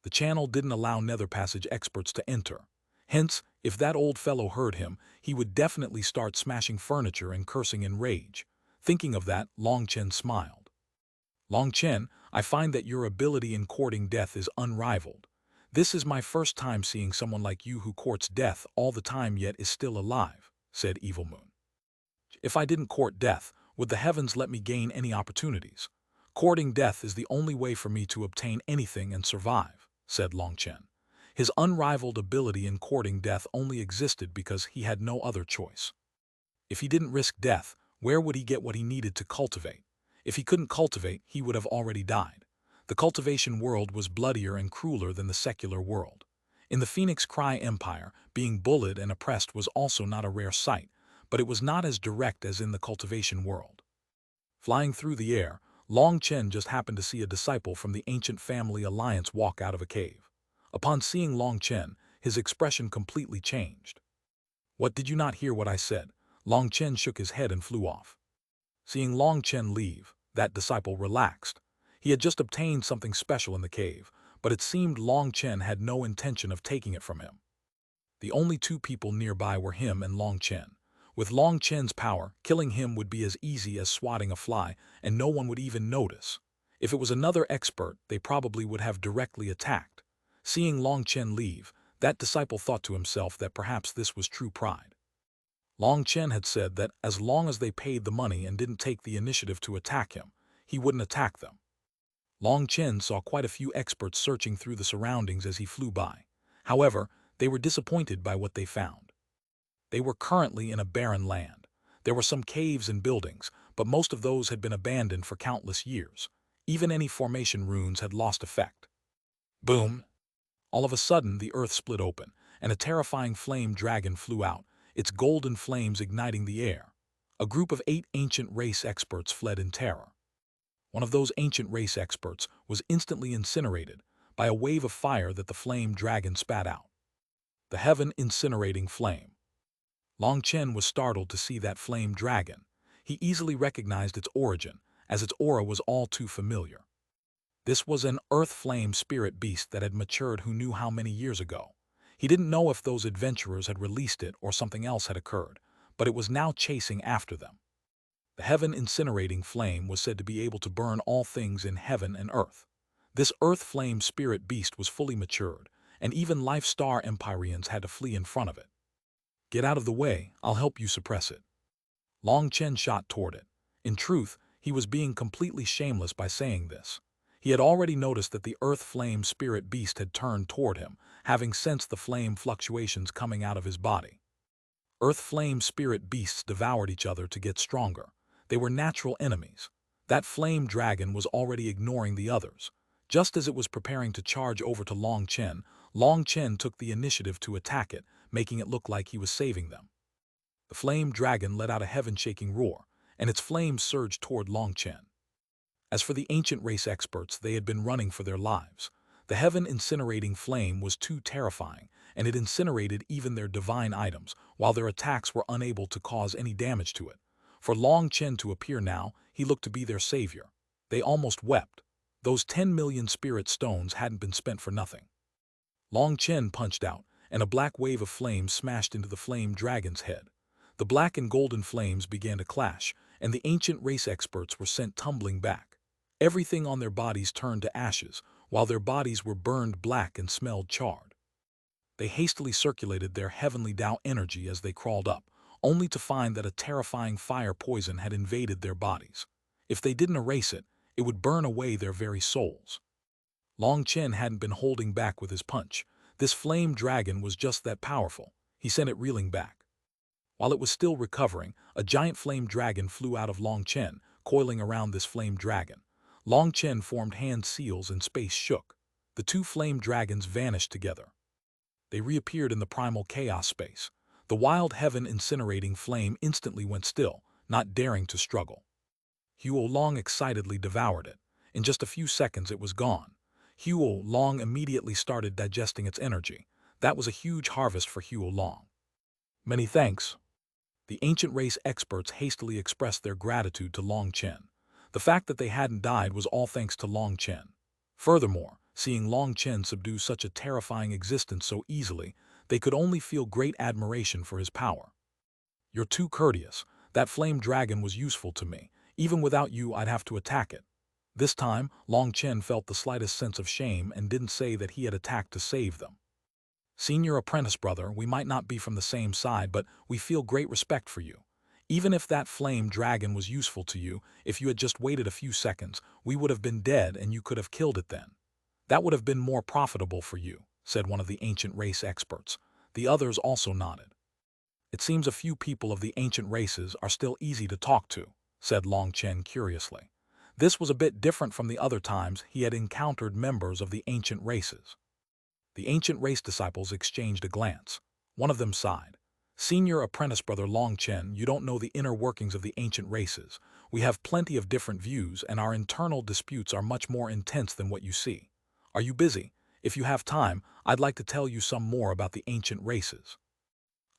The channel didn't allow nether passage experts to enter. Hence, if that old fellow heard him, he would definitely start smashing furniture and cursing in rage. Thinking of that, Long Chen smiled. Long Chen, I find that your ability in courting death is unrivaled. This is my first time seeing someone like you who courts death all the time yet is still alive, said Evil Moon. If I didn't court death, would the heavens let me gain any opportunities? Courting death is the only way for me to obtain anything and survive, said Long Chen. His unrivaled ability in courting death only existed because he had no other choice. If he didn't risk death, where would he get what he needed to cultivate? If he couldn't cultivate, he would have already died. The cultivation world was bloodier and crueler than the secular world. In the Phoenix Cry Empire, being bullied and oppressed was also not a rare sight, but it was not as direct as in the cultivation world. Flying through the air, Long Chen just happened to see a disciple from the ancient family alliance walk out of a cave. Upon seeing Long Chen, his expression completely changed. What, did you not hear what I said? Long Chen shook his head and flew off. Seeing Long Chen leave, that disciple relaxed. He had just obtained something special in the cave, but it seemed Long Chen had no intention of taking it from him. The only two people nearby were him and Long Chen. With Long Chen's power, killing him would be as easy as swatting a fly, and no one would even notice. If it was another expert, they probably would have directly attacked. Seeing Long Chen leave, that disciple thought to himself that perhaps this was true pride. Long Chen had said that as long as they paid the money and didn't take the initiative to attack him, he wouldn't attack them. Long Chen saw quite a few experts searching through the surroundings as he flew by. However, they were disappointed by what they found. They were currently in a barren land. There were some caves and buildings, but most of those had been abandoned for countless years. Even any formation runes had lost effect. Boom! All of a sudden, the earth split open, and a terrifying flame dragon flew out, its golden flames igniting the air. A group of 8 ancient race experts fled in terror. One of those ancient race experts was instantly incinerated by a wave of fire that the flame dragon spat out. The heaven incinerating flame. Long Chen was startled to see that flame dragon. He easily recognized its origin, as its aura was all too familiar. This was an earth flame spirit beast that had matured who knew how many years ago. He didn't know if those adventurers had released it or something else had occurred, but it was now chasing after them. The heaven incinerating flame was said to be able to burn all things in heaven and earth. This earth flame spirit beast was fully matured, and even Life Star Empyreans had to flee in front of it. Get out of the way, I'll help you suppress it. Long Chen shot toward it. In truth, he was being completely shameless by saying this. He had already noticed that the earth flame spirit beast had turned toward him, having sensed the flame fluctuations coming out of his body. Earth flame spirit beasts devoured each other to get stronger. They were natural enemies. That flame dragon was already ignoring the others. Just as it was preparing to charge over to Long Chen took the initiative to attack it, making it look like he was saving them. The flame dragon let out a heaven-shaking roar, and its flames surged toward Long Chen. As for the ancient race experts, they had been running for their lives. The heaven-incinerating flame was too terrifying, and it incinerated even their divine items, while their attacks were unable to cause any damage to it. For Long Chen to appear now, he looked to be their savior. They almost wept. Those 10 million spirit stones hadn't been spent for nothing. Long Chen punched out, and a black wave of flames smashed into the flame dragon's head. The black and golden flames began to clash, and the ancient race experts were sent tumbling back. Everything on their bodies turned to ashes, while their bodies were burned black and smelled charred. They hastily circulated their heavenly Tao energy as they crawled up, only to find that a terrifying fire poison had invaded their bodies. If they didn't erase it, it would burn away their very souls. Long Chen hadn't been holding back with his punch. This flame dragon was just that powerful. He sent it reeling back. While it was still recovering, a giant flame dragon flew out of Long Chen, coiling around this flame dragon. Long Chen formed hand seals and space shook. The two flame dragons vanished together. They reappeared in the primal chaos space. The wild heaven incinerating flame instantly went still, not daring to struggle. Huo Long excitedly devoured it. In just a few seconds it was gone. Huo Long immediately started digesting its energy. That was a huge harvest for Huo Long. Many thanks. The ancient race experts hastily expressed their gratitude to Long Chen. The fact that they hadn't died was all thanks to Long Chen. Furthermore, Seeing Long Chen subdue such a terrifying existence so easily, they could only feel great admiration for his power. "You're too courteous. That flame dragon was useful to me. Even without you, I'd have to attack it." This time, Long Chen felt the slightest sense of shame and didn't say that he had attacked to save them. "Senior apprentice brother, we might not be from the same side, but we feel great respect for you. Even if that flame dragon was useful to you, if you had just waited a few seconds, we would have been dead and you could have killed it then. That would have been more profitable for you," said one of the ancient race experts. The others also nodded. "It seems a few people of the ancient races are still easy to talk to," said Long Chen curiously. This was a bit different from the other times he had encountered members of the ancient races. The ancient race disciples exchanged a glance. One of them sighed. "Senior apprentice brother Long Chen, you don't know the inner workings of the ancient races. We have plenty of different views, and our internal disputes are much more intense than what you see. Are you busy? If you have time, I'd like to tell you some more about the ancient races."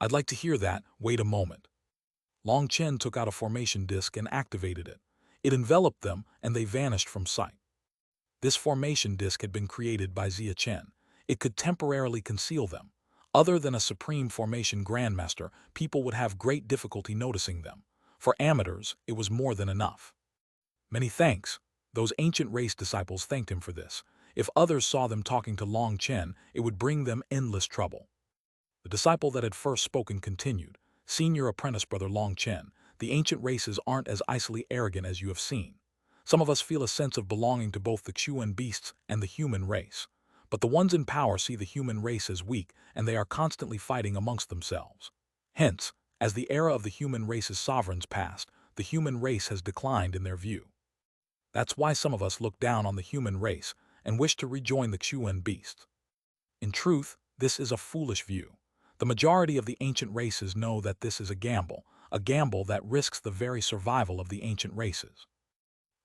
"I'd like to hear that. Wait a moment." Long Chen took out a formation disk and activated it. It enveloped them, and they vanished from sight. This formation disk had been created by Zia Chen. It could temporarily conceal them. Other than a supreme formation grandmaster, people would have great difficulty noticing them. For amateurs, it was more than enough. "Many thanks." Those ancient race disciples thanked him for this. If others saw them talking to Long Chen, it would bring them endless trouble. The disciple that had first spoken continued. "Senior apprentice brother Long Chen, the ancient races aren't as icily arrogant as you have seen. Some of us feel a sense of belonging to both the Xuanhuan beasts and the human race. But the ones in power see the human race as weak, and they are constantly fighting amongst themselves. Hence, as the era of the human race's sovereigns passed, the human race has declined in their view. That's why some of us look down on the human race and wish to rejoin the Xuanhuan beasts. In truth, this is a foolish view. The majority of the ancient races know that this is a gamble that risks the very survival of the ancient races.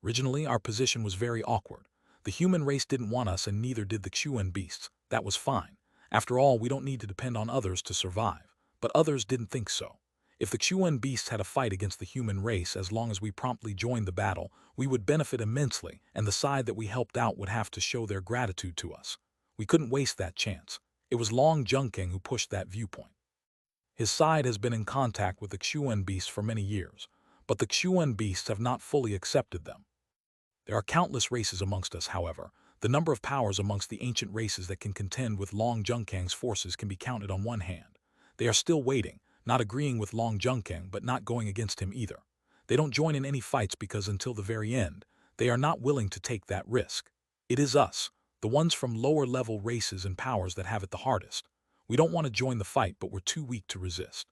Originally, our position was very awkward. The human race didn't want us and neither did the Xuanhuan beasts. That was fine. After all, we don't need to depend on others to survive. But others didn't think so. If the Xuanhuan beasts had a fight against the human race, as long as we promptly joined the battle, we would benefit immensely, and the side that we helped out would have to show their gratitude to us. We couldn't waste that chance. It was Long Zhengking who pushed that viewpoint. His side has been in contact with the Xuanhuan beasts for many years, but the Xuanhuan beasts have not fully accepted them. There are countless races amongst us, however. The number of powers amongst the ancient races that can contend with Long Zhengkang's forces can be counted on one hand. They are still waiting, not agreeing with Long Zhengkang but not going against him either. They don't join in any fights because until the very end, they are not willing to take that risk. It is us, the ones from lower-level races and powers, that have it the hardest. We don't want to join the fight, but we're too weak to resist.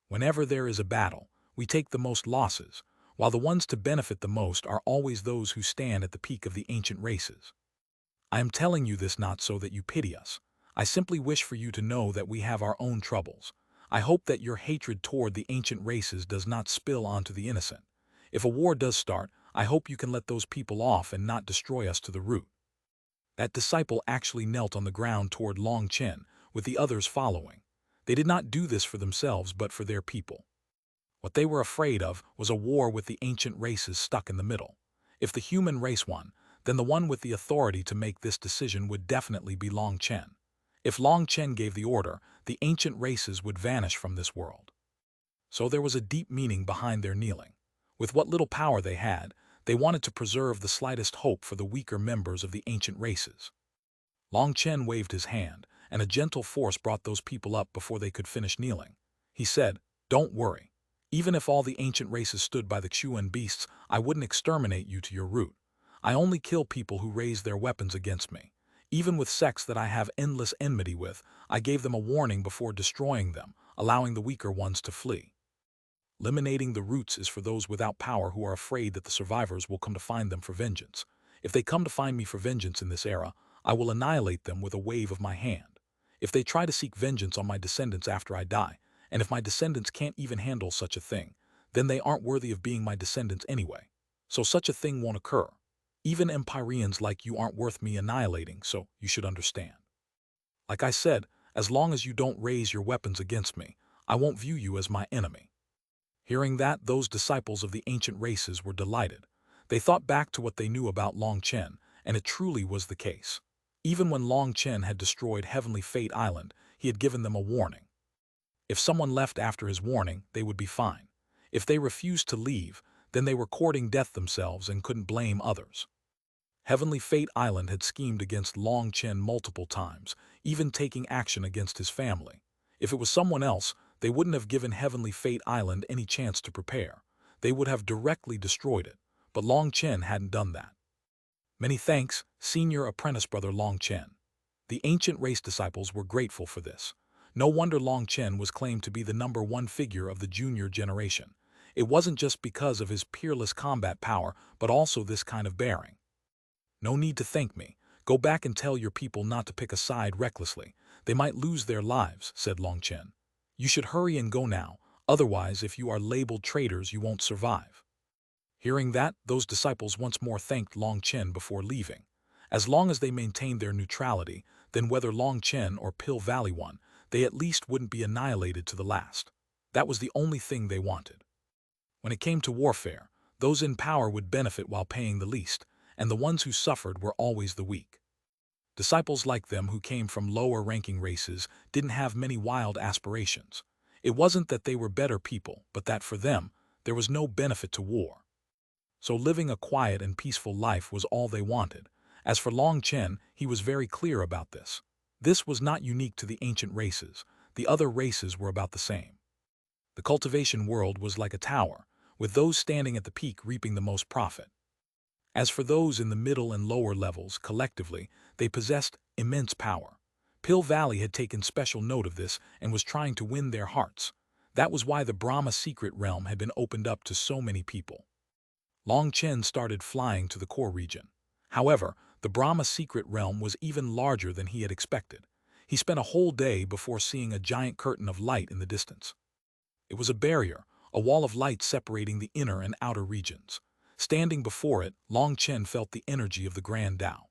Whenever there is a battle, we take the most losses, while the ones to benefit the most are always those who stand at the peak of the ancient races. I am telling you this not so that you pity us. I simply wish for you to know that we have our own troubles. I hope that your hatred toward the ancient races does not spill onto the innocent. If a war does start, I hope you can let those people off and not destroy us to the root." That disciple actually knelt on the ground toward Long Chen, with the others following. They did not do this for themselves but for their people. What they were afraid of was a war with the ancient races stuck in the middle. If the human race won, then the one with the authority to make this decision would definitely be Long Chen. If Long Chen gave the order, the ancient races would vanish from this world. So there was a deep meaning behind their kneeling. With what little power they had, they wanted to preserve the slightest hope for the weaker members of the ancient races. Long Chen waved his hand, and a gentle force brought those people up before they could finish kneeling. He said, "Don't worry. Even if all the ancient races stood by the Xuanhuan beasts, I wouldn't exterminate you to your root. I only kill people who raise their weapons against me. Even with sects that I have endless enmity with, I gave them a warning before destroying them, allowing the weaker ones to flee. Eliminating the roots is for those without power who are afraid that the survivors will come to find them for vengeance. If they come to find me for vengeance in this era, I will annihilate them with a wave of my hand. If they try to seek vengeance on my descendants after I die, and if my descendants can't even handle such a thing, then they aren't worthy of being my descendants anyway. So such a thing won't occur. Even Empyreans like you aren't worth me annihilating, so you should understand. Like I said, as long as you don't raise your weapons against me, I won't view you as my enemy." Hearing that, those disciples of the ancient races were delighted. They thought back to what they knew about Long Chen, and it truly was the case. Even when Long Chen had destroyed Heavenly Fate Island, he had given them a warning. If someone left after his warning, they would be fine. If they refused to leave, then they were courting death themselves and couldn't blame others. Heavenly Fate Island had schemed against Long Chen multiple times, even taking action against his family. If it was someone else, they wouldn't have given Heavenly Fate Island any chance to prepare. They would have directly destroyed it, but Long Chen hadn't done that. Many thanks, Senior Apprentice Brother Long Chen. The ancient race disciples were grateful for this. No wonder Long Chen was claimed to be the #1 figure of the junior generation. It wasn't just because of his peerless combat power, but also this kind of bearing. No need to thank me. Go back and tell your people not to pick a side recklessly. They might lose their lives, said Long Chen. You should hurry and go now, otherwise if you are labeled traitors you won't survive. Hearing that, those disciples once more thanked Long Chen before leaving. As long as they maintained their neutrality, then whether Long Chen or Pill Valley won, they at least wouldn't be annihilated to the last. That was the only thing they wanted. When it came to warfare, those in power would benefit while paying the least, and the ones who suffered were always the weak. Disciples like them who came from lower-ranking races didn't have many wild aspirations. It wasn't that they were better people, but that for them, there was no benefit to war. So living a quiet and peaceful life was all they wanted. As for Long Chen, he was very clear about this. This was not unique to the ancient races. The other races were about the same. The cultivation world was like a tower, with those standing at the peak reaping the most profit. As for those in the middle and lower levels, collectively, they possessed immense power. Pill Valley had taken special note of this and was trying to win their hearts. That was why the Brahma secret realm had been opened up to so many people. Long Chen started flying to the core region. However, the Brahma secret realm was even larger than he had expected. He spent a whole day before seeing a giant curtain of light in the distance. It was a barrier, a wall of light separating the inner and outer regions. Standing before it, Long Chen felt the energy of the Grand Tao.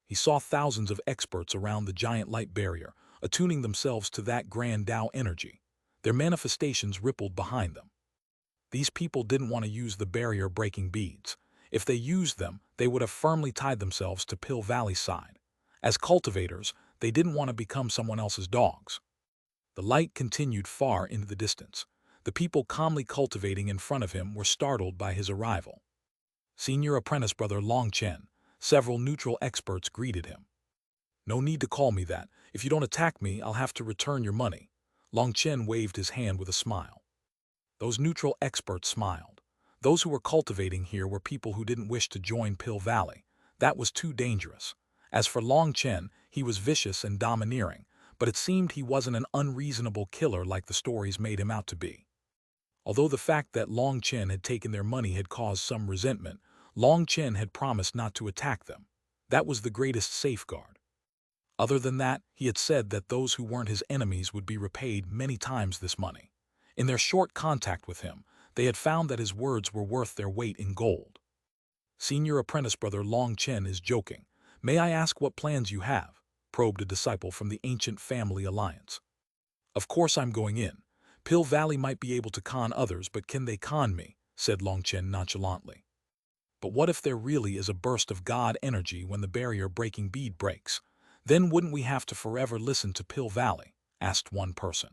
He saw thousands of experts around the giant light barrier, attuning themselves to that Grand Tao energy. Their manifestations rippled behind them. These people didn't want to use the barrier-breaking beads. If they used them, they would have firmly tied themselves to Pill Valley's side. As cultivators, they didn't want to become someone else's dogs. The light continued far into the distance. The people calmly cultivating in front of him were startled by his arrival. Senior Apprentice Brother Long Chen, several neutral experts greeted him. No need to call me that. If you don't attack me, I'll have to return your money. Long Chen waved his hand with a smile. Those neutral experts smiled. Those who were cultivating here were people who didn't wish to join Pill Valley. That was too dangerous. As for Long Chen, he was vicious and domineering, but it seemed he wasn't an unreasonable killer like the stories made him out to be. Although the fact that Long Chen had taken their money had caused some resentment, Long Chen had promised not to attack them. That was the greatest safeguard. Other than that, he had said that those who weren't his enemies would be repaid many times this money. In their short contact with him, they had found that his words were worth their weight in gold. Senior Apprentice Brother Long Chen is joking. May I ask what plans you have? Probed a disciple from the ancient family alliance. Of course I'm going in. Pill Valley might be able to con others, but can they con me? Said Long Chen nonchalantly. But what if there really is a burst of God energy when the barrier-breaking bead breaks? Then wouldn't we have to forever listen to Pill Valley? Asked one person.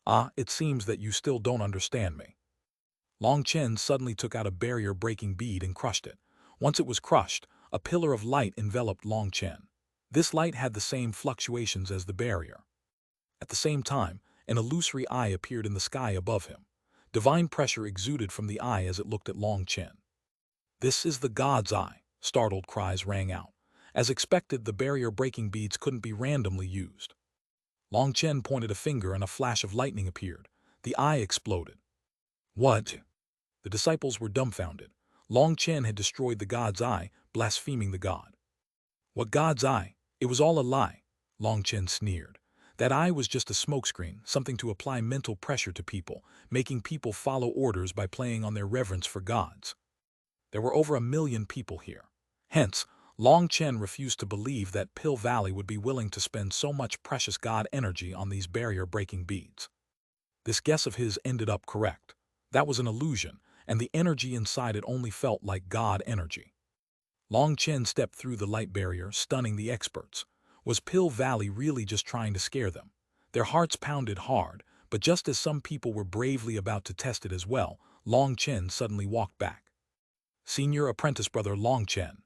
Ah, it seems that you still don't understand me. Long Chen suddenly took out a barrier-breaking bead and crushed it. Once it was crushed, a pillar of light enveloped Long Chen. This light had the same fluctuations as the barrier. At the same time, an illusory eye appeared in the sky above him. Divine pressure exuded from the eye as it looked at Long Chen. This is the God's eye, startled cries rang out. As expected, the barrier-breaking beads couldn't be randomly used. Long Chen pointed a finger and a flash of lightning appeared. The eye exploded. What? The disciples were dumbfounded. Long Chen had destroyed the God's eye, blaspheming the God. What God's eye? It was all a lie, Long Chen sneered. That eye was just a smokescreen, something to apply mental pressure to people, making people follow orders by playing on their reverence for gods. There were over 1 million people here. Hence, Long Chen refused to believe that Pill Valley would be willing to spend so much precious God energy on these barrier-breaking beads. This guess of his ended up correct. That was an illusion, and the energy inside it only felt like God energy. Long Chen stepped through the light barrier, stunning the experts. Was Pill Valley really just trying to scare them? Their hearts pounded hard, but just as some people were bravely about to test it as well, Long Chen suddenly walked back. Senior apprentice brother Long Chen.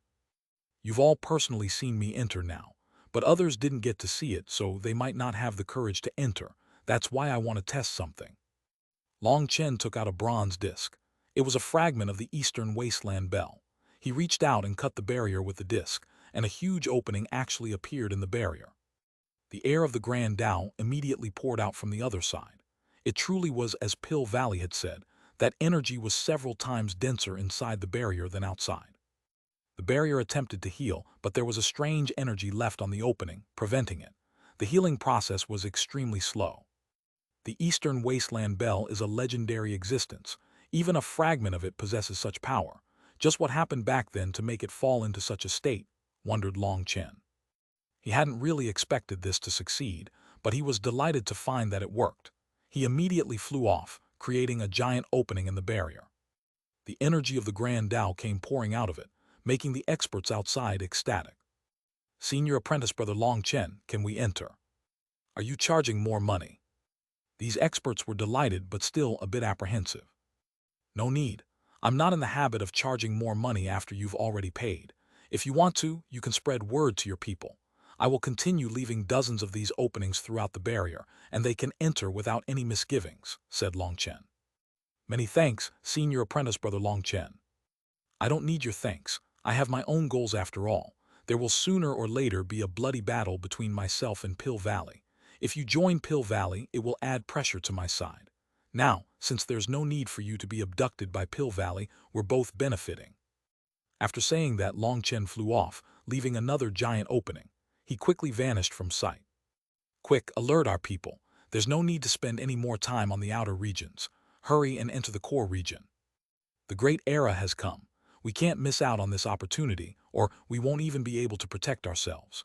You've all personally seen me enter now, but others didn't get to see it, so they might not have the courage to enter. That's why I want to test something. Long Chen took out a bronze disc. It was a fragment of the Eastern Wasteland bell. He reached out and cut the barrier with the disc, and a huge opening actually appeared in the barrier. The air of the Grand Tao immediately poured out from the other side. It truly was as Pill Valley had said, that energy was several times denser inside the barrier than outside. The barrier attempted to heal, but there was a strange energy left on the opening, preventing it. The healing process was extremely slow. The Eastern Wasteland Bell is a legendary existence. Even a fragment of it possesses such power. Just what happened back then to make it fall into such a state, wondered Long Chen. He hadn't really expected this to succeed, but he was delighted to find that it worked. He immediately flew off, creating a giant opening in the barrier. The energy of the Grand Tao came pouring out of it, making the experts outside ecstatic. Senior apprentice brother Long Chen, can we enter? Are you charging more money? These experts were delighted but still a bit apprehensive. No need. I'm not in the habit of charging more money after you've already paid. If you want to, you can spread word to your people. I will continue leaving dozens of these openings throughout the barrier, and they can enter without any misgivings, said Long Chen. Many thanks, Senior Apprentice Brother Long Chen. I don't need your thanks. I have my own goals after all. There will sooner or later be a bloody battle between myself and Pill Valley. If you join Pill Valley, it will add pressure to my side. Now, since there's no need for you to be abducted by Pill Valley, we're both benefiting. After saying that, Long Chen flew off, leaving another giant opening. He quickly vanished from sight. Quick, alert our people. There's no need to spend any more time on the outer regions. Hurry and enter the core region. The great era has come. We can't miss out on this opportunity, or we won't even be able to protect ourselves.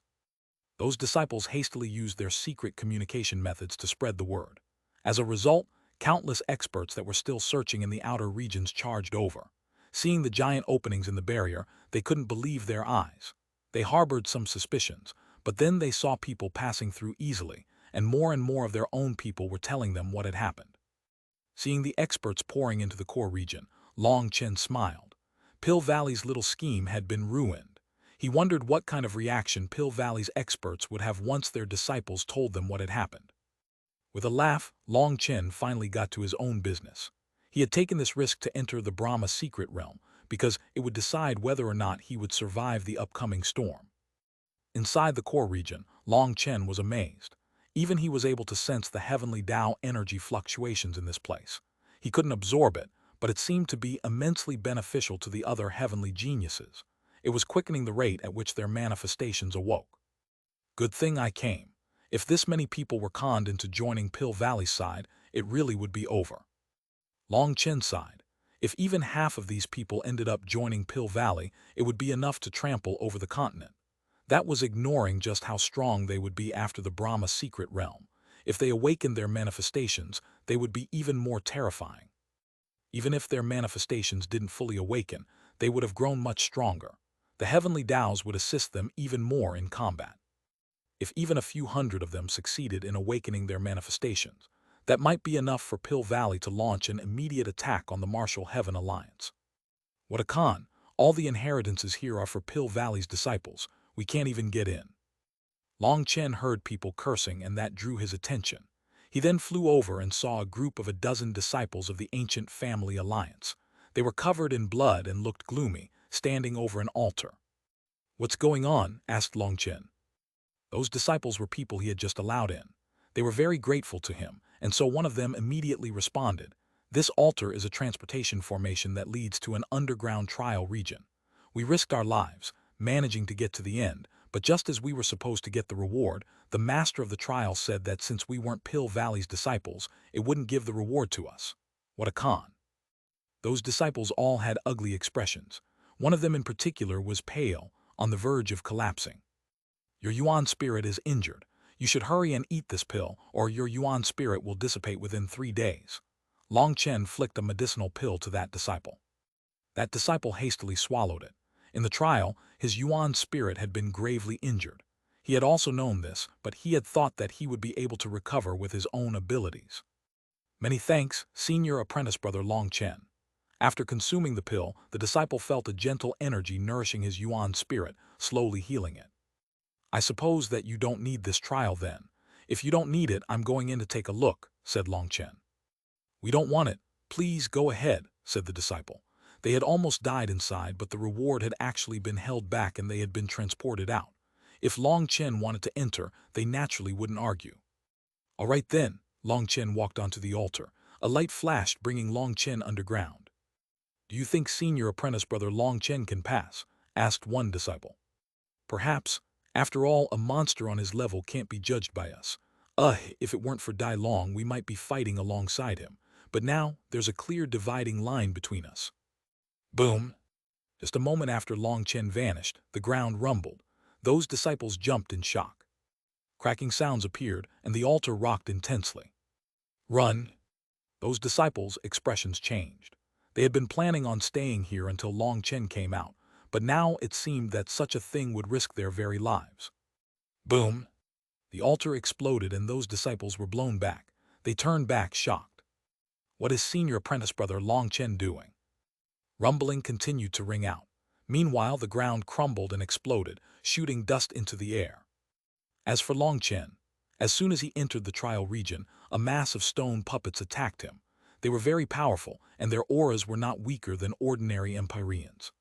Those disciples hastily used their secret communication methods to spread the word. As a result, countless experts that were still searching in the outer regions charged over. Seeing the giant openings in the barrier, they couldn't believe their eyes. They harbored some suspicions, but then they saw people passing through easily, and more of their own people were telling them what had happened. Seeing the experts pouring into the core region, Long Chen smiled. Pill Valley's little scheme had been ruined. He wondered what kind of reaction Pill Valley's experts would have once their disciples told them what had happened. With a laugh, Long Chen finally got to his own business. He had taken this risk to enter the Brahma secret realm because it would decide whether or not he would survive the upcoming storm. Inside the core region, Long Chen was amazed. Even he was able to sense the heavenly Tao energy fluctuations in this place. He couldn't absorb it, but it seemed to be immensely beneficial to the other heavenly geniuses. It was quickening the rate at which their manifestations awoke. Good thing I came. If this many people were conned into joining Pill Valley's side, it really would be over. Long Chen sighed. If even half of these people ended up joining Pill Valley, it would be enough to trample over the continent. That was ignoring just how strong they would be after the Brahma secret realm. If they awakened their manifestations, they would be even more terrifying. Even if their manifestations didn't fully awaken, they would have grown much stronger. The heavenly Taos would assist them even more in combat. If even a few hundred of them succeeded in awakening their manifestations, that might be enough for Pill Valley to launch an immediate attack on the Martial Heaven Alliance. What a con! All the inheritances here are for Pill Valley's disciples. We can't even get in. Long Chen heard people cursing, and that drew his attention. He then flew over and saw a group of a dozen disciples of the ancient family alliance. They were covered in blood and looked gloomy, standing over an altar. What's going on? Asked Long Chen. Those disciples were people he had just allowed in. They were very grateful to him, and so one of them immediately responded. This altar is a transportation formation that leads to an underground trial region. We risked our lives, managing to get to the end, but just as we were supposed to get the reward, the master of the trial said that since we weren't Pill Valley's disciples, it wouldn't give the reward to us. What a con. Those disciples all had ugly expressions. One of them in particular was pale, on the verge of collapsing. Your Yuan spirit is injured. You should hurry and eat this pill, or your Yuan spirit will dissipate within 3 days. Long Chen flicked a medicinal pill to that disciple. That disciple hastily swallowed it. In the trial, His Yuan spirit had been gravely injured. He had also known this, but he had thought that he would be able to recover with his own abilities. Many thanks, Senior Apprentice Brother Long Chen. After consuming the pill, the disciple felt a gentle energy nourishing his Yuan spirit, slowly healing it. I suppose that you don't need this trial then. If you don't need it, I'm going in to take a look, said Long Chen. We don't want it. Please go ahead, said the disciple. They had almost died inside, but the reward had actually been held back and they had been transported out. If Long Chen wanted to enter, they naturally wouldn't argue. All right then, Long Chen walked onto the altar. A light flashed, bringing Long Chen underground. Do you think Senior Apprentice Brother Long Chen can pass? Asked one disciple. Perhaps. After all, a monster on his level can't be judged by us. If it weren't for Dai Long, we might be fighting alongside him. But now, there's a clear dividing line between us. Boom! Just a moment after Long Chen vanished, the ground rumbled. Those disciples jumped in shock. Cracking sounds appeared, and the altar rocked intensely. Run! Those disciples' expressions changed. They had been planning on staying here until Long Chen came out, but now it seemed that such a thing would risk their very lives. Boom! The altar exploded and those disciples were blown back. They turned back, shocked. What is Senior Apprentice Brother Long Chen doing? Rumbling continued to ring out. Meanwhile, the ground crumbled and exploded, shooting dust into the air. As for Long Chen, as soon as he entered the trial region, a mass of stone puppets attacked him. They were very powerful, and their auras were not weaker than ordinary Empyreans.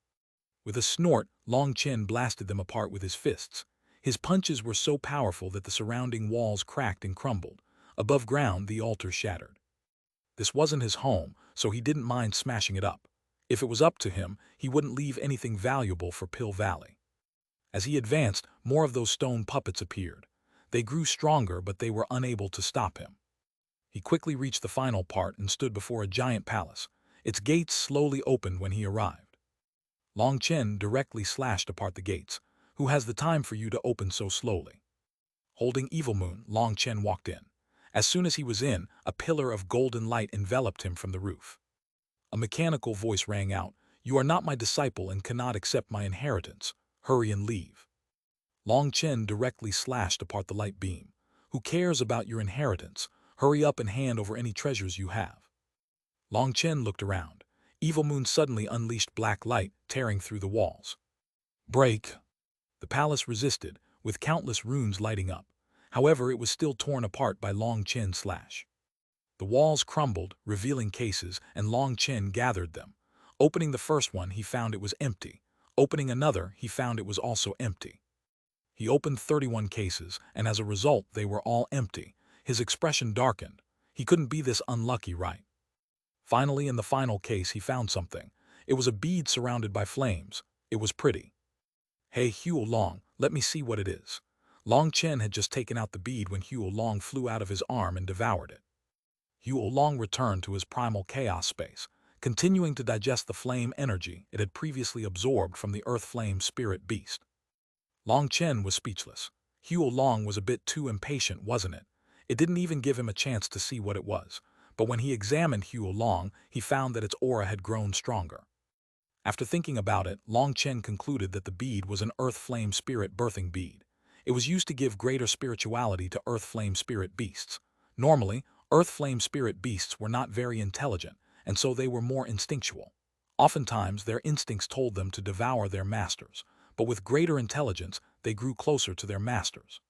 With a snort, Long Chen blasted them apart with his fists. His punches were so powerful that the surrounding walls cracked and crumbled. Above ground, the altar shattered. This wasn't his home, so he didn't mind smashing it up. If it was up to him, he wouldn't leave anything valuable for Pill Valley. As he advanced, more of those stone puppets appeared. They grew stronger, but they were unable to stop him. He quickly reached the final part and stood before a giant palace. Its gates slowly opened when he arrived. Long Chen directly slashed apart the gates. Who has the time for you to open so slowly? Holding Evil Moon, Long Chen walked in. As soon as he was in, a pillar of golden light enveloped him from the roof. A mechanical voice rang out, "You are not my disciple and cannot accept my inheritance. Hurry and leave." Long Chen directly slashed apart the light beam. "Who cares about your inheritance? Hurry up and hand over any treasures you have." Long Chen looked around. Evil Moon suddenly unleashed black light, tearing through the walls. Break! The palace resisted, with countless runes lighting up. However, it was still torn apart by Long Chen's slash. The walls crumbled, revealing cases, and Long Chen gathered them. Opening the first one, he found it was empty. Opening another, he found it was also empty. He opened 31 cases, and as a result, they were all empty. His expression darkened. He couldn't be this unlucky, right? Finally, in the final case, he found something. It was a bead surrounded by flames. It was pretty. Hey, Huo Long, let me see what it is. Long Chen had just taken out the bead when Huo Long flew out of his arm and devoured it. Huo Long returned to his primal chaos space, continuing to digest the flame energy it had previously absorbed from the earth flame spirit beast. Long Chen was speechless. Huo Long was a bit too impatient, wasn't it? It didn't even give him a chance to see what it was. But when he examined Huo Long, he found that its aura had grown stronger. After thinking about it, Long Chen concluded that the bead was an earth flame spirit birthing bead. It was used to give greater spirituality to earth flame spirit beasts. Normally, earth flame spirit beasts were not very intelligent, and so they were more instinctual. Oftentimes, their instincts told them to devour their masters, but with greater intelligence, they grew closer to their masters.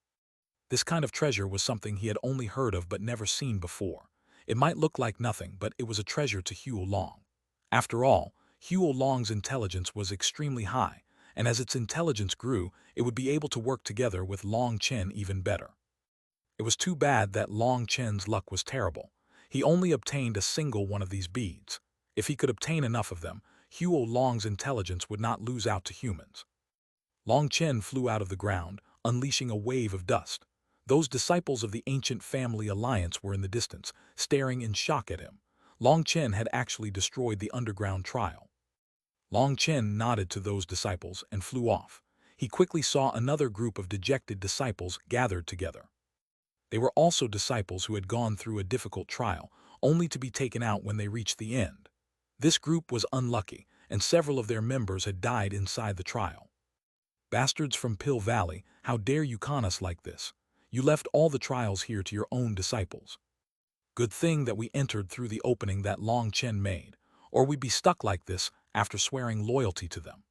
This kind of treasure was something he had only heard of but never seen before. It might look like nothing, but it was a treasure to Huo Long. After all, Huo Long's intelligence was extremely high, and as its intelligence grew, it would be able to work together with Long Chen even better. It was too bad that Long Chen's luck was terrible. He only obtained a single one of these beads. If he could obtain enough of them, Huo Long's intelligence would not lose out to humans. Long Chen flew out of the ground, unleashing a wave of dust. Those disciples of the ancient family alliance were in the distance, staring in shock at him. Long Chen had actually destroyed the underground trial. Long Chen nodded to those disciples and flew off. He quickly saw another group of dejected disciples gathered together. They were also disciples who had gone through a difficult trial, only to be taken out when they reached the end. This group was unlucky, and several of their members had died inside the trial. Bastards from Pill Valley, how dare you con us like this? You left all the trials here to your own disciples. Good thing that we entered through the opening that Long Chen made, or we'd be stuck like this after swearing loyalty to them.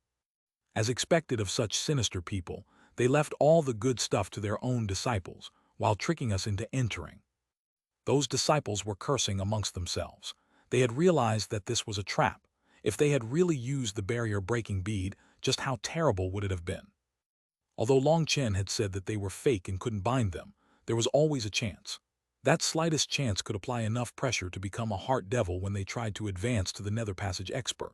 As expected of such sinister people, they left all the good stuff to their own disciples, while tricking us into entering. Those disciples were cursing amongst themselves. They had realized that this was a trap. If they had really used the barrier-breaking bead, just how terrible would it have been? Although Long Chen had said that they were fake and couldn't bind them, there was always a chance. That slightest chance could apply enough pressure to become a heart devil when they tried to advance to the Nether Passage expert.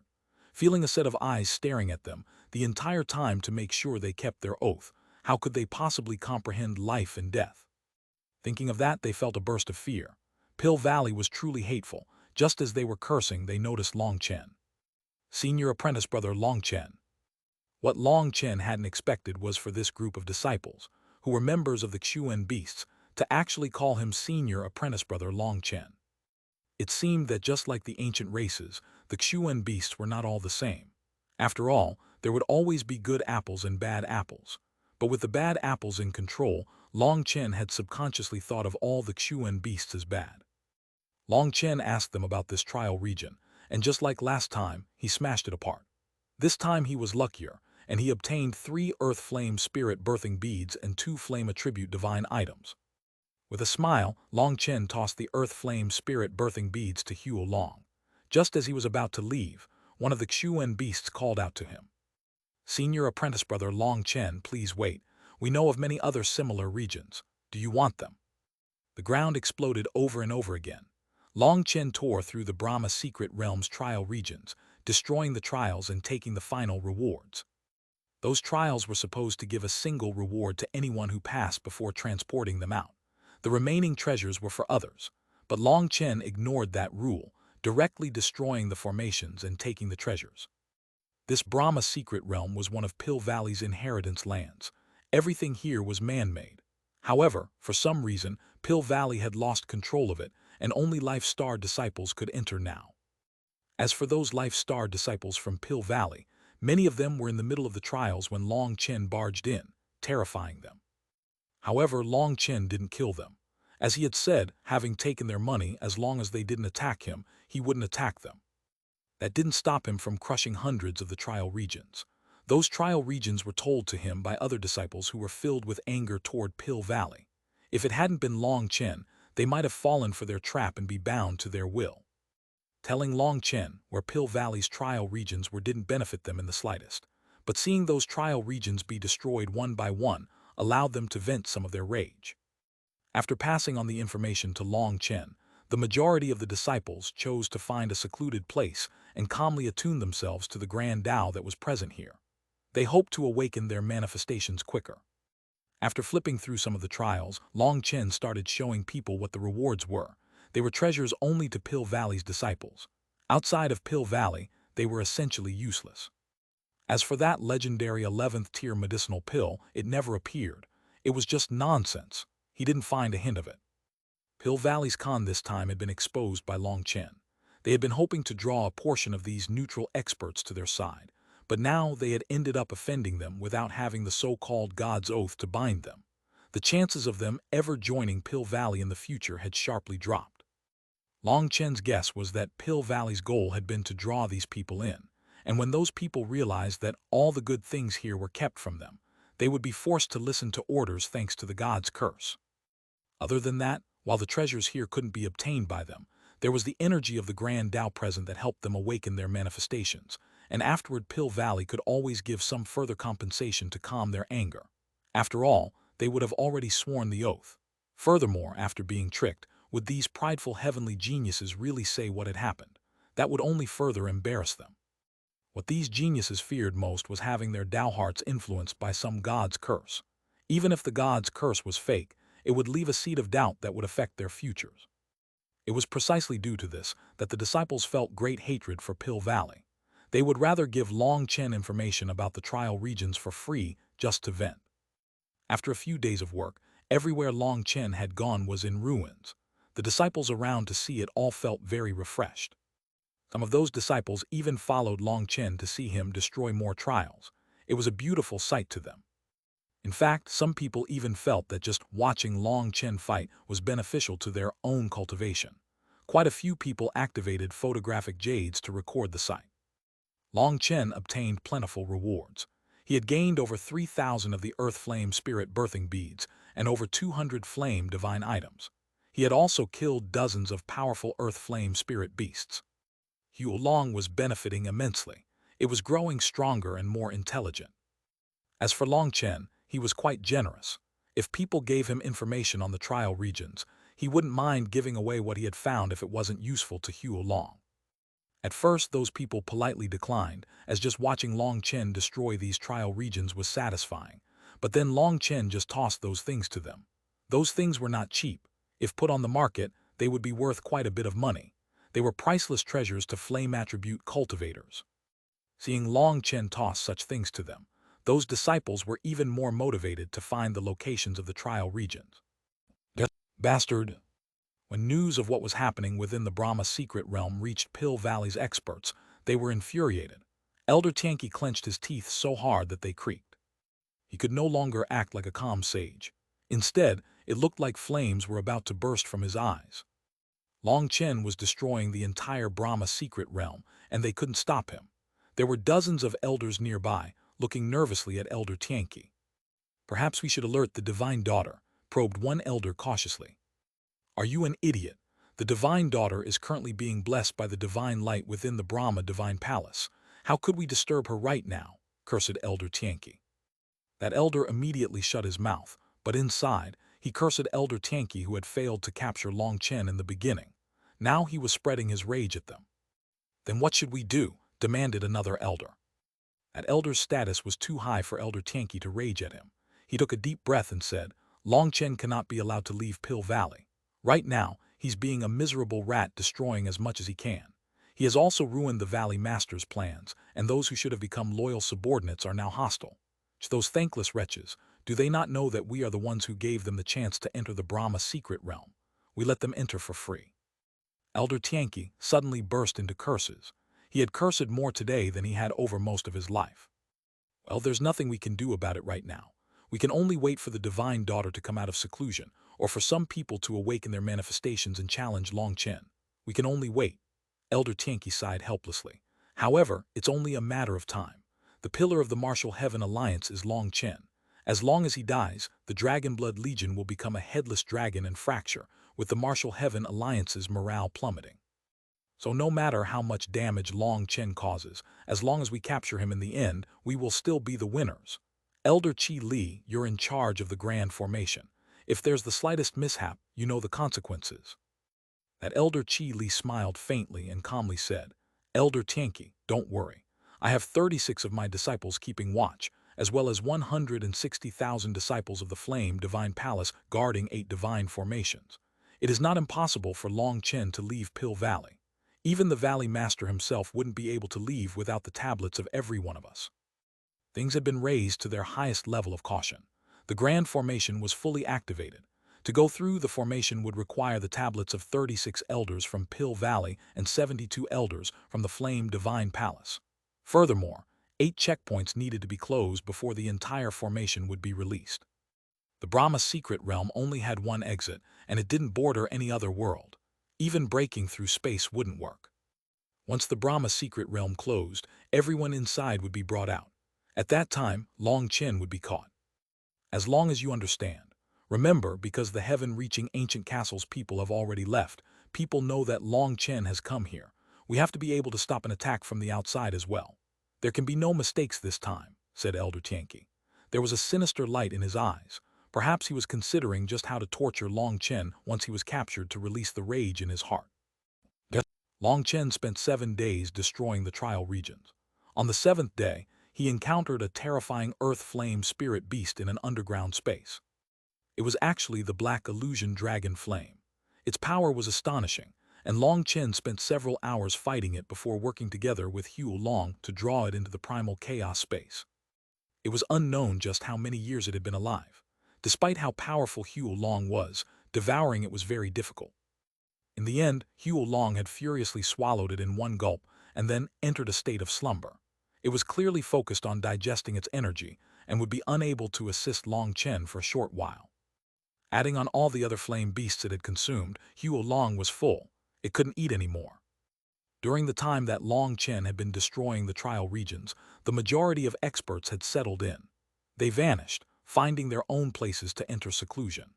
Feeling a set of eyes staring at them the entire time to make sure they kept their oath, how could they possibly comprehend life and death? Thinking of that, they felt a burst of fear. Pill Valley was truly hateful. Just as they were cursing, they noticed Long Chen. Senior apprentice brother Long Chen. What Long Chen hadn't expected was for this group of disciples, who were members of the Xuanhuan beasts, to actually call him senior apprentice brother Long Chen. It seemed that just like the ancient races, the Xuanhuan beasts were not all the same. After all, there would always be good apples and bad apples. But with the bad apples in control, Long Chen had subconsciously thought of all the Xuanhuan beasts as bad. Long Chen asked them about this trial region, and just like last time, he smashed it apart. This time he was luckier, and he obtained 3 Earth Flame Spirit Birthing Beads and 2 Flame Attribute Divine items. With a smile, Long Chen tossed the Earth Flame Spirit Birthing Beads to Huo Long. Just as he was about to leave, one of the Xuanhuan beasts called out to him. Senior apprentice brother Long Chen, please wait. We know of many other similar regions. Do you want them? The ground exploded over and over again. Long Chen tore through the Brahma Secret Realm's trial regions, destroying the trials and taking the final rewards. Those trials were supposed to give a single reward to anyone who passed before transporting them out. The remaining treasures were for others, but Long Chen ignored that rule, directly destroying the formations and taking the treasures. This Brahma Secret Realm was one of Pill Valley's inheritance lands. Everything here was man-made. However, for some reason, Pill Valley had lost control of it, and only Life Star disciples could enter now. As for those Life Star disciples from Pill Valley, many of them were in the middle of the trials when Long Chen barged in, terrifying them. However, Long Chen didn't kill them. As he had said, having taken their money, as long as they didn't attack him, he wouldn't attack them. That didn't stop him from crushing hundreds of the trial regions. Those trial regions were told to him by other disciples who were filled with anger toward Pill Valley. If it hadn't been Long Chen, they might have fallen for their trap and be bound to their will. Telling Long Chen where Pill Valley's trial regions were didn't benefit them in the slightest, but seeing those trial regions be destroyed one by one allowed them to vent some of their rage. After passing on the information to Long Chen, the majority of the disciples chose to find a secluded place and calmly attune themselves to the grand Tao that was present here. They hoped to awaken their manifestations quicker. After flipping through some of the trials, Long Chen started showing people what the rewards were. They were treasures only to Pill Valley's disciples. Outside of Pill Valley, they were essentially useless. As for that legendary 11th tier medicinal pill, it never appeared. It was just nonsense. He didn't find a hint of it. Pill Valley's con this time had been exposed by Long Chen. They had been hoping to draw a portion of these neutral experts to their side, but now they had ended up offending them without having the so-called God's oath to bind them. The chances of them ever joining Pill Valley in the future had sharply dropped. Long Chen's guess was that Pill Valley's goal had been to draw these people in, and when those people realized that all the good things here were kept from them, they would be forced to listen to orders thanks to the God's curse. Other than that, while the treasures here couldn't be obtained by them, there was the energy of the Grand Tao present that helped them awaken their manifestations, and afterward Pill Valley could always give some further compensation to calm their anger. After all, they would have already sworn the oath. Furthermore, after being tricked, would these prideful heavenly geniuses really say what had happened? That would only further embarrass them. What these geniuses feared most was having their Tao hearts influenced by some God's curse. Even if the God's curse was fake, it would leave a seed of doubt that would affect their futures. It was precisely due to this that the disciples felt great hatred for Pill Valley. They would rather give Long Chen information about the trial regions for free just to vent. After a few days of work, everywhere Long Chen had gone was in ruins. The disciples around to see it all felt very refreshed. Some of those disciples even followed Long Chen to see him destroy more trials. It was a beautiful sight to them. In fact, some people even felt that just watching Long Chen fight was beneficial to their own cultivation. Quite a few people activated photographic jades to record the sight. Long Chen obtained plentiful rewards. He had gained over 3,000 of the Earth Flame Spirit birthing beads and over 200 Flame Divine items. He had also killed dozens of powerful Earth Flame Spirit beasts. Xuanhuan was benefiting immensely. It was growing stronger and more intelligent. As for Long Chen, he was quite generous. If people gave him information on the trial regions, he wouldn't mind giving away what he had found if it wasn't useful to Xuanhuan. At first, those people politely declined, as just watching Long Chen destroy these trial regions was satisfying. But then Long Chen just tossed those things to them. Those things were not cheap. If put on the market, they would be worth quite a bit of money. They were priceless treasures to flame attribute cultivators. Seeing Long Chen toss such things to them, those disciples were even more motivated to find the locations of the trial regions. Bastard! When news of what was happening within the Brahma secret realm reached Pill Valley's experts, they were infuriated. Elder Tianqi clenched his teeth so hard that they creaked. He could no longer act like a calm sage. Instead, it looked like flames were about to burst from his eyes. Long Chen was destroying the entire Brahma secret realm, and they couldn't stop him. There were dozens of elders nearby, looking nervously at Elder Tianqi. Perhaps we should alert the Divine Daughter, probed one elder cautiously. Are you an idiot? The Divine Daughter is currently being blessed by the Divine Light within the Brahma Divine Palace. How could we disturb her right now? Cursed Elder Tianqi. That elder immediately shut his mouth, but inside, he cursed Elder Tianqi who had failed to capture Long Chen in the beginning. Now he was spreading his rage at them. Then what should we do? Demanded another elder. That elder's status was too high for Elder Tianqi to rage at him. He took a deep breath and said, Long Chen cannot be allowed to leave Pill Valley. Right now, he's being a miserable rat destroying as much as he can. He has also ruined the Valley Master's plans, and those who should have become loyal subordinates are now hostile. To those thankless wretches, do they not know that we are the ones who gave them the chance to enter the Brahma secret realm? We let them enter for free. Elder Tianqi suddenly burst into curses. He had cursed more today than he had over most of his life. Well, there's nothing we can do about it right now. We can only wait for the Divine Daughter to come out of seclusion, or for some people to awaken their manifestations and challenge Long Chen. We can only wait. Elder Tianqi sighed helplessly. However, it's only a matter of time. The pillar of the Martial Heaven Alliance is Long Chen. As long as he dies, the Dragon Blood Legion will become a headless dragon and fracture, with the Martial Heaven Alliance's morale plummeting. So no matter how much damage Long Chen causes, as long as we capture him in the end, we will still be the winners. Elder Qi Li, you're in charge of the Grand Formation. If there's the slightest mishap, you know the consequences. That Elder Qi Li smiled faintly and calmly said, Elder Tianqi, don't worry. I have 36 of my disciples keeping watch, as well as 160,000 disciples of the Flame Divine Palace guarding 8 divine formations. It is not impossible for Long Chen to leave Pill Valley. Even the Valley Master himself wouldn't be able to leave without the tablets of every one of us. Things had been raised to their highest level of caution. The Grand Formation was fully activated. To go through the formation would require the tablets of 36 elders from Pill Valley and 72 elders from the Flame Divine Palace. Furthermore, 8 checkpoints needed to be closed before the entire formation would be released. The Brahma secret realm only had one exit, and it didn't border any other world. Even breaking through space wouldn't work. Once the Brahma secret realm closed, everyone inside would be brought out. At that time, Long Chen would be caught. As long as you understand. Remember, because the heaven-reaching ancient castle's people have already left, people know that Long Chen has come here. We have to be able to stop an attack from the outside as well. There can be no mistakes this time, said Elder Tianqi. There was a sinister light in his eyes. Perhaps he was considering just how to torture Long Chen once he was captured to release the rage in his heart. Long Chen spent 7 days destroying the trial regions. On the 7th day, he encountered a terrifying earth flame spirit beast in an underground space. It was actually the black illusion dragon flame. Its power was astonishing, and Long Chen spent several hours fighting it before working together with Xuanhuan to draw it into the primal chaos space. It was unknown just how many years it had been alive. Despite how powerful Xuanhuan was, devouring it was very difficult. In the end, Xuanhuan had furiously swallowed it in one gulp and then entered a state of slumber. It was clearly focused on digesting its energy and would be unable to assist Long Chen for a short while. Adding on all the other flame beasts it had consumed, Xuanhuan was full. It couldn't eat anymore. During the time that Long Chen had been destroying the trial regions, the majority of experts had settled in. They vanished, finding their own places to enter seclusion.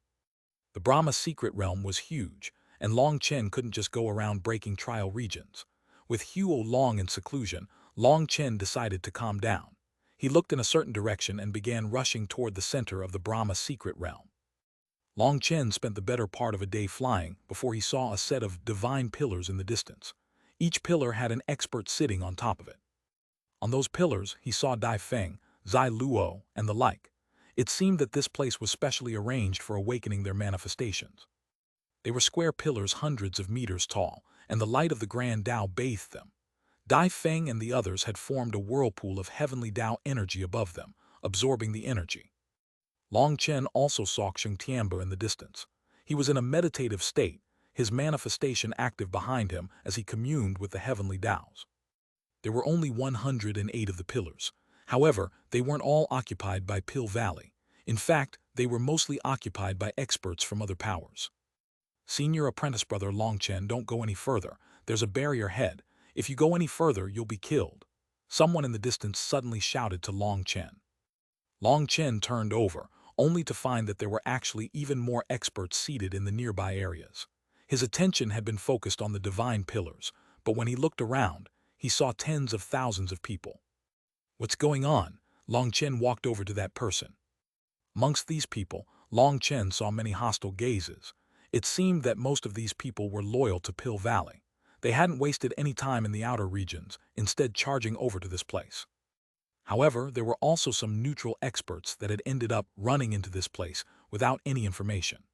The Brahma secret realm was huge, and Long Chen couldn't just go around breaking trial regions. With Xuanhuan in seclusion, Long Chen decided to calm down. He looked in a certain direction and began rushing toward the center of the Brahma secret realm. Long Chen spent the better part of a day flying before he saw a set of divine pillars in the distance. Each pillar had an expert sitting on top of it. On those pillars, he saw Dai Feng, Zai Luo, and the like. It seemed that this place was specially arranged for awakening their manifestations. They were square pillars hundreds of meters tall, and the light of the grand Tao bathed them. Dai Feng and the others had formed a whirlpool of heavenly Tao energy above them, absorbing the energy. Long Chen also saw Xuanhuan in the distance. He was in a meditative state, his manifestation active behind him as he communed with the heavenly Taos. There were only 108 of the pillars. However, they weren't all occupied by Pill Valley. In fact, they were mostly occupied by experts from other powers. Senior apprentice brother Long Chen, don't go any further. There's a barrier ahead. If you go any further, you'll be killed. Someone in the distance suddenly shouted to Long Chen. Long Chen turned over, only to find that there were actually even more experts seated in the nearby areas. His attention had been focused on the divine pillars, but when he looked around, he saw tens of thousands of people. What's going on? Long Chen walked over to that person. Amongst these people, Long Chen saw many hostile gazes. It seemed that most of these people were loyal to Pill Valley. They hadn't wasted any time in the outer regions, instead charging over to this place. However, there were also some neutral experts that had ended up running into this place without any information.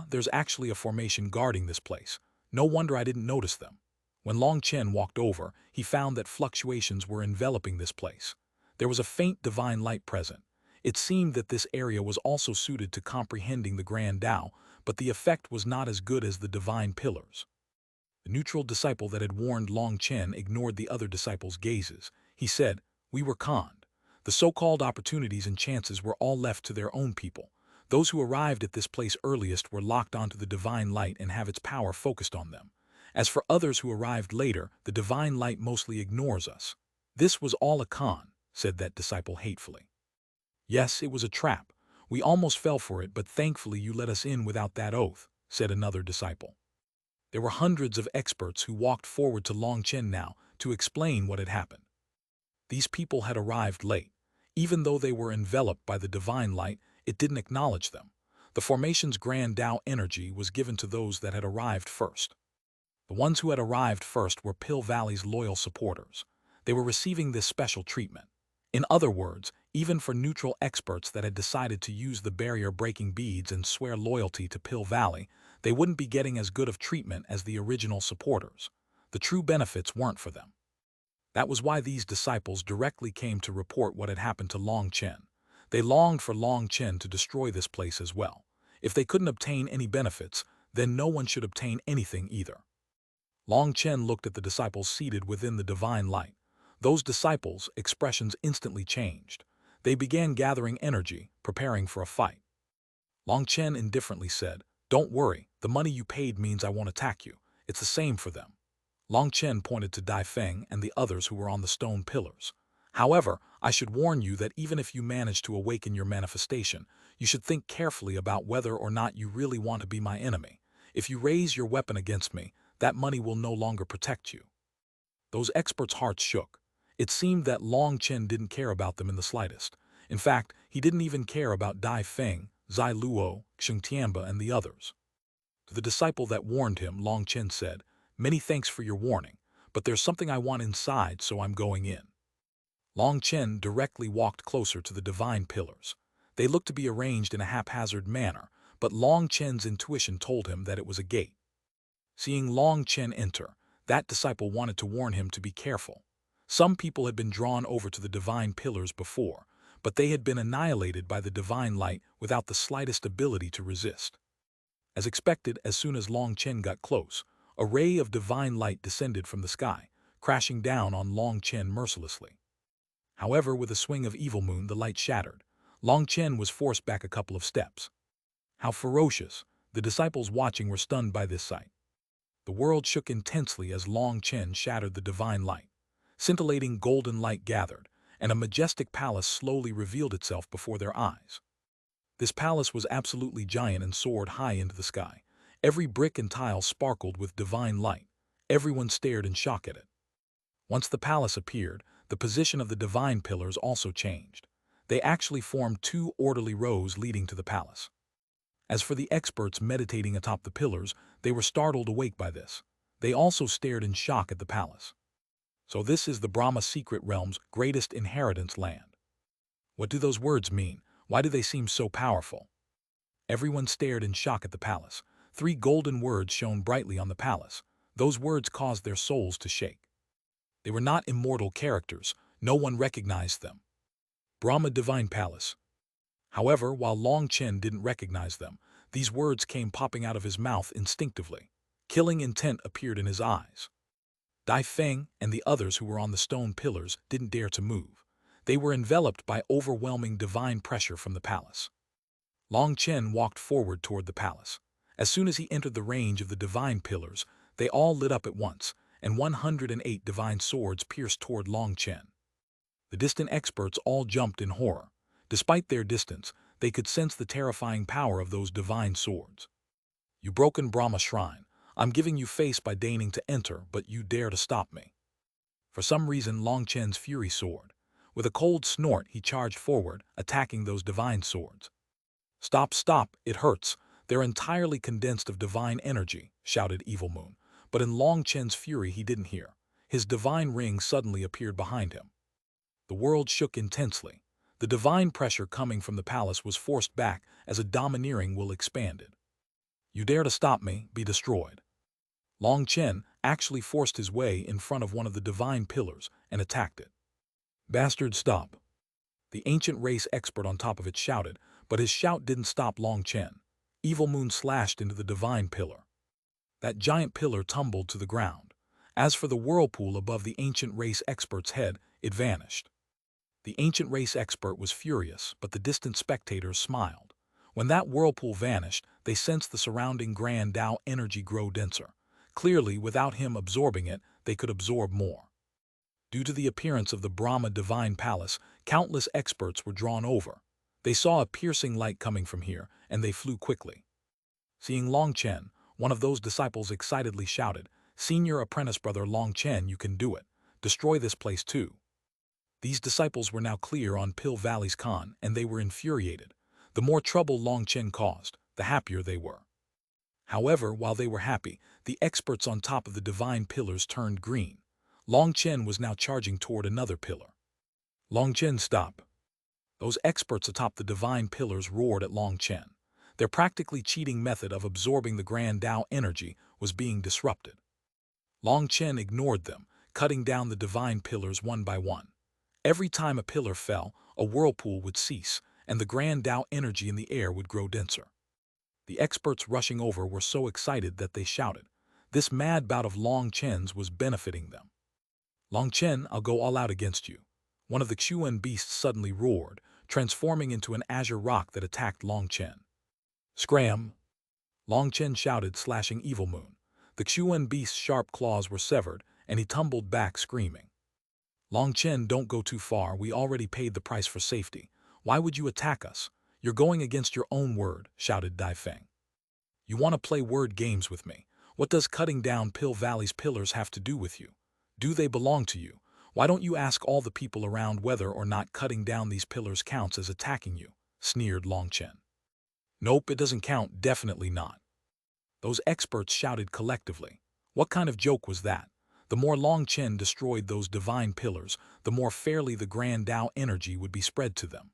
There's actually a formation guarding this place. No wonder I didn't notice them. When Long Chen walked over, he found that fluctuations were enveloping this place. There was a faint divine light present. It seemed that this area was also suited to comprehending the Grand Tao, but the effect was not as good as the divine pillars. The neutral disciple that had warned Long Chen ignored the other disciples' gazes. He said, "We were conned. The so-called opportunities and chances were all left to their own people. Those who arrived at this place earliest were locked onto the divine light and have its power focused on them. As for others who arrived later, the divine light mostly ignores us." "This was all a con," said that disciple hatefully. "Yes, it was a trap. We almost fell for it, but thankfully you let us in without that oath," said another disciple. There were hundreds of experts who walked forward to Long Chen now to explain what had happened. These people had arrived late. Even though they were enveloped by the divine light, it didn't acknowledge them. The formation's grand Tao energy was given to those that had arrived first. The ones who had arrived first were Pill Valley's loyal supporters. They were receiving this special treatment. In other words, even for neutral experts that had decided to use the barrier-breaking beads and swear loyalty to Pill Valley, they wouldn't be getting as good of treatment as the original supporters. The true benefits weren't for them. That was why these disciples directly came to report what had happened to Long Chen. They longed for Long Chen to destroy this place as well. If they couldn't obtain any benefits, then no one should obtain anything either. Long Chen looked at the disciples seated within the divine light. Those disciples' expressions instantly changed. They began gathering energy, preparing for a fight. Long Chen indifferently said, "Don't worry, the money you paid means I won't attack you. It's the same for them." Long Chen pointed to Dai Feng and the others who were on the stone pillars. "However, I should warn you that even if you manage to awaken your manifestation, you should think carefully about whether or not you really want to be my enemy. If you raise your weapon against me, that money will no longer protect you." Those experts' hearts shook. It seemed that Long Chen didn't care about them in the slightest. In fact, he didn't even care about Dai Feng, Zai Luo, Xuanhuan, and the others. To the disciple that warned him, Long Chen said, "Many thanks for your warning, but there's something I want inside, so I'm going in." Long Chen directly walked closer to the divine pillars. They looked to be arranged in a haphazard manner, but Long Chen's intuition told him that it was a gate. Seeing Long Chen enter, that disciple wanted to warn him to be careful. Some people had been drawn over to the divine pillars before, but they had been annihilated by the divine light without the slightest ability to resist. As expected, as soon as Long Chen got close, a ray of divine light descended from the sky, crashing down on Long Chen mercilessly. However, with a swing of evil moon, the light shattered. Long Chen was forced back a couple of steps. How ferocious! The disciples watching were stunned by this sight. The world shook intensely as Long Chen shattered the divine light. Scintillating golden light gathered, and a majestic palace slowly revealed itself before their eyes. This palace was absolutely giant and soared high into the sky. Every brick and tile sparkled with divine light. Everyone stared in shock at it. Once the palace appeared, the position of the divine pillars also changed. They actually formed two orderly rows leading to the palace. As for the experts meditating atop the pillars, they were startled awake by this. They also stared in shock at the palace. So this is the Brahma secret realm's greatest inheritance land. What do those words mean? Why do they seem so powerful? Everyone stared in shock at the palace. 3 golden words shone brightly on the palace. Those words caused their souls to shake. They were not immortal characters. No one recognized them. Brahma Divine Palace. However, while Long Chen didn't recognize them, these words came popping out of his mouth instinctively. Killing intent appeared in his eyes. Dai Feng and the others who were on the stone pillars didn't dare to move. They were enveloped by overwhelming divine pressure from the palace. Long Chen walked forward toward the palace. As soon as he entered the range of the divine pillars, they all lit up at once, and 108 divine swords pierced toward Long Chen. The distant experts all jumped in horror. Despite their distance, they could sense the terrifying power of those divine swords. You broken Brahma shrine, I'm giving you face by deigning to enter, but you dare to stop me. For some reason, Long Chen's fury soared. With a cold snort, he charged forward, attacking those divine swords. Stop, stop, it hurts. They're entirely condensed of divine energy, shouted Evil Moon. But in Long Chen's fury he didn't hear. His divine ring suddenly appeared behind him. The world shook intensely. The divine pressure coming from the palace was forced back as a domineering will expanded. You dare to stop me, be destroyed. Long Chen actually forced his way in front of one of the divine pillars and attacked it. Bastard, stop. The ancient race expert on top of it shouted, but his shout didn't stop Long Chen. Evil Moon slashed into the divine pillar. That giant pillar tumbled to the ground. As for the whirlpool above the ancient race expert's head, it vanished. The ancient race expert was furious, but the distant spectators smiled. When that whirlpool vanished, they sensed the surrounding Grand Tao energy grow denser. Clearly, without him absorbing it, they could absorb more. Due to the appearance of the Brahma Divine Palace, countless experts were drawn over. They saw a piercing light coming from here, and they flew quickly. Seeing Long Chen, one of those disciples excitedly shouted, "Senior apprentice brother Long Chen, you can do it. Destroy this place too." These disciples were now clear on Pill Valley's Khan, and they were infuriated. The more trouble Long Chen caused, the happier they were. However, while they were happy, the experts on top of the divine pillars turned green. Long Chen was now charging toward another pillar. Long Chen, stop. Those experts atop the divine pillars roared at Long Chen. Their practically cheating method of absorbing the Grand Tao energy was being disrupted. Long Chen ignored them, cutting down the divine pillars one by one. Every time a pillar fell, a whirlpool would cease, and the Grand Tao energy in the air would grow denser. The experts rushing over were so excited that they shouted. This mad bout of Long Chen's was benefiting them. Long Chen, I'll go all out against you. One of the Xuanhuan beasts suddenly roared, transforming into an azure rock that attacked Long Chen. Scram! Long Chen shouted, slashing Evil Moon. The Xuanhuan beast's sharp claws were severed, and he tumbled back screaming. Long Chen, don't go too far. We already paid the price for safety. Why would you attack us? You're going against your own word, shouted Dai Feng. You want to play word games with me? What does cutting down Pill Valley's pillars have to do with you? Do they belong to you? Why don't you ask all the people around whether or not cutting down these pillars counts as attacking you? Sneered Long Chen. Nope, it doesn't count, definitely not. Those experts shouted collectively. What kind of joke was that? The more Long Chen destroyed those divine pillars, the more fairly the Grand Tao energy would be spread to them.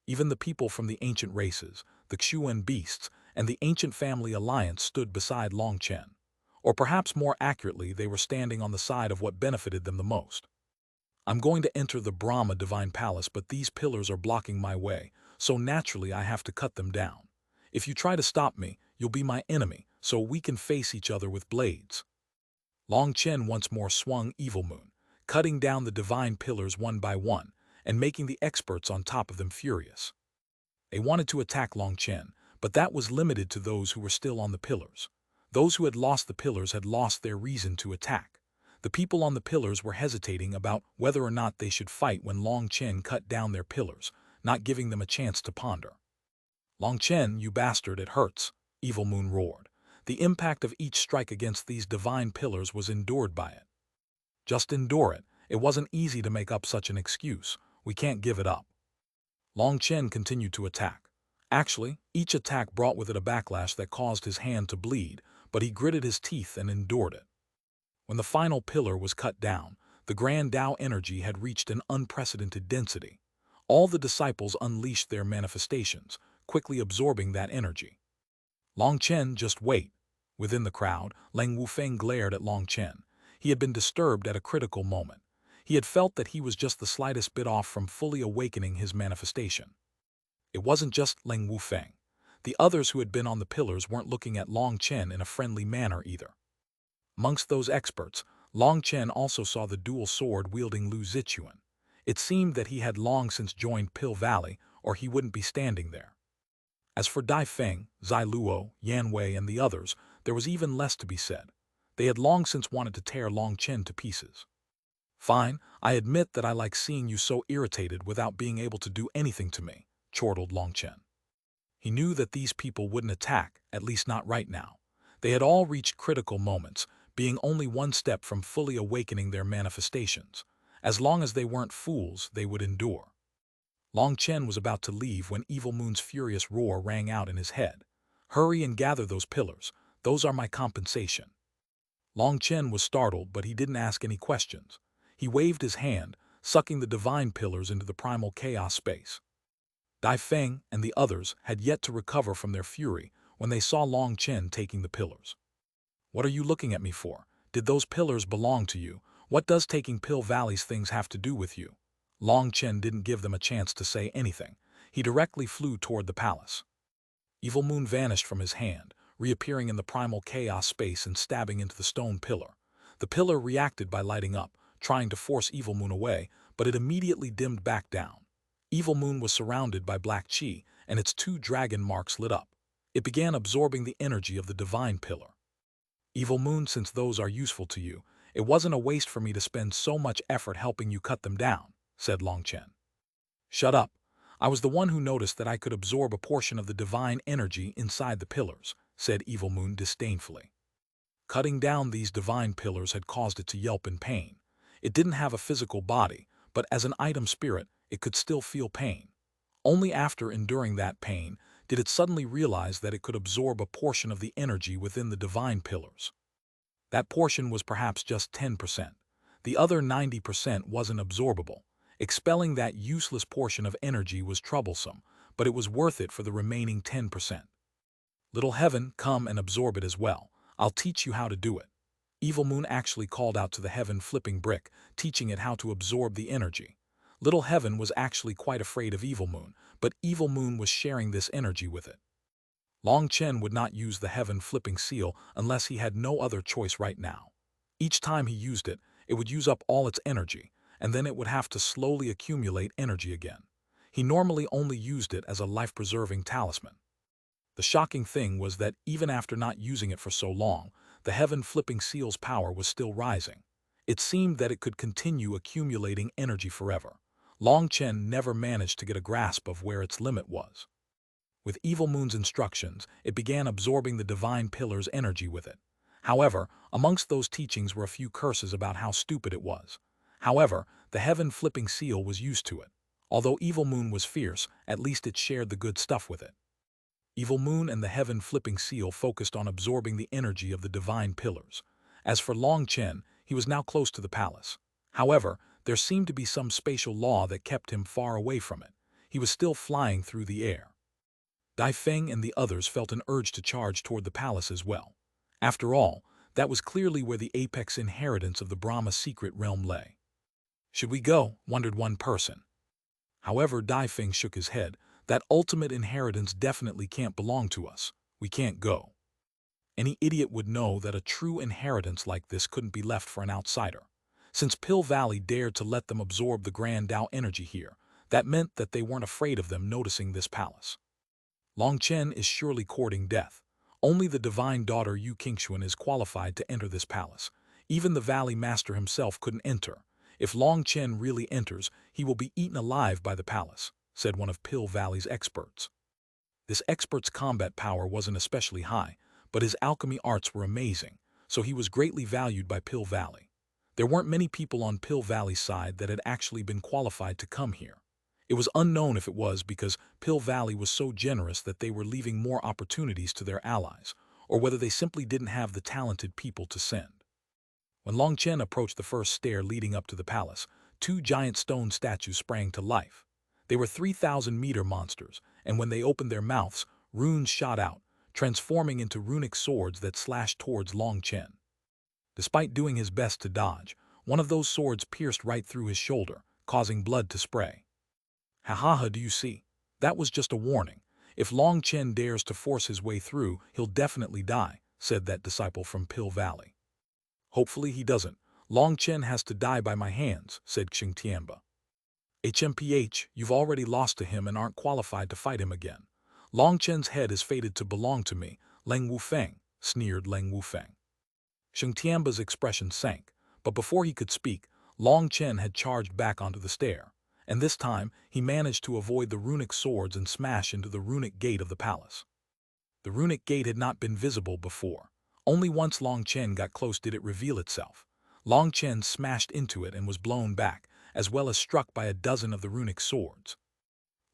Even the people from the ancient races, the Xuanhuan beasts, and the ancient family alliance stood beside Long Chen. Or perhaps more accurately, they were standing on the side of what benefited them the most. I'm going to enter the Brahma Divine Palace, but these pillars are blocking my way, so naturally I have to cut them down. If you try to stop me, you'll be my enemy, so we can face each other with blades. Long Chen once more swung Evil Moon, cutting down the divine pillars one by one, and making the experts on top of them furious. They wanted to attack Long Chen, but that was limited to those who were still on the pillars. Those who had lost the pillars had lost their reason to attack. The people on the pillars were hesitating about whether or not they should fight when Long Chen cut down their pillars, not giving them a chance to ponder. "Long Chen, you bastard, it hurts," Evil Moon roared. The impact of each strike against these divine pillars was endured by it. "Just endure it. It wasn't easy to make up such an excuse. We can't give it up." Long Chen continued to attack. Actually, each attack brought with it a backlash that caused his hand to bleed, but he gritted his teeth and endured it. When the final pillar was cut down, the Grand Tao energy had reached an unprecedented density. All the disciples unleashed their manifestations, quickly absorbing that energy. "Long Chen, just wait." Within the crowd, Lang Wufeng glared at Long Chen. He had been disturbed at a critical moment. He had felt that he was just the slightest bit off from fully awakening his manifestation. It wasn't just Lang Wufeng. The others who had been on the pillars weren't looking at Long Chen in a friendly manner either. Amongst those experts, Long Chen also saw the dual sword-wielding Lu Zichuan. It seemed that he had long since joined Pill Valley, or he wouldn't be standing there. As for Dai Feng, Zai Luo, Yan Wei, and the others, there was even less to be said. They had long since wanted to tear Long Chen to pieces. "Fine, I admit that I like seeing you so irritated without being able to do anything to me," chortled Long Chen. He knew that these people wouldn't attack, at least not right now. They had all reached critical moments, being only one step from fully awakening their manifestations. As long as they weren't fools, they would endure. Long Chen was about to leave when Evil Moon's furious roar rang out in his head. "Hurry and gather those pillars. Those are my compensation." Long Chen was startled, but he didn't ask any questions. He waved his hand, sucking the divine pillars into the primal chaos space. Dai Feng and the others had yet to recover from their fury when they saw Long Chen taking the pillars. "What are you looking at me for? Did those pillars belong to you? What does taking Pill Valley's things have to do with you?" Long Chen didn't give them a chance to say anything. He directly flew toward the palace. Evil Moon vanished from his hand, reappearing in the primal chaos space and stabbing into the stone pillar. The pillar reacted by lighting up, trying to force Evil Moon away, but it immediately dimmed back down. Evil Moon was surrounded by black chi, and its 2 dragon marks lit up. It began absorbing the energy of the divine pillar. "Evil Moon, since those are useful to you, it wasn't a waste for me to spend so much effort helping you cut them down," said Long Chen. "Shut up. I was the one who noticed that I could absorb a portion of the divine energy inside the pillars," said Evil Moon disdainfully. Cutting down these divine pillars had caused it to yelp in pain. It didn't have a physical body, but as an item spirit, it could still feel pain. Only after enduring that pain did it suddenly realize that it could absorb a portion of the energy within the divine pillars. That portion was perhaps just 10%. The other 90% wasn't absorbable. Expelling that useless portion of energy was troublesome, but it was worth it for the remaining 10%. "Little Heaven, come and absorb it as well. I'll teach you how to do it." Evil Moon actually called out to the Heaven flipping brick, teaching it how to absorb the energy. Little Heaven was actually quite afraid of Evil Moon, but Evil Moon was sharing this energy with it. Long Chen would not use the Heaven flipping seal unless he had no other choice right now. Each time he used it, it would use up all its energy, and then it would have to slowly accumulate energy again. He normally only used it as a life-preserving talisman. The shocking thing was that even after not using it for so long, the Heaven flipping seal's power was still rising. It seemed that it could continue accumulating energy forever. Long Chen never managed to get a grasp of where its limit was. With Evil Moon's instructions, it began absorbing the divine pillar's energy with it. However, amongst those teachings were a few curses about how stupid it was. However, the Heaven-flipping seal was used to it. Although Evil Moon was fierce, at least it shared the good stuff with it. Evil Moon and the Heaven-flipping seal focused on absorbing the energy of the divine pillars. As for Long Chen, he was now close to the palace. However, there seemed to be some spatial law that kept him far away from it. He was still flying through the air. Dai Feng and the others felt an urge to charge toward the palace as well. After all, that was clearly where the apex inheritance of the Brahma secret realm lay. "Should we go?" wondered one person. However, Dai Feng shook his head. "That ultimate inheritance definitely can't belong to us. We can't go." Any idiot would know that a true inheritance like this couldn't be left for an outsider. Since Pill Valley dared to let them absorb the Grand Tao energy here, that meant that they weren't afraid of them noticing this palace. Long Chen is surely courting death. Only the divine daughter Yu Qingxuan is qualified to enter this palace. Even the Valley Master himself couldn't enter. If Long Chen really enters, he will be eaten alive by the palace, said one of Pill Valley's experts. This expert's combat power wasn't especially high, but his alchemy arts were amazing, so he was greatly valued by Pill Valley. There weren't many people on Pill Valley's side that had actually been qualified to come here. It was unknown if it was because Pill Valley was so generous that they were leaving more opportunities to their allies, or whether they simply didn't have the talented people to send. When Long Chen approached the first stair leading up to the palace, two giant stone statues sprang to life. They were 3,000-meter monsters, and when they opened their mouths, runes shot out, transforming into runic swords that slashed towards Long Chen. Despite doing his best to dodge, one of those swords pierced right through his shoulder, causing blood to spray. "Ha, do you see? That was just a warning. If Long Chen dares to force his way through, he'll definitely die," said that disciple from Pill Valley. "Hopefully he doesn't. Long Chen has to die by my hands," said Xingtianba. "HMPH, you've already lost to him and aren't qualified to fight him again. Long Chen's head is fated to belong to me, Leng Wufeng," sneered Leng Wufeng. Xingtianba's expression sank, but before he could speak, Long Chen had charged back onto the stair, and this time he managed to avoid the runic swords and smash into the runic gate of the palace. The runic gate had not been visible before. Only once Long Chen got close did it reveal itself. Long Chen smashed into it and was blown back, as well as struck by a dozen of the runic swords.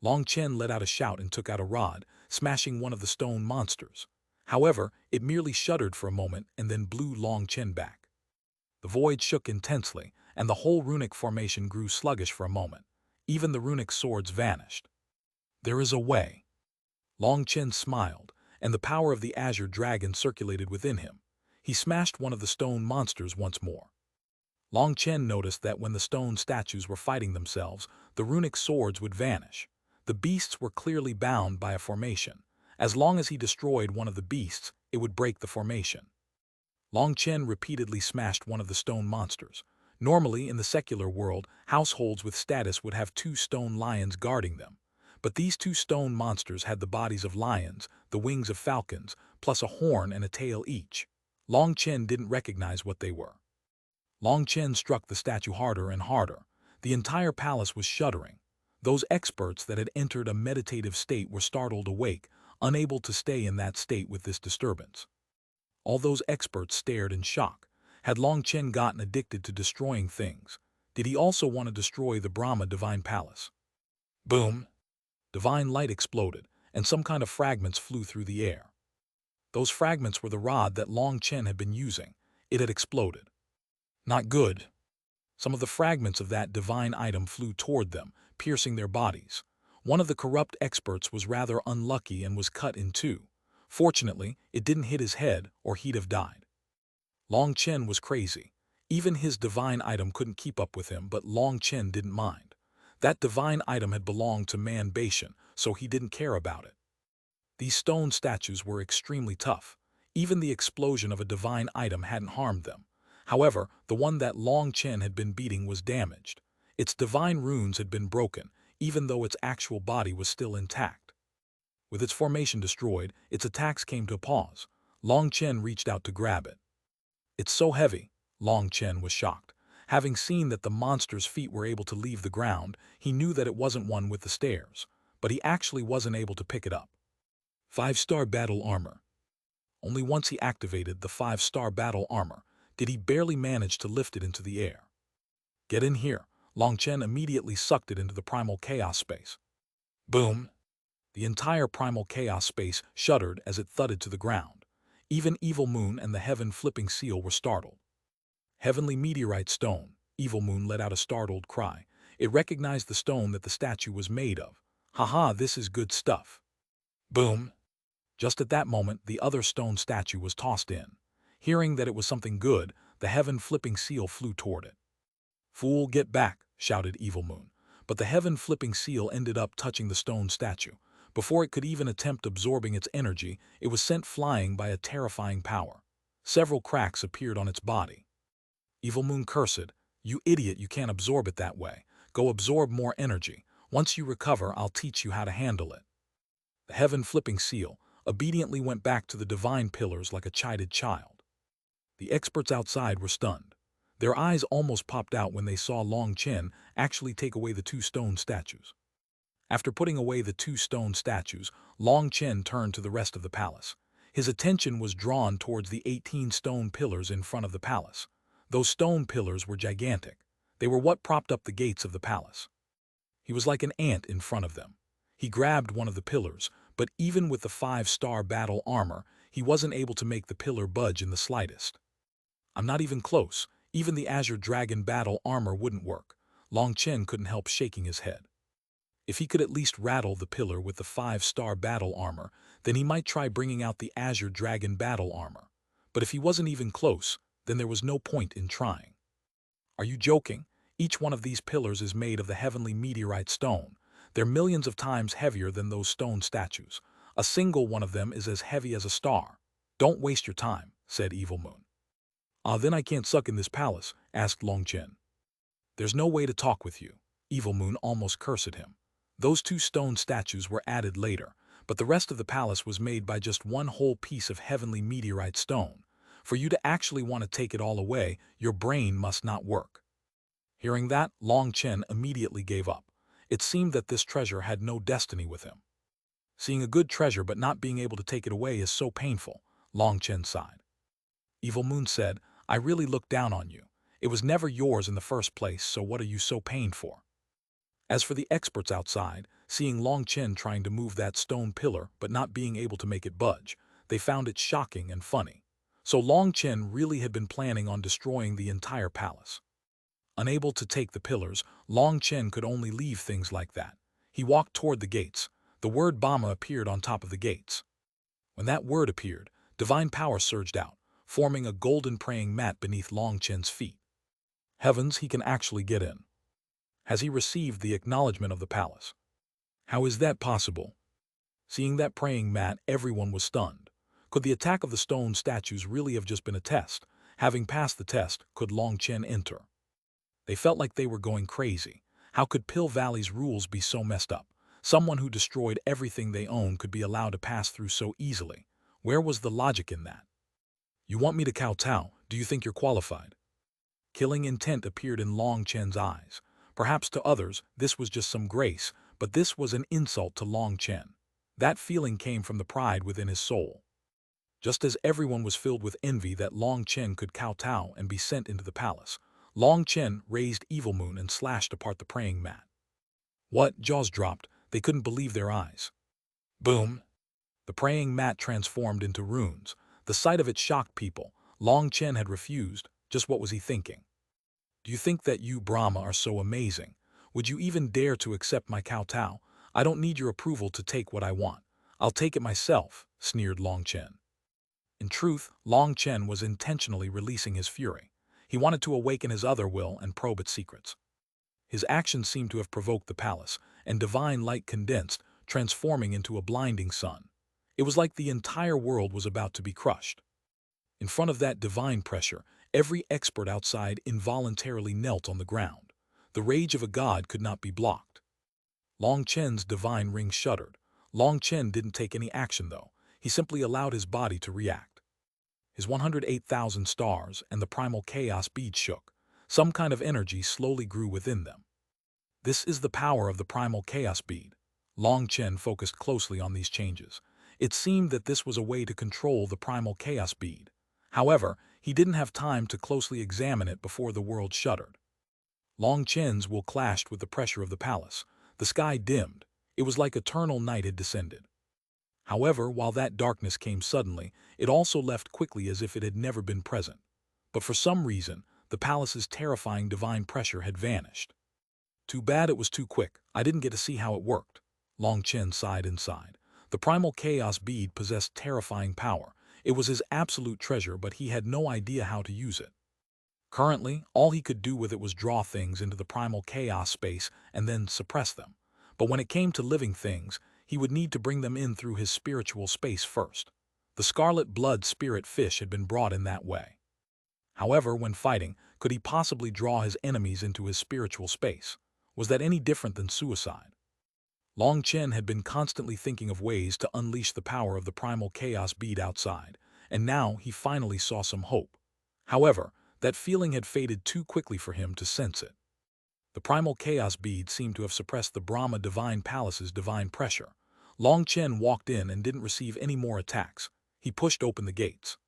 Long Chen let out a shout and took out a rod, smashing one of the stone monsters. However, it merely shuddered for a moment and then blew Long Chen back. The void shook intensely, and the whole runic formation grew sluggish for a moment. Even the runic swords vanished. "There is a way." Long Chen smiled, and the power of the azure dragon circulated within him. He smashed one of the stone monsters once more. Long Chen noticed that when the stone statues were fighting themselves, the runic swords would vanish. The beasts were clearly bound by a formation. As long as he destroyed one of the beasts, it would break the formation. Long Chen repeatedly smashed one of the stone monsters. Normally, in the secular world, households with status would have two stone lions guarding them. But these two stone monsters had the bodies of lions, the wings of falcons, plus a horn and a tail each. Long Chen didn't recognize what they were. Long Chen struck the statue harder and harder. The entire palace was shuddering. Those experts that had entered a meditative state were startled awake, unable to stay in that state with this disturbance. All those experts stared in shock. Had Long Chen gotten addicted to destroying things? Did he also want to destroy the Brahma Divine Palace? Boom! Divine light exploded, and some kind of fragments flew through the air. Those fragments were the rod that Long Chen had been using. It had exploded. Not good. Some of the fragments of that divine item flew toward them, piercing their bodies. One of the corrupt experts was rather unlucky and was cut in two. Fortunately, it didn't hit his head or he'd have died. Long Chen was crazy. Even his divine item couldn't keep up with him, but Long Chen didn't mind. That divine item had belonged to Man Beishan, so he didn't care about it. These stone statues were extremely tough. Even the explosion of a divine item hadn't harmed them. However, the one that Long Chen had been beating was damaged. Its divine runes had been broken, even though its actual body was still intact. With its formation destroyed, its attacks came to a pause. Long Chen reached out to grab it. "It's so heavy." Long Chen was shocked. Having seen that the monster's feet were able to leave the ground, he knew that it wasn't one with the stairs, but he actually wasn't able to pick it up. 5-star battle armor. Only once he activated the 5-star battle armor did he barely manage to lift it into the air. "Get in here." Long Chen immediately sucked it into the primal chaos space. Boom! The entire primal chaos space shuddered as it thudded to the ground. Even Evil Moon and the Heaven Flipping Seal were startled. "Heavenly Meteorite Stone." Evil Moon let out a startled cry. It recognized the stone that the statue was made of. "Haha, this is good stuff." Boom! Just at that moment, the other stone statue was tossed in. Hearing that it was something good, the Heaven Flipping Seal flew toward it. "Fool, get back!" shouted Evil Moon. But the Heaven Flipping Seal ended up touching the stone statue. Before it could even attempt absorbing its energy, it was sent flying by a terrifying power. Several cracks appeared on its body. "Evil Moon, cursed, You idiot, you can't absorb it that way. Go absorb more energy. Once you recover, I'll teach you how to handle it. The heaven-flipping seal obediently went back to the divine pillars like a chided child. The experts outside were stunned. Their eyes almost popped out when they saw Long Chen actually take away the two stone statues. After putting away the two stone statues, Long Chen turned to the rest of the palace. His attention was drawn towards the 18 stone pillars in front of the palace. Those stone pillars were gigantic. They were what propped up the gates of the palace. He was like an ant in front of them. He grabbed one of the pillars, but even with the 5-star battle armor, he wasn't able to make the pillar budge in the slightest. I'm not even close. Even the Azure Dragon battle armor wouldn't work. Long Chen couldn't help shaking his head. If he could at least rattle the pillar with the 5-star battle armor, then he might try bringing out the Azure Dragon battle armor. But if he wasn't even close, then there was no point in trying. Are you joking? Each one of these pillars is made of the heavenly meteorite stone. They're millions of times heavier than those stone statues. A single one of them is as heavy as a star. Don't waste your time, said Evil Moon. Then I can't suck in this palace, asked Long Chen. There's no way to talk with you. Evil Moon almost cursed him. Those two stone statues were added later, but the rest of the palace was made by just one whole piece of heavenly meteorite stone. For you to actually want to take it all away, your brain must not work. Hearing that, Long Chen immediately gave up. It seemed that this treasure had no destiny with him. Seeing a good treasure but not being able to take it away is so painful, Long Chen sighed. Evil Moon said, I really looked down on you. It was never yours in the first place, so what are you so pained for? As for the experts outside, seeing Long Chen trying to move that stone pillar but not being able to make it budge, they found it shocking and funny. So Long Chen really had been planning on destroying the entire palace. Unable to take the pillars, Long Chen could only leave things like that. He walked toward the gates. The word Bama appeared on top of the gates. When that word appeared, divine power surged out, forming a golden praying mat beneath Long Chen's feet. Heavens, he can actually get in. Has he received the acknowledgement of the palace? How is that possible? Seeing that praying mat, everyone was stunned. Could the attack of the stone statues really have just been a test? Having passed the test, could Long Chen enter? They felt like they were going crazy. How could Pill Valley's rules be so messed up? Someone who destroyed everything they own could be allowed to pass through so easily. Where was the logic in that? You want me to kowtow? Do you think you're qualified? Killing intent appeared in Long Chen's eyes. Perhaps to others, this was just some grace, but this was an insult to Long Chen. That feeling came from the pride within his soul. Just as everyone was filled with envy that Long Chen could kowtow and be sent into the palace, Long Chen raised Evil Moon and slashed apart the praying mat. What? Jaws dropped. They couldn't believe their eyes. Boom! The praying mat transformed into runes. The sight of it shocked people. Long Chen had refused. Just what was he thinking? Do you think that you, Brahma, are so amazing? Would you even dare to accept my kowtow? I don't need your approval to take what I want. I'll take it myself, sneered Long Chen. In truth, Long Chen was intentionally releasing his fury. He wanted to awaken his other will and probe its secrets. His actions seemed to have provoked the palace, and divine light condensed, transforming into a blinding sun. It was like the entire world was about to be crushed. In front of that divine pressure, every expert outside involuntarily knelt on the ground. The rage of a god could not be blocked. Long Chen's divine ring shuddered. Long Chen didn't take any action, though. He simply allowed his body to react. His 108,000 stars and the primal chaos bead shook. Some kind of energy slowly grew within them. This is the power of the primal chaos bead. Long Chen focused closely on these changes. It seemed that this was a way to control the primal chaos bead. However, he didn't have time to closely examine it before the world shuddered. Long Chen's will clashed with the pressure of the palace. The sky dimmed. It was like eternal night had descended. However, while that darkness came suddenly, it also left quickly as if it had never been present. But for some reason, the palace's terrifying divine pressure had vanished. Too bad it was too quick. I didn't get to see how it worked. Long Chen sighed inside. The primal chaos bead possessed terrifying power. It was his absolute treasure, but he had no idea how to use it. Currently, all he could do with it was draw things into the primal chaos space and then suppress them. But when it came to living things, he would need to bring them in through his spiritual space first. The scarlet blood spirit fish had been brought in that way. However, when fighting, Could he possibly draw his enemies into his spiritual space? Was that any different than suicide? Long Chen had been constantly thinking of ways to unleash the power of the primal chaos bead outside, and now he finally saw some hope. However, that feeling had faded too quickly for him to sense it. The primal chaos bead seemed to have suppressed the Brahma Divine Palace's divine pressure. Long Chen walked in and didn't receive any more attacks. He pushed open the gates.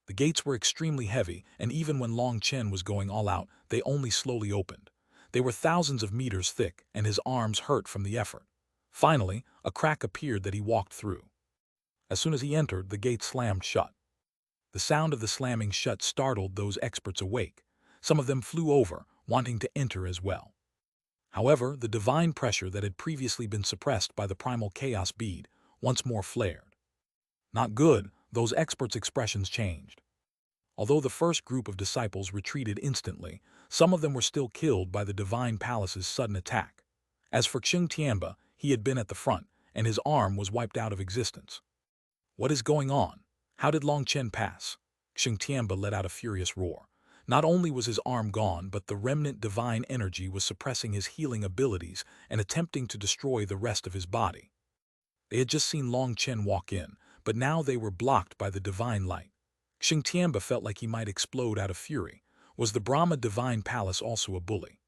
The gates were extremely heavy, and even when Long Chen was going all out, they only slowly opened. They were thousands of meters thick, and his arms hurt from the effort. Finally, a crack appeared that he walked through. As soon as he entered, the gate slammed shut. The sound of the slamming shut startled those experts awake. Some of them flew over, wanting to enter as well. However, the divine pressure that had previously been suppressed by the primal chaos bead once more flared. Not good, those experts' expressions changed. Although the first group of disciples retreated instantly, some of them were still killed by the divine palace's sudden attack. As for Xuanhuan, he had been at the front, and his arm was wiped out of existence. What is going on? How did Long Chen pass? Xuanhuan let out a furious roar. Not only was his arm gone, but the remnant divine energy was suppressing his healing abilities and attempting to destroy the rest of his body. They had just seen Long Chen walk in, but now they were blocked by the divine light. Xuanhuan felt like he might explode out of fury. Was the Brahma Divine Palace also a bully?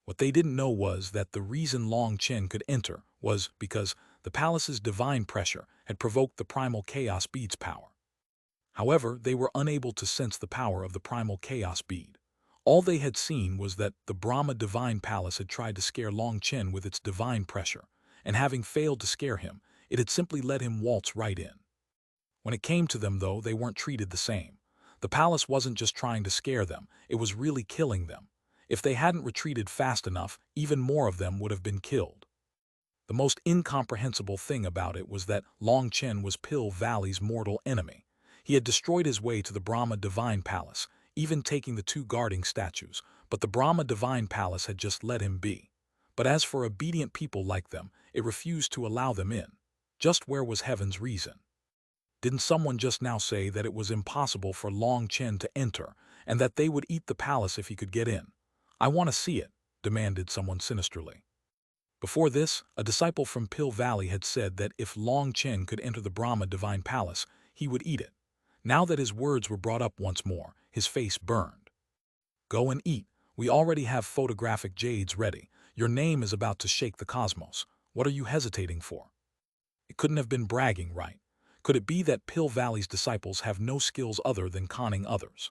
What they didn't know was that the reason Long Chen could enter was because the palace's divine pressure had provoked the primal chaos bead's power. However, they were unable to sense the power of the primal chaos bead. All they had seen was that the Brahma Divine Palace had tried to scare Long Chen with its divine pressure, and having failed to scare him, it had simply let him waltz right in. When it came to them, though, they weren't treated the same. The palace wasn't just trying to scare them, it was really killing them. If they hadn't retreated fast enough, even more of them would have been killed. The most incomprehensible thing about it was that Long Chen was Pill Valley's mortal enemy. He had destroyed his way to the Brahma Divine Palace, even taking the two guarding statues, but the Brahma Divine Palace had just let him be. But as for obedient people like them, it refused to allow them in. Just where was heaven's reason? Didn't someone just now say that it was impossible for Long Chen to enter, and that they would eat the palace if he could get in? I want to see it, demanded someone sinisterly. Before this, a disciple from Pill Valley had said that if Long Chen could enter the Brahma Divine Palace, he would eat it. Now that his words were brought up once more, his face burned. Go and eat. We already have photographic Jades ready. Your name is about to shake the cosmos. What are you hesitating for? It couldn't have been bragging, right? Could it be that Pill Valley's disciples have no skills other than conning others?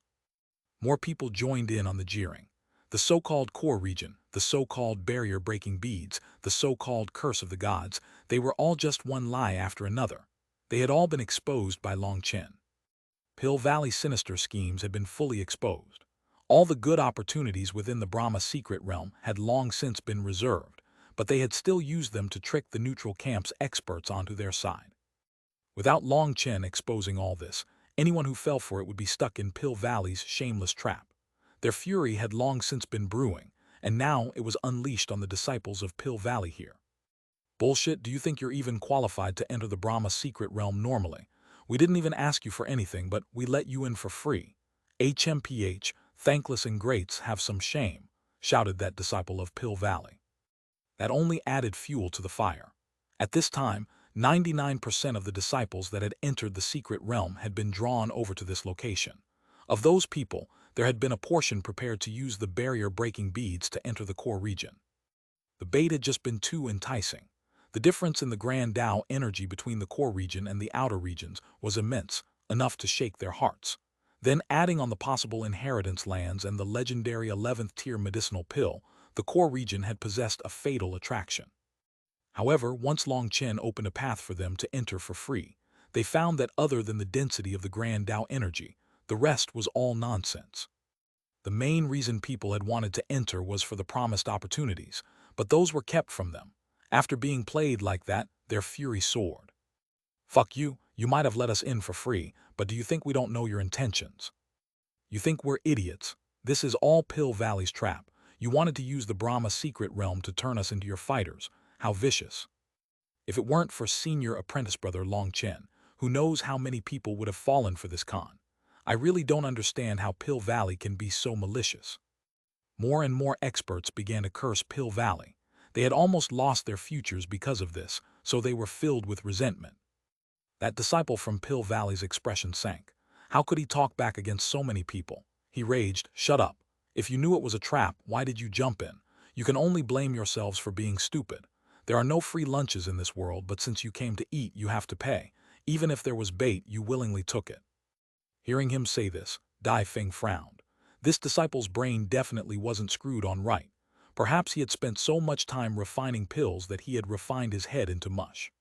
More people joined in on the jeering. The so-called core region, the so-called barrier-breaking beads, the so-called curse of the gods, they were all just one lie after another. They had all been exposed by Long Chen. Pill Valley's sinister schemes had been fully exposed. All the good opportunities within the Brahma secret realm had long since been reserved, but they had still used them to trick the neutral camp's experts onto their side. Without Long Chen exposing all this, anyone who fell for it would be stuck in Pill Valley's shameless trap. Their fury had long since been brewing, and now it was unleashed on the disciples of Pill Valley here. Bullshit, do you think you're even qualified to enter the Brahma secret realm normally? We didn't even ask you for anything, but we let you in for free. HMPH, thankless ingrates, have some shame, shouted that disciple of Pill Valley. That only added fuel to the fire. At this time, 99% of the disciples that had entered the secret realm had been drawn over to this location. Of those people, there had been a portion prepared to use the barrier-breaking beads to enter the core region. The bait had just been too enticing. The difference in the Grand Tao energy between the core region and the outer regions was immense, enough to shake their hearts. Then, adding on the possible inheritance lands and the legendary 11th tier medicinal pill, the core region had possessed a fatal attraction. However, once Long Chen opened a path for them to enter for free, they found that other than the density of the Grand Tao energy, the rest was all nonsense. The main reason people had wanted to enter was for the promised opportunities, but those were kept from them. After being played like that, their fury soared. Fuck you, you might have let us in for free, but do you think we don't know your intentions? You think we're idiots? This is all Pill Valley's trap. You wanted to use the Brahma secret realm to turn us into your fighters. How vicious. If it weren't for senior apprentice brother Long Chen, who knows how many people would have fallen for this con. I really don't understand how Pill Valley can be so malicious. More and more experts began to curse Pill Valley. They had almost lost their futures because of this, so they were filled with resentment. That disciple from Pill Valley's expression sank. How could he talk back against so many people? He raged, "Shut up. If you knew it was a trap, why did you jump in? You can only blame yourselves for being stupid. There are no free lunches in this world, but since you came to eat, you have to pay. Even if there was bait, you willingly took it." Hearing him say this, Dai Feng frowned. This disciple's brain definitely wasn't screwed on right. Perhaps he had spent so much time refining pills that he had refined his head into mush.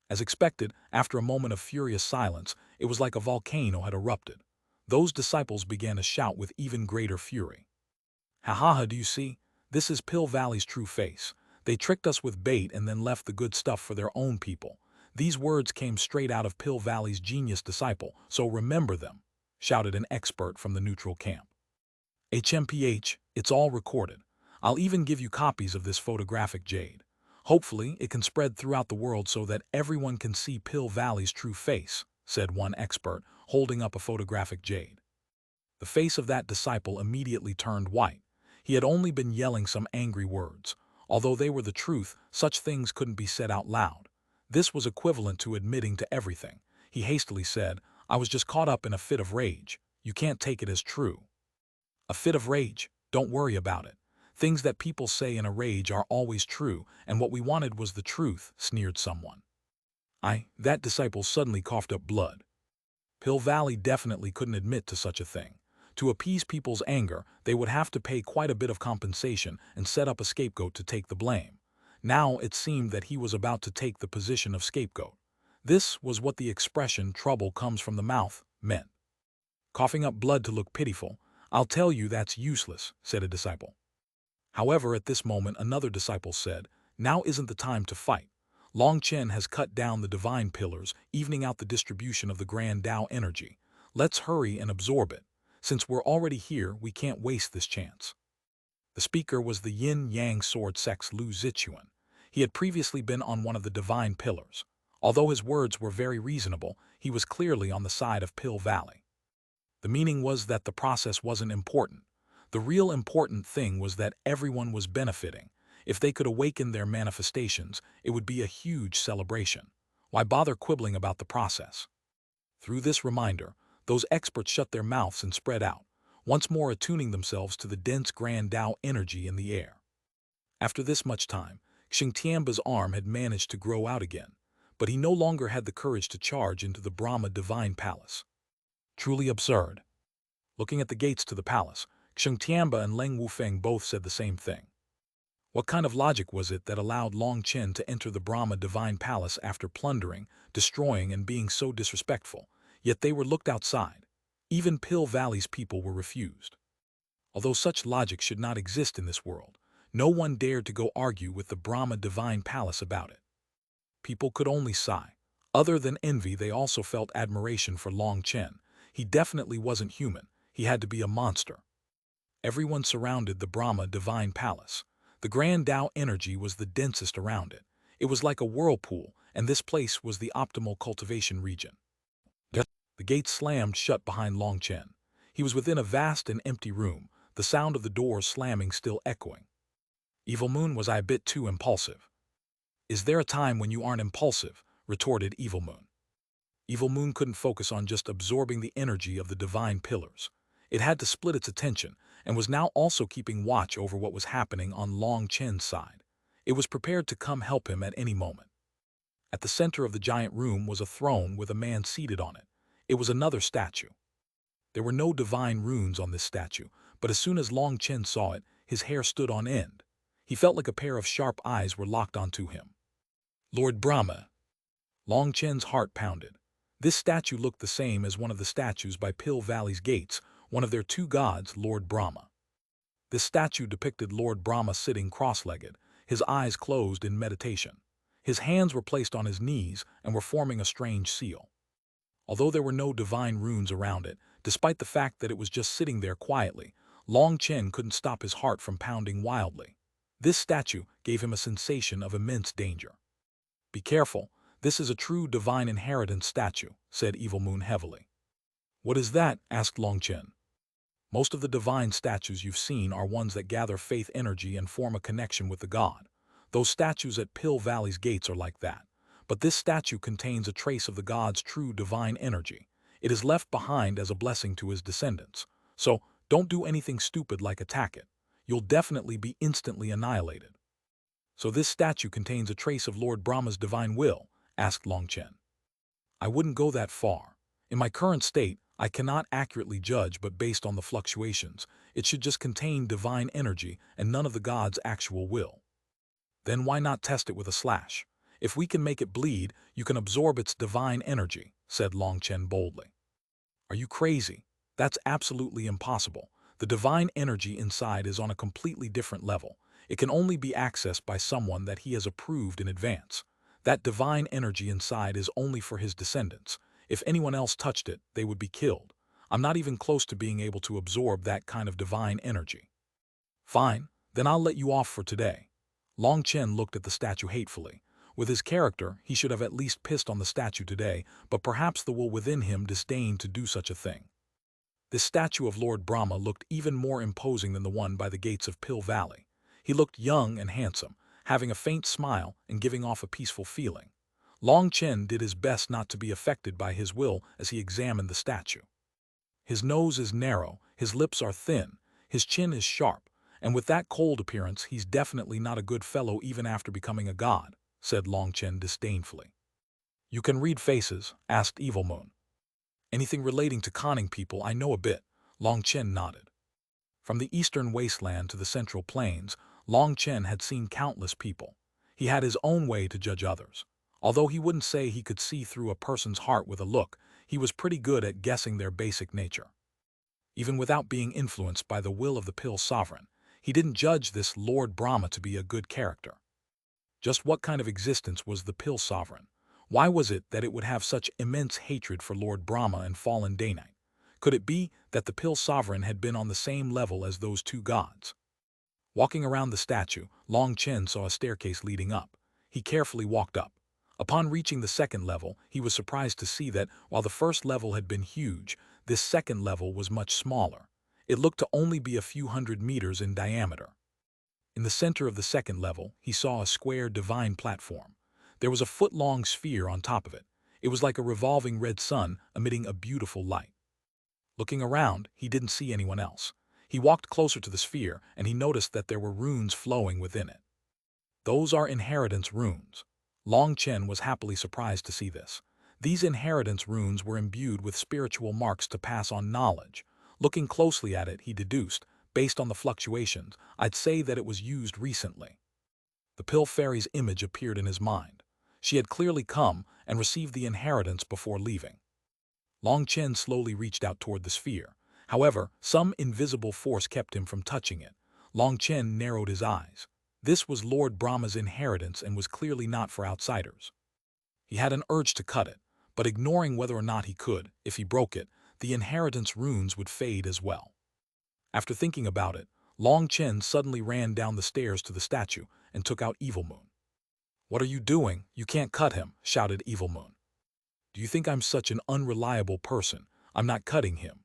As expected, after a moment of furious silence, it was like a volcano had erupted. Those disciples began to shout with even greater fury. "Ha ha ha, do you see? This is Pill Valley's true face. They tricked us with bait and then left the good stuff for their own people. These words came straight out of Pill Valley's genius disciple, so remember them," shouted an expert from the neutral camp. "HMPH, it's all recorded. I'll even give you copies of this photographic Jade. Hopefully, it can spread throughout the world so that everyone can see Pill Valley's true face," said one expert, holding up a photographic Jade. The face of that disciple immediately turned white. He had only been yelling some angry words. Although they were the truth, such things couldn't be said out loud. This was equivalent to admitting to everything. He hastily said, "I was just caught up in a fit of rage. You can't take it as true." "A fit of rage? Don't worry about it. Things that people say in a rage are always true, and what we wanted was the truth," sneered someone. That disciple suddenly coughed up blood. Pill Valley definitely couldn't admit to such a thing. To appease people's anger, they would have to pay quite a bit of compensation and set up a scapegoat to take the blame. Now it seemed that he was about to take the position of scapegoat. This was what the expression "trouble comes from the mouth" meant. Coughing up blood to look pitiful, "I'll tell you that's useless," said a disciple. However, at this moment another disciple said, "Now isn't the time to fight. Long Chen has cut down the divine pillars, evening out the distribution of the grand Tao energy. Let's hurry and absorb it. Since we're already here, we can't waste this chance." The speaker was the yin-yang sword sex Lu Zichuan. He had previously been on one of the divine pillars. Although his words were very reasonable, he was clearly on the side of Pill Valley. The meaning was that the process wasn't important. The real important thing was that everyone was benefiting. If they could awaken their manifestations, it would be a huge celebration. Why bother quibbling about the process? Through this reminder, those experts shut their mouths and spread out, once more attuning themselves to the dense grand Tao energy in the air. After this much time, Xingtianba's arm had managed to grow out again, but he no longer had the courage to charge into the Brahma divine palace. Truly absurd. Looking at the gates to the palace, Xingtianba and Leng Wufeng both said the same thing. What kind of logic was it that allowed Long Chen to enter the Brahma divine palace after plundering, destroying, and being so disrespectful? Yet they were looked outside. Even Pill Valley's people were refused. Although such logic should not exist in this world, no one dared to go argue with the Brahma divine palace about it. People could only sigh. Other than envy, they also felt admiration for Long Chen. He definitely wasn't human. He had to be a monster. Everyone surrounded the Brahma divine palace. The grand Tao energy was the densest around it. It was like a whirlpool, and this place was the optimal cultivation region. The gate slammed shut behind Long Chen. He was within a vast and empty room, the sound of the doors slamming still echoing. "Evil Moon, was I a bit too impulsive?" "Is there a time when you aren't impulsive?" retorted Evil Moon. Evil Moon couldn't focus on just absorbing the energy of the divine pillars. It had to split its attention, and was now also keeping watch over what was happening on Long Chen's side. It was prepared to come help him at any moment. At the center of the giant room was a throne with a man seated on it. It was another statue. There were no divine runes on this statue, but as soon as Long Chen saw it, his hair stood on end. He felt like a pair of sharp eyes were locked onto him. "Lord Brahma." Long Chen's heart pounded. This statue looked the same as one of the statues by Pill Valley's gates, one of their two gods, Lord Brahma. This statue depicted Lord Brahma sitting cross-legged, his eyes closed in meditation. His hands were placed on his knees and were forming a strange seal. Although there were no divine runes around it, despite the fact that it was just sitting there quietly, Long Chen couldn't stop his heart from pounding wildly. This statue gave him a sensation of immense danger. "Be careful, this is a true divine inheritance statue," said Evil Moon heavily. What is that? Asked Long Chen. Most of the divine statues you've seen are ones that gather faith energy and form a connection with the god. Those statues at Pill Valley's gates are like that. But this statue contains a trace of the god's true divine energy. It is left behind as a blessing to his descendants. So, don't do anything stupid like attack it. You'll definitely be instantly annihilated. So this statue contains a trace of Lord Brahma's divine will? Asked Long Chen. I wouldn't go that far. In my current state, I cannot accurately judge, but based on the fluctuations, it should just contain divine energy and none of the god's actual will. Then why not test it with a slash? If we can make it bleed, you can absorb its divine energy, said Long Chen boldly. Are you crazy? That's absolutely impossible. The divine energy inside is on a completely different level. It can only be accessed by someone that he has approved in advance. That divine energy inside is only for his descendants. If anyone else touched it, they would be killed. I'm not even close to being able to absorb that kind of divine energy. Fine, then I'll let you off for today. Long Chen looked at the statue hatefully. With his character, he should have at least pissed on the statue today, but perhaps the will within him disdained to do such a thing. This statue of Lord Brahma looked even more imposing than the one by the gates of Pill Valley. He looked young and handsome, having a faint smile and giving off a peaceful feeling. Long Chen did his best not to be affected by his will as he examined the statue. His nose is narrow, his lips are thin, his chin is sharp, and with that cold appearance he's definitely not a good fellow even after becoming a god, said Long Chen disdainfully. You can read faces? Asked Evil Moon. Anything relating to conning people I know a bit, Long Chen nodded. From the eastern wasteland to the central plains, Long Chen had seen countless people. He had his own way to judge others. Although he wouldn't say he could see through a person's heart with a look, he was pretty good at guessing their basic nature. Even without being influenced by the will of the Pill Sovereign, he didn't judge this Lord Brahma to be a good character. Just what kind of existence was the Pill Sovereign? Why was it that it would have such immense hatred for Lord Brahma and fallen Day Knight? Could it be that the Pill Sovereign had been on the same level as those two gods? Walking around the statue, Long Chen saw a staircase leading up. He carefully walked up. Upon reaching the second level, he was surprised to see that, while the first level had been huge, this second level was much smaller. It looked to only be a few hundred meters in diameter. In the center of the second level, he saw a square divine platform. There was a foot-long sphere on top of it. It was like a revolving red sun emitting a beautiful light. Looking around, he didn't see anyone else. He walked closer to the sphere, and he noticed that there were runes flowing within it. Those are inheritance runes. Long Chen was happily surprised to see this. These inheritance runes were imbued with spiritual marks to pass on knowledge. Looking closely at it, he deduced, based on the fluctuations, I'd say that it was used recently. The Pill Fairy's image appeared in his mind. She had clearly come and received the inheritance before leaving. Long Chen slowly reached out toward the sphere. However, some invisible force kept him from touching it. Long Chen narrowed his eyes. This was Lord Brahma's inheritance and was clearly not for outsiders. He had an urge to cut it, but ignoring whether or not he could, if he broke it, the inheritance runes would fade as well. After thinking about it, Long Chen suddenly ran down the stairs to the statue and took out Evil Moon. "What are you doing? You can't cut him," shouted Evil Moon. "Do you think I'm such an unreliable person? I'm not cutting him."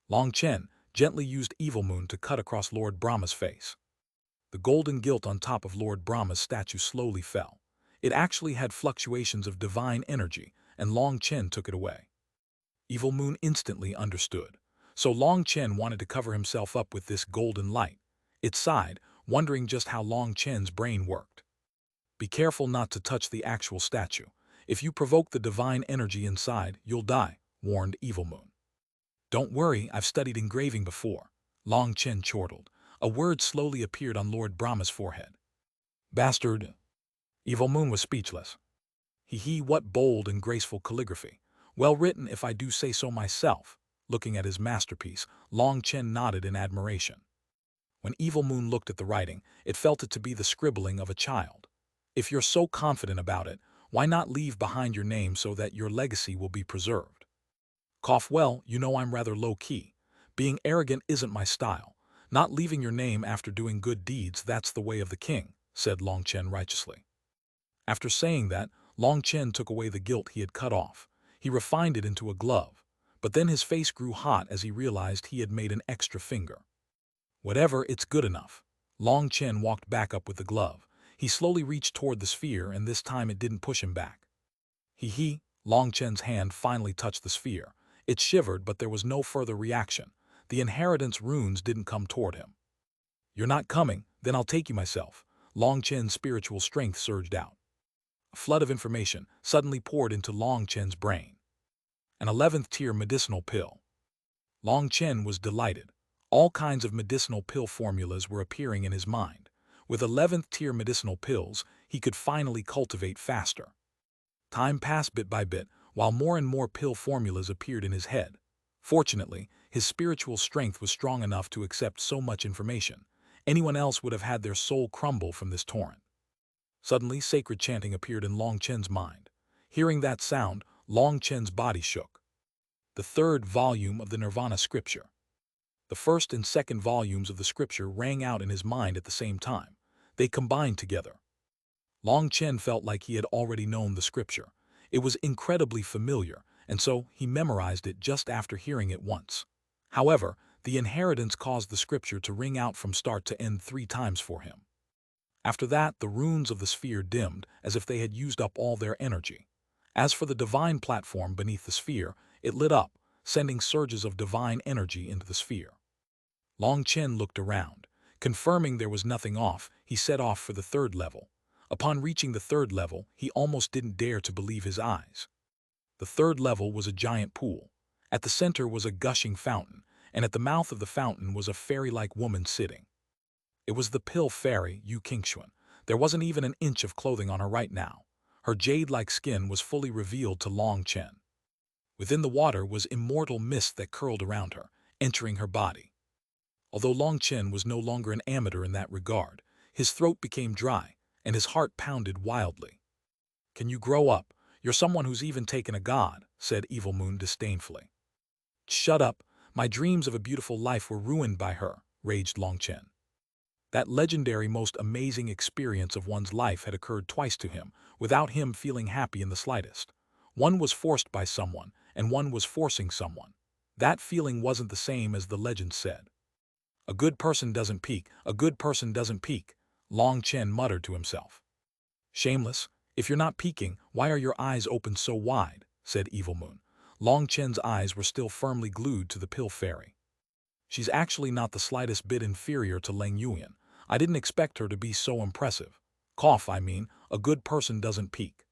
Long Chen gently used Evil Moon to cut across Lord Brahma's face. The golden gilt on top of Lord Brahma's statue slowly fell. It actually had fluctuations of divine energy, and Long Chen took it away. Evil Moon instantly understood. So Long Chen wanted to cover himself up with this golden light. It sighed, wondering just how Long Chen's brain worked. "Be careful not to touch the actual statue. If you provoke the divine energy inside, you'll die," warned Evil Moon. "Don't worry, I've studied engraving before." Long Chen chortled. A word slowly appeared on Lord Brahma's forehead. "Bastard." Evil Moon was speechless. He, what bold and graceful calligraphy. Well written, if I do say so myself." Looking at his masterpiece, Long Chen nodded in admiration. When Evil Moon looked at the writing, it felt it to be the scribbling of a child. "If you're so confident about it, why not leave behind your name so that your legacy will be preserved?" "Cough, well, you know I'm rather low-key. Being arrogant isn't my style. Not leaving your name after doing good deeds, that's the way of the king," said Long Chen righteously. After saying that, Long Chen took away the gilt he had cut off. He refined it into a glove. But then his face grew hot as he realized he had made an extra finger. Whatever, it's good enough. Long Chen walked back up with the glove. He slowly reached toward the sphere, and this time it didn't push him back. He, Long Chen's hand finally touched the sphere. It shivered, but there was no further reaction. The inheritance runes didn't come toward him. You're not coming, then I'll take you myself. Long Chen's spiritual strength surged out. A flood of information suddenly poured into Long Chen's brain. An 11th tier medicinal pill. Long Chen was delighted. All kinds of medicinal pill formulas were appearing in his mind. With 11th tier medicinal pills, he could finally cultivate faster. Time passed bit by bit, while more and more pill formulas appeared in his head. Fortunately, his spiritual strength was strong enough to accept so much information. Anyone else would have had their soul crumble from this torrent. Suddenly, sacred chanting appeared in Long Chen's mind. Hearing that sound, Long Chen's body shook. The third volume of the Nirvana scripture. The first and second volumes of the scripture rang out in his mind at the same time. They combined together. Long Chen felt like he had already known the scripture. It was incredibly familiar, and so he memorized it just after hearing it once. However, the inheritance caused the scripture to ring out from start to end 3 times for him. After that, the runes of the sphere dimmed, as if they had used up all their energy. As for the divine platform beneath the sphere, it lit up, sending surges of divine energy into the sphere. Long Chen looked around. Confirming there was nothing off, he set off for the 3rd level. Upon reaching the 3rd level, he almost didn't dare to believe his eyes. The 3rd level was a giant pool. At the center was a gushing fountain, and at the mouth of the fountain was a fairy-like woman sitting. It was the pill fairy, Xuanhuan. There wasn't even an inch of clothing on her right now. Her jade-like skin was fully revealed to Long Chen. Within the water was immortal mist that curled around her, entering her body. Although Long Chen was no longer an amateur in that regard, his throat became dry, and his heart pounded wildly. "Can you grow up? You're someone who's even taken a god," said Evil Moon disdainfully. "Shut up. My dreams of a beautiful life were ruined by her," raged Long Chen. That legendary, most amazing experience of one's life had occurred twice to him, without him feeling happy in the slightest. One was forced by someone, and one was forcing someone. That feeling wasn't the same as the legend said. "A good person doesn't peak, a good person doesn't peak," Long Chen muttered to himself. "Shameless, if you're not peeking, why are your eyes open so wide?" said Evil Moon. Long Chen's eyes were still firmly glued to the pill fairy. "She's actually not the slightest bit inferior to Leng Yuan. I didn't expect her to be so impressive. A good person doesn't peak."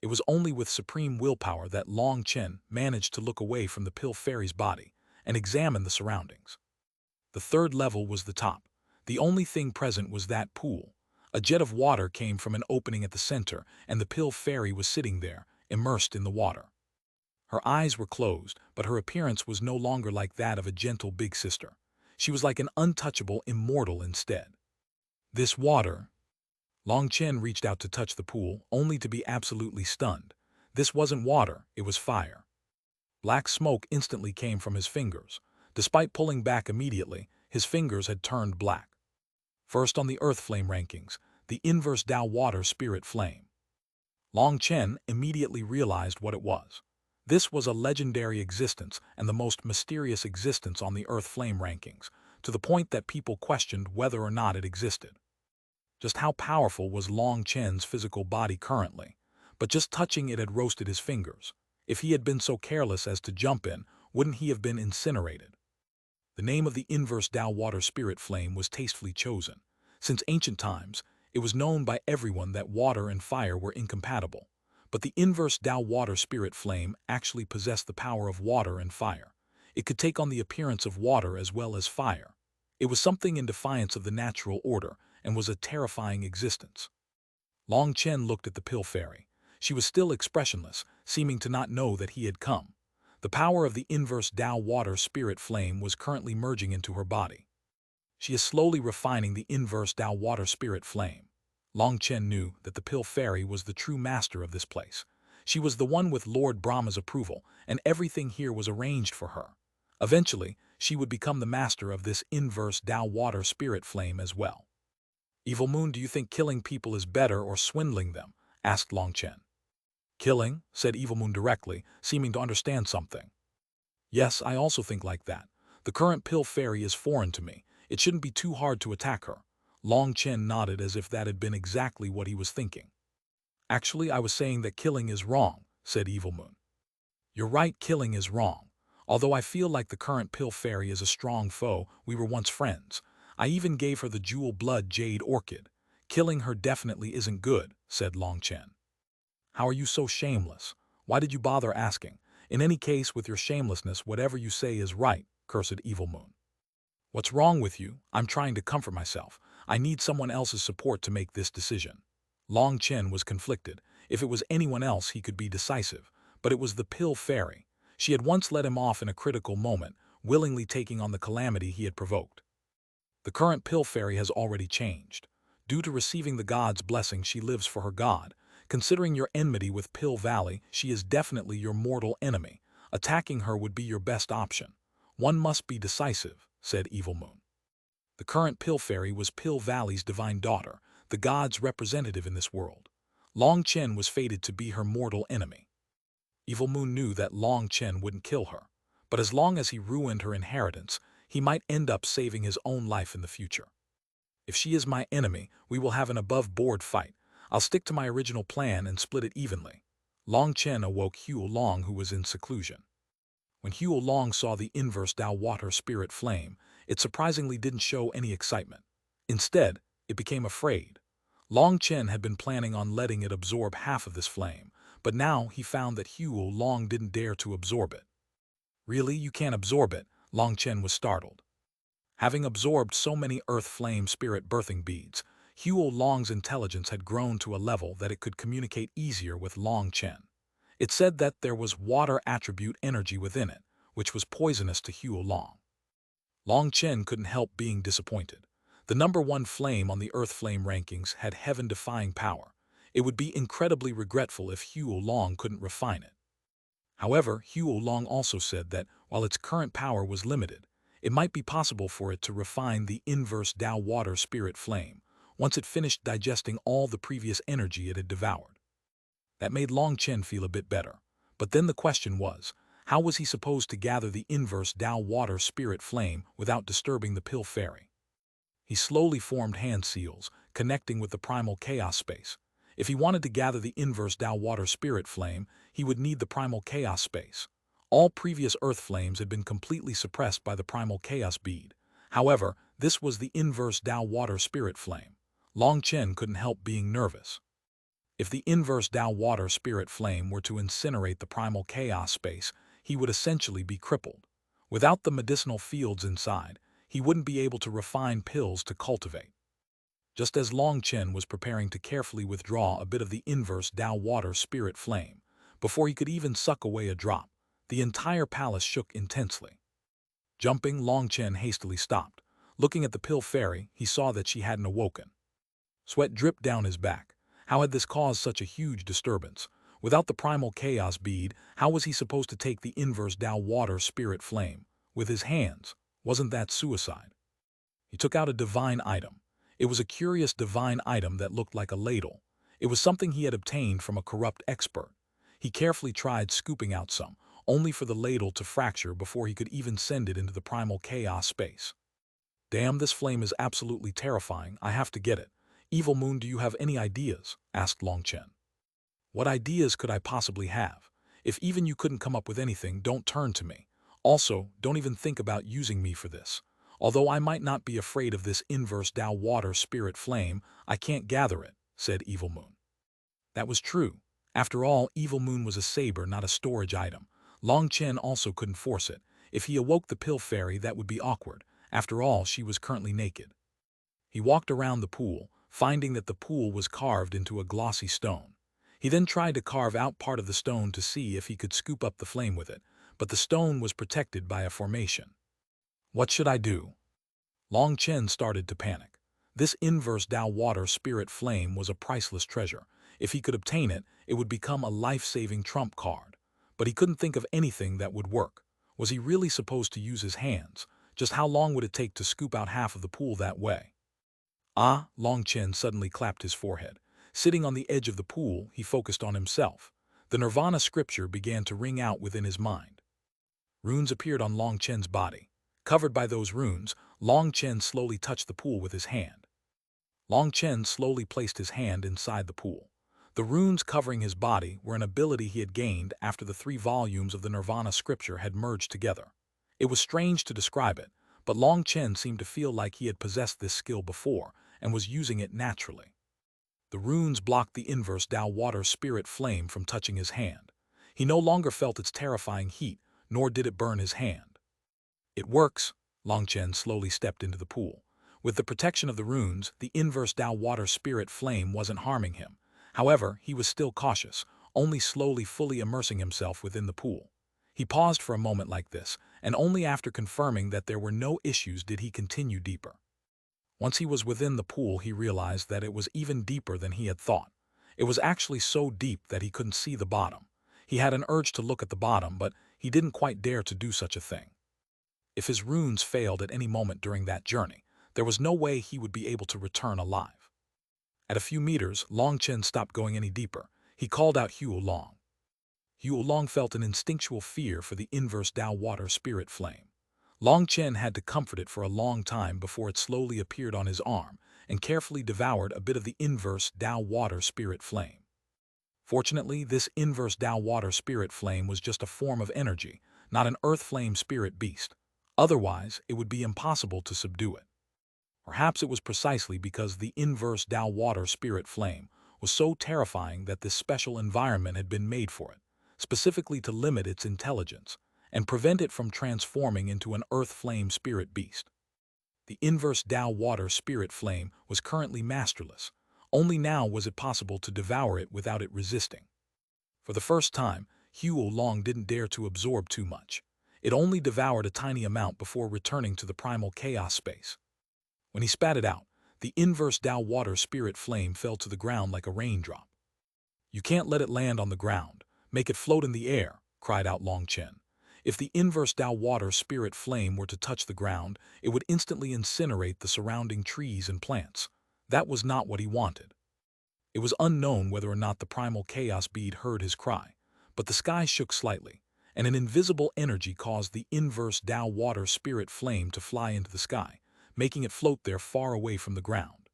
It was only with supreme willpower that Long Chen managed to look away from the pill fairy's body and examine the surroundings. The 3rd level was the top. The only thing present was that pool. A jet of water came from an opening at the center, and the pill fairy was sitting there, immersed in the water. Her eyes were closed, but her appearance was no longer like that of a gentle big sister. She was like an untouchable immortal instead. "This water..." Long Chen reached out to touch the pool, only to be absolutely stunned. This wasn't water, it was fire. Black smoke instantly came from his fingers. Despite pulling back immediately, his fingers had turned black. First on the Earth Flame rankings, the inverse Tao Water Spirit Flame. Long Chen immediately realized what it was. This was a legendary existence and the most mysterious existence on the Earth Flame rankings, to the point that people questioned whether or not it existed. Just how powerful was Long Chen's physical body currently? But just touching it had roasted his fingers. If he had been so careless as to jump in, wouldn't he have been incinerated? The name of the inverse Tao Water Spirit Flame was tastefully chosen. Since ancient times, it was known by everyone that water and fire were incompatible. But the inverse Tao Water Spirit Flame actually possessed the power of water and fire. It could take on the appearance of water as well as fire. It was something in defiance of the natural order and was a terrifying existence. Long Chen looked at the pill fairy. She was still expressionless, seeming to not know that he had come. The power of the inverse Tao Water Spirit Flame was currently merging into her body. She is slowly refining the inverse Tao Water Spirit Flame. Long Chen knew that the pill fairy was the true master of this place. She was the one with Lord Brahma's approval, and everything here was arranged for her. Eventually, she would become the master of this inverse Tao Water Spirit Flame as well. "Evil Moon, do you think killing people is better or swindling them?" asked Long Chen. "Killing," said Evil Moon directly, seeming to understand something. Yes, I also think like that. The current pill fairy is foreign to me. It shouldn't be too hard to attack her. Long Chen nodded as if that had been exactly what he was thinking. Actually, I was saying that killing is wrong, said Evil Moon. You're right, killing is wrong. Although I feel like the current pill fairy is a strong foe, we were once friends. I even gave her the jewel blood Jade orchid. Killing her definitely isn't good, said Long Chen. How are you so shameless? Why did you bother asking? In any case, with your shamelessness, whatever you say is right, cursed Evil Moon. What's wrong with you? I'm trying to comfort myself. I need someone else's support to make this decision. Long Chen was conflicted. If it was anyone else, he could be decisive. But it was the pill fairy. She had once let him off in a critical moment, willingly taking on the calamity he had provoked. The current pill fairy has already changed. Due to receiving the god's blessing, she lives for her god. Considering your enmity with Pill Valley, she is definitely your mortal enemy. Attacking her would be your best option. One must be decisive, said Evil Moon. The current pill fairy was Pill Valley's divine daughter, the god's representative in this world. Long Chen was fated to be her mortal enemy. Evil Moon knew that Long Chen wouldn't kill her, but as long as he ruined her inheritance, he might end up saving his own life in the future. If she is my enemy, we will have an above-board fight. I'll stick to my original plan and split it evenly. Long Chen awoke Huo Long, who was in seclusion. When Huo Long saw the inverse Dao water spirit flame, it surprisingly didn't show any excitement. Instead, it became afraid. Long Chen had been planning on letting it absorb half of this flame, but now he found that Huo Long didn't dare to absorb it. Really, you can't absorb it? Long Chen was startled. Having absorbed so many earth flame spirit birthing beads, Huo Long's intelligence had grown to a level that it could communicate easier with Long Chen. It said that there was water attribute energy within it, which was poisonous to Huo Long. Long Chen couldn't help being disappointed. The #1 flame on the earth flame rankings had heaven-defying power. It would be incredibly regretful if Huo Long couldn't refine it. However, Huo Long also said that, while its current power was limited, it might be possible for it to refine the inverse Dao water spirit flame once it finished digesting all the previous energy it had devoured. That made Long Chen feel a bit better. But then the question was, how was he supposed to gather the inverse Dao water spirit flame without disturbing the pill fairy? He slowly formed hand seals, connecting with the primal chaos space. If he wanted to gather the inverse Dao water spirit flame, he would need the primal chaos space. All previous earth flames had been completely suppressed by the primal chaos bead. However, this was the inverse Dao water spirit flame. Long Chen couldn't help being nervous. If the inverse Dao water spirit flame were to incinerate the primal chaos space, he would essentially be crippled. Without the medicinal fields inside, he wouldn't be able to refine pills to cultivate. Just as Long Chen was preparing to carefully withdraw a bit of the inverse Dao water spirit flame, before he could even suck away a drop, the entire palace shook intensely. Jumping, Long Chen hastily stopped. Looking at the pill fairy, he saw that she hadn't awoken. Sweat dripped down his back. How had this caused such a huge disturbance? Without the primal chaos bead, how was he supposed to take the inverse Dao water spirit flame? With his hands. Wasn't that suicide? He took out a divine item. It was a curious divine item that looked like a ladle. It was something he had obtained from a corrupt expert. He carefully tried scooping out some, only for the ladle to fracture before he could even send it into the primal chaos space. Damn, this flame is absolutely terrifying. I have to get it. Evil Moon, do you have any ideas? Asked Long Chen. What ideas could I possibly have? If even you couldn't come up with anything, don't turn to me. Also, don't even think about using me for this. Although I might not be afraid of this inverse Dao water spirit flame, I can't gather it, said Evil Moon. That was true. After all, Evil Moon was a saber, not a storage item. Long Chen also couldn't force it. If he awoke the pill fairy, that would be awkward. After all, she was currently naked. He walked around the pool, finding that the pool was carved into a glossy stone. He then tried to carve out part of the stone to see if he could scoop up the flame with it, but the stone was protected by a formation. What should I do? Long Chen started to panic. This inverse Dao water spirit flame was a priceless treasure. If he could obtain it, it would become a life-saving trump card. But he couldn't think of anything that would work. Was he really supposed to use his hands? Just how long would it take to scoop out half of the pool that way? Ah, Long Chen suddenly clapped his forehead. Sitting on the edge of the pool, he focused on himself. The Nirvana scripture began to ring out within his mind. Runes appeared on Long Chen's body. Covered by those runes, Long Chen slowly touched the pool with his hand. Long Chen slowly placed his hand inside the pool. The runes covering his body were an ability he had gained after the 3 volumes of the Nirvana scripture had merged together. It was strange to describe it, but Long Chen seemed to feel like he had possessed this skill before and was using it naturally. The runes blocked the inverse Tao water spirit flame from touching his hand. He no longer felt its terrifying heat, nor did it burn his hand. It works. Long Chen slowly stepped into the pool. With the protection of the runes, the inverse Tao water spirit flame wasn't harming him. However, he was still cautious, only slowly fully immersing himself within the pool. He paused for a moment like this, and only after confirming that there were no issues did he continue deeper. Once he was within the pool, he realized that it was even deeper than he had thought. It was actually so deep that he couldn't see the bottom. He had an urge to look at the bottom, but he didn't quite dare to do such a thing. If his runes failed at any moment during that journey, there was no way he would be able to return alive. At a few meters, Long Chen stopped going any deeper. He called out Xuanhuan. Xuanhuan felt an instinctual fear for the inverse Tao water spirit flame. Long Chen had to comfort it for a long time before it slowly appeared on his arm and carefully devoured a bit of the inverse Tao water spirit flame. Fortunately, this inverse Tao water spirit flame was just a form of energy, not an earth flame spirit beast. Otherwise, it would be impossible to subdue it. Perhaps it was precisely because the inverse Tao water spirit flame was so terrifying that this special environment had been made for it, specifically to limit its intelligence and prevent it from transforming into an earth flame spirit beast. The inverse Tao water spirit flame was currently masterless. Only now was it possible to devour it without it resisting. For the first time, Xuanhuan didn't dare to absorb too much. It only devoured a tiny amount before returning to the primal chaos space. When he spat it out, the inverse Tao water spirit flame fell to the ground like a raindrop. "You can't let it land on the ground. Make it float in the air," cried out Long Chen. If the inverse Tao water spirit flame were to touch the ground, it would instantly incinerate the surrounding trees and plants. That was not what he wanted. It was unknown whether or not the primal chaos bead heard his cry, but the sky shook slightly, and an invisible energy caused the inverse Tao water spirit flame to fly into the sky, making it float there far away from the ground.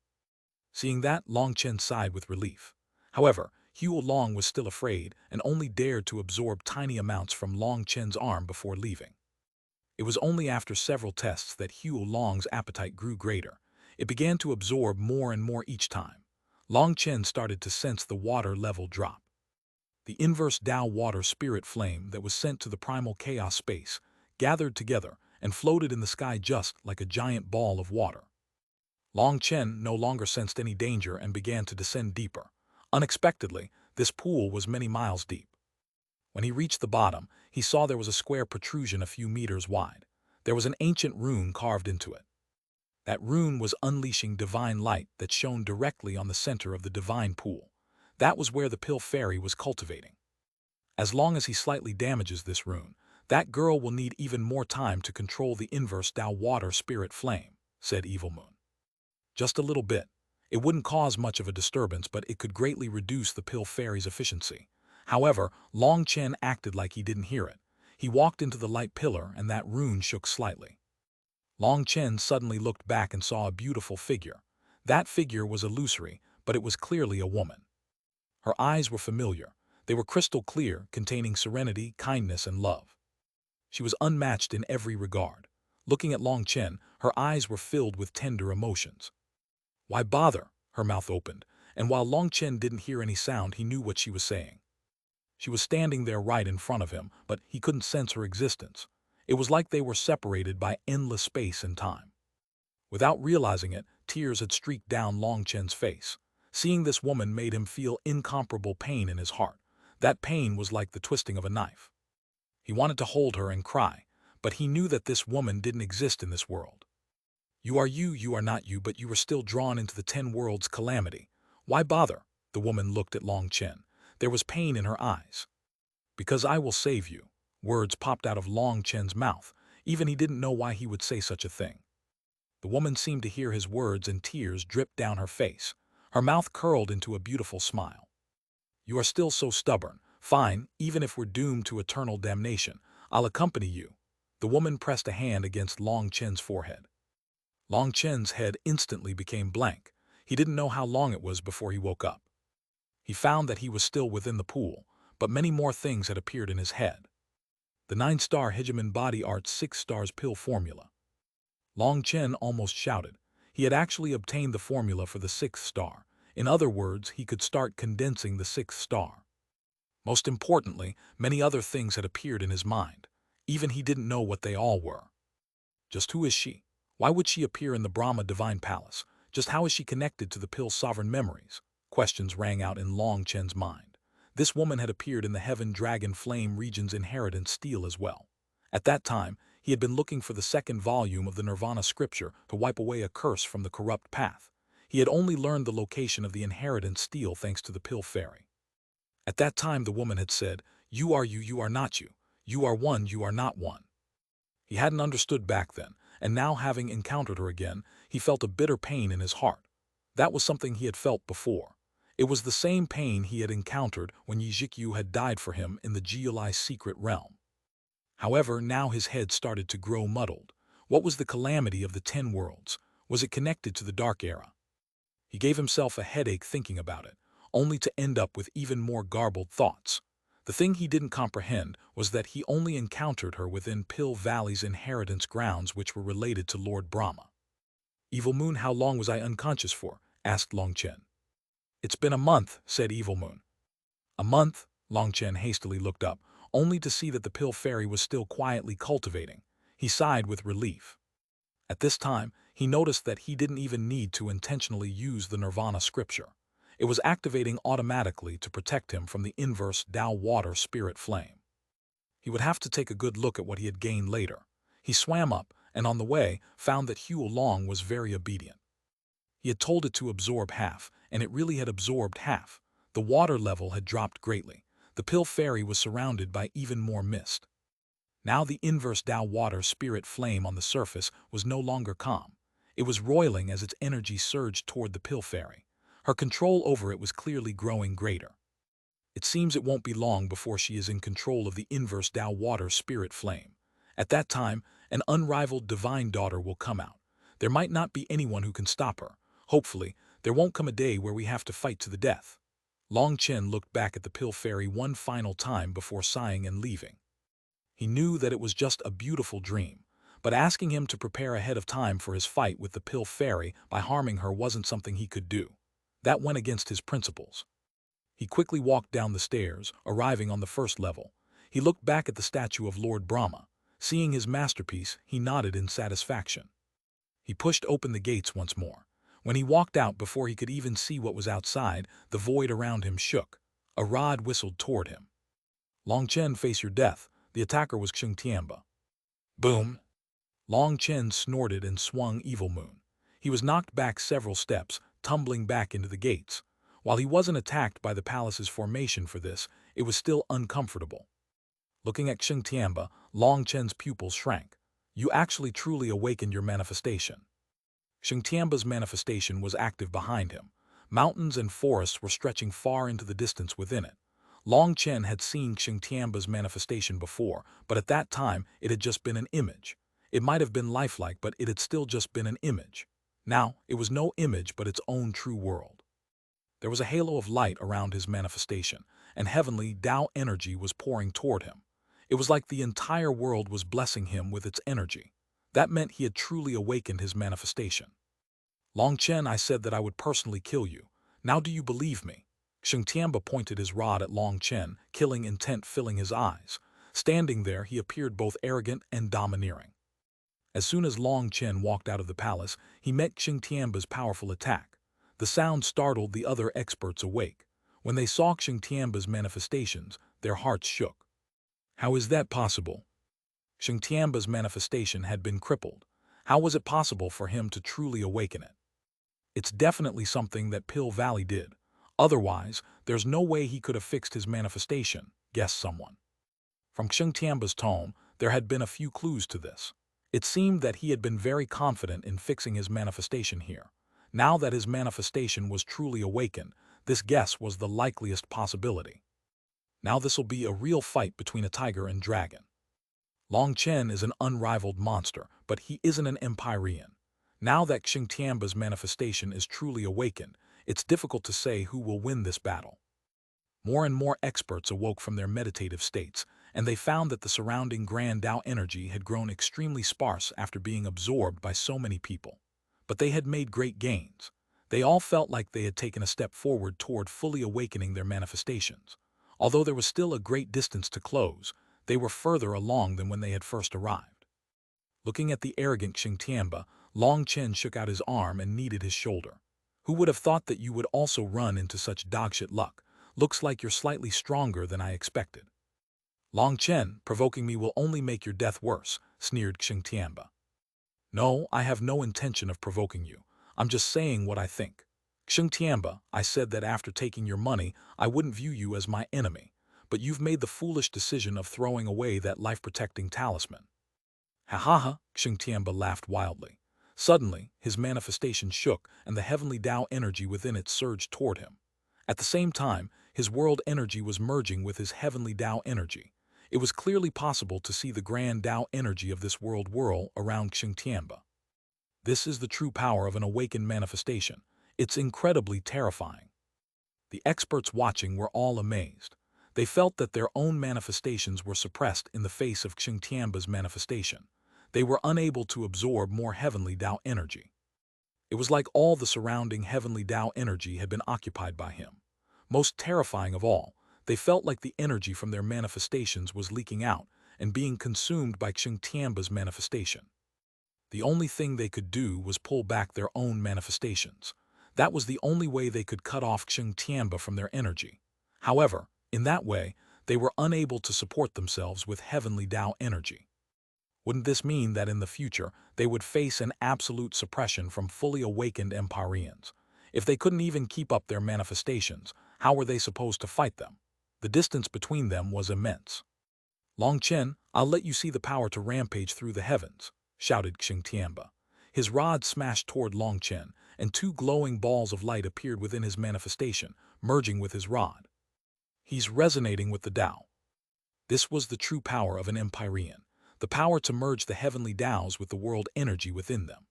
Seeing that, Long Chen sighed with relief. However, Xuanhuan was still afraid and only dared to absorb tiny amounts from Long Chen's arm before leaving. It was only after several tests that Xuanhuan's appetite grew greater. It began to absorb more and more each time. Long Chen started to sense the water level drop. The inverse Tao water spirit flame that was sent to the primal chaos space gathered together and floated in the sky just like a giant ball of water. Long Chen no longer sensed any danger and began to descend deeper. Unexpectedly, this pool was many miles deep. When he reached the bottom, he saw there was a square protrusion a few meters wide. There was an ancient rune carved into it. That rune was unleashing divine light that shone directly on the center of the divine pool. That was where the pill fairy was cultivating. As long as he slightly damages this rune, that girl will need even more time to control the inverse Tao water spirit flame, said Evil Moon. Just a little bit. It wouldn't cause much of a disturbance, but it could greatly reduce the pill fairy's efficiency. However, Long Chen acted like he didn't hear it. He walked into the light pillar and that rune shook slightly. Long Chen suddenly looked back and saw a beautiful figure. That figure was illusory, but it was clearly a woman. Her eyes were familiar. They were crystal clear, containing serenity, kindness, and love. She was unmatched in every regard. Looking at Long Chen, her eyes were filled with tender emotions. "Why bother?" Her mouth opened, and while Long Chen didn't hear any sound, he knew what she was saying. She was standing there right in front of him, but he couldn't sense her existence. It was like they were separated by endless space and time. Without realizing it, tears had streaked down Long Chen's face. Seeing this woman made him feel incomparable pain in his heart. That pain was like the twisting of a knife. He wanted to hold her and cry, but he knew that this woman didn't exist in this world. You are not you, but you are still drawn into the 10 worlds' calamity. Why bother?" The woman looked at Long Chen. There was pain in her eyes. "Because I will save you." Words popped out of Long Chen's mouth. Even he didn't know why he would say such a thing. The woman seemed to hear his words and tears dripped down her face. Her mouth curled into a beautiful smile. "You are still so stubborn. Fine, even if we're doomed to eternal damnation, I'll accompany you," The woman pressed a hand against Long Chen's forehead. Long Chen's head instantly became blank. He didn't know how long it was before he woke up. He found that he was still within the pool, but many more things had appeared in his head. The 9-star Hegemon Body Art's 6 stars pill formula. Long Chen almost shouted. He had actually obtained the formula for the 6th star. In other words, he could start condensing the 6th star. Most importantly, many other things had appeared in his mind. Even he didn't know what they all were. Just who is she? Why would she appear in the Brahma Divine Palace? Just how is she connected to the pill's sovereign memories? Questions rang out in Long Chen's mind. This woman had appeared in the Heaven Dragon Flame region's inheritance steel as well. At that time, he had been looking for the 2nd volume of the Nirvana scripture to wipe away a curse from the corrupt path. He had only learned the location of the inheritance steel thanks to the pill fairy. At that time the woman had said, "You are you, you are not you. You are one, you are not one." He hadn't understood back then, and now having encountered her again, he felt a bitter pain in his heart. That was something he had felt before. It was the same pain he had encountered when Yi Zhikyu had died for him in the Geolai's secret realm. However, now his head started to grow muddled. What was the calamity of the 10 worlds? Was it connected to the Dark Era? He gave himself a headache thinking about it, only to end up with even more garbled thoughts. The thing he didn't comprehend was that he only encountered her within Pill Valley's inheritance grounds which were related to Lord Brahma. "Evil Moon, how long was I unconscious for?" asked Long Chen. "It's been a month," said Evil Moon. "A month?" Long Chen hastily looked up, only to see that the pill fairy was still quietly cultivating. He sighed with relief. At this time, he noticed that he didn't even need to intentionally use the Nirvana scripture. It was activating automatically to protect him from the inverse Tao water spirit flame. He would have to take a good look at what he had gained later. He swam up, and on the way, found that Xuanhuan was very obedient. He had told it to absorb half, and it really had absorbed half. The water level had dropped greatly. The pill fairy was surrounded by even more mist. Now the inverse Tao water spirit flame on the surface was no longer calm. It was roiling as its energy surged toward the pill fairy. Her control over it was clearly growing greater. It seems it won't be long before she is in control of the inverse Tao water spirit flame. At that time, an unrivaled divine daughter will come out. There might not be anyone who can stop her. Hopefully, there won't come a day where we have to fight to the death. Long Chen looked back at the pill fairy one final time before sighing and leaving. He knew that it was just a beautiful dream, but asking him to prepare ahead of time for his fight with the pill fairy by harming her wasn't something he could do. That went against his principles. He quickly walked down the stairs, arriving on the 1st level. He looked back at the statue of Lord Brahma. Seeing his masterpiece, he nodded in satisfaction. He pushed open the gates once more. When he walked out before he could even see what was outside, the void around him shook. A rod whistled toward him. "Long Chen, face your death." The attacker was Xuanhuan. Boom! Long Chen snorted and swung Evil Moon. He was knocked back several steps, tumbling back into the gates. While he wasn't attacked by the palace's formation for this, it was still uncomfortable. Looking at Xuanhuan, Long Chen's pupils shrank. "You actually truly awakened your manifestation." Xuanhuan's manifestation was active behind him. Mountains and forests were stretching far into the distance within it. Long Chen had seen Xuanhuan's manifestation before, but at that time it had just been an image. It might have been lifelike, but it had still just been an image. Now, it was no image but its own true world. There was a halo of light around his manifestation, and heavenly Tao energy was pouring toward him. It was like the entire world was blessing him with its energy. That meant he had truly awakened his manifestation. "Long Chen, I said that I would personally kill you. Now do you believe me?" Xuanhuan pointed his rod at Long Chen, killing intent filling his eyes. Standing there, he appeared both arrogant and domineering. As soon as Long Chen walked out of the palace, he met Xuanhuan's powerful attack. The sound startled the other experts awake. When they saw Xuanhuan's manifestations, their hearts shook. How is that possible? Xuanhuan's manifestation had been crippled. How was it possible for him to truly awaken it? It's definitely something that Pill Valley did. Otherwise, there's no way he could have fixed his manifestation, guessed someone. From Xuanhuan's tone, there had been a few clues to this. It seemed that he had been very confident in fixing his manifestation here. Now that his manifestation was truly awakened, this guess was the likeliest possibility. Now this'll be a real fight between a tiger and dragon. Long Chen is an unrivaled monster, but he isn't an Empyrean. Now that Xingtianba's manifestation is truly awakened, it's difficult to say who will win this battle. More and more experts awoke from their meditative states, and they found that the surrounding Grand Tao energy had grown extremely sparse after being absorbed by so many people. But they had made great gains. They all felt like they had taken a step forward toward fully awakening their manifestations. Although there was still a great distance to close, they were further along than when they had first arrived. Looking at the arrogant Xingtianba, Long Chen shook out his arm and kneaded his shoulder. Who would have thought that you would also run into such dogshit luck? Looks like you're slightly stronger than I expected. Long Chen, provoking me will only make your death worse, sneered Xingtianba. No, I have no intention of provoking you. I'm just saying what I think. Xingtianba, I said that after taking your money, I wouldn't view you as my enemy, but you've made the foolish decision of throwing away that life-protecting talisman. Ha ha ha, Xingtianba laughed wildly. Suddenly, his manifestation shook and the heavenly Tao energy within it surged toward him. At the same time, his world energy was merging with his heavenly Tao energy. It was clearly possible to see the grand Tao energy of this world whirl around Xingtianba. This is the true power of an awakened manifestation. It's incredibly terrifying. The experts watching were all amazed. They felt that their own manifestations were suppressed in the face of Xingtianba's manifestation. They were unable to absorb more heavenly Tao energy. It was like all the surrounding heavenly Tao energy had been occupied by him. Most terrifying of all, they felt like the energy from their manifestations was leaking out and being consumed by Xingtianba's manifestation. The only thing they could do was pull back their own manifestations. That was the only way they could cut off Xingtianba from their energy. However, in that way, they were unable to support themselves with heavenly Tao energy. Wouldn't this mean that in the future they would face an absolute suppression from fully awakened Empyreans? If they couldn't even keep up their manifestations, how were they supposed to fight them? The distance between them was immense. Long Chen, I'll let you see the power to rampage through the heavens, shouted Xingtianba. His rod smashed toward Long Chen, and two glowing balls of light appeared within his manifestation, merging with his rod. He's resonating with the Tao. This was the true power of an Empyrean, the power to merge the heavenly Taos with the world energy within them.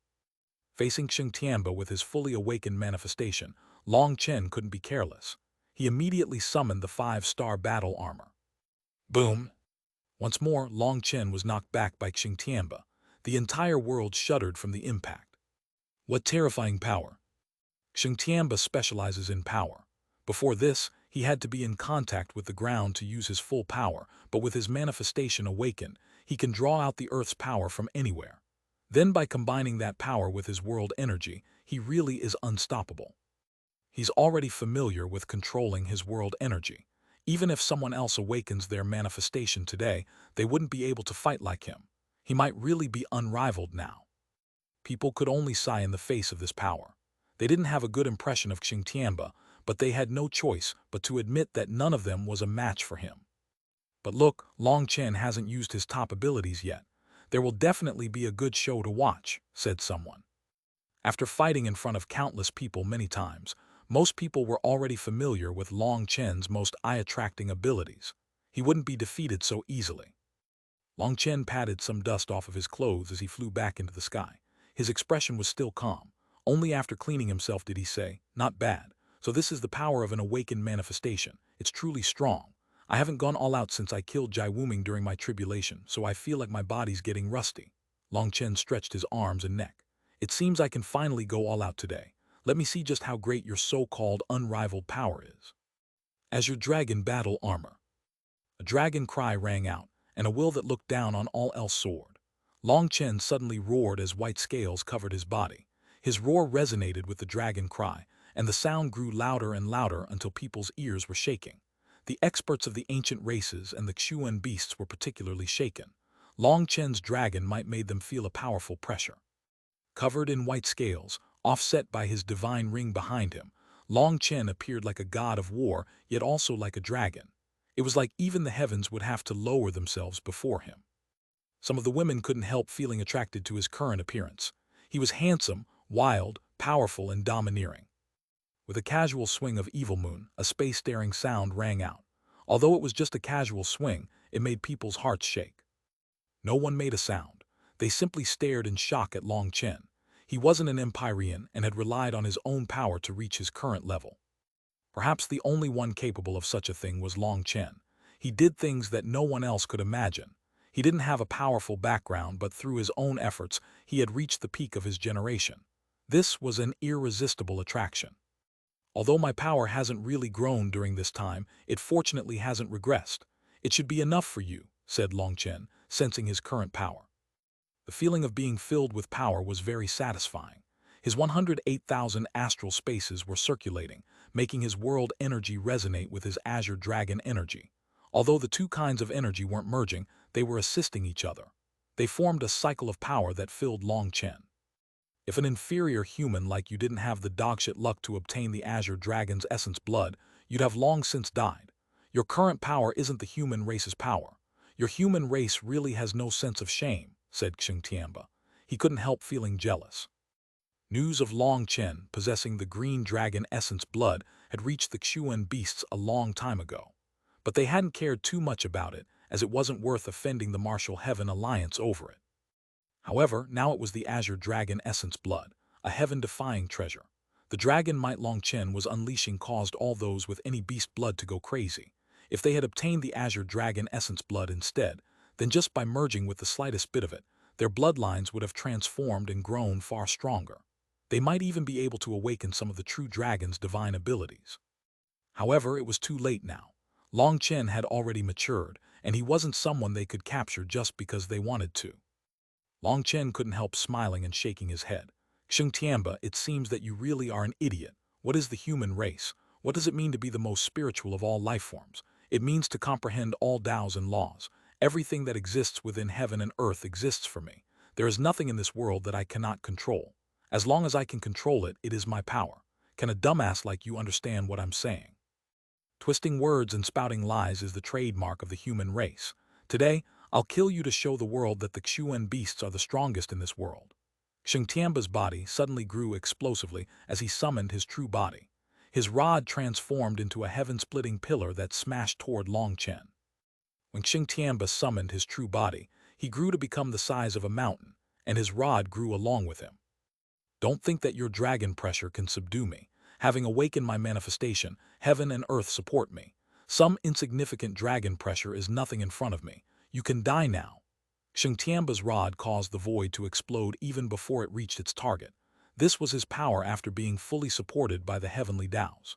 Facing Xingtianba with his fully awakened manifestation, Long Chen couldn't be careless. He immediately summoned the 5-star battle armor. Boom! Once more, Long Chen was knocked back by Xingtianba. The entire world shuddered from the impact. What terrifying power! Xingtianba specializes in power. Before this, he had to be in contact with the ground to use his full power, but with his manifestation awakened, he can draw out the Earth's power from anywhere. Then by combining that power with his world energy, he really is unstoppable. He's already familiar with controlling his world energy. Even if someone else awakens their manifestation today, they wouldn't be able to fight like him. He might really be unrivaled now. People could only sigh in the face of this power. They didn't have a good impression of Xingtianba, but they had no choice but to admit that none of them was a match for him. But look, Long Chen hasn't used his top abilities yet. There will definitely be a good show to watch, said someone. After fighting in front of countless people many times, most people were already familiar with Long Chen's most eye-attracting abilities. He wouldn't be defeated so easily. Long Chen patted some dust off of his clothes as he flew back into the sky. His expression was still calm. Only after cleaning himself did he say, "Not bad. So this is the power of an awakened manifestation. It's truly strong. I haven't gone all out since I killed Jai Wuming during my tribulation, so I feel like my body's getting rusty." Long Chen stretched his arms and neck. "It seems I can finally go all out today. Let me see just how great your so-called unrivaled power is." As your dragon battle armor. A dragon cry rang out, and a will that looked down on all else soared. Long Chen suddenly roared as white scales covered his body. His roar resonated with the dragon cry, and the sound grew louder and louder until people's ears were shaking. The experts of the ancient races and the Xuanhuan beasts were particularly shaken. Long Chen's dragon might made them feel a powerful pressure. Covered in white scales, offset by his divine ring behind him, Long Chen appeared like a god of war, yet also like a dragon. It was like even the heavens would have to lower themselves before him. Some of the women couldn't help feeling attracted to his current appearance. He was handsome, wild, powerful, and domineering. With a casual swing of Evil Moon, a space-staring sound rang out. Although it was just a casual swing, it made people's hearts shake. No one made a sound. They simply stared in shock at Long Chen. He wasn't an Empyrean and had relied on his own power to reach his current level. Perhaps the only one capable of such a thing was Long Chen. He did things that no one else could imagine. He didn't have a powerful background, but through his own efforts, he had reached the peak of his generation. This was an irresistible attraction. Although my power hasn't really grown during this time, it fortunately hasn't regressed. It should be enough for you, said Long Chen, sensing his current power. The feeling of being filled with power was very satisfying. His 108,000 astral spaces were circulating, making his world energy resonate with his azure dragon energy. Although the two kinds of energy weren't merging, they were assisting each other. They formed a cycle of power that filled Long Chen. If an inferior human like you didn't have the dogshit luck to obtain the azure dragon's essence blood, you'd have long since died. Your current power isn't the human race's power. Your human race really has no sense of shame, said Xuanhuan. He couldn't help feeling jealous. News of Long Chen possessing the green dragon essence blood had reached the Xuan beasts a long time ago. But they hadn't cared too much about it, as it wasn't worth offending the Martial Heaven Alliance over it. However, now it was the azure dragon essence blood, a heaven-defying treasure. The dragon might Long Chen was unleashing caused all those with any beast blood to go crazy. If they had obtained the azure dragon essence blood instead, then just by merging with the slightest bit of it, their bloodlines would have transformed and grown far stronger. They might even be able to awaken some of the true dragon's divine abilities. However, it was too late now. Long Chen had already matured, and he wasn't someone they could capture just because they wanted to. Long Chen couldn't help smiling and shaking his head. Xuanhuan, it seems that you really are an idiot. What is the human race? What does it mean to be the most spiritual of all life forms? It means to comprehend all Tao's and laws. Everything that exists within heaven and earth exists for me. There is nothing in this world that I cannot control. As long as I can control it, it is my power. Can a dumbass like you understand what I'm saying? Twisting words and spouting lies is the trademark of the human race. Today, I'll kill you to show the world that the Xuan beasts are the strongest in this world. Xuanhuan's body suddenly grew explosively as he summoned his true body. His rod transformed into a heaven-splitting pillar that smashed toward Long Chen. When Xuanhuan summoned his true body, he grew to become the size of a mountain, and his rod grew along with him. Don't think that your dragon pressure can subdue me. Having awakened my manifestation, heaven and earth support me. Some insignificant dragon pressure is nothing in front of me. You can die now. Xuanhuan's rod caused the void to explode even before it reached its target. This was his power after being fully supported by the heavenly Taos.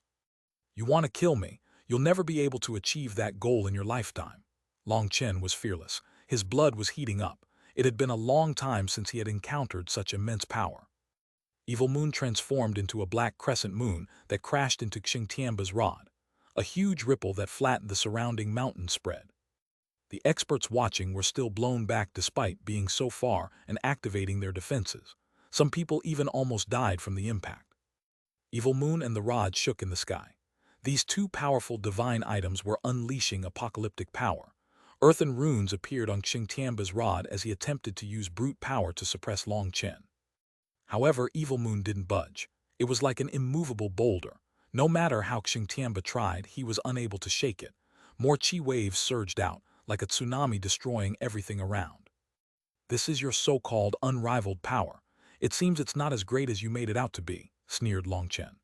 You want to kill me? You'll never be able to achieve that goal in your lifetime. Long Chen was fearless. His blood was heating up. It had been a long time since he had encountered such immense power. Evil Moon transformed into a black crescent moon that crashed into Xuanhuan's rod. A huge ripple that flattened the surrounding mountain spread. The experts watching were still blown back despite being so far and activating their defenses. Some people even almost died from the impact. Evil Moon and the rod shook in the sky. These two powerful divine items were unleashing apocalyptic power. Earthen runes appeared on Xuanhuan's rod as he attempted to use brute power to suppress Long Chen. However, Evil Moon didn't budge. It was like an immovable boulder. No matter how Xuanhuan tried, he was unable to shake it. More chi waves surged out, like a tsunami destroying everything around. This is your so-called unrivaled power. It seems it's not as great as you made it out to be, sneered Long Chen.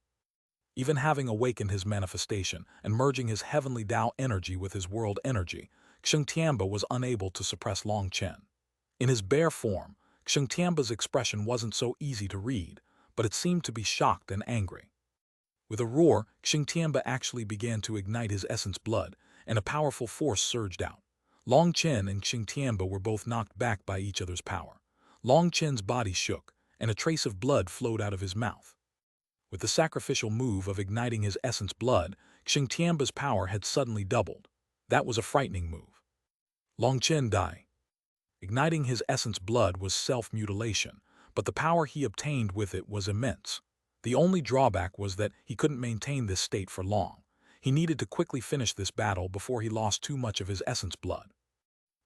Even having awakened his manifestation and merging his heavenly Tao energy with his world energy, Xuanhuan was unable to suppress Long Chen. In his bare form, Xuanhuan's expression wasn't so easy to read, but it seemed to be shocked and angry. With a roar, Xuanhuan actually began to ignite his essence blood, and a powerful force surged out. Long Chen and Xuanhuan were both knocked back by each other's power. Long Chen's body shook, and a trace of blood flowed out of his mouth. With the sacrificial move of igniting his essence blood, Xuanhuan's power had suddenly doubled. That was a frightening move. Long Chen died. Igniting his essence blood was self-mutilation, but the power he obtained with it was immense. The only drawback was that he couldn't maintain this state for long. He needed to quickly finish this battle before he lost too much of his essence blood.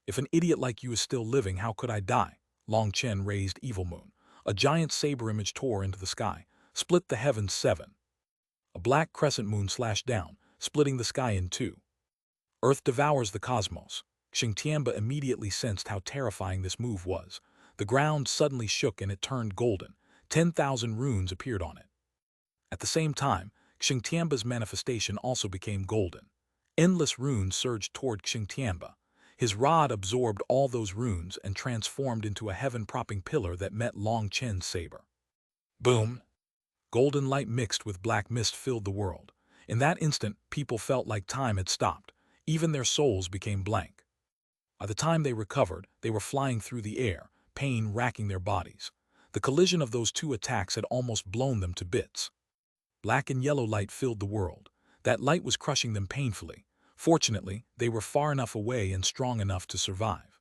If an idiot like you is still living, how could I die? Long Chen raised Evil Moon. A giant saber image tore into the sky, split the heavens seven. A black crescent moon slashed down, splitting the sky in two. Earth devours the cosmos. Xingtianba immediately sensed how terrifying this move was. The ground suddenly shook and it turned golden. 10,000 runes appeared on it. At the same time, Xingtianba's manifestation also became golden. Endless runes surged toward Xingtianba. His rod absorbed all those runes and transformed into a heaven-propping pillar that met Long Chen's saber. Boom! Golden light mixed with black mist filled the world. In that instant, people felt like time had stopped. Even their souls became blank. By the time they recovered, they were flying through the air, pain racking their bodies. The collision of those two attacks had almost blown them to bits. Black and yellow light filled the world. That light was crushing them painfully. Fortunately, they were far enough away and strong enough to survive.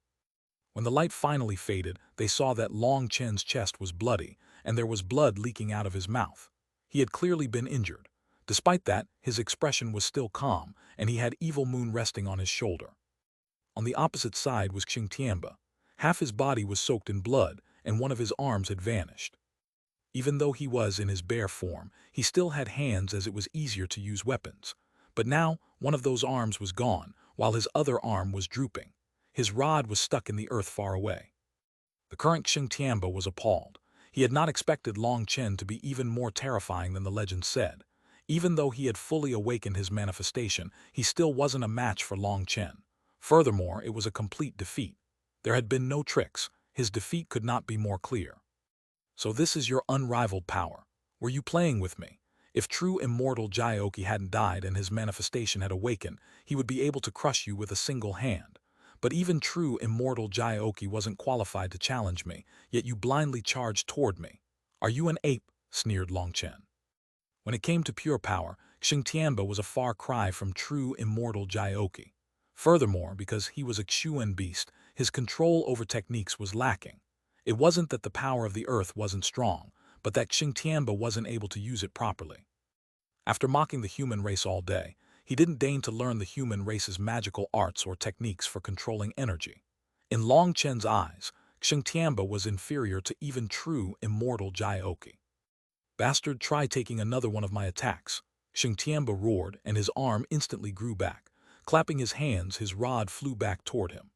When the light finally faded, they saw that Long Chen's chest was bloody, and there was blood leaking out of his mouth. He had clearly been injured. Despite that, his expression was still calm, and he had Evil Moon resting on his shoulder. On the opposite side was Xingtianba. Half his body was soaked in blood, and one of his arms had vanished. Even though he was in his bare form, he still had hands as it was easier to use weapons. But now, one of those arms was gone, while his other arm was drooping. His rod was stuck in the earth far away. The current Xingtianba was appalled. He had not expected Long Chen to be even more terrifying than the legend said. Even though he had fully awakened his manifestation, he still wasn't a match for Long Chen. Furthermore, it was a complete defeat. There had been no tricks. His defeat could not be more clear. So this is your unrivaled power. Were you playing with me? If true immortal Jade hadn't died and his manifestation had awakened, he would be able to crush you with a single hand. But even true immortal Jade wasn't qualified to challenge me, yet you blindly charged toward me. Are you an ape? Sneered Long Chen. When it came to pure power, Xingtianba was a far cry from true immortal Jade. Furthermore, because he was a Xuanhuan beast, his control over techniques was lacking. It wasn't that the power of the earth wasn't strong, but that Xingtianba wasn't able to use it properly. After mocking the human race all day, he didn't deign to learn the human race's magical arts or techniques for controlling energy. In Long Chen's eyes, Xingtianba was inferior to even true immortal Jade. Bastard, try taking another one of my attacks. Xingtianba roared, and his arm instantly grew back. Clapping his hands, his rod flew back toward him.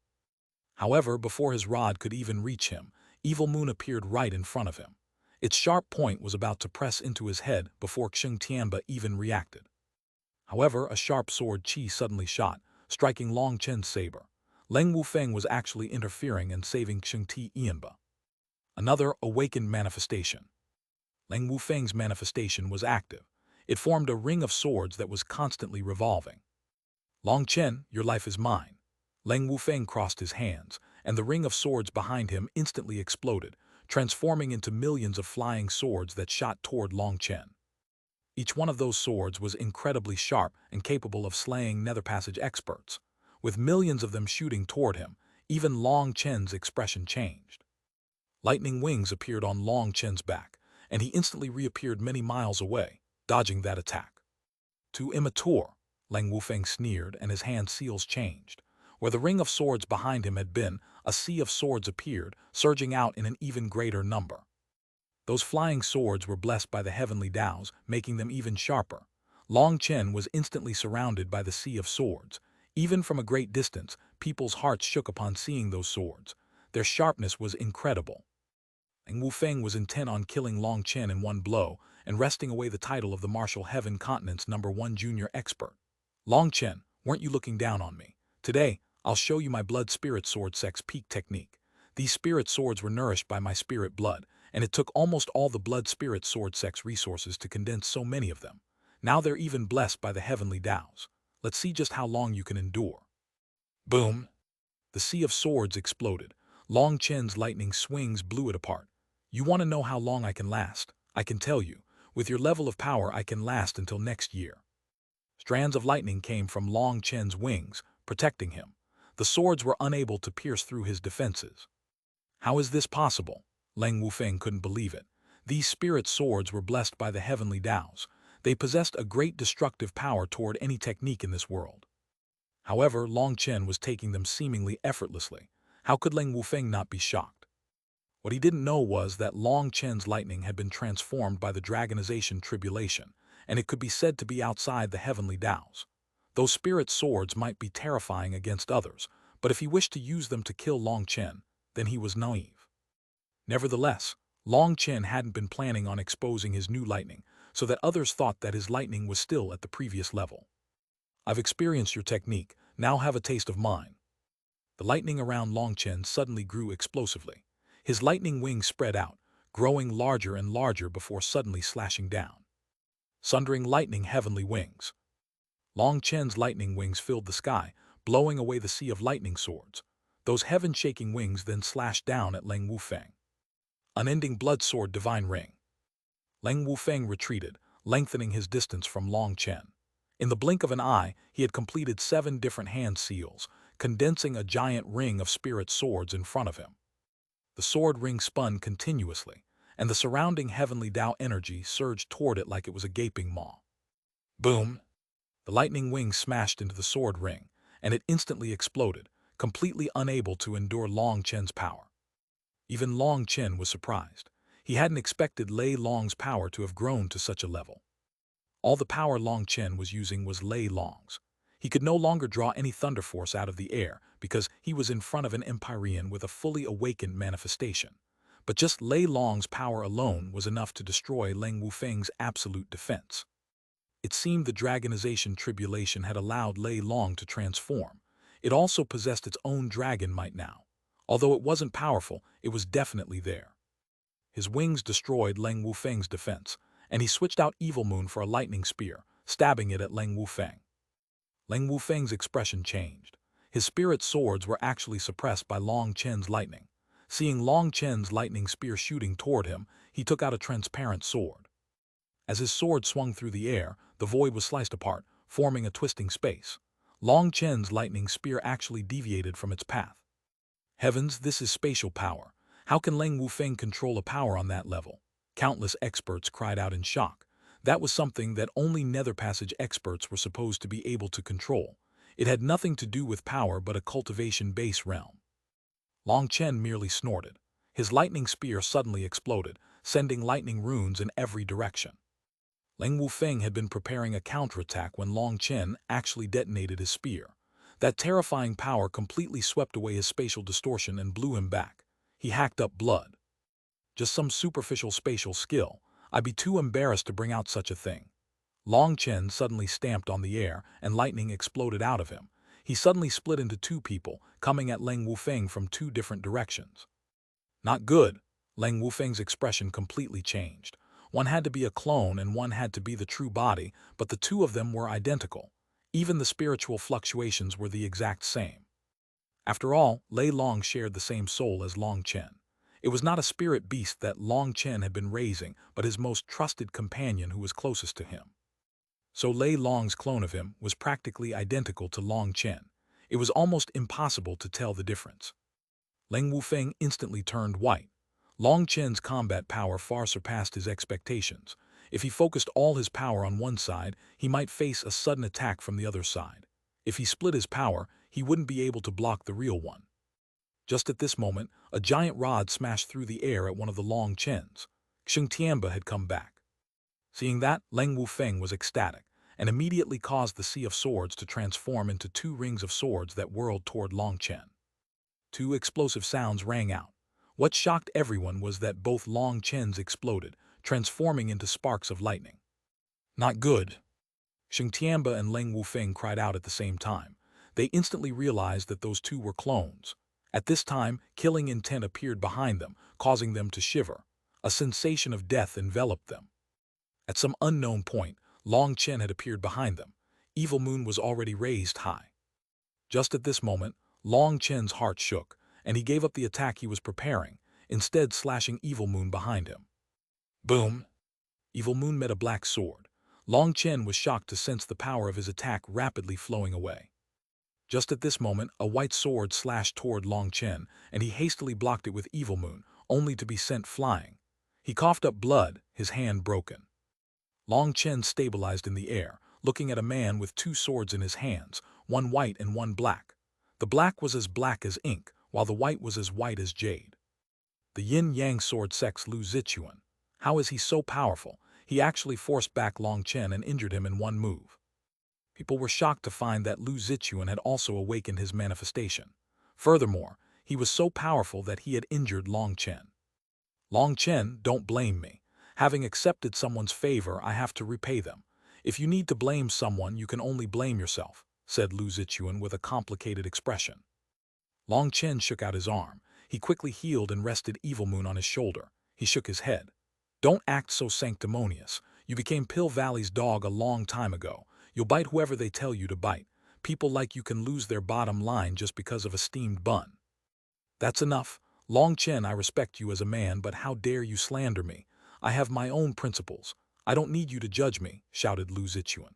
However, before his rod could even reach him, Evil Moon appeared right in front of him. Its sharp point was about to press into his head before Xingtianba even reacted. However, a sharp sword chi suddenly shot, striking Long Chen's saber. Leng Wufeng was actually interfering and saving Xingtianba. Another awakened manifestation. Leng Wufeng's manifestation was active. It formed a ring of swords that was constantly revolving. Long Chen, your life is mine. Leng Wufeng crossed his hands, and the ring of swords behind him instantly exploded, transforming into millions of flying swords that shot toward Long Chen. Each one of those swords was incredibly sharp and capable of slaying Nether Passage experts. With millions of them shooting toward him, even Long Chen's expression changed. Lightning wings appeared on Long Chen's back, and he instantly reappeared many miles away, dodging that attack. Too immature, Leng Wufeng sneered, and his hand seals changed. Where the ring of swords behind him had been, a sea of swords appeared, surging out in an even greater number. Those flying swords were blessed by the heavenly Taos, making them even sharper. Long Chen was instantly surrounded by the sea of swords. Even from a great distance, people's hearts shook upon seeing those swords. Their sharpness was incredible. Leng Wufeng was intent on killing Long Chen in one blow and wresting away the title of the Martial Heaven Continent's #1 junior expert. Long Chen, weren't you looking down on me? Today, I'll show you my blood spirit sword sex peak technique. These spirit swords were nourished by my spirit blood, and it took almost all the blood spirit sword sex resources to condense so many of them. Now they're even blessed by the heavenly Taos. Let's see just how long you can endure. Boom! The sea of swords exploded. Long Chen's lightning swings blew it apart. You want to know how long I can last? I can tell you. With your level of power, I can last until next year. Strands of lightning came from Long Chen's wings, protecting him. The swords were unable to pierce through his defenses. How is this possible? Leng Wufeng couldn't believe it. These spirit swords were blessed by the heavenly Taos. They possessed a great destructive power toward any technique in this world. However, Long Chen was taking them seemingly effortlessly. How could Leng Wufeng not be shocked? What he didn't know was that Long Chen's lightning had been transformed by the dragonization tribulation, and it could be said to be outside the heavenly Taos. Those spirit swords might be terrifying against others, but if he wished to use them to kill Long Chen, then he was naive. Nevertheless, Long Chen hadn't been planning on exposing his new lightning, so that others thought that his lightning was still at the previous level. I've experienced your technique, now have a taste of mine. The lightning around Long Chen suddenly grew explosively. His lightning wings spread out, growing larger and larger before suddenly slashing down. Sundering lightning heavenly wings. Long Chen's lightning wings filled the sky, blowing away the sea of lightning swords. Those heaven-shaking wings then slashed down at Leng Wufeng. Unending blood sword divine ring. Leng Wufeng retreated, lengthening his distance from Long Chen. In the blink of an eye, he had completed 7 different hand seals, condensing a giant ring of spirit swords in front of him. The sword ring spun continuously, and the surrounding heavenly Tao energy surged toward it like it was a gaping maw. Boom! The lightning wings smashed into the sword ring, and it instantly exploded, completely unable to endure Long Chen's power. Even Long Chen was surprised. He hadn't expected Lei Long's power to have grown to such a level. All the power Long Chen was using was Lei Long's. He could no longer draw any thunder force out of the air because he was in front of an Empyrean with a fully awakened manifestation. But just Lei Long's power alone was enough to destroy Leng Wufeng's absolute defense. It seemed the dragonization tribulation had allowed Lei Long to transform. It also possessed its own dragon might now. Although it wasn't powerful, it was definitely there. His wings destroyed Leng Wufeng's defense, and he switched out Evil Moon for a lightning spear, stabbing it at Leng Wufeng. Leng Wufeng's expression changed. His spirit swords were actually suppressed by Long Chen's lightning. Seeing Long Chen's lightning spear shooting toward him, he took out a transparent sword. As his sword swung through the air, the void was sliced apart, forming a twisting space. Long Chen's lightning spear actually deviated from its path. Heavens, this is spatial power. How can Leng Wufeng control a power on that level? Countless experts cried out in shock. That was something that only Nether Passage experts were supposed to be able to control. It had nothing to do with power but a cultivation base realm. Long Chen merely snorted. His lightning spear suddenly exploded, sending lightning runes in every direction. Leng Wufeng had been preparing a counterattack when Long Chen actually detonated his spear. That terrifying power completely swept away his spatial distortion and blew him back. He hacked up blood. Just some superficial spatial skill. I'd be too embarrassed to bring out such a thing. Long Chen suddenly stamped on the air, and lightning exploded out of him. He suddenly split into 2 people, coming at Leng Wufeng from 2 different directions. Not good. Leng Wufeng's expression completely changed. One had to be a clone and one had to be the true body, but the 2 of them were identical. Even the spiritual fluctuations were the exact same. After all, Lei Long shared the same soul as Long Chen. It was not a spirit beast that Long Chen had been raising, but his most trusted companion who was closest to him. So Lei Long's clone of him was practically identical to Long Chen. It was almost impossible to tell the difference. Leng Wufeng instantly turned white. Long Chen's combat power far surpassed his expectations. If he focused all his power on one side, he might face a sudden attack from the other side. If he split his power, he wouldn't be able to block the real one. Just at this moment, a giant rod smashed through the air at one of the Long Chens. Xuanhuan had come back. Seeing that, Leng Wufeng was ecstatic, and immediately caused the Sea of Swords to transform into 2 rings of swords that whirled toward Long Chen. 2 explosive sounds rang out. What shocked everyone was that both Long Chens exploded, transforming into sparks of lightning. Not good. Xuanhuan and Leng Wufeng cried out at the same time. They instantly realized that those 2 were clones. At this time, killing intent appeared behind them, causing them to shiver. A sensation of death enveloped them. At some unknown point, Long Chen had appeared behind them. Evil Moon was already raised high. Just at this moment, Long Chen's heart shook, and he gave up the attack he was preparing, instead slashing Evil Moon behind him. Boom! Evil Moon met a black sword. Long Chen was shocked to sense the power of his attack rapidly flowing away. Just at this moment, a white sword slashed toward Long Chen, and he hastily blocked it with Evil Moon, only to be sent flying. He coughed up blood, his hand broken. Long Chen stabilized in the air, looking at a man with 2 swords in his hands, one white and one black. The black was as black as ink, while the white was as white as jade. The yin-yang sword sex Lu Zichuan. How is he so powerful? He actually forced back Long Chen and injured him in one move. People were shocked to find that Lu Zichuan had also awakened his manifestation. Furthermore, he was so powerful that he had injured Long Chen. Long Chen, don't blame me. Having accepted someone's favor, I have to repay them. If you need to blame someone, you can only blame yourself, said Lu Zichuan with a complicated expression. Long Chen shook out his arm. He quickly healed and rested Evil Moon on his shoulder. He shook his head. Don't act so sanctimonious. You became Pill Valley's dog a long time ago. You'll bite whoever they tell you to bite. People like you can lose their bottom line just because of a steamed bun. That's enough. Long Chen, I respect you as a man, but how dare you slander me? I have my own principles. I don't need you to judge me, shouted Lu Zichuan.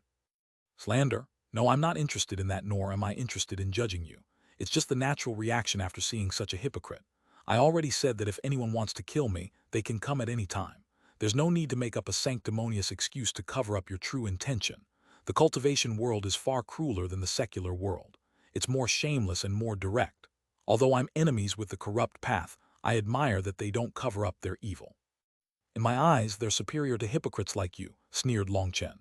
Slander? No, I'm not interested in that, nor am I interested in judging you. It's just the natural reaction after seeing such a hypocrite. I already said that if anyone wants to kill me, they can come at any time. There's no need to make up a sanctimonious excuse to cover up your true intention. The cultivation world is far crueler than the secular world. It's more shameless and more direct. Although I'm enemies with the corrupt path, I admire that they don't cover up their evil. In my eyes, they're superior to hypocrites like you, sneered Long Chen.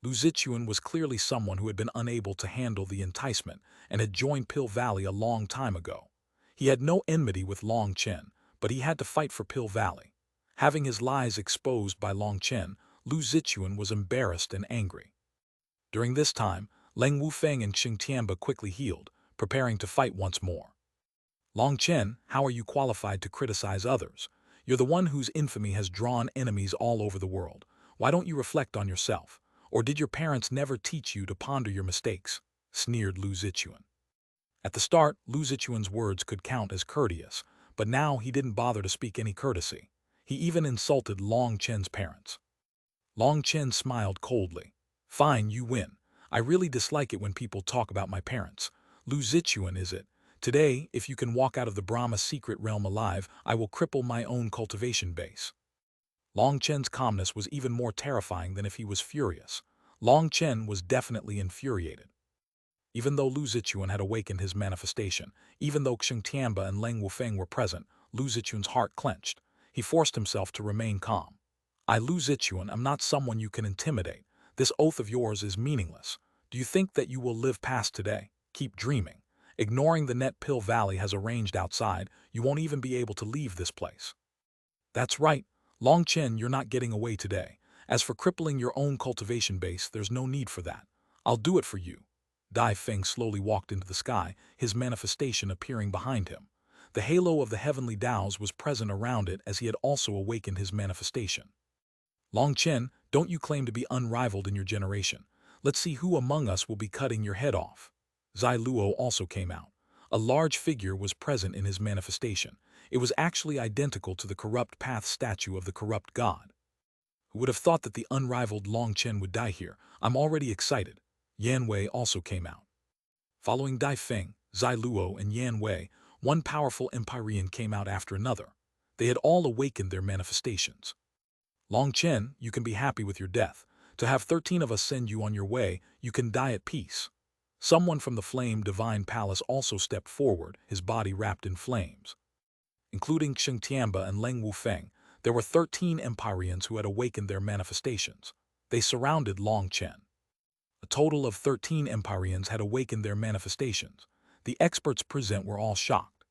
Lu Zichuan was clearly someone who had been unable to handle the enticement and had joined Pill Valley a long time ago. He had no enmity with Long Chen, but he had to fight for Pill Valley. Having his lies exposed by Long Chen, Lu Zichuan was embarrassed and angry. During this time, Leng Wufeng and Xing Tianba quickly healed, preparing to fight once more. Long Chen, how are you qualified to criticize others? You're the one whose infamy has drawn enemies all over the world. Why don't you reflect on yourself? Or did your parents never teach you to ponder your mistakes? Sneered Lu Zichuan. At the start, Lu Zichuan's words could count as courteous, but now he didn't bother to speak any courtesy. He even insulted Long Chen's parents. Long Chen smiled coldly. Fine, you win. I really dislike it when people talk about my parents. Lu Zichuan, is it? Today, if you can walk out of the Brahma secret realm alive, I will cripple my own cultivation base. Long Chen's calmness was even more terrifying than if he was furious. Long Chen was definitely infuriated. Even though Lu Zichuan had awakened his manifestation, even though Xing Tianba and Leng Wufeng were present, Lu Zichuan's heart clenched. He forced himself to remain calm. I, Lu Zichuan, am not someone you can intimidate. This oath of yours is meaningless. Do you think that you will live past today? Keep dreaming. Ignoring the net Pill Valley has arranged outside, you won't even be able to leave this place. That's right. Long Chen, you're not getting away today. As for crippling your own cultivation base, there's no need for that. I'll do it for you. Dai Feng slowly walked into the sky, his manifestation appearing behind him. The halo of the heavenly Taos was present around it as he had also awakened his manifestation. Long Chen, don't you claim to be unrivaled in your generation? Let's see who among us will be cutting your head off. Zai Luo also came out. A large figure was present in his manifestation. It was actually identical to the corrupt path statue of the corrupt god. Who would have thought that the unrivaled Long Chen would die here? I'm already excited. Yan Wei also came out. Following Dai Feng, Zai Luo, and Yan Wei, one powerful Empyrean came out after another. They had all awakened their manifestations. Long Chen, you can be happy with your death. To have 13 of us send you on your way, you can die at peace. Someone from the Flame Divine Palace also stepped forward, his body wrapped in flames. Including Xing Tianba and Leng Wufeng, there were 13 Empyreans who had awakened their manifestations. They surrounded Long Chen. A total of 13 Empyreans had awakened their manifestations. The experts present were all shocked.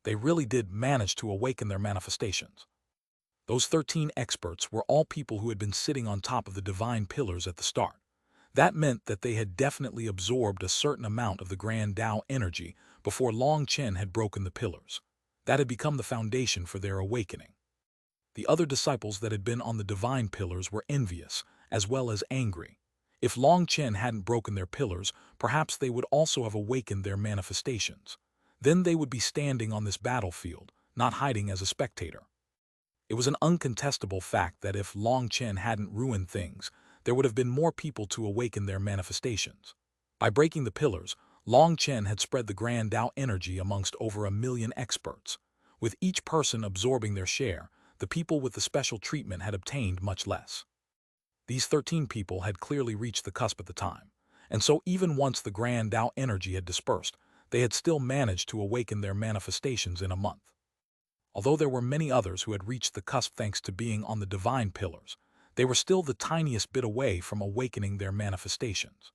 They really did manage to awaken their manifestations. Those 13 experts were all people who had been sitting on top of the divine pillars at the start. That meant that they had definitely absorbed a certain amount of the Grand Tao energy before Long Chen had broken the pillars. That had become the foundation for their awakening. The other disciples that had been on the divine pillars were envious, as well as angry. If Long Chen hadn't broken their pillars, perhaps they would also have awakened their manifestations. Then they would be standing on this battlefield, not hiding as a spectator. It was an uncontestable fact that if Long Chen hadn't ruined things, there would have been more people to awaken their manifestations. By breaking the pillars, Long Chen had spread the Grand Tao energy amongst over 1 million experts. With each person absorbing their share, the people with the special treatment had obtained much less. These 13 people had clearly reached the cusp at the time, and so even once the Grand Tao energy had dispersed, they had still managed to awaken their manifestations in a month. Although there were many others who had reached the cusp thanks to being on the divine pillars, they were still the tiniest bit away from awakening their manifestations.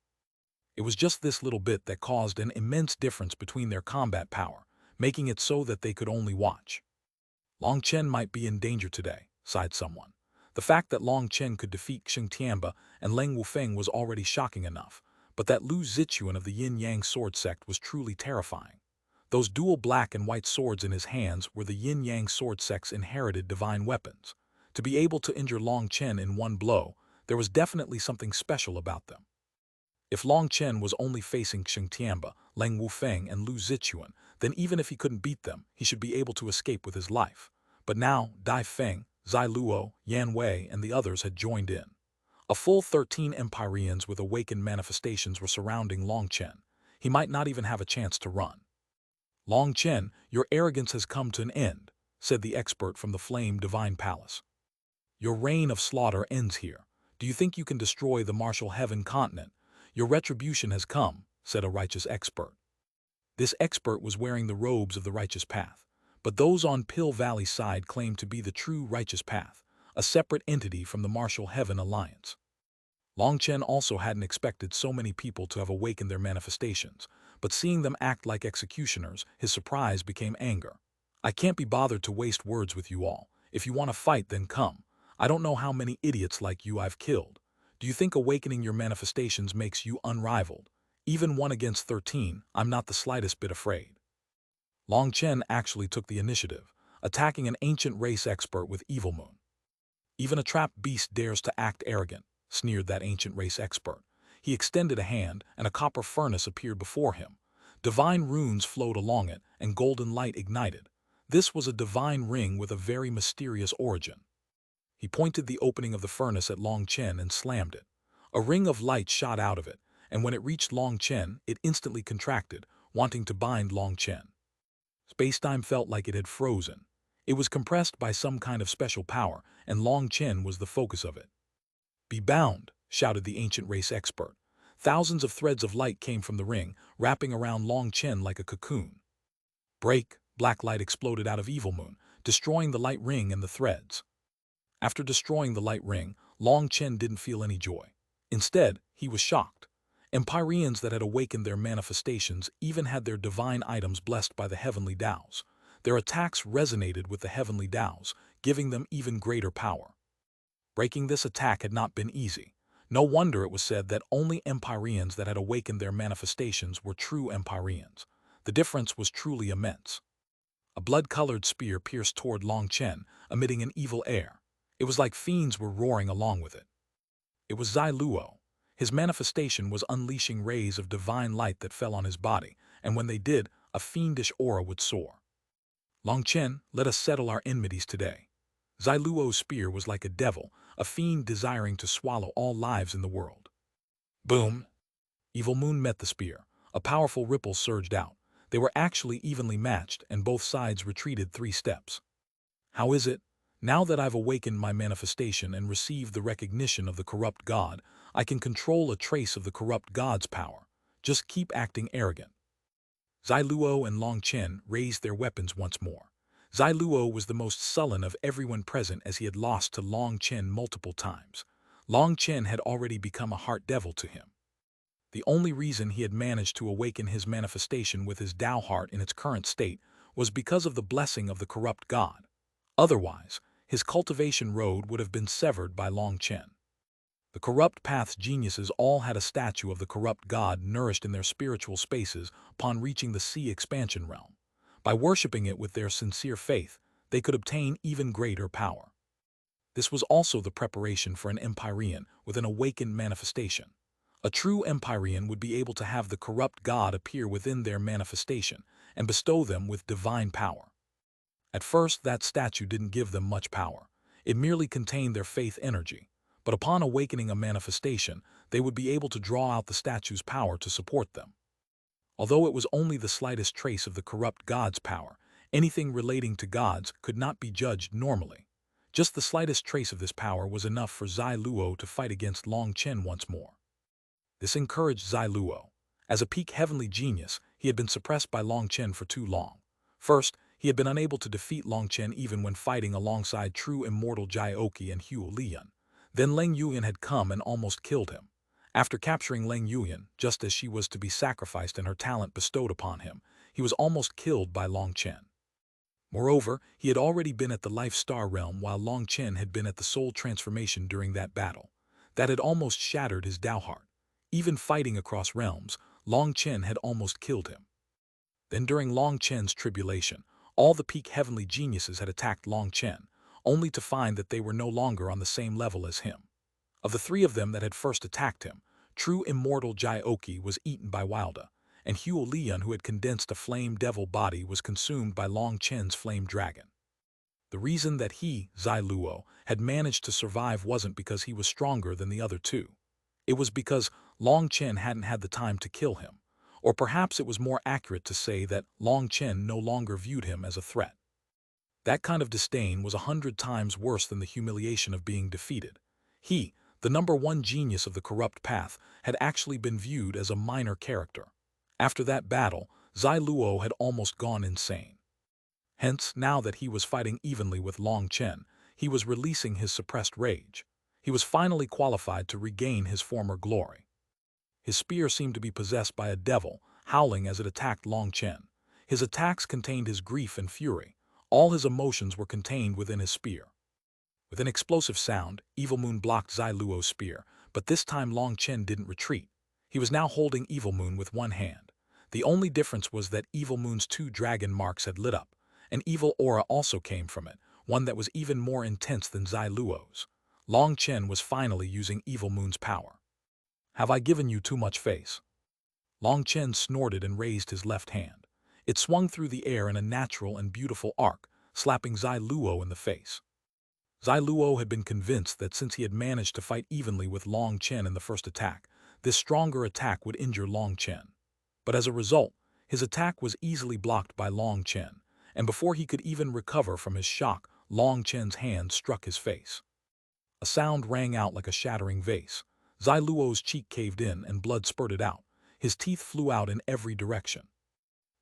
It was just this little bit that caused an immense difference between their combat power, making it so that they could only watch. Long Chen might be in danger today, sighed someone. The fact that Long Chen could defeat Xing Tianba and Leng Wufeng was already shocking enough, but that Lu Zichuan of the Yin-Yang sword sect was truly terrifying. Those dual black and white swords in his hands were the Yin-Yang sword sect's inherited divine weapons. To be able to injure Long Chen in one blow, there was definitely something special about them. If Long Chen was only facing Xing Tianba, Leng Wufeng, and Lu Zichuan, then even if he couldn't beat them, he should be able to escape with his life. But now, Dai Feng, Zai Luo, Yan Wei, and the others had joined in. A full 13 Empyreans with awakened manifestations were surrounding Long Chen. He might not even have a chance to run. Long Chen, your arrogance has come to an end, said the expert from the Flame Divine Palace. Your reign of slaughter ends here. Do you think you can destroy the martial heaven continent? Your retribution has come, said a righteous expert. This expert was wearing the robes of the righteous path, but those on Pill Valley's side claimed to be the true righteous path, a separate entity from the martial heaven alliance. Long Chen also hadn't expected so many people to have awakened their manifestations, but seeing them act like executioners, his surprise became anger. I can't be bothered to waste words with you all. If you want to fight, then come. I don't know how many idiots like you I've killed. Do you think awakening your manifestations makes you unrivaled? Even 1 against 13, I'm not the slightest bit afraid. Long Chen actually took the initiative, attacking an ancient race expert with Evil Moon. Even a trapped beast dares to act arrogant, sneered that ancient race expert. He extended a hand, and a copper furnace appeared before him. Divine runes flowed along it, and golden light ignited. This was a divine ring with a very mysterious origin. He pointed the opening of the furnace at Long Chen and slammed it. A ring of light shot out of it, and when it reached Long Chen, it instantly contracted, wanting to bind Long Chen. Space-time felt like it had frozen. It was compressed by some kind of special power, and Long Chen was the focus of it. Be bound, shouted the ancient race expert. Thousands of threads of light came from the ring, wrapping around Long Chen like a cocoon. Break, black light exploded out of Evil Moon, destroying the light ring and the threads. After destroying the light ring, Long Chen didn't feel any joy. Instead, he was shocked. Empyreans that had awakened their manifestations even had their divine items blessed by the heavenly Taos. Their attacks resonated with the heavenly Taos, giving them even greater power. Breaking this attack had not been easy. No wonder it was said that only Empyreans that had awakened their manifestations were true Empyreans. The difference was truly immense. A blood-colored spear pierced toward Long Chen, emitting an evil air. It was like fiends were roaring along with it. It was Zai Luo. His manifestation was unleashing rays of divine light that fell on his body, and when they did, a fiendish aura would soar. Long Chen, let us settle our enmities today. Zai Luo's spear was like a devil, a fiend desiring to swallow all lives in the world. Boom! Evil Moon met the spear. A powerful ripple surged out. They were actually evenly matched, and both sides retreated 3 steps. How is it? Now that I've awakened my manifestation and received the recognition of the corrupt god, I can control a trace of the corrupt god's power. Just keep acting arrogant. Zai Luo and Long Chen raised their weapons once more. Zai Luo was the most sullen of everyone present as he had lost to Long Chen multiple times. Long Chen had already become a heart devil to him. The only reason he had managed to awaken his manifestation with his Tao heart in its current state was because of the blessing of the corrupt god. Otherwise, his cultivation road would have been severed by Long Chen. The corrupt path's geniuses all had a statue of the corrupt god nourished in their spiritual spaces upon reaching the sea expansion realm. By worshipping it with their sincere faith, they could obtain even greater power. This was also the preparation for an Empyrean with an awakened manifestation. A true Empyrean would be able to have the corrupt god appear within their manifestation and bestow them with divine power. At first, that statue didn't give them much power. It merely contained their faith energy. But upon awakening a manifestation, they would be able to draw out the statue's power to support them. Although it was only the slightest trace of the corrupt god's power, anything relating to gods could not be judged normally. Just the slightest trace of this power was enough for Zai Luo to fight against Long Chen once more. This encouraged Zai Luo. As a peak heavenly genius, he had been suppressed by Long Chen for too long. First, he had been unable to defeat Long Chen even when fighting alongside true immortal Jiaoqi and Huo Lian. Then Leng Yuan had come and almost killed him. After capturing Leng Yuyan, just as she was to be sacrificed and her talent bestowed upon him, he was almost killed by Long Chen. Moreover, he had already been at the Life Star realm while Long Chen had been at the Soul Transformation during that battle. That had almost shattered his Dao heart. Even fighting across realms, Long Chen had almost killed him. Then during Long Chen's tribulation, all the peak heavenly geniuses had attacked Long Chen, only to find that they were no longer on the same level as him. Of the three of them that had first attacked him, true immortal Jai Oki was eaten by Wilda, and Huo Lian, who had condensed a flame devil body, was consumed by Long Chen's flame dragon. The reason that he, Zai Luo, had managed to survive wasn't because he was stronger than the other two. It was because Long Chen hadn't had the time to kill him, or perhaps it was more accurate to say that Long Chen no longer viewed him as a threat. That kind of disdain was 100 times worse than the humiliation of being defeated. He, the number one genius of the corrupt path, had actually been viewed as a minor character. After that battle, Zai Luo had almost gone insane. Hence, now that he was fighting evenly with Long Chen, he was releasing his suppressed rage. He was finally qualified to regain his former glory. His spear seemed to be possessed by a devil, howling as it attacked Long Chen. His attacks contained his grief and fury. All his emotions were contained within his spear. With an explosive sound, Evil Moon blocked Zai Luo's spear, but this time Long Chen didn't retreat. He was now holding Evil Moon with one hand. The only difference was that Evil Moon's 2 dragon marks had lit up. An evil aura also came from it, one that was even more intense than Zai Luo's. Long Chen was finally using Evil Moon's power. "Have I given you too much face?" Long Chen snorted and raised his left hand. It swung through the air in a natural and beautiful arc, slapping Zai Luo in the face. Zai Luo had been convinced that since he had managed to fight evenly with Long Chen in the first attack, this stronger attack would injure Long Chen. But as a result, his attack was easily blocked by Long Chen, and before he could even recover from his shock, Long Chen's hand struck his face. A sound rang out like a shattering vase. Zai Luo's cheek caved in and blood spurted out. His teeth flew out in every direction.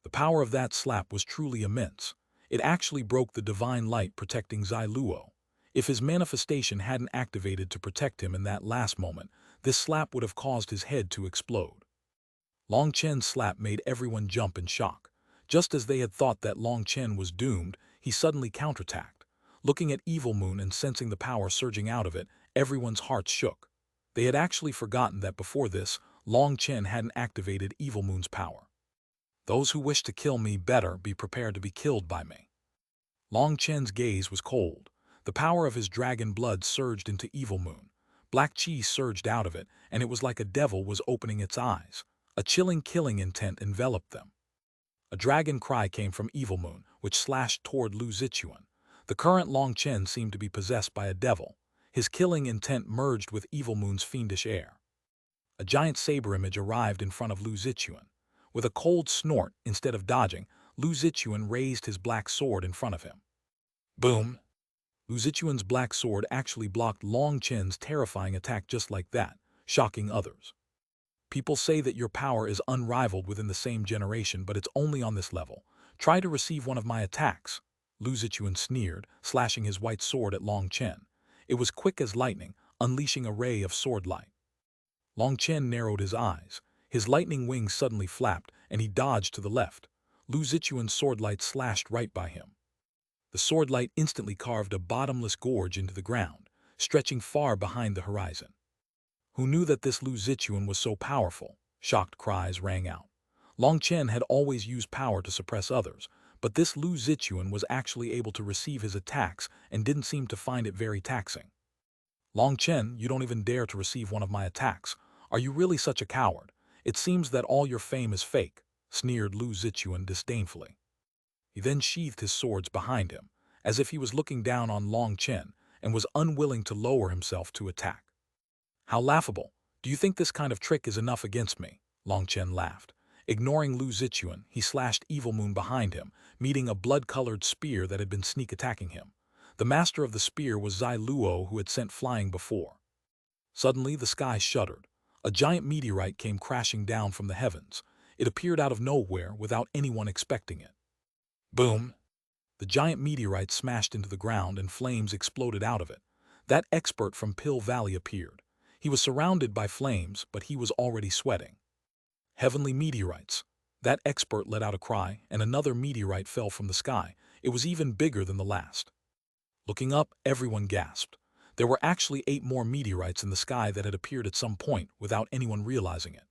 The power of that slap was truly immense. It actually broke the divine light protecting Zai Luo. If his manifestation hadn't activated to protect him in that last moment, this slap would have caused his head to explode. Long Chen's slap made everyone jump in shock. Just as they had thought that Long Chen was doomed, he suddenly counterattacked. Looking at Evil Moon and sensing the power surging out of it, everyone's hearts shook. They had actually forgotten that before this, Long Chen hadn't activated Evil Moon's power. "Those who wish to kill me better be prepared to be killed by me." Long Chen's gaze was cold. The power of his dragon blood surged into Evil Moon. Black chi surged out of it, and it was like a devil was opening its eyes. A chilling killing intent enveloped them. A dragon cry came from Evil Moon, which slashed toward Lu Zichuan. The current Long Chen seemed to be possessed by a devil. His killing intent merged with Evil Moon's fiendish air. A giant saber image arrived in front of Lu Zichuan. With a cold snort, instead of dodging, Lu Zichuan raised his black sword in front of him. Boom! Lu Zichuan's black sword actually blocked Long Chen's terrifying attack just like that, shocking others. "People say that your power is unrivaled within the same generation, but it's only on this level. Try to receive one of my attacks." Lu Zichuan sneered, slashing his white sword at Long Chen. It was quick as lightning, unleashing a ray of sword light. Long Chen narrowed his eyes. His lightning wings suddenly flapped, and he dodged to the left. Lu Zichuan's sword light slashed right by him. The sword light instantly carved a bottomless gorge into the ground, stretching far behind the horizon. Who knew that this Lu Zichuan was so powerful? Shocked cries rang out. Long Chen had always used power to suppress others, but this Lu Zichuan was actually able to receive his attacks and didn't seem to find it very taxing. "Long Chen, you don't even dare to receive one of my attacks. Are you really such a coward? It seems that all your fame is fake," sneered Lu Zichuan disdainfully. He then sheathed his swords behind him, as if he was looking down on Long Chen and was unwilling to lower himself to attack. "How laughable! Do you think this kind of trick is enough against me?" Long Chen laughed. Ignoring Lu Zichuan, he slashed Evil Moon behind him, meeting a blood-colored spear that had been sneak attacking him. The master of the spear was Zai Luo, who had sent flying before. Suddenly, the sky shuddered. A giant meteorite came crashing down from the heavens. It appeared out of nowhere without anyone expecting it. Boom! The giant meteorite smashed into the ground and flames exploded out of it. That expert from Pill Valley appeared. He was surrounded by flames, but he was already sweating. Heavenly meteorites. That expert let out a cry, and another meteorite fell from the sky. It was even bigger than the last. Looking up, everyone gasped. There were actually 8 more meteorites in the sky that had appeared at some point without anyone realizing it.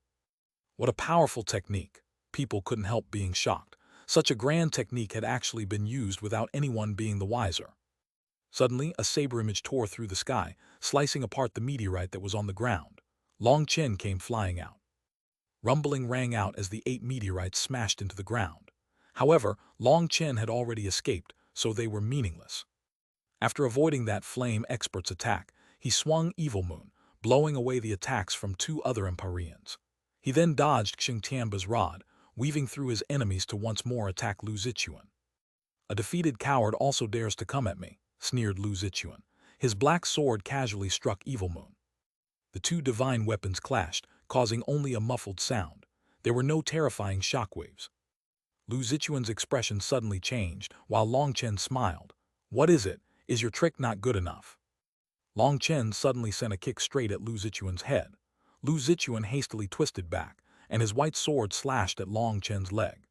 What a powerful technique. People couldn't help being shocked. Such a grand technique had actually been used without anyone being the wiser. Suddenly, a saber image tore through the sky, slicing apart the meteorite that was on the ground. Long Chen came flying out. Rumbling rang out as the 8 meteorites smashed into the ground. However, Long Chen had already escaped, so they were meaningless. After avoiding that flame expert's attack, he swung Evil Moon, blowing away the attacks from 2 other Empyreans. He then dodged Xingtianba's rod, weaving through his enemies to once more attack Lu Zichuan. "A defeated coward also dares to come at me," sneered Lu Zichuan. His black sword casually struck Evil Moon. The 2 divine weapons clashed, causing only a muffled sound. There were no terrifying shockwaves. Lu Zichuan's expression suddenly changed, while Long Chen smiled. "What is it? Is your trick not good enough?" Long Chen suddenly sent a kick straight at Lu Zichuan's head. Lu Zichuan hastily twisted back, and his white sword slashed at Long Chen's leg.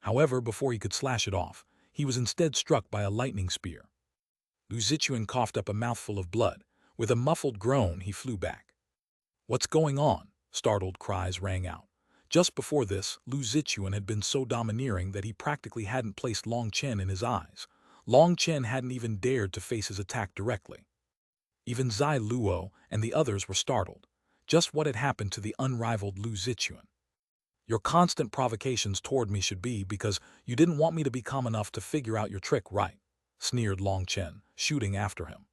However, before he could slash it off, he was instead struck by a lightning spear. Lu Zichuan coughed up a mouthful of blood. With a muffled groan, he flew back. "What's going on?" Startled cries rang out. Just before this, Lu Zichuan had been so domineering that he practically hadn't placed Long Chen in his eyes. Long Chen hadn't even dared to face his attack directly. Even Zai Luo and the others were startled. Just what had happened to the unrivaled Lu Zichuan? "Your constant provocations toward me should be because you didn't want me to be calm enough to figure out your trick right," sneered Long Chen, shooting after him.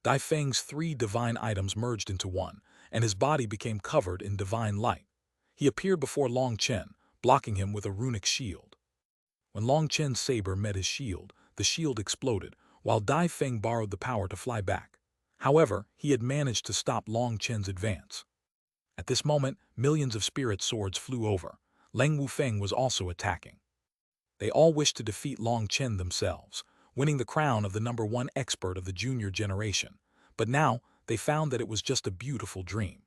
Dai Feng's 3 divine items merged into one, and his body became covered in divine light. He appeared before Long Chen, blocking him with a runic shield. When Long Chen's saber met his shield, the shield exploded, while Dai Feng borrowed the power to fly back. However, he had managed to stop Long Chen's advance. At this moment, millions of spirit swords flew over. Leng Wufeng was also attacking. They all wished to defeat Long Chen themselves, winning the crown of the #1 expert of the junior generation. But now, they found that it was just a beautiful dream.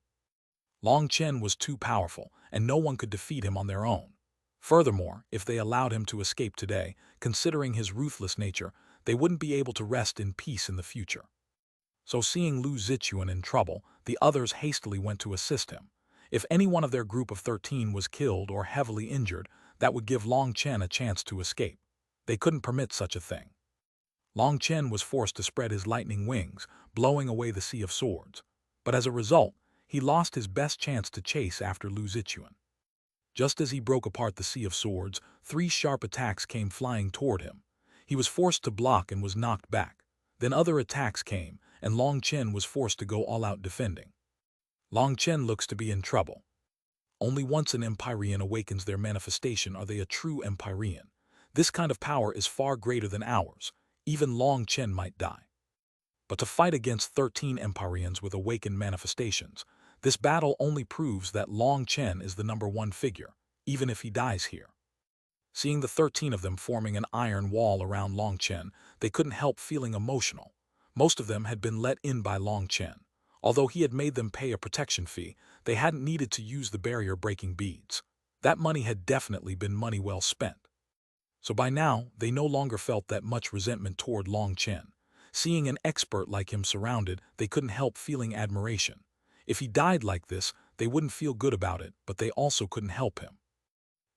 Long Chen was too powerful, and no one could defeat him on their own. Furthermore, if they allowed him to escape today, considering his ruthless nature, they wouldn't be able to rest in peace in the future. So seeing Lu Zichuan in trouble, the others hastily went to assist him. If any one of their group of 13 was killed or heavily injured, that would give Long Chen a chance to escape. They couldn't permit such a thing. Long Chen was forced to spread his lightning wings, blowing away the sea of swords. But as a result, he lost his best chance to chase after Lu Zichuan. Just as he broke apart the sea of swords, 3 sharp attacks came flying toward him. He was forced to block and was knocked back. Then other attacks came, and Long Chen was forced to go all out defending. Long Chen looks to be in trouble. Only once an Empyrean awakens their manifestation are they a true Empyrean. This kind of power is far greater than ours. Even Long Chen might die. But to fight against 13 Empyreans with awakened manifestations, this battle only proves that Long Chen is the #1 figure, even if he dies here. Seeing the 13 of them forming an iron wall around Long Chen, they couldn't help feeling emotional. Most of them had been let in by Long Chen. Although he had made them pay a protection fee, they hadn't needed to use the barrier-breaking beads. That money had definitely been money well spent. So by now, they no longer felt that much resentment toward Long Chen. Seeing an expert like him surrounded, they couldn't help feeling admiration. If he died like this, they wouldn't feel good about it, but they also couldn't help him.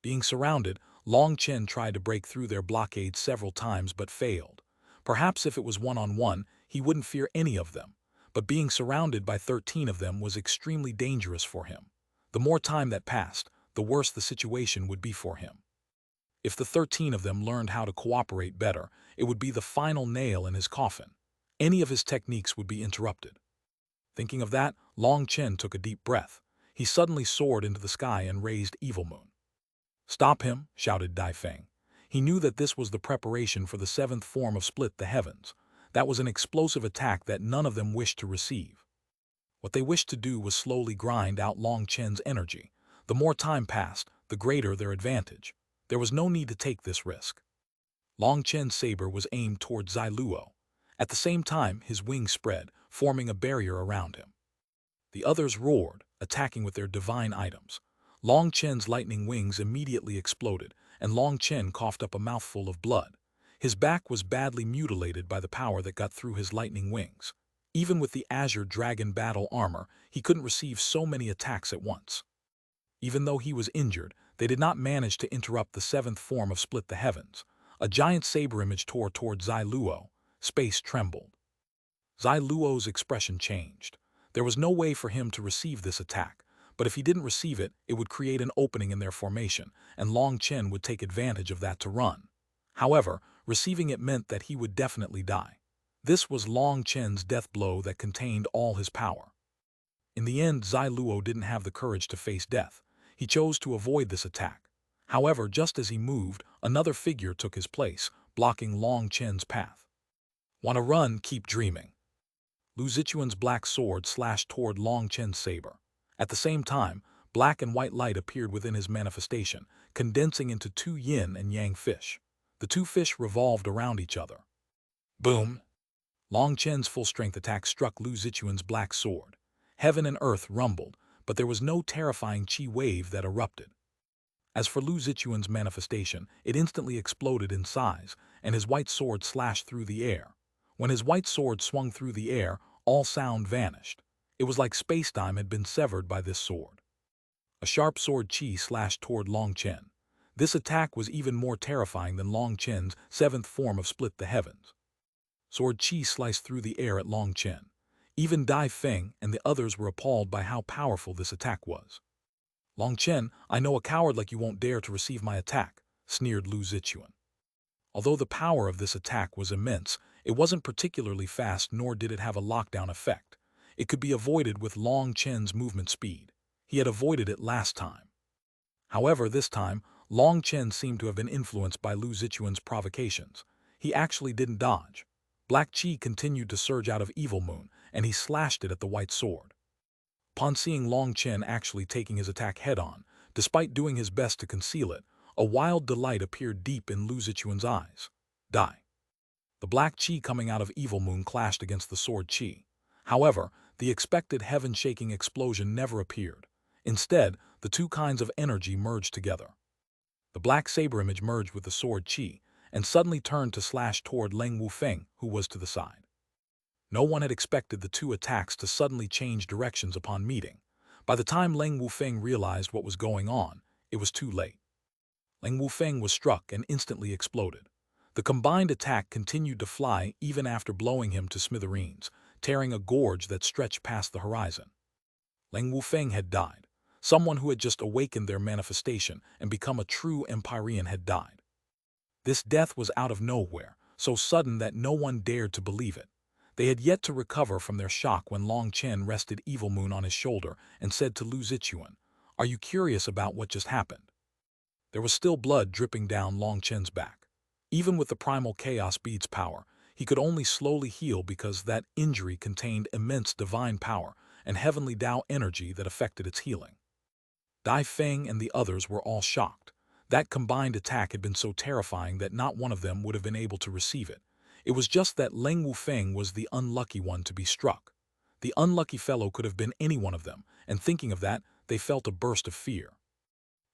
Being surrounded, Long Chen tried to break through their blockade several times but failed. Perhaps if it was one-on-one, he wouldn't fear any of them. But being surrounded by 13 of them was extremely dangerous for him. The more time that passed, the worse the situation would be for him. If the 13 of them learned how to cooperate better, it would be the final nail in his coffin. Any of his techniques would be interrupted. Thinking of that, Long Chen took a deep breath. He suddenly soared into the sky and raised Evil Moon. "Stop him," shouted Dai Feng. He knew that this was the preparation for the 7th form of Split the Heavens. That was an explosive attack that none of them wished to receive. What they wished to do was slowly grind out Long Chen's energy. The more time passed, the greater their advantage. There was no need to take this risk. Long Chen's saber was aimed toward Zai Luo. At the same time, his wings spread, forming a barrier around him. The others roared, attacking with their divine items. Long Chen's lightning wings immediately exploded, and Long Chen coughed up a mouthful of blood. His back was badly mutilated by the power that got through his lightning wings. Even with the Azure Dragon battle armor, he couldn't receive so many attacks at once. Even though he was injured, they did not manage to interrupt the seventh form of Split the Heavens. A giant saber image tore toward Zai Luo. Space trembled. Zai Luo's expression changed. There was no way for him to receive this attack, but if he didn't receive it, it would create an opening in their formation, and Long Chen would take advantage of that to run. However, receiving it meant that he would definitely die. This was Long Chen's death blow that contained all his power. In the end, Zai Luo didn't have the courage to face death. He chose to avoid this attack. However, just as he moved, another figure took his place, blocking Long Chen's path. "Wanna run, keep dreaming." Lu Zichuan's black sword slashed toward Long Chen's saber. At the same time, black and white light appeared within his manifestation, condensing into two yin and yang fish. The two fish revolved around each other. Boom! Long Chen's full-strength attack struck Lu Zichuan's black sword. Heaven and earth rumbled, but there was no terrifying chi wave that erupted. As for Lu Zichuan's manifestation, it instantly exploded in size, and his white sword slashed through the air. When his white sword swung through the air, all sound vanished. It was like space-time had been severed by this sword. A sharp sword chi slashed toward Long Chen. This attack was even more terrifying than Long Chen's seventh form of Split the Heavens. Sword chi sliced through the air at Long Chen. Even Dai Feng and the others were appalled by how powerful this attack was. "Long Chen, I know a coward like you won't dare to receive my attack," sneered Lu Zichuan. Although the power of this attack was immense, it wasn't particularly fast, nor did it have a lockdown effect. It could be avoided with Long Chen's movement speed. He had avoided it last time. However, this time, Long Chen seemed to have been influenced by Lu Zichuan's provocations. He actually didn't dodge. Black chi continued to surge out of Evil Moon, and he slashed it at the white sword. Upon seeing Long Chen actually taking his attack head-on, despite doing his best to conceal it, a wild delight appeared deep in Lu Zichuan's eyes. Die. The black chi coming out of Evil Moon clashed against the sword chi. However, the expected heaven-shaking explosion never appeared. Instead, the two kinds of energy merged together. The black saber image merged with the sword chi, and suddenly turned to slash toward Leng Wufeng, who was to the side. No one had expected the two attacks to suddenly change directions upon meeting. By the time Leng Wufeng realized what was going on, it was too late. Leng Wufeng was struck and instantly exploded. The combined attack continued to fly even after blowing him to smithereens, tearing a gorge that stretched past the horizon. Leng Wufeng had died. Someone who had just awakened their manifestation and become a true Empyrean had died. This death was out of nowhere, so sudden that no one dared to believe it. They had yet to recover from their shock when Long Chen rested Evil Moon on his shoulder and said to Lu Zichuan, "Are you curious about what just happened?" There was still blood dripping down Long Chen's back. Even with the primal chaos bead's power, he could only slowly heal because that injury contained immense divine power and heavenly Tao energy that affected its healing. Dai Feng and the others were all shocked. That combined attack had been so terrifying that not one of them would have been able to receive it. It was just that Leng Wufeng was the unlucky one to be struck. The unlucky fellow could have been any one of them, and thinking of that, they felt a burst of fear.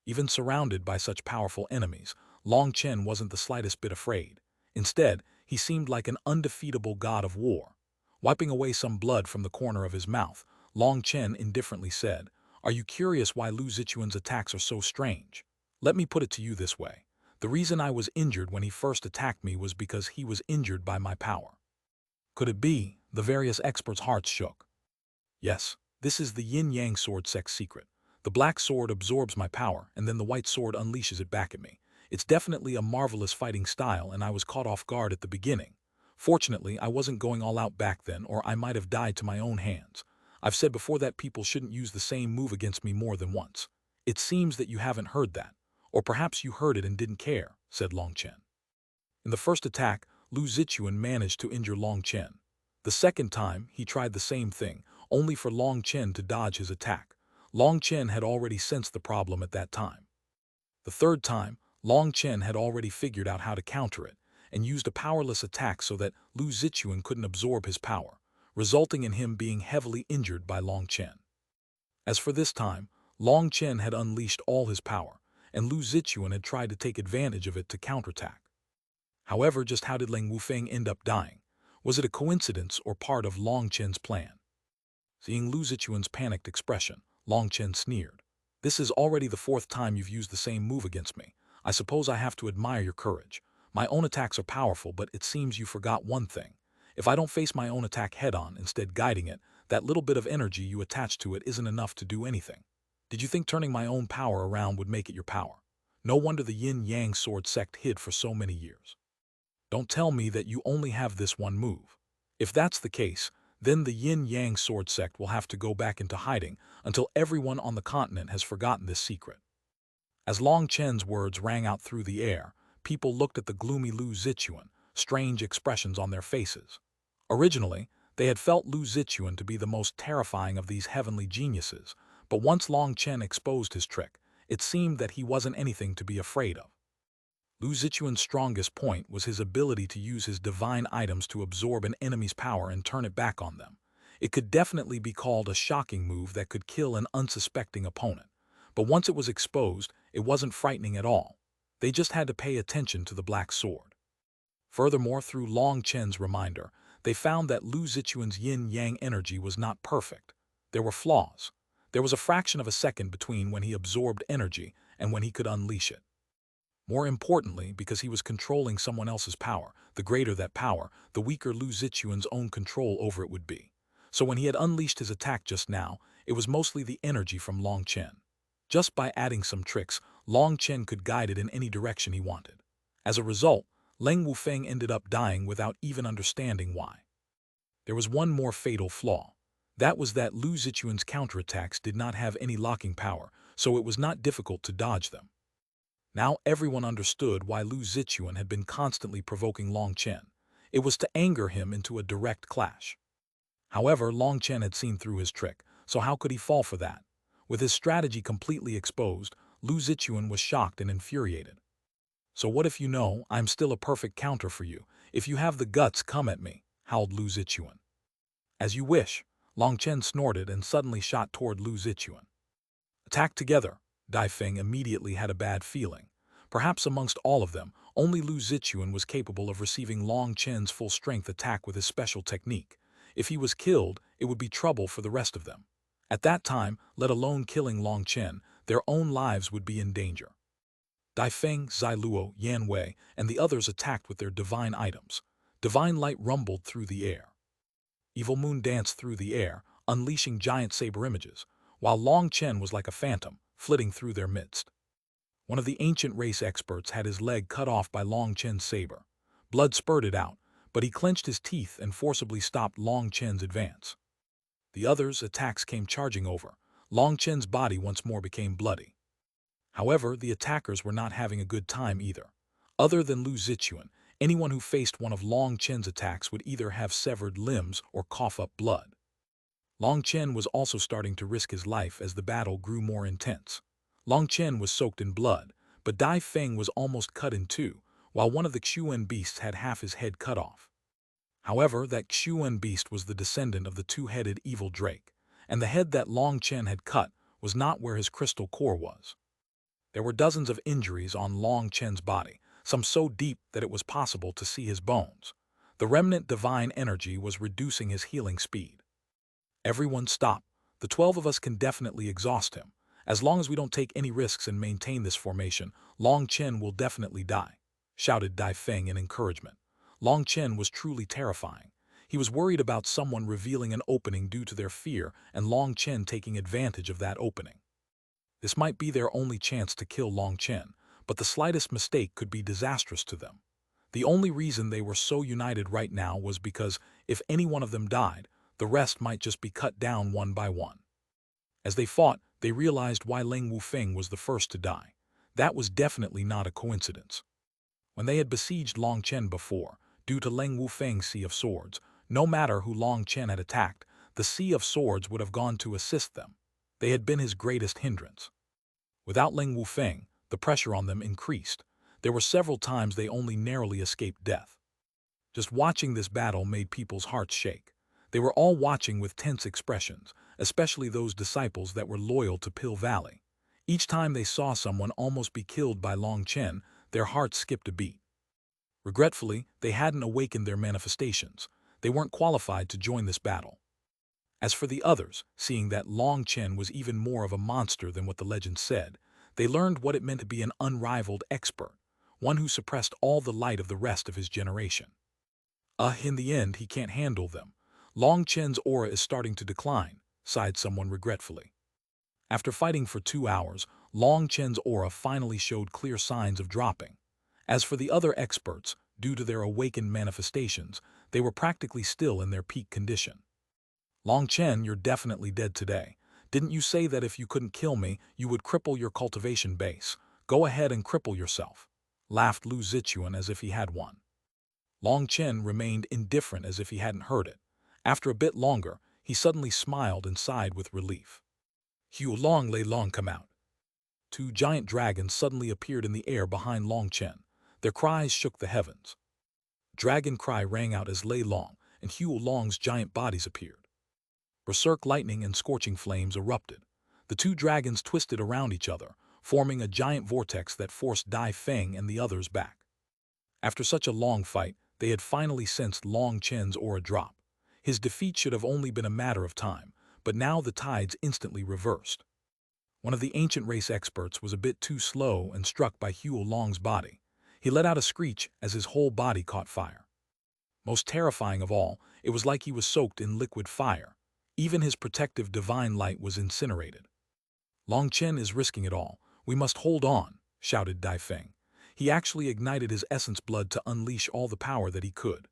Even surrounded by such powerful enemies, Long Chen wasn't the slightest bit afraid. Instead, he seemed like an undefeatable god of war. Wiping away some blood from the corner of his mouth, Long Chen indifferently said, "Are you curious why Lu Zichuan's attacks are so strange? Let me put it to you this way. The reason I was injured when he first attacked me was because he was injured by my power." Could it be? The various experts' hearts shook. Yes, this is the yin-yang sword sex secret. The black sword absorbs my power, and then the white sword unleashes it back at me. It's definitely a marvelous fighting style, and I was caught off guard at the beginning. Fortunately, I wasn't going all out back then, or I might have died to my own hands. I've said before that people shouldn't use the same move against me more than once. It seems that you haven't heard that. Or perhaps you heard it and didn't care, said Long Chen. In the first attack, Lu Zichuan managed to injure Long Chen. The second time, he tried the same thing, only for Long Chen to dodge his attack. Long Chen had already sensed the problem at that time. The third time, Long Chen had already figured out how to counter it, and used a powerless attack so that Lu Zichuan couldn't absorb his power, resulting in him being heavily injured by Long Chen. As for this time, Long Chen had unleashed all his power, and Lu Zichuan had tried to take advantage of it to counterattack. However, just how did Leng Wufeng end up dying? Was it a coincidence or part of Long Chen's plan? Seeing Lu Zichuan's panicked expression, Long Chen sneered. "This is already the fourth time you've used the same move against me. I suppose I have to admire your courage. My own attacks are powerful, but it seems you forgot one thing. If I don't face my own attack head-on, instead guiding it, that little bit of energy you attach to it isn't enough to do anything. Did you think turning my own power around would make it your power? No wonder the yin-yang sword sect hid for so many years. Don't tell me that you only have this one move. If that's the case, then the yin-yang sword sect will have to go back into hiding until everyone on the continent has forgotten this secret." As Long Chen's words rang out through the air, people looked at the gloomy Lu Zichuan, strange expressions on their faces. Originally, they had felt Lu Zichuan to be the most terrifying of these heavenly geniuses, but once Long Chen exposed his trick, it seemed that he wasn't anything to be afraid of. Lu Zichuan's strongest point was his ability to use his divine items to absorb an enemy's power and turn it back on them. It could definitely be called a shocking move that could kill an unsuspecting opponent. But once it was exposed, it wasn't frightening at all. They just had to pay attention to the black sword. Furthermore, through Long Chen's reminder, they found that Lu Zichuan's yin-yang energy was not perfect. There were flaws. There was a fraction of a second between when he absorbed energy and when he could unleash it. More importantly, because he was controlling someone else's power, the greater that power, the weaker Lu Zichuan's own control over it would be. So when he had unleashed his attack just now, it was mostly the energy from Long Chen. Just by adding some tricks, Long Chen could guide it in any direction he wanted. As a result, Leng Wufeng ended up dying without even understanding why. There was one more fatal flaw. That was that Lu Zichuan's counterattacks did not have any locking power, so it was not difficult to dodge them. Now everyone understood why Lu Zichuan had been constantly provoking Long Chen. It was to anger him into a direct clash. However, Long Chen had seen through his trick, so how could he fall for that? With his strategy completely exposed, Lu Zichuan was shocked and infuriated. "So what if you know I'm still a perfect counter for you? If you have the guts, come at me," howled Lu Zichuan. "As you wish," Long Chen snorted and suddenly shot toward Lu Zichuan. Attack together. Dai Feng immediately had a bad feeling. Perhaps amongst all of them, only Lu Zichuan was capable of receiving Long Chen's full-strength attack with his special technique. If he was killed, it would be trouble for the rest of them. At that time, let alone killing Long Chen, their own lives would be in danger. Dai Feng, Zai Luo, Yan Wei, and the others attacked with their divine items. Divine light rumbled through the air. Evil moon danced through the air, unleashing giant saber images, while Long Chen was like a phantom, flitting through their midst. One of the ancient race experts had his leg cut off by Long Chen's saber. Blood spurted out, but he clenched his teeth and forcibly stopped Long Chen's advance. The others' attacks came charging over. Long Chen's body once more became bloody. However, the attackers were not having a good time either. Other than Lu Zichuan, anyone who faced one of Long Chen's attacks would either have severed limbs or cough up blood. Long Chen was also starting to risk his life as the battle grew more intense. Long Chen was soaked in blood, but Dai Feng was almost cut in two, while one of the Xuanhuan beasts had half his head cut off. However, that Xuanhuan beast was the descendant of the two-headed evil drake, and the head that Long Chen had cut was not where his crystal core was. There were dozens of injuries on Long Chen's body, some so deep that it was possible to see his bones. The remnant divine energy was reducing his healing speed. "Everyone stop. The 12 of us can definitely exhaust him. As long as we don't take any risks and maintain this formation, Long Chen will definitely die," shouted Dai Feng in encouragement. Long Chen was truly terrifying. He was worried about someone revealing an opening due to their fear and Long Chen taking advantage of that opening. This might be their only chance to kill Long Chen, but the slightest mistake could be disastrous to them. The only reason they were so united right now was because if any one of them died, the rest might just be cut down one by one. As they fought, they realized why Leng Wufeng was the first to die. That was definitely not a coincidence. When they had besieged Long Chen before, due to Leng Wufeng's Sea of Swords, no matter who Long Chen had attacked, the Sea of Swords would have gone to assist them. They had been his greatest hindrance. Without Leng Wufeng, the pressure on them increased. There were several times they only narrowly escaped death. Just watching this battle made people's hearts shake. They were all watching with tense expressions, especially those disciples that were loyal to Pill Valley. Each time they saw someone almost be killed by Long Chen, their hearts skipped a beat. Regretfully, they hadn't awakened their manifestations. They weren't qualified to join this battle. As for the others, seeing that Long Chen was even more of a monster than what the legend said, they learned what it meant to be an unrivaled expert, one who suppressed all the light of the rest of his generation. In the end, he can't handle them. Long Chen's aura is starting to decline, sighed someone regretfully. After fighting for 2 hours, Long Chen's aura finally showed clear signs of dropping. As for the other experts, due to their awakened manifestations, they were practically still in their peak condition. Long Chen, you're definitely dead today. Didn't you say that if you couldn't kill me, you would cripple your cultivation base? Go ahead and cripple yourself, laughed Lu Zichuan as if he had one. Long Chen remained indifferent as if he hadn't heard it. After a bit longer, he suddenly smiled and sighed with relief. Hu Long Lei Long come out. 2 giant dragons suddenly appeared in the air behind Long Chen. Their cries shook the heavens. Dragon cry rang out as Lei Long and Hu Long's giant bodies appeared. Berserk lightning and scorching flames erupted. The 2 dragons twisted around each other, forming a giant vortex that forced Dai Feng and the others back. After such a long fight, they had finally sensed Long Chen's aura drop. His defeat should have only been a matter of time, but now the tides instantly reversed. One of the ancient race experts was a bit too slow and struck by Huo Long's body. He let out a screech as his whole body caught fire. Most terrifying of all, it was like he was soaked in liquid fire. Even his protective divine light was incinerated. Long Chen is risking it all. We must hold on, shouted Dai Feng. He actually ignited his essence blood to unleash all the power that he could.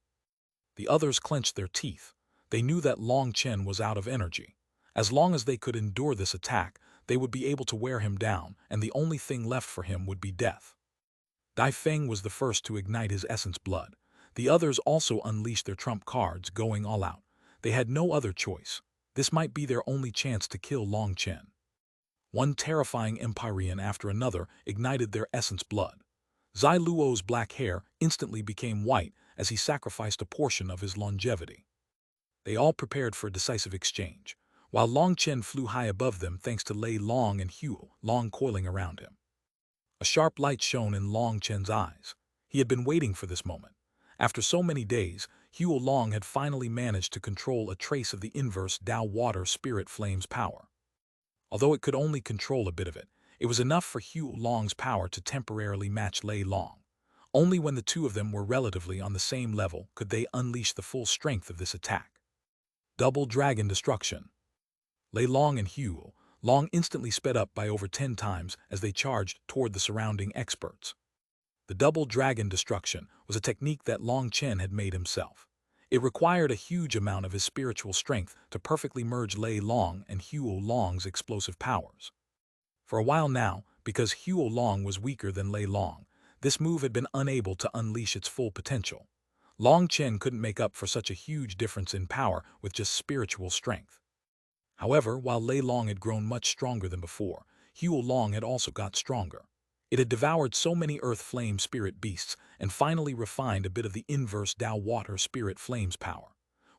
The others clenched their teeth. They knew that Long Chen was out of energy. As long as they could endure this attack, they would be able to wear him down, and the only thing left for him would be death. Dai Feng was the first to ignite his essence blood. The others also unleashed their trump cards, going all out. They had no other choice. This might be their only chance to kill Long Chen. One terrifying Empyrean after another ignited their essence blood. Zai Luo's black hair instantly became white as he sacrificed a portion of his longevity. They all prepared for a decisive exchange, while Long Chen flew high above them thanks to Lei Long and Huo Long coiling around him. A sharp light shone in Long Chen's eyes. He had been waiting for this moment. After so many days, Huo Long had finally managed to control a trace of the inverse Tao Water Spirit Flame's power. Although it could only control a bit of it, it was enough for Huo Long's power to temporarily match Lei Long. Only when the 2 of them were relatively on the same level could they unleash the full strength of this attack. Double Dragon Destruction. Lei Long and Huo Long instantly sped up by over 10 times as they charged toward the surrounding experts. The Double Dragon Destruction was a technique that Long Chen had made himself. It required a huge amount of his spiritual strength to perfectly merge Lei Long and Huo Long's explosive powers. For a while now, because Huo Long was weaker than Lei Long, this move had been unable to unleash its full potential. Long Chen couldn't make up for such a huge difference in power with just spiritual strength. However, while Lei Long had grown much stronger than before, Huo Long had also got stronger. It had devoured so many earth flame spirit beasts and finally refined a bit of the inverse Tao Water Spirit Flame's power.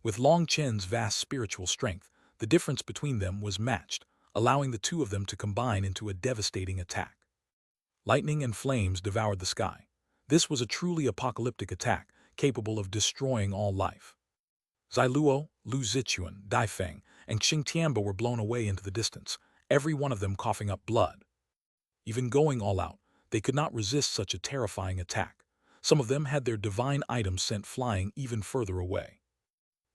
With Long Chen's vast spiritual strength, the difference between them was matched, allowing the 2 of them to combine into a devastating attack. Lightning and flames devoured the sky. This was a truly apocalyptic attack, capable of destroying all life. Zai Luo, Lu Zichuan, Dai Feng, and Xing Tianba were blown away into the distance, every one of them coughing up blood. Even going all out, they could not resist such a terrifying attack. Some of them had their divine items sent flying even further away.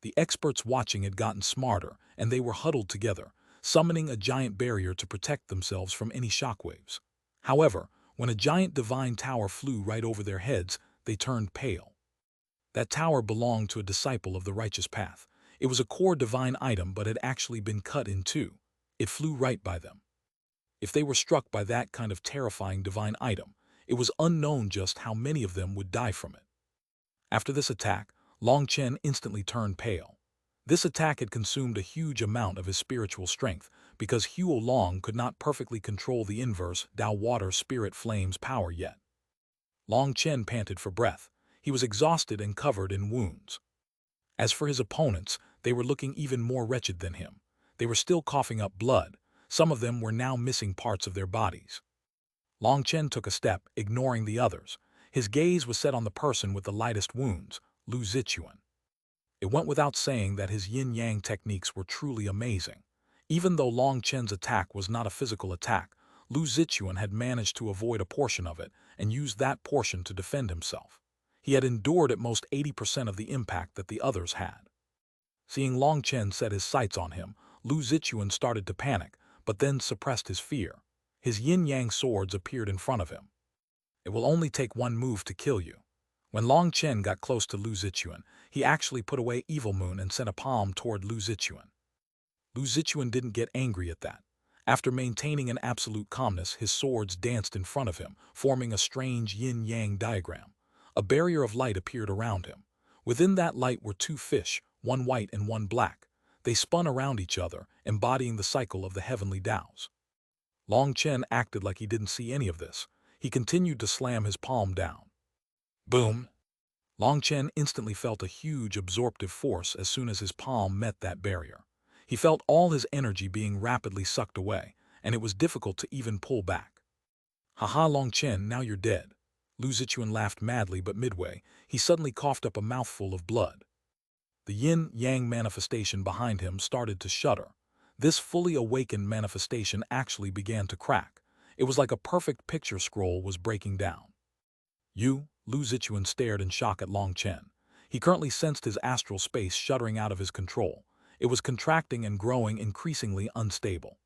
The experts watching had gotten smarter, and they were huddled together, summoning a giant barrier to protect themselves from any shockwaves. However, when a giant divine tower flew right over their heads, they turned pale. That tower belonged to a disciple of the righteous path. It was a core divine item but had actually been cut in 2. It flew right by them. If they were struck by that kind of terrifying divine item, it was unknown just how many of them would die from it. After this attack, Long Chen instantly turned pale. This attack had consumed a huge amount of his spiritual strength because Huo Long could not perfectly control the inverse Tao Water Spirit Flame's power yet. Long Chen panted for breath. He was exhausted and covered in wounds. As for his opponents, they were looking even more wretched than him. They were still coughing up blood. Some of them were now missing parts of their bodies. Long Chen took a step, ignoring the others. His gaze was set on the person with the lightest wounds, Lu Zichuan. It went without saying that his yin-yang techniques were truly amazing. Even though Long Chen's attack was not a physical attack, Lu Zichuan had managed to avoid a portion of it and used that portion to defend himself. He had endured at most 80% of the impact that the others had. Seeing Long Chen set his sights on him, Lu Zichuan started to panic, but then suppressed his fear. His yin-yang swords appeared in front of him. It will only take one move to kill you. When Long Chen got close to Lu Zichuan, he actually put away Evil Moon and sent a palm toward Lu Zichuan. Lu Zichuan didn't get angry at that. After maintaining an absolute calmness, his swords danced in front of him, forming a strange yin-yang diagram. A barrier of light appeared around him. Within that light were two fish, one white and one black. They spun around each other, embodying the cycle of the heavenly Taos. Long Chen acted like he didn't see any of this. He continued to slam his palm down. Boom! Long Chen instantly felt a huge absorptive force as soon as his palm met that barrier. He felt all his energy being rapidly sucked away, and it was difficult to even pull back. Haha, Long Chen, now you're dead. Lu Zichuan laughed madly, but midway, he suddenly coughed up a mouthful of blood. The yin-yang manifestation behind him started to shudder. This fully awakened manifestation actually began to crack. It was like a perfect picture scroll was breaking down. Lu Zichuan stared in shock at Long Chen. He currently sensed his astral space shuddering out of his control. It was contracting and growing increasingly unstable.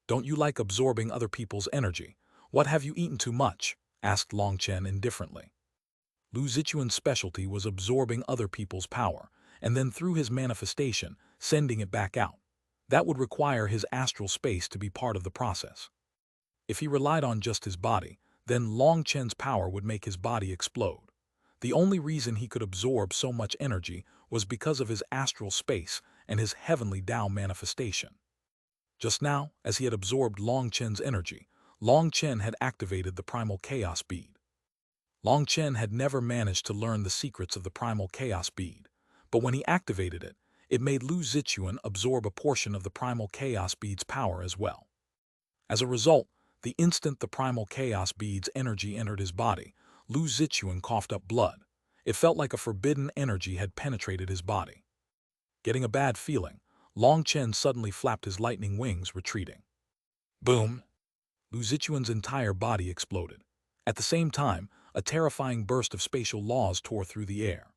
Don't you like absorbing other people's energy? What have you eaten too much? Asked Long Chen indifferently. Lu Zichuan's specialty was absorbing other people's power, and then through his manifestation, sending it back out. That would require his astral space to be part of the process. If he relied on just his body, then Long Chen's power would make his body explode. The only reason he could absorb so much energy was because of his astral space and his heavenly Tao manifestation. Just now, as he had absorbed Long Chen's energy, Long Chen had activated the primal chaos bead. Long Chen had never managed to learn the secrets of the primal chaos bead, but when he activated it, it made Lu Zichuan absorb a portion of the primal chaos bead's power as well. As a result, the instant the primal chaos bead's energy entered his body, Lu Zichuan coughed up blood. It felt like a forbidden energy had penetrated his body. Getting a bad feeling, Long Chen suddenly flapped his lightning wings, retreating. Boom! Lu Zichuan's entire body exploded. At the same time, a terrifying burst of spatial laws tore through the air.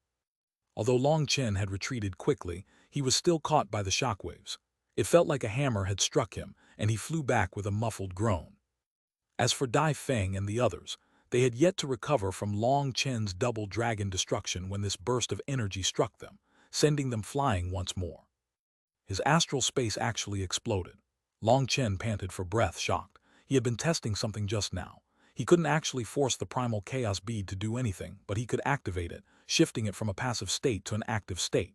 Although Long Chen had retreated quickly, he was still caught by the shockwaves. It felt like a hammer had struck him, and he flew back with a muffled groan. As for Dai Feng and the others, they had yet to recover from Long Chen's double dragon destruction when this burst of energy struck them, sending them flying once more. His astral space actually exploded. Long Chen panted for breath, shocked. He had been testing something just now. He couldn't actually force the primal chaos bead to do anything, but he could activate it, shifting it from a passive state to an active state.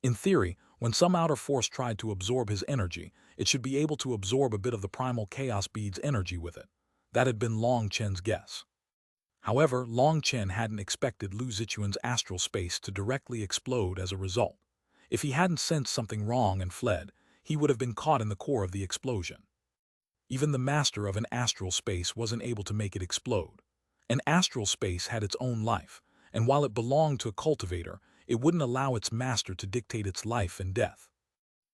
In theory, when some outer force tried to absorb his energy, it should be able to absorb a bit of the primal chaos bead's energy with it. That had been Long Chen's guess. However, Long Chen hadn't expected Lu Zichuan's astral space to directly explode as a result. If he hadn't sensed something wrong and fled, he would have been caught in the core of the explosion. Even the master of an astral space wasn't able to make it explode. An astral space had its own life, and while it belonged to a cultivator, it wouldn't allow its master to dictate its life and death.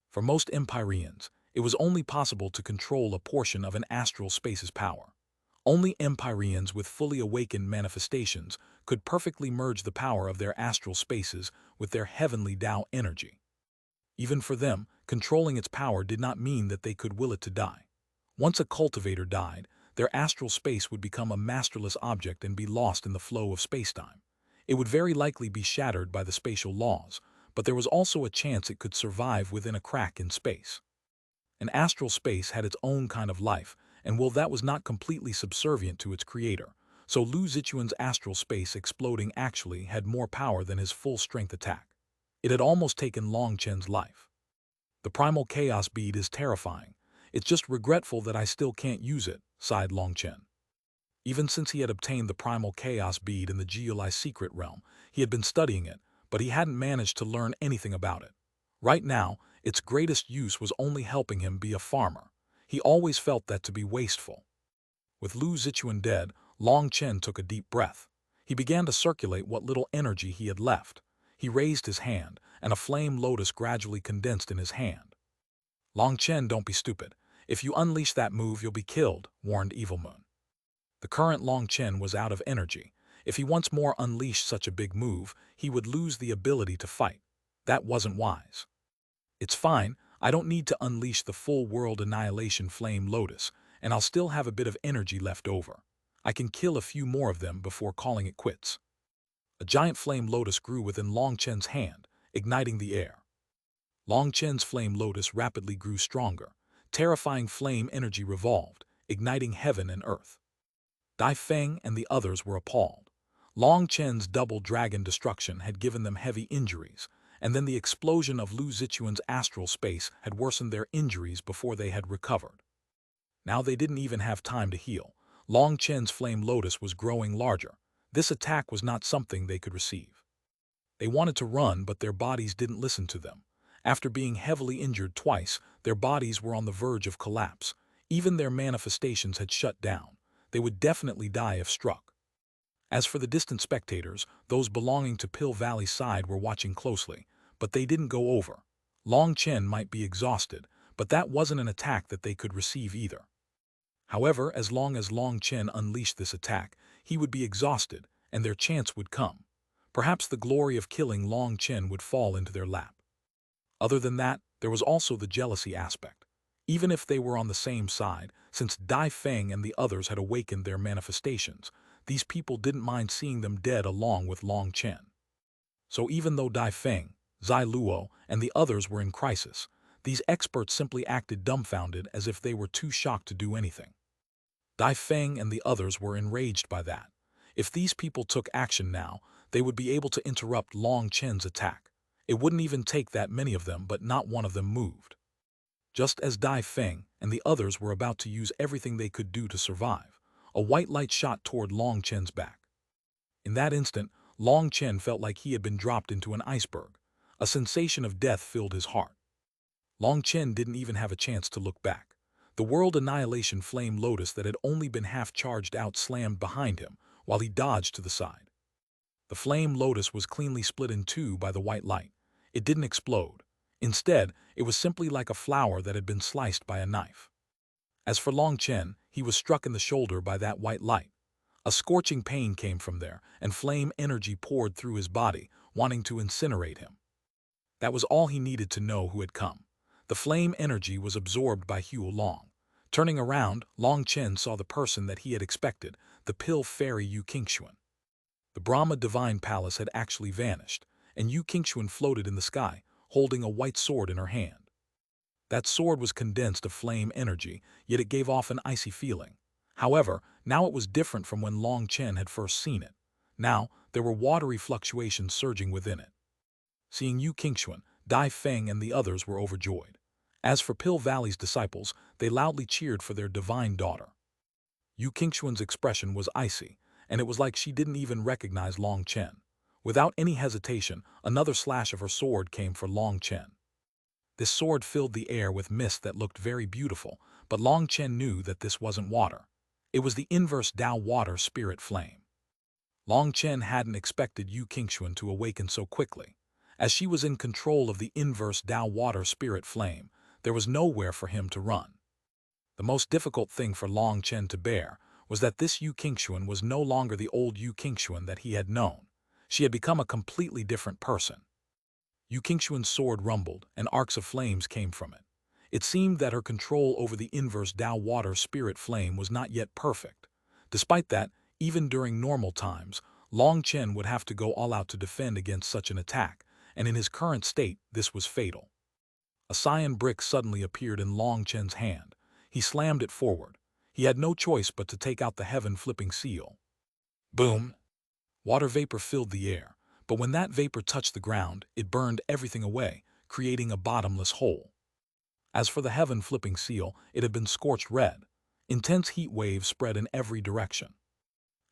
For most Empyreans, it was only possible to control a portion of an astral space's power. Only Empyreans with fully awakened manifestations could perfectly merge the power of their astral spaces with their heavenly Tao energy. Even for them, controlling its power did not mean that they could will it to die. Once a cultivator died, their astral space would become a masterless object and be lost in the flow of spacetime. It would very likely be shattered by the spatial laws, but there was also a chance it could survive within a crack in space. An astral space had its own kind of life, and while that was not completely subservient to its creator, so Lu Zichuan's astral space exploding actually had more power than his full-strength attack. It had almost taken Long Chen's life. The primal chaos bead is terrifying. It's just regretful that I still can't use it, sighed Long Chen. Even since he had obtained the primal chaos bead in the Geolai secret realm, he had been studying it, but he hadn't managed to learn anything about it. Right now, Its greatest use was only helping him be a farmer. He always felt that to be wasteful. With Lu Zichuan dead, Long Chen took a deep breath. He began to circulate what little energy he had left. He raised his hand, and a flame lotus gradually condensed in his hand. Long Chen, don't be stupid. If you unleash that move, you'll be killed, warned Evil Moon. The current Long Chen was out of energy. If he once more unleashed such a big move, he would lose the ability to fight. That wasn't wise. It's fine, I don't need to unleash the full world annihilation flame lotus, and I'll still have a bit of energy left over. I can kill a few more of them before calling it quits. A giant flame lotus grew within Long Chen's hand, igniting the air. Long Chen's flame lotus rapidly grew stronger. Terrifying flame energy revolved, igniting heaven and earth. Dai Feng and the others were appalled. Long Chen's double dragon destruction had given them heavy injuries, and then the explosion of Lu Zichuan's astral space had worsened their injuries before they had recovered. Now they didn't even have time to heal. Long Chen's flame lotus was growing larger. This attack was not something they could receive. They wanted to run, but their bodies didn't listen to them. After being heavily injured twice, their bodies were on the verge of collapse. Even their manifestations had shut down. They would definitely die if struck. As for the distant spectators, those belonging to Pill Valley's side were watching closely, but they didn't go over. Long Chen might be exhausted, but that wasn't an attack that they could receive either. However, as long as Long Chen unleashed this attack, he would be exhausted, and their chance would come. Perhaps the glory of killing Long Chen would fall into their lap. Other than that, there was also the jealousy aspect. Even if they were on the same side, since Dai Feng and the others had awakened their manifestations, these people didn't mind seeing them dead along with Long Chen. So even though Dai Feng, Zai Luo, and the others were in crisis, these experts simply acted dumbfounded as if they were too shocked to do anything. Dai Feng and the others were enraged by that. If these people took action now, they would be able to interrupt Long Chen's attack. It wouldn't even take that many of them, but not one of them moved. Just as Dai Feng and the others were about to use everything they could do to survive, a white light shot toward Long Chen's back. In that instant, Long Chen felt like he had been dropped into an iceberg. A sensation of death filled his heart. Long Chen didn't even have a chance to look back. The world annihilation flame lotus that had only been half charged out slammed behind him, while he dodged to the side. The flame lotus was cleanly split in two by the white light. It didn't explode. Instead, it was simply like a flower that had been sliced by a knife. As for Long Chen, he was struck in the shoulder by that white light. A scorching pain came from there, and flame energy poured through his body, wanting to incinerate him. That was all he needed to know who had come. The flame energy was absorbed by Hue Long. Turning around, Long Chen saw the person that he had expected, the pill fairy Yu Qingxuan. The Brahma Divine Palace had actually vanished, and Yu Qingxuan floated in the sky, holding a white sword in her hand. That sword was condensed of flame energy, yet it gave off an icy feeling. However, now it was different from when Long Chen had first seen it. Now, there were watery fluctuations surging within it. Seeing Yu Qingxuan, Dai Feng and the others were overjoyed. As for Pill Valley's disciples, they loudly cheered for their divine daughter. Yu Qingxuan's expression was icy, and it was like she didn't even recognize Long Chen. Without any hesitation, another slash of her sword came for Long Chen. This sword filled the air with mist that looked very beautiful, but Long Chen knew that this wasn't water. It was the inverse Tao water spirit flame. Long Chen hadn't expected Yu Qingxuan to awaken so quickly. As she was in control of the inverse Tao water spirit flame, there was nowhere for him to run. The most difficult thing for Long Chen to bear was that this Yu Qingxuan was no longer the old Yu Qingxuan that he had known. She had become a completely different person. Yu Qingxuan's sword rumbled, and arcs of flames came from it. It seemed that her control over the inverse Tao water spirit flame was not yet perfect. Despite that, even during normal times, Long Chen would have to go all out to defend against such an attack, and in his current state, this was fatal. A cyan brick suddenly appeared in Long Chen's hand. He slammed it forward. He had no choice but to take out the heaven-flipping seal. Boom! Water vapor filled the air, but when that vapor touched the ground, it burned everything away, creating a bottomless hole. As for the heaven-flipping seal, it had been scorched red. Intense heat waves spread in every direction.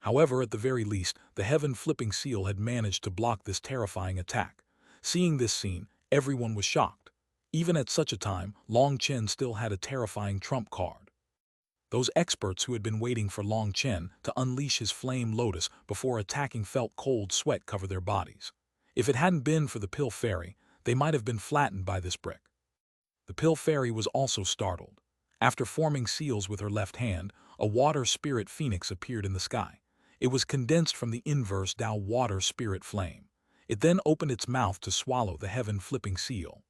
However, at the very least, the heaven-flipping seal had managed to block this terrifying attack. Seeing this scene, everyone was shocked. Even at such a time, Long Chen still had a terrifying trump card. Those experts who had been waiting for Long Chen to unleash his flame lotus before attacking felt cold sweat cover their bodies. If it hadn't been for the Pill Fairy, they might have been flattened by this brick. The Pill Fairy was also startled. After forming seals with her left hand, a water spirit phoenix appeared in the sky. It was condensed from the inverse Tao water spirit flame. It then opened its mouth to swallow the heaven-flipping seal.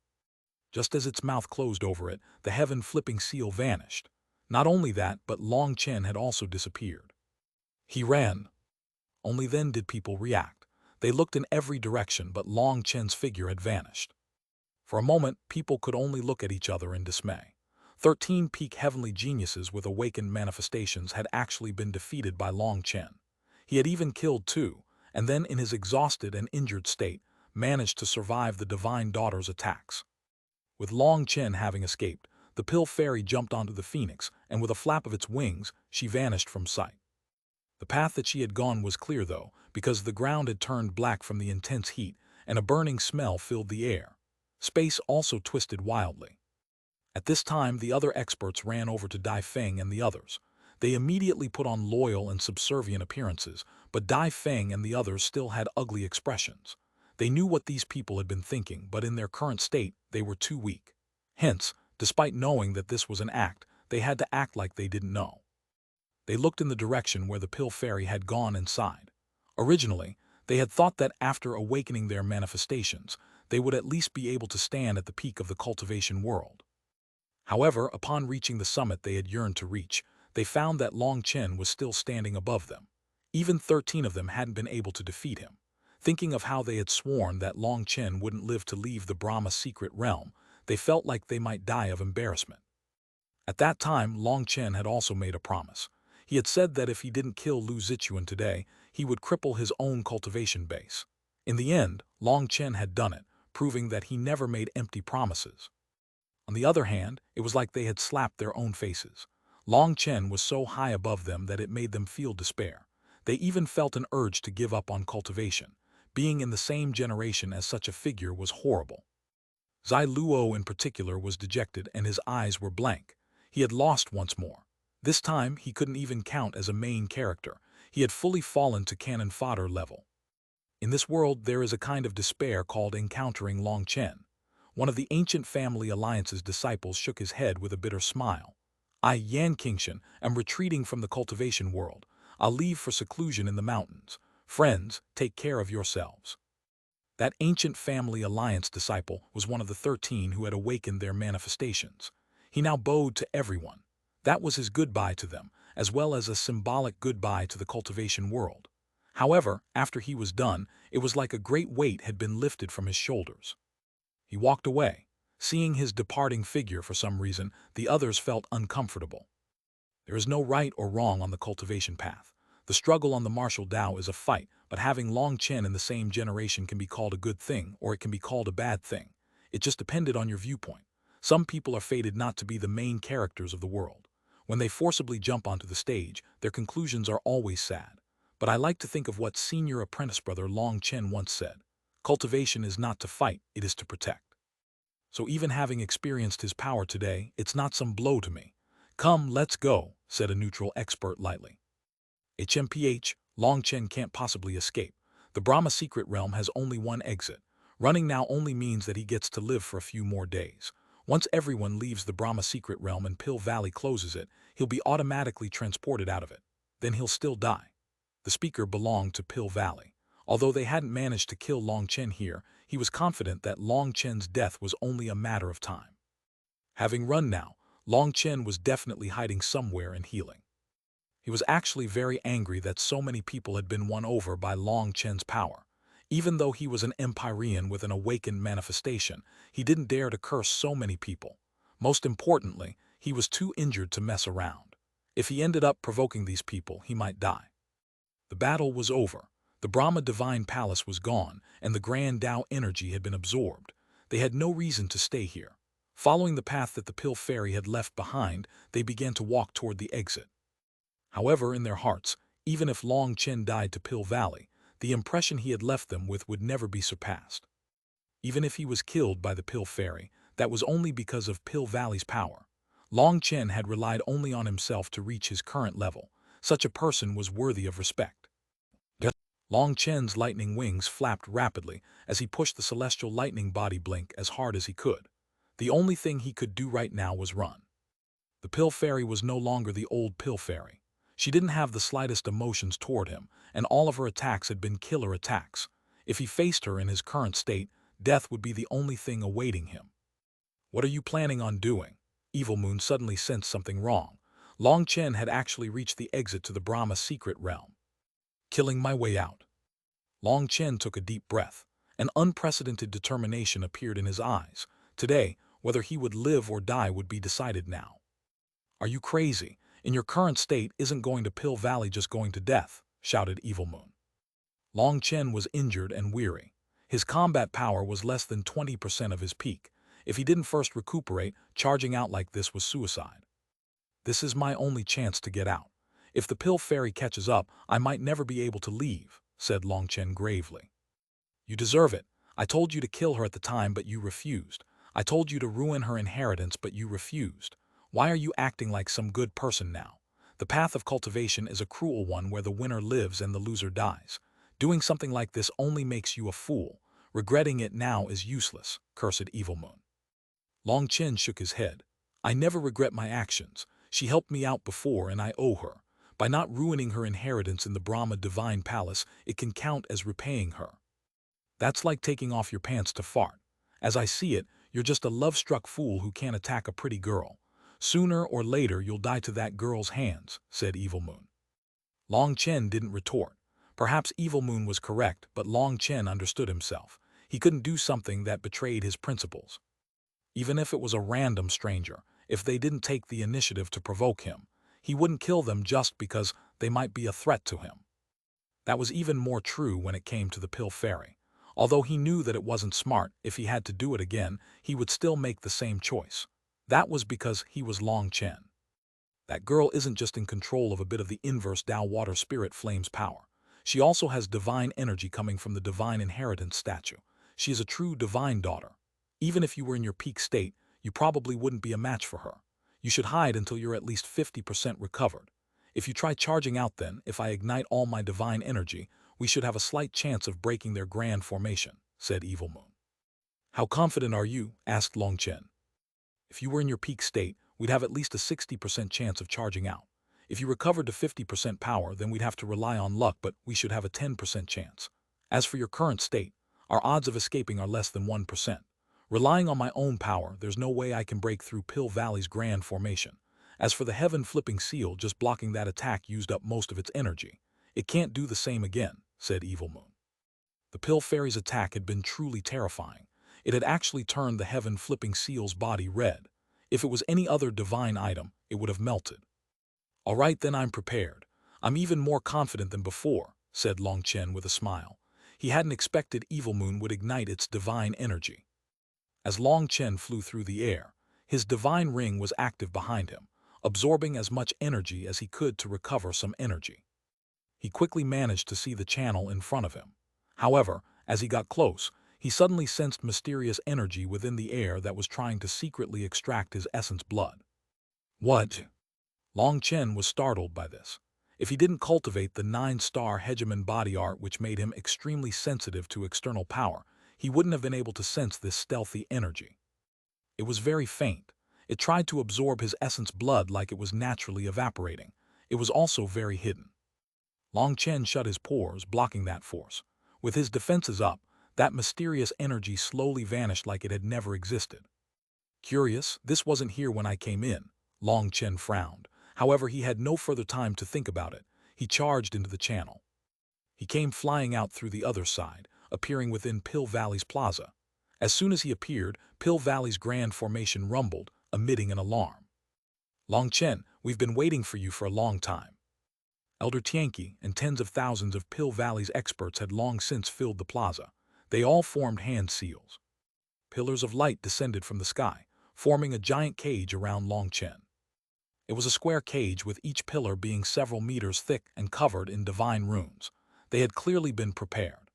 Just as its mouth closed over it, the heaven-flipping seal vanished. Not only that, but Long Chen had also disappeared. He ran. Only then did people react. They looked in every direction, but Long Chen's figure had vanished. For a moment, people could only look at each other in dismay. 13 peak heavenly geniuses with awakened manifestations had actually been defeated by Long Chen. He had even killed 2, and then in his exhausted and injured state, managed to survive the Divine Daughter's attacks. With Long Chen having escaped, the Pill Fairy jumped onto the phoenix, and with a flap of its wings, she vanished from sight. The path that she had gone was clear, though, because the ground had turned black from the intense heat, and a burning smell filled the air. Space also twisted wildly. At this time, the other experts ran over to Dai Feng and the others. They immediately put on loyal and subservient appearances, but Dai Feng and the others still had ugly expressions. They knew what these people had been thinking, but in their current state, they were too weak. Hence, despite knowing that this was an act, they had to act like they didn't know. They looked in the direction where the Pill Fairy had gone and sighed. Originally, they had thought that after awakening their manifestations, they would at least be able to stand at the peak of the cultivation world. However, upon reaching the summit they had yearned to reach, they found that Long Chen was still standing above them. Even 13 of them hadn't been able to defeat him. Thinking of how they had sworn that Long Chen wouldn't live to leave the Brahma secret realm, they felt like they might die of embarrassment. At that time, Long Chen had also made a promise. He had said that if he didn't kill Lu Zichuan today, he would cripple his own cultivation base. In the end, Long Chen had done it, proving that he never made empty promises. On the other hand, it was like they had slapped their own faces. Long Chen was so high above them that it made them feel despair. They even felt an urge to give up on cultivation. Being in the same generation as such a figure was horrible. Zai Luo in particular was dejected and his eyes were blank. He had lost once more. This time he couldn't even count as a main character. He had fully fallen to cannon fodder level. In this world there is a kind of despair called encountering Long Chen. One of the ancient family alliance's disciples shook his head with a bitter smile. I, Yan Qingshan, am retreating from the cultivation world. I'll leave for seclusion in the mountains. Friends, take care of yourselves. That ancient family alliance disciple was one of the 13 who had awakened their manifestations. He now bowed to everyone. That was his goodbye to them, as well as a symbolic goodbye to the cultivation world. However, after he was done, it was like a great weight had been lifted from his shoulders. He walked away. Seeing his departing figure for some reason, the others felt uncomfortable. There is no right or wrong on the cultivation path. The struggle on the martial Tao is a fight, but having Long Chen in the same generation can be called a good thing, or it can be called a bad thing. It just depended on your viewpoint. Some people are fated not to be the main characters of the world. When they forcibly jump onto the stage, their conclusions are always sad. But I like to think of what senior apprentice brother Long Chen once said. Cultivation is not to fight, it is to protect. So even having experienced his power today, it's not some blow to me. Come, let's go, said a neutral expert lightly. HMPH, Long Chen can't possibly escape. The Brahma secret realm has only one exit. Running now only means that he gets to live for a few more days. Once everyone leaves the Brahma secret realm and Pill Valley closes it, he'll be automatically transported out of it. Then he'll still die. The speaker belonged to Pill Valley. Although they hadn't managed to kill Long Chen here, he was confident that Long Chen's death was only a matter of time. Having run now, Long Chen was definitely hiding somewhere and healing. He was actually very angry that so many people had been won over by Long Chen's power. Even though he was an Empyrean with an awakened manifestation, he didn't dare to curse so many people. Most importantly, he was too injured to mess around. If he ended up provoking these people, he might die. The battle was over. The Brahma Divine Palace was gone, and the Grand Tao energy had been absorbed. They had no reason to stay here. Following the path that the Pill Fairy had left behind, they began to walk toward the exit. However, in their hearts, even if Long Chen died to Pill Valley, the impression he had left them with would never be surpassed. Even if he was killed by the Pill Fairy, that was only because of Pill Valley's power. Long Chen had relied only on himself to reach his current level. Such a person was worthy of respect. Long Chen's lightning wings flapped rapidly as he pushed the celestial lightning body blink as hard as he could. The only thing he could do right now was run. The Pill Fairy was no longer the old Pill Fairy. She didn't have the slightest emotions toward him, and all of her attacks had been killer attacks. If he faced her in his current state, death would be the only thing awaiting him. What are you planning on doing? Evil Moon suddenly sensed something wrong. Long Chen had actually reached the exit to the Brahma secret realm. Killing my way out. Long Chen took a deep breath. An unprecedented determination appeared in his eyes. Today, whether he would live or die would be decided now. Are you crazy? In your current state, isn't going to Pill Valley just going to death, shouted Evil Moon. Long Chen was injured and weary. His combat power was less than 20% of his peak. If he didn't first recuperate, charging out like this was suicide. This is my only chance to get out. If the Pill Fairy catches up, I might never be able to leave, said Long Chen gravely. You deserve it. I told you to kill her at the time, but you refused. I told you to ruin her inheritance, but you refused. Why are you acting like some good person now? The path of cultivation is a cruel one where the winner lives and the loser dies. Doing something like this only makes you a fool. Regretting it now is useless, cursed Evil Moon. Long Chen shook his head. I never regret my actions. She helped me out before and I owe her. By not ruining her inheritance in the Brahma Divine Palace, it can count as repaying her. That's like taking off your pants to fart. As I see it, you're just a love-struck fool who can't attack a pretty girl. Sooner or later you'll die to that girl's hands, said Evil Moon. Long Chen didn't retort. Perhaps Evil Moon was correct, but Long Chen understood himself. He couldn't do something that betrayed his principles. Even if it was a random stranger, if they didn't take the initiative to provoke him, he wouldn't kill them just because they might be a threat to him. That was even more true when it came to the Pill Fairy. Although he knew that it wasn't smart, if he had to do it again, he would still make the same choice. That was because he was Long Chen. That girl isn't just in control of a bit of the inverse Tao Water Spirit Flame's power. She also has divine energy coming from the divine inheritance statue. She is a true divine daughter. Even if you were in your peak state, you probably wouldn't be a match for her. You should hide until you're at least 50% recovered. If you try charging out then, if I ignite all my divine energy, we should have a slight chance of breaking their grand formation, said Evil Moon. How confident are you? Asked Long Chen. If you were in your peak state, we'd have at least a 60% chance of charging out. If you recovered to 50% power, then we'd have to rely on luck, but we should have a 10% chance. As for your current state, our odds of escaping are less than 1%. Relying on my own power, there's no way I can break through Pill Valley's grand formation. As for the heaven-flipping seal, just blocking that attack used up most of its energy. It can't do the same again, said Evil Moon. The Pill Fairy's attack had been truly terrifying. It had actually turned the heaven-flipping seal's body red. If it was any other divine item, it would have melted. All right, then I'm prepared. I'm even more confident than before, said Long Chen with a smile. He hadn't expected Evil Moon would ignite its divine energy. As Long Chen flew through the air, his divine ring was active behind him, absorbing as much energy as he could to recover some energy. He quickly managed to see the channel in front of him. However, as he got close, he suddenly sensed mysterious energy within the air that was trying to secretly extract his essence blood. What? Long Chen was startled by this. If he didn't cultivate the 9-star Hegemon body art which made him extremely sensitive to external power, he wouldn't have been able to sense this stealthy energy. It was very faint. It tried to absorb his essence blood like it was naturally evaporating. It was also very hidden. Long Chen shut his pores, blocking that force. With his defenses up, that mysterious energy slowly vanished like it had never existed. Curious, this wasn't here when I came in. Long Chen frowned. However, he had no further time to think about it. He charged into the channel. He came flying out through the other side, appearing within Pill Valley's plaza. As soon as he appeared, Pill Valley's grand formation rumbled, emitting an alarm. Long Chen, we've been waiting for you for a long time. Elder Tianqi and tens of thousands of Pill Valley's experts had long since filled the plaza. They all formed hand seals. Pillars of light descended from the sky, forming a giant cage around Long Chen. It was a square cage with each pillar being several meters thick and covered in divine runes. They had clearly been prepared.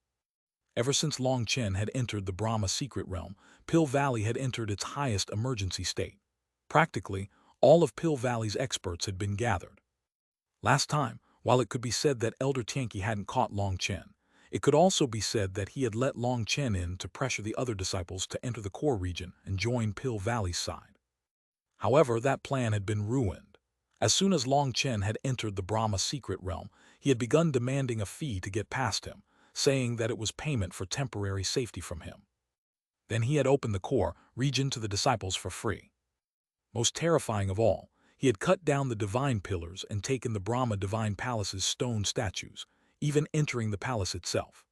Ever since Long Chen had entered the Brahma secret realm, Pill Valley had entered its highest emergency state. Practically, all of Pill Valley's experts had been gathered. Last time, while it could be said that Elder Tianqi hadn't caught Long Chen, it could also be said that he had let Long Chen in to pressure the other disciples to enter the core region and join Pill Valley's side. However, that plan had been ruined. As soon as Long Chen had entered the Brahma secret realm, he had begun demanding a fee to get past him, saying that it was payment for temporary safety from him. Then he had opened the core region to the disciples for free. Most terrifying of all, he had cut down the divine pillars and taken the Brahma divine palace's stone statues, even entering the palace itself.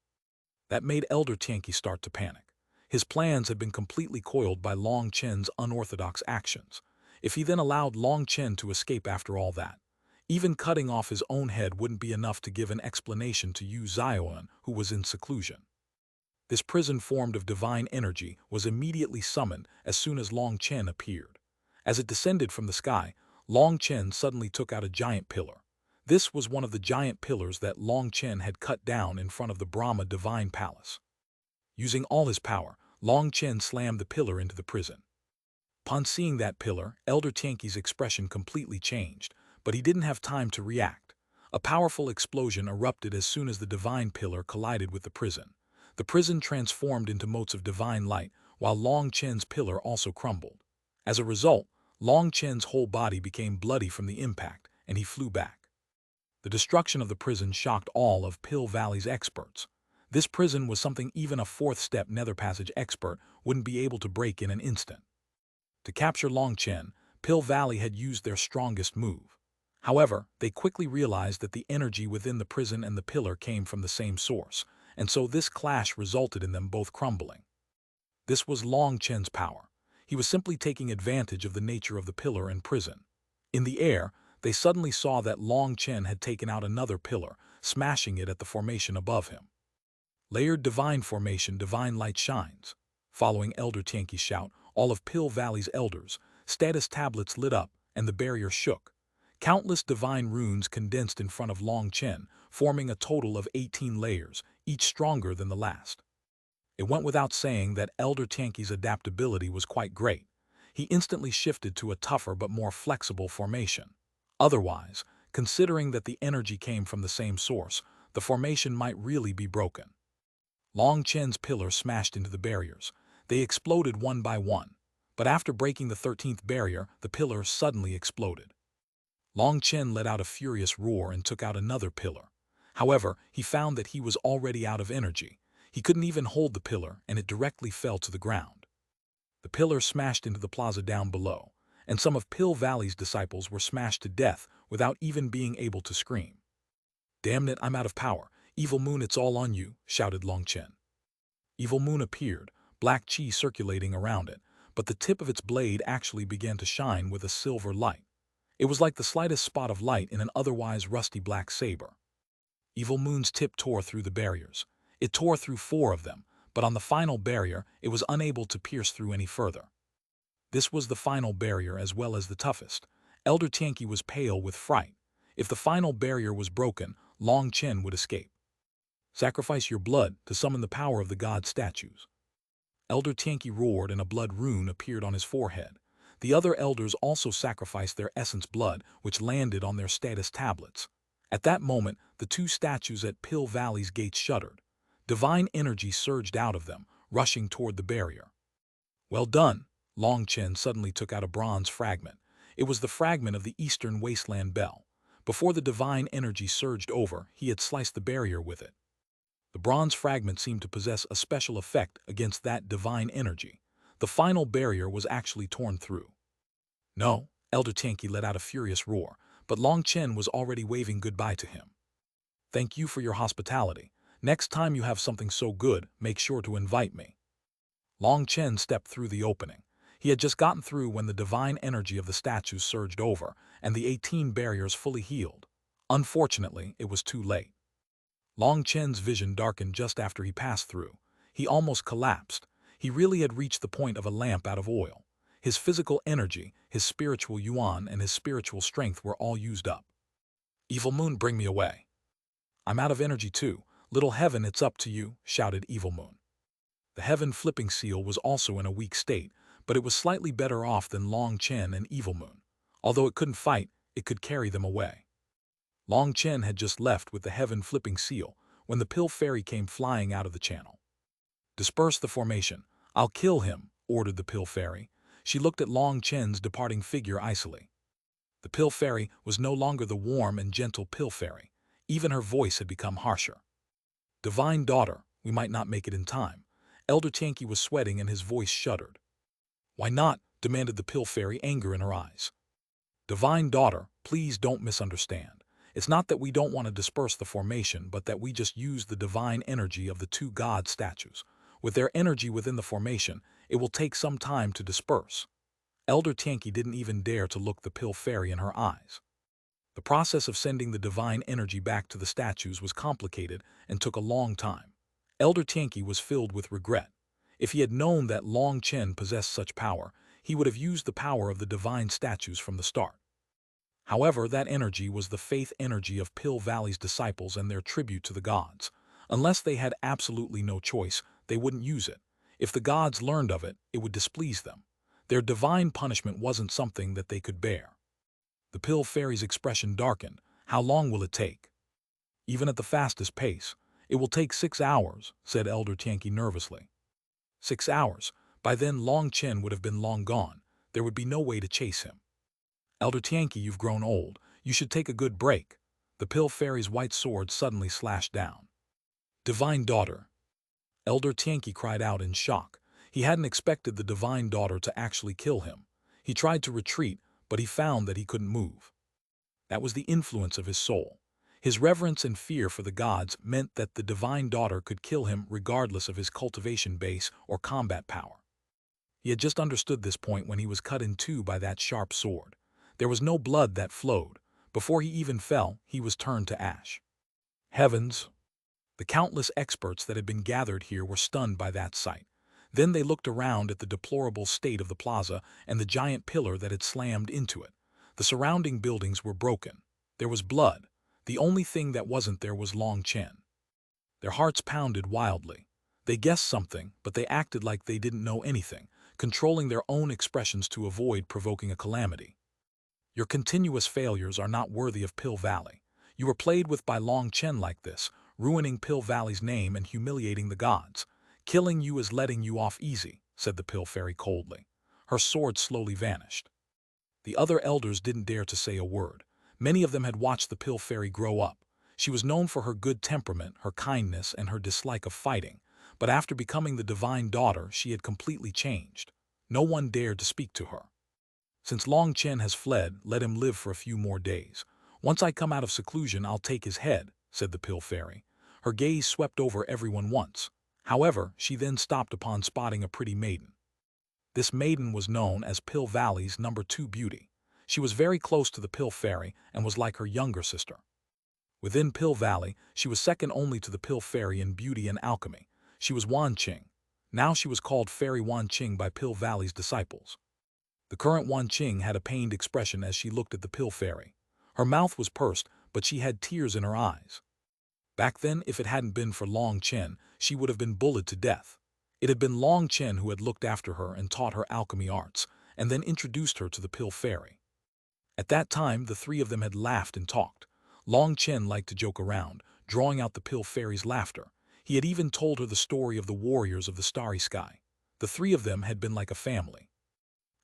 That made Elder Tianqi start to panic. His plans had been completely coiled by Long Chen's unorthodox actions. If he then allowed Long Chen to escape after all that, even cutting off his own head wouldn't be enough to give an explanation to Xuanhuan, who was in seclusion. This prison formed of divine energy was immediately summoned as soon as Long Chen appeared. As it descended from the sky, Long Chen suddenly took out a giant pillar. This was one of the giant pillars that Long Chen had cut down in front of the Brahma divine palace. Using all his power, Long Chen slammed the pillar into the prison. Upon seeing that pillar, Elder Tianqi's expression completely changed, but he didn't have time to react. A powerful explosion erupted as soon as the divine pillar collided with the prison. The prison transformed into motes of divine light, while Long Chen's pillar also crumbled. As a result, Long Chen's whole body became bloody from the impact, and he flew back. The destruction of the prison shocked all of Pill Valley's experts. This prison was something even a fourth-step nether passage expert wouldn't be able to break in an instant. To capture Long Chen, Pill Valley had used their strongest move. However, they quickly realized that the energy within the prison and the pillar came from the same source, and so this clash resulted in them both crumbling. This was Long Chen's power. He was simply taking advantage of the nature of the pillar and prison. In the air, they suddenly saw that Long Chen had taken out another pillar, smashing it at the formation above him. Layered divine formation, divine light shines. Following Elder Tianqi's shout, all of Pill Valley's elders, status tablets lit up, and the barrier shook. Countless divine runes condensed in front of Long Chen, forming a total of 18 layers, each stronger than the last. It went without saying that Elder Tianqi's adaptability was quite great. He instantly shifted to a tougher but more flexible formation. Otherwise, considering that the energy came from the same source, the formation might really be broken. Long Chen's pillars smashed into the barriers. They exploded one by one, but after breaking the 13th barrier, the pillar suddenly exploded. Long Chen let out a furious roar and took out another pillar. However, he found that he was already out of energy. He couldn't even hold the pillar, and it directly fell to the ground. The pillar smashed into the plaza down below, and some of Pill Valley's disciples were smashed to death without even being able to scream. "Damn it, I'm out of power. Evil Moon, it's all on you," shouted Long Chen. Evil Moon appeared, black chi circulating around it, but the tip of its blade actually began to shine with a silver light. It was like the slightest spot of light in an otherwise rusty black saber. Evil Moon's tip tore through the barriers. It tore through 4 of them, but on the final barrier, it was unable to pierce through any further. This was the final barrier as well as the toughest. Elder Tianqi was pale with fright. If the final barrier was broken, Long Chen would escape. "Sacrifice your blood to summon the power of the god statues." Elder Tianqi roared and a blood rune appeared on his forehead. The other elders also sacrificed their essence blood, which landed on their status tablets. At that moment, the 2 statues at Pill Valley's gates shuddered. Divine energy surged out of them, rushing toward the barrier. "Well done!" Long Chen suddenly took out a bronze fragment. It was the fragment of the Eastern Wasteland Bell. Before the divine energy surged over, he had sliced the barrier with it. The bronze fragment seemed to possess a special effect against that divine energy. The final barrier was actually torn through. "No," Elder Tianqi let out a furious roar, but Long Chen was already waving goodbye to him. "Thank you for your hospitality. Next time you have something so good, make sure to invite me." Long Chen stepped through the opening. He had just gotten through when the divine energy of the statues surged over, and the 18 barriers fully healed. Unfortunately, it was too late. Long Chen's vision darkened just after he passed through. He almost collapsed. He really had reached the point of a lamp out of oil. His physical energy, his spiritual yuan, and his spiritual strength were all used up. "Evil Moon, bring me away." "I'm out of energy too." "Little Heaven, it's up to you," shouted Evil Moon. The Heaven flipping seal was also in a weak state, but it was slightly better off than Long Chen and Evil Moon. Although it couldn't fight, it could carry them away. Long Chen had just left with the Heaven flipping seal when the Pill Fairy came flying out of the channel. "Disperse the formation. I'll kill him," ordered the Pill Fairy. She looked at Long Chen's departing figure icily. The Pill Fairy was no longer the warm and gentle Pill Fairy. Even her voice had become harsher. "Divine Daughter, we might not make it in time." Elder Tianqi was sweating and his voice shuddered. "Why not?" demanded the Pill Fairy, anger in her eyes. "Divine Daughter, please don't misunderstand. It's not that we don't want to disperse the formation, but that we just use the divine energy of the two god statues. With their energy within the formation, it will take some time to disperse." Elder Tianqi didn't even dare to look the Pill Fairy in her eyes. The process of sending the divine energy back to the statues was complicated and took a long time. Elder Tianqi was filled with regret. If he had known that Long Chen possessed such power, he would have used the power of the divine statues from the start. However, that energy was the faith energy of Pill Valley's disciples and their tribute to the gods. Unless they had absolutely no choice, they wouldn't use it. If the gods learned of it, it would displease them. Their divine punishment wasn't something that they could bear. The Pill Fairy's expression darkened. "How long will it take?" "Even at the fastest pace, it will take 6 hours," said Elder Tianqi nervously. 6 hours. By then Long Chen would have been long gone. There would be no way to chase him. "Elder Tianqi, you've grown old. You should take a good break." The Pill Fairy's white sword suddenly slashed down. "Divine Daughter!" Elder Tianqi cried out in shock. He hadn't expected the Divine Daughter to actually kill him. He tried to retreat, but he found that he couldn't move. That was the influence of his soul. His reverence and fear for the gods meant that the Divine Daughter could kill him regardless of his cultivation base or combat power. He had just understood this point when he was cut in two by that sharp sword. There was no blood that flowed. Before he even fell, he was turned to ash. Heavens! The countless experts that had been gathered here were stunned by that sight. Then they looked around at the deplorable state of the plaza and the giant pillar that had slammed into it. The surrounding buildings were broken. There was blood. The only thing that wasn't there was Long Chen. Their hearts pounded wildly. They guessed something, but they acted like they didn't know anything, controlling their own expressions to avoid provoking a calamity. "Your continuous failures are not worthy of Pill Valley. You were played with by Long Chen like this, ruining Pill Valley's name and humiliating the gods. Killing you is letting you off easy," said the Pill Fairy coldly. Her sword slowly vanished. The other elders didn't dare to say a word. Many of them had watched the Pill Fairy grow up. She was known for her good temperament, her kindness, and her dislike of fighting. But after becoming the Divine Daughter, she had completely changed. No one dared to speak to her. "Since Long Chen has fled, let him live for a few more days. Once I come out of seclusion, I'll take his head," said the Pill Fairy. Her gaze swept over everyone once. However, she then stopped upon spotting a pretty maiden. This maiden was known as Pill Valley's #2 beauty. She was very close to the Pill Fairy and was like her younger sister. Within Pill Valley, she was second only to the Pill Fairy in beauty and alchemy. She was Wan Qing. Now she was called Fairy Wan Qing by Pill Valley's disciples. The current Wan Qing had a pained expression as she looked at the Pill Fairy. Her mouth was pursed, but she had tears in her eyes. Back then, if it hadn't been for Long Chen, she would have been bullied to death. It had been Long Chen who had looked after her and taught her alchemy arts, and then introduced her to the Pill Fairy. At that time, the three of them had laughed and talked. Long Chen liked to joke around, drawing out the Pill Fairy's laughter. He had even told her the story of the warriors of the starry sky. The three of them had been like a family.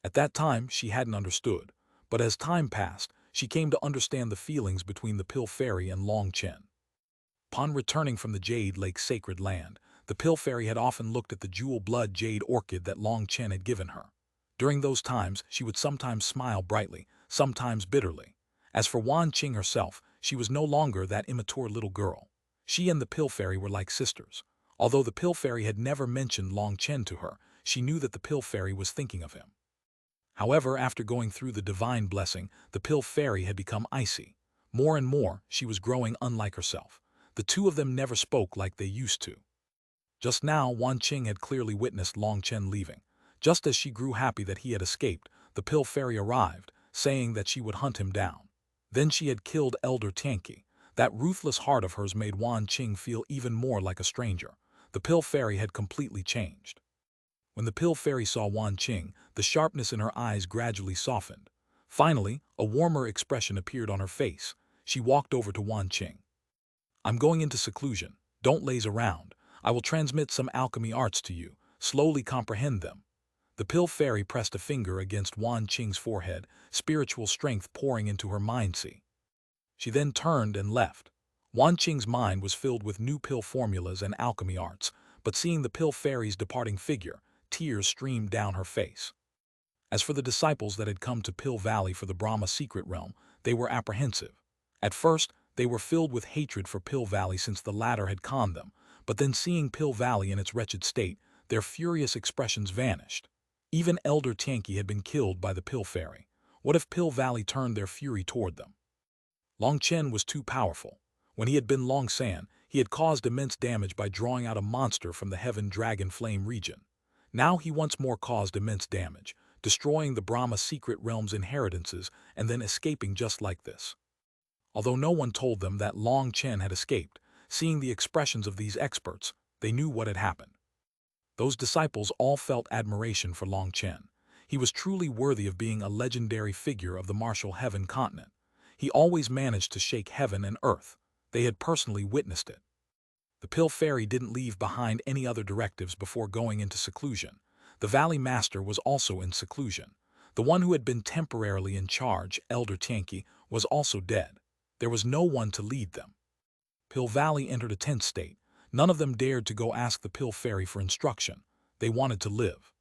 At that time, she hadn't understood, but as time passed, she came to understand the feelings between the Pill Fairy and Long Chen. Upon returning from the Jade Lake sacred land, the Pill Fairy had often looked at the jewel-blood jade orchid that Long Chen had given her. During those times, she would sometimes smile brightly, sometimes bitterly. As for Wan Qing herself, she was no longer that immature little girl. She and the Pill Fairy were like sisters. Although the Pill Fairy had never mentioned Long Chen to her, she knew that the Pill Fairy was thinking of him. However, after going through the divine blessing, the Pill Fairy had become icy. More and more, she was growing unlike herself. The two of them never spoke like they used to. Just now, Wan Qing had clearly witnessed Long Chen leaving. Just as she grew happy that he had escaped, the Pill Fairy arrived, saying that she would hunt him down. Then she had killed Elder Tianqi. That ruthless heart of hers made Wan Qing feel even more like a stranger. The pill fairy had completely changed. When the pill fairy saw Wan Qing, the sharpness in her eyes gradually softened. Finally, a warmer expression appeared on her face. She walked over to Wan Qing. "I'm going into seclusion. Don't laze around. I will transmit some alchemy arts to you. Slowly comprehend them." The pill fairy pressed a finger against Wan Qing's forehead, spiritual strength pouring into her mind-sea. She then turned and left. Wan Qing's mind was filled with new pill formulas and alchemy arts, but seeing the pill fairy's departing figure, tears streamed down her face. As for the disciples that had come to Pill Valley for the Brahma secret realm, they were apprehensive. At first, they were filled with hatred for Pill Valley since the latter had conned them, but then seeing Pill Valley in its wretched state, their furious expressions vanished. Even Elder Tianqi had been killed by the Pill Fairy. What if Pill Valley turned their fury toward them? Long Chen was too powerful. When he had been Long San, he had caused immense damage by drawing out a monster from the Heaven Dragon Flame region. Now he once more caused immense damage, destroying the Brahma secret realm's inheritances and then escaping just like this. Although no one told them that Long Chen had escaped, seeing the expressions of these experts, they knew what had happened. Those disciples all felt admiration for Long Chen. He was truly worthy of being a legendary figure of the martial heaven continent. He always managed to shake heaven and earth. They had personally witnessed it. The Pill Fairy didn't leave behind any other directives before going into seclusion. The Valley Master was also in seclusion. The one who had been temporarily in charge, Elder Tianqi, was also dead. There was no one to lead them. Pill Valley entered a tense state. None of them dared to go ask the Pill Fairy for instruction. They wanted to live.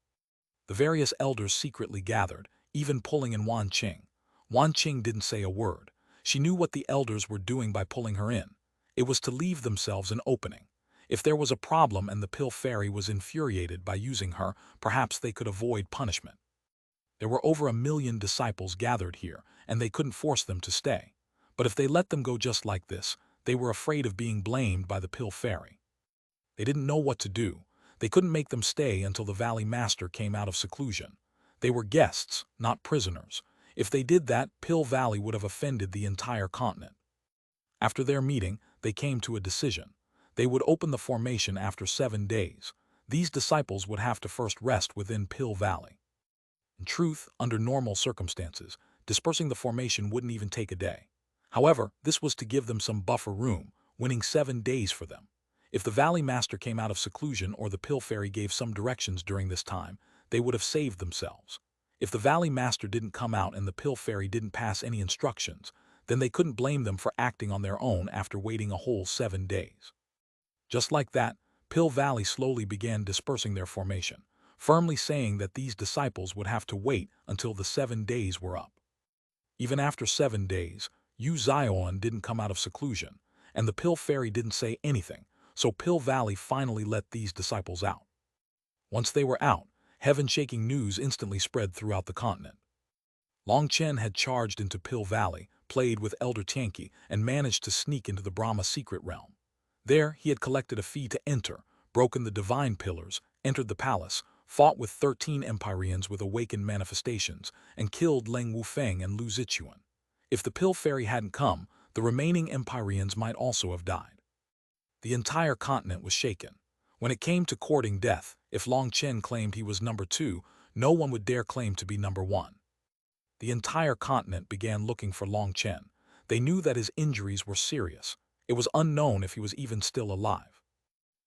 The various elders secretly gathered, even pulling in Wan Qing. Wan Qing didn't say a word. She knew what the elders were doing by pulling her in. It was to leave themselves an opening. If there was a problem and the Pill Fairy was infuriated by using her, perhaps they could avoid punishment. There were over 1 million disciples gathered here, and they couldn't force them to stay. But if they let them go just like this, they were afraid of being blamed by the Pill Fairy. They didn't know what to do. They couldn't make them stay until the Valley Master came out of seclusion. They were guests, not prisoners. If they did that, Pill Valley would have offended the entire continent. After their meeting, they came to a decision. They would open the formation after 7 days. These disciples would have to first rest within Pill Valley. In truth, under normal circumstances, dispersing the formation wouldn't even take a day. However, this was to give them some buffer room, winning 7 days for them. If the Valley Master came out of seclusion or the Pill Fairy gave some directions during this time, they would have saved themselves. If the Valley Master didn't come out and the Pill Fairy didn't pass any instructions, then they couldn't blame them for acting on their own after waiting a whole 7 days. Just like that, Pill Valley slowly began dispersing their formation, firmly saying that these disciples would have to wait until the 7 days were up. Even after 7 days, Xuanhuan didn't come out of seclusion, and the Pill Fairy didn't say anything, so Pill Valley finally let these disciples out. Once they were out, heaven-shaking news instantly spread throughout the continent. Long Chen had charged into Pill Valley, played with Elder Tianqi, and managed to sneak into the Brahma secret realm. There, he had collected a fee to enter, broken the divine pillars, entered the palace, fought with 13 Empyreans with awakened manifestations, and killed Leng Wufeng and Lu Zichuan. If the Pill Fairy hadn't come, the remaining Empyreans might also have died. The entire continent was shaken. When it came to courting death, if Long Chen claimed he was number 2, no one would dare claim to be number 1. The entire continent began looking for Long Chen. They knew that his injuries were serious. It was unknown if he was even still alive.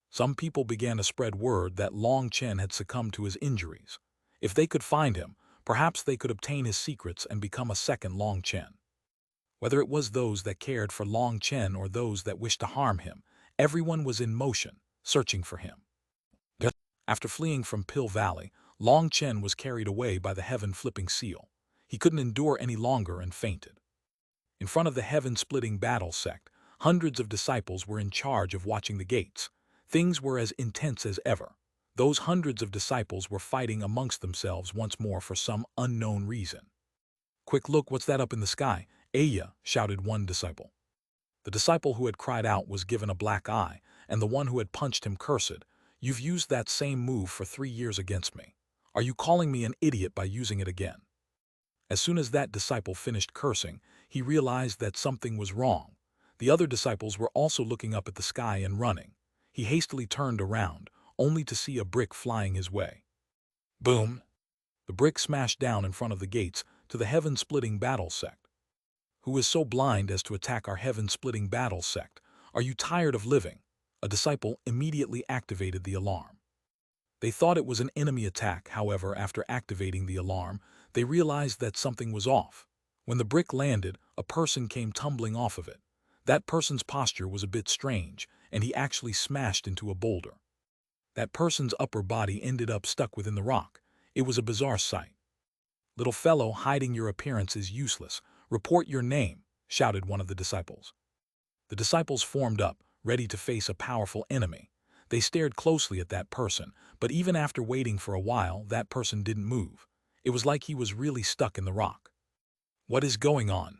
Some people began to spread word that Long Chen had succumbed to his injuries. If they could find him, perhaps they could obtain his secrets and become a second Long Chen. Whether it was those that cared for Long Chen or those that wished to harm him, everyone was in motion, searching for him. After fleeing from Pill Valley, Long Chen was carried away by the heaven-flipping seal. He couldn't endure any longer and fainted. In front of the heaven-splitting battle sect, hundreds of disciples were in charge of watching the gates. Things were as intense as ever. Those hundreds of disciples were fighting amongst themselves once more for some unknown reason. "Quick look, what's that up in the sky?" "Aya," shouted one disciple. The disciple who had cried out was given a black eye, and the one who had punched him cursed, "You've used that same move for 3 years against me. Are you calling me an idiot by using it again?" As soon as that disciple finished cursing, he realized that something was wrong. The other disciples were also looking up at the sky and running. He hastily turned around, only to see a brick flying his way. Boom! The brick smashed down in front of the gates to the heaven-splitting battle sect. Who is so blind as to attack our heaven-splitting battle sect? Are you tired of living? A disciple immediately activated the alarm. They thought it was an enemy attack, however, after activating the alarm, they realized that something was off. When the brick landed, a person came tumbling off of it. That person's posture was a bit strange, and he actually smashed into a boulder. That person's upper body ended up stuck within the rock. It was a bizarre sight. "Little fellow, hiding your appearance is useless. Report your name," shouted one of the disciples. The disciples formed up, ready to face a powerful enemy. They stared closely at that person, but even after waiting for a while, that person didn't move. It was like he was really stuck in the rock. What is going on?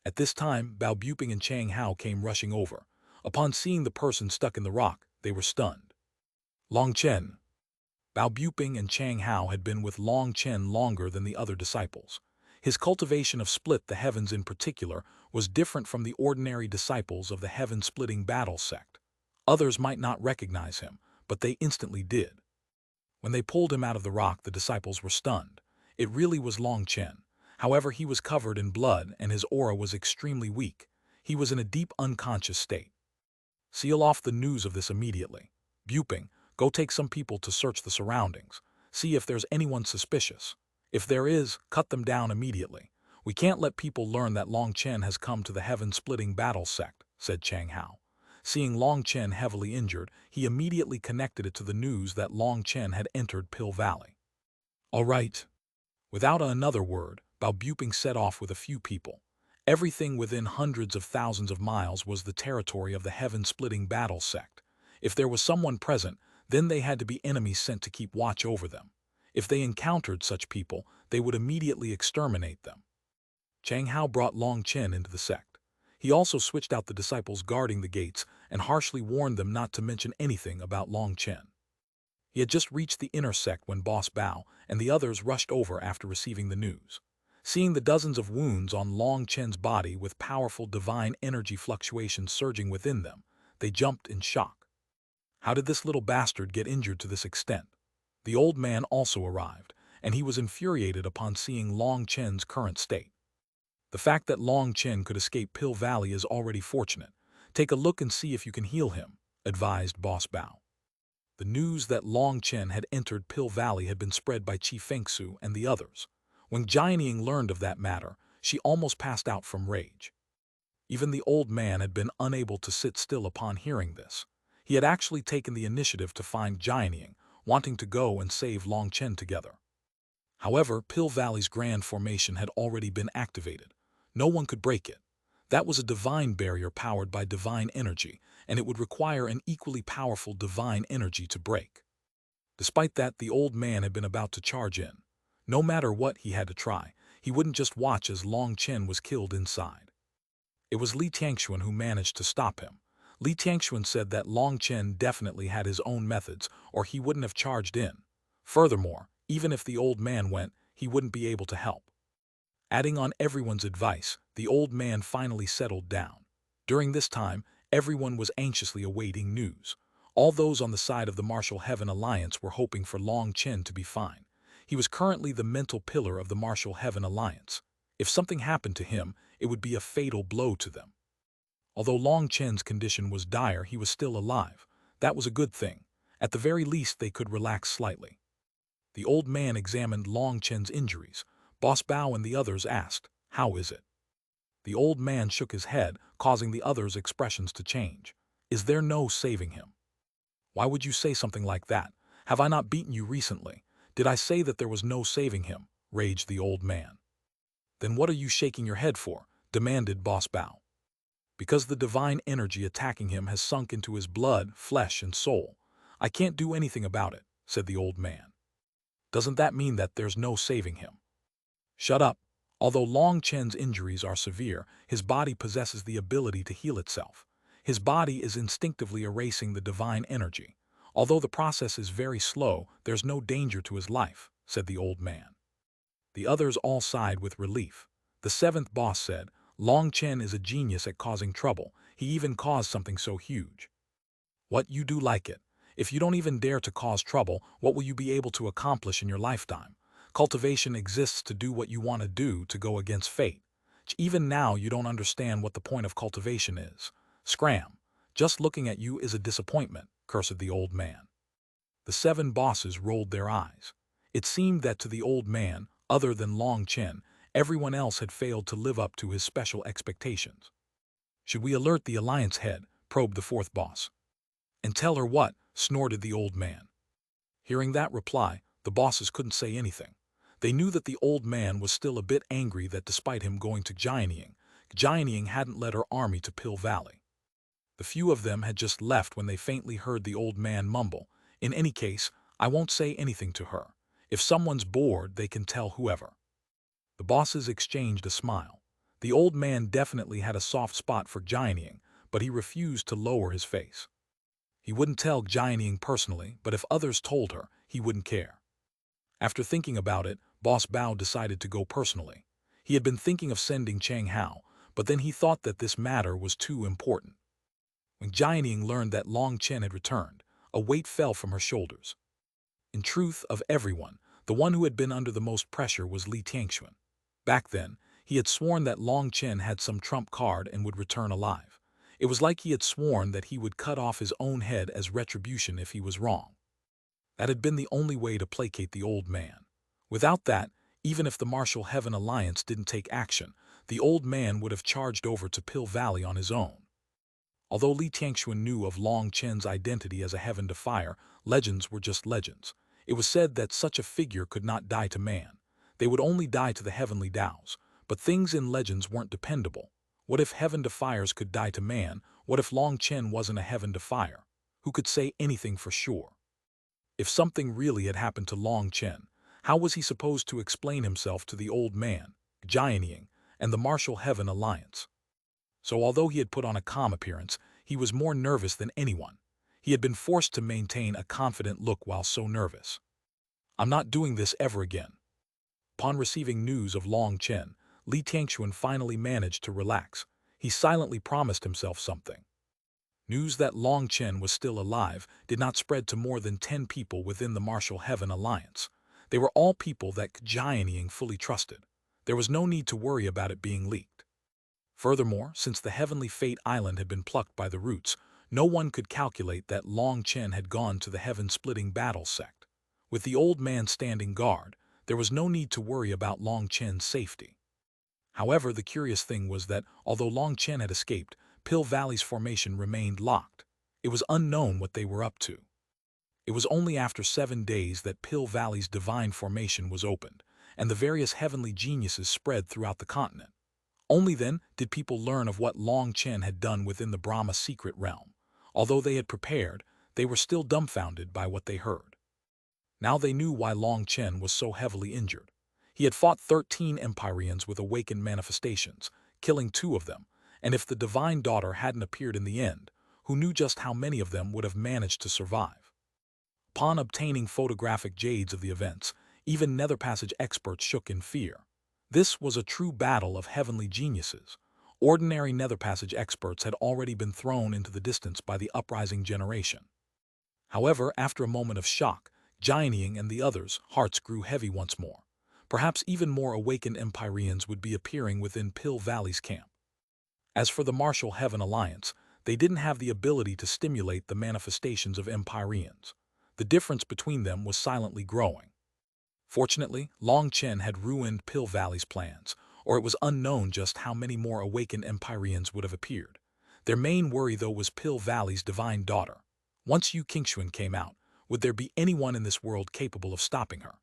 At this time, Bao Buping and Chang Hao came rushing over. Upon seeing the person stuck in the rock, they were stunned. Long Chen. Bao Buping and Chang Hao had been with Long Chen longer than the other disciples. His cultivation of split the heavens in particular was different from the ordinary disciples of the heaven-splitting battle sect. Others might not recognize him, but they instantly did. When they pulled him out of the rock, the disciples were stunned. It really was Long Chen. However, he was covered in blood and his aura was extremely weak. He was in a deep unconscious state. Seal off the news of this immediately. Buping, go take some people to search the surroundings. See if there's anyone suspicious. If there is, cut them down immediately. We can't let people learn that Long Chen has come to the heaven-splitting battle sect, said Chang Hao. Seeing Long Chen heavily injured, he immediately connected it to the news that Long Chen had entered Pill Valley. All right. Without another word, Bao Buping set off with a few people. Everything within hundreds of thousands of miles was the territory of the heaven-splitting battle sect. If there was someone present, then they had to be enemies sent to keep watch over them. If they encountered such people, they would immediately exterminate them. Chang Hao brought Long Chen into the sect. He also switched out the disciples guarding the gates and harshly warned them not to mention anything about Long Chen. He had just reached the inner sect when Boss Bao and the others rushed over after receiving the news. Seeing the dozens of wounds on Long Chen's body with powerful divine energy fluctuations surging within them, they jumped in shock. How did this little bastard get injured to this extent? The old man also arrived, and he was infuriated upon seeing Long Chen's current state. The fact that Long Chen could escape Pill Valley is already fortunate. Take a look and see if you can heal him, advised Boss Bao. The news that Long Chen had entered Pill Valley had been spread by Chi Fengsu and the others. When Jianying learned of that matter, she almost passed out from rage. Even the old man had been unable to sit still upon hearing this. He had actually taken the initiative to find Jianying, wanting to go and save Long Chen together. However, Pill Valley's grand formation had already been activated. No one could break it. That was a divine barrier powered by divine energy, and it would require an equally powerful divine energy to break. Despite that, the old man had been about to charge in. No matter what he had to try, he wouldn't just watch as Long Chen was killed inside. It was Li Tiangxuan who managed to stop him. Li Tiangxuan said that Long Chen definitely had his own methods, or he wouldn't have charged in. Furthermore, even if the old man went, he wouldn't be able to help. Adding on everyone's advice, the old man finally settled down. During this time, everyone was anxiously awaiting news. All those on the side of the Martial Heaven Alliance were hoping for Long Chen to be fine. He was currently the mental pillar of the Martial Heaven Alliance. If something happened to him, it would be a fatal blow to them. Although Long Chen's condition was dire, he was still alive. That was a good thing. At the very least, they could relax slightly. The old man examined Long Chen's injuries. Boss Bao and the others asked, "How is it?" The old man shook his head, causing the others' expressions to change. "Is there no saving him?" "Why would you say something like that? Have I not beaten you recently? Did I say that there was no saving him?" raged the old man. "Then what are you shaking your head for?" demanded Boss Bao. "Because the divine energy attacking him has sunk into his blood, flesh, and soul. I can't do anything about it," said the old man. "Doesn't that mean that there's no saving him?" "Shut up. Although Long Chen's injuries are severe, his body possesses the ability to heal itself. His body is instinctively erasing the divine energy. Although the process is very slow, there's no danger to his life," said the old man. The others all sighed with relief. The seventh boss said, Long Chen is a genius at causing trouble. He even caused something so huge. What, you do like it? If you don't even dare to cause trouble, what will you be able to accomplish in your lifetime? Cultivation exists to do what you want to do, to go against fate. Even now you don't understand what the point of cultivation is. Scram. Just looking at you is a disappointment, cursed the old man. The 7 bosses rolled their eyes. It seemed that to the old man, other than Long Chen, everyone else had failed to live up to his special expectations. Should we alert the Alliance head? Probed the 4th boss. And tell her what? Snorted the old man. Hearing that reply, the bosses couldn't say anything. They knew that the old man was still a bit angry that despite him going to Jianying hadn't led her army to Pill Valley. The few of them had just left when they faintly heard the old man mumble, "In any case, I won't say anything to her. If someone's bored, they can tell whoever." The bosses exchanged a smile. The old man definitely had a soft spot for Jianying, but he refused to lower his face. He wouldn't tell Jianying personally, but if others told her, he wouldn't care. After thinking about it, Boss Bao decided to go personally. He had been thinking of sending Chang Hao, but then he thought that this matter was too important. When Jianying learned that Long Chen had returned, a weight fell from her shoulders. In truth, of everyone, the one who had been under the most pressure was Li Tianxuan. Back then, he had sworn that Long Chen had some trump card and would return alive. It was like he had sworn that he would cut off his own head as retribution if he was wrong. That had been the only way to placate the old man. Without that, even if the Martial Heaven Alliance didn't take action, the old man would have charged over to Pill Valley on his own. Although Li Tianxuan knew of Long Chen's identity as a heaven defier, legends were just legends. It was said that such a figure could not die to man. They would only die to the heavenly Taos. But things in legends weren't dependable. What if heaven defiers could die to man? What if Long Chen wasn't a heaven defier? Who could say anything for sure? If something really had happened to Long Chen, how was he supposed to explain himself to the old man, Jianying, and the Martial Heaven Alliance? So although he had put on a calm appearance, he was more nervous than anyone. He had been forced to maintain a confident look while so nervous. "I'm not doing this ever again." Upon receiving news of Long Chen, Li Tianxuan finally managed to relax. He silently promised himself something. News that Long Chen was still alive did not spread to more than 10 people within the Martial Heaven Alliance. They were all people that Jianying fully trusted. There was no need to worry about it being leaked. Furthermore, since the Heavenly Fate Island had been plucked by the roots, no one could calculate that Long Chen had gone to the heaven-splitting battle sect. With the old man standing guard, there was no need to worry about Long Chen's safety. However, the curious thing was that, although Long Chen had escaped, Pill Valley's formation remained locked. It was unknown what they were up to. It was only after 7 days that Pill Valley's divine formation was opened, and the various heavenly geniuses spread throughout the continent. Only then did people learn of what Long Chen had done within the Brahma secret realm. Although they had prepared, they were still dumbfounded by what they heard. Now they knew why Long Chen was so heavily injured. He had fought 13 Empyreans with awakened manifestations, killing 2 of them, and if the Divine Daughter hadn't appeared in the end, who knew just how many of them would have managed to survive? Upon obtaining photographic jades of the events, even Nether Passage experts shook in fear. This was a true battle of heavenly geniuses. Ordinary Nether Passage experts had already been thrown into the distance by the uprising generation. However, after a moment of shock, Jianying and the others' hearts grew heavy once more. Perhaps even more awakened Empyreans would be appearing within Pill Valley's camp. As for the Martial Heaven Alliance, they didn't have the ability to stimulate the manifestations of Empyreans. The difference between them was silently growing. Fortunately, Long Chen had ruined Pill Valley's plans, or it was unknown just how many more awakened Empyreans would have appeared. Their main worry, though, was Pill Valley's Divine Daughter. Once Yu Qingxuan came out, would there be anyone in this world capable of stopping her?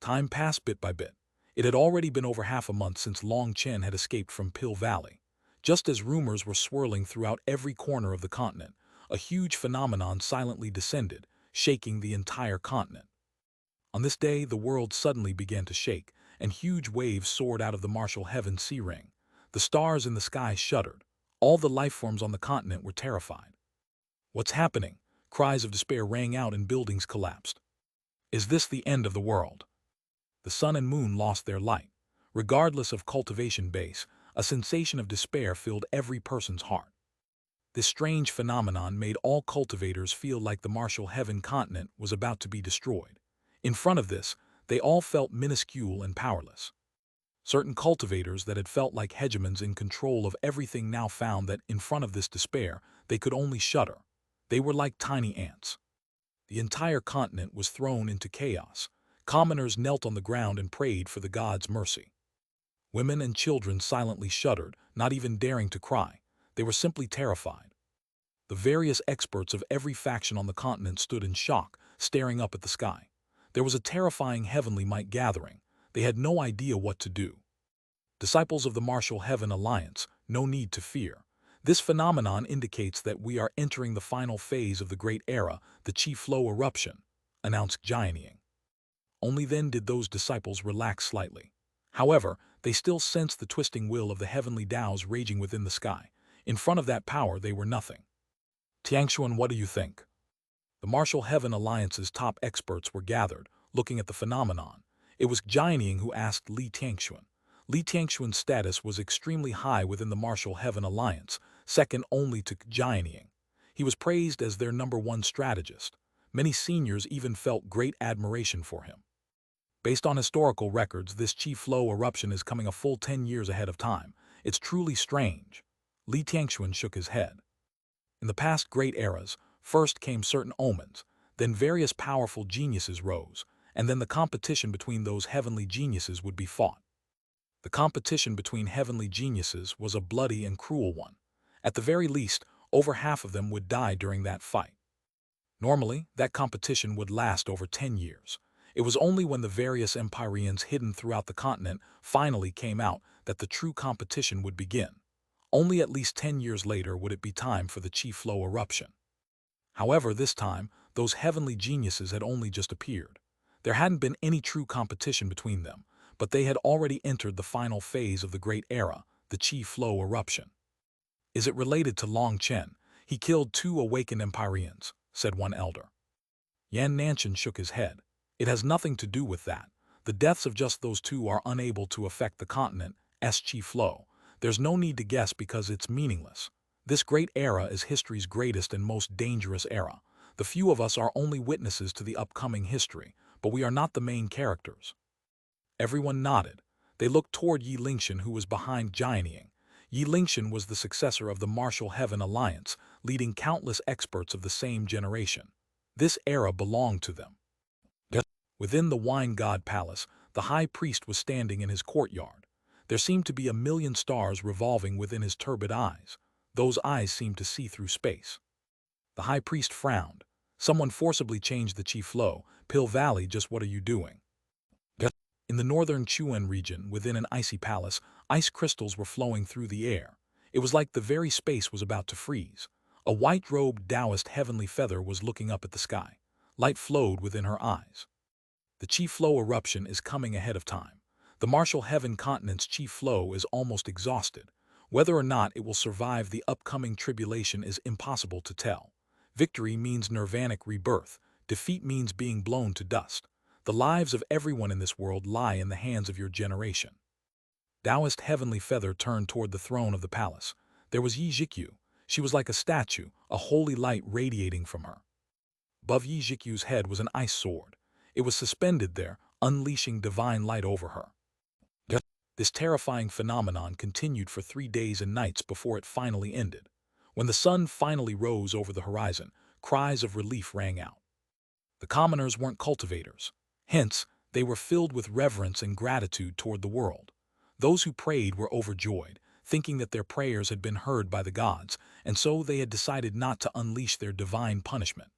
Time passed bit by bit. It had already been over half a month since Long Chen had escaped from Pill Valley. Just as rumors were swirling throughout every corner of the continent, a huge phenomenon silently descended, shaking the entire continent. On this day, the world suddenly began to shake, and huge waves soared out of the Martial Heaven sea ring. The stars in the sky shuddered. All the lifeforms on the continent were terrified. "What's happening?" Cries of despair rang out and buildings collapsed. "Is this the end of the world?" The sun and moon lost their light. Regardless of cultivation base, A sensation of despair filled every person's heart. This strange phenomenon made all cultivators feel like the martial heaven continent was about to be destroyed. In front of this, they all felt minuscule and powerless. Certain cultivators that had felt like hegemons in control of everything now found that in front of this despair, they could only shudder. They were like tiny ants. The entire continent was thrown into chaos. Commoners knelt on the ground and prayed for the gods' mercy. Women and children silently shuddered, not even daring to cry. They were simply terrified. The various experts of every faction on the continent stood in shock, staring up at the sky. There was a terrifying heavenly might gathering. They had no idea what to do. Disciples of the Martial Heaven Alliance, no need to fear. This phenomenon indicates that we are entering the final phase of the Great Era, the Chi Flow eruption, announced Jianying. Only then did those disciples relax slightly. However, they still sensed the twisting will of the heavenly Taos raging within the sky. In front of that power, they were nothing. Xuanhuan, what do you think? The Martial Heaven Alliance's top experts were gathered, looking at the phenomenon. It was Jianying who asked Li Tianxuan. Li Tianxuan's status was extremely high within the Martial Heaven Alliance, second only to Jianying. He was praised as their #1 strategist. Many seniors even felt great admiration for him. Based on historical records, this Chi Flow eruption is coming a full 10 years ahead of time. It's truly strange. Li Tianxuan shook his head. In the past great eras, first came certain omens, then various powerful geniuses rose, and then the competition between those heavenly geniuses would be fought. The competition between heavenly geniuses was a bloody and cruel one. At the very least, over half of them would die during that fight. Normally, that competition would last over 10 years. It was only when the various empyreans hidden throughout the continent finally came out that the true competition would begin. Only at least 10 years later would it be time for the Chi Flow eruption. However, this time, those heavenly geniuses had only just appeared. There hadn't been any true competition between them, but they had already entered the final phase of the Great Era, the Chi Flow eruption. Is it related to Long Chen? He killed 2 awakened empyreans, said one elder. Yan Nanshan shook his head. It has nothing to do with that. The deaths of just those 2 are unable to affect the continent's Chi Flow. There's no need to guess because it's meaningless. This great era is history's greatest and most dangerous era. The few of us are only witnesses to the upcoming history, but we are not the main characters. Everyone nodded. They looked toward Yi Lingshan, who was behind Jianying. Yi Lingshan was the successor of the Martial Heaven Alliance, leading countless experts of the same generation. This era belonged to them. Within the Wine God Palace, the High Priest was standing in his courtyard. There seemed to be a million stars revolving within his turbid eyes. Those eyes seemed to see through space. The High Priest frowned. Someone forcibly changed the Chi Flow. Pill Valley, just what are you doing? In the northern Chuan region, within an icy palace, ice crystals were flowing through the air. It was like the very space was about to freeze. A white-robed Taoist heavenly feather was looking up at the sky. Light flowed within her eyes. The Chi Flow eruption is coming ahead of time. The Martial Heaven continent's Chi Flow is almost exhausted. Whether or not it will survive the upcoming tribulation is impossible to tell. Victory means nirvanic rebirth. Defeat means being blown to dust. The lives of everyone in this world lie in the hands of your generation. Taoist Heavenly Feather turned toward the throne of the palace. There was Yi Zhikyu. She was like a statue, a holy light radiating from her. Above Yi Zhikyu's head was an ice sword. It was suspended there, unleashing divine light over her. This terrifying phenomenon continued for 3 days and nights before it finally ended. When the sun finally rose over the horizon, cries of relief rang out. The commoners weren't cultivators. Hence, they were filled with reverence and gratitude toward the world. Those who prayed were overjoyed, thinking that their prayers had been heard by the gods, and so they had decided not to unleash their divine punishment.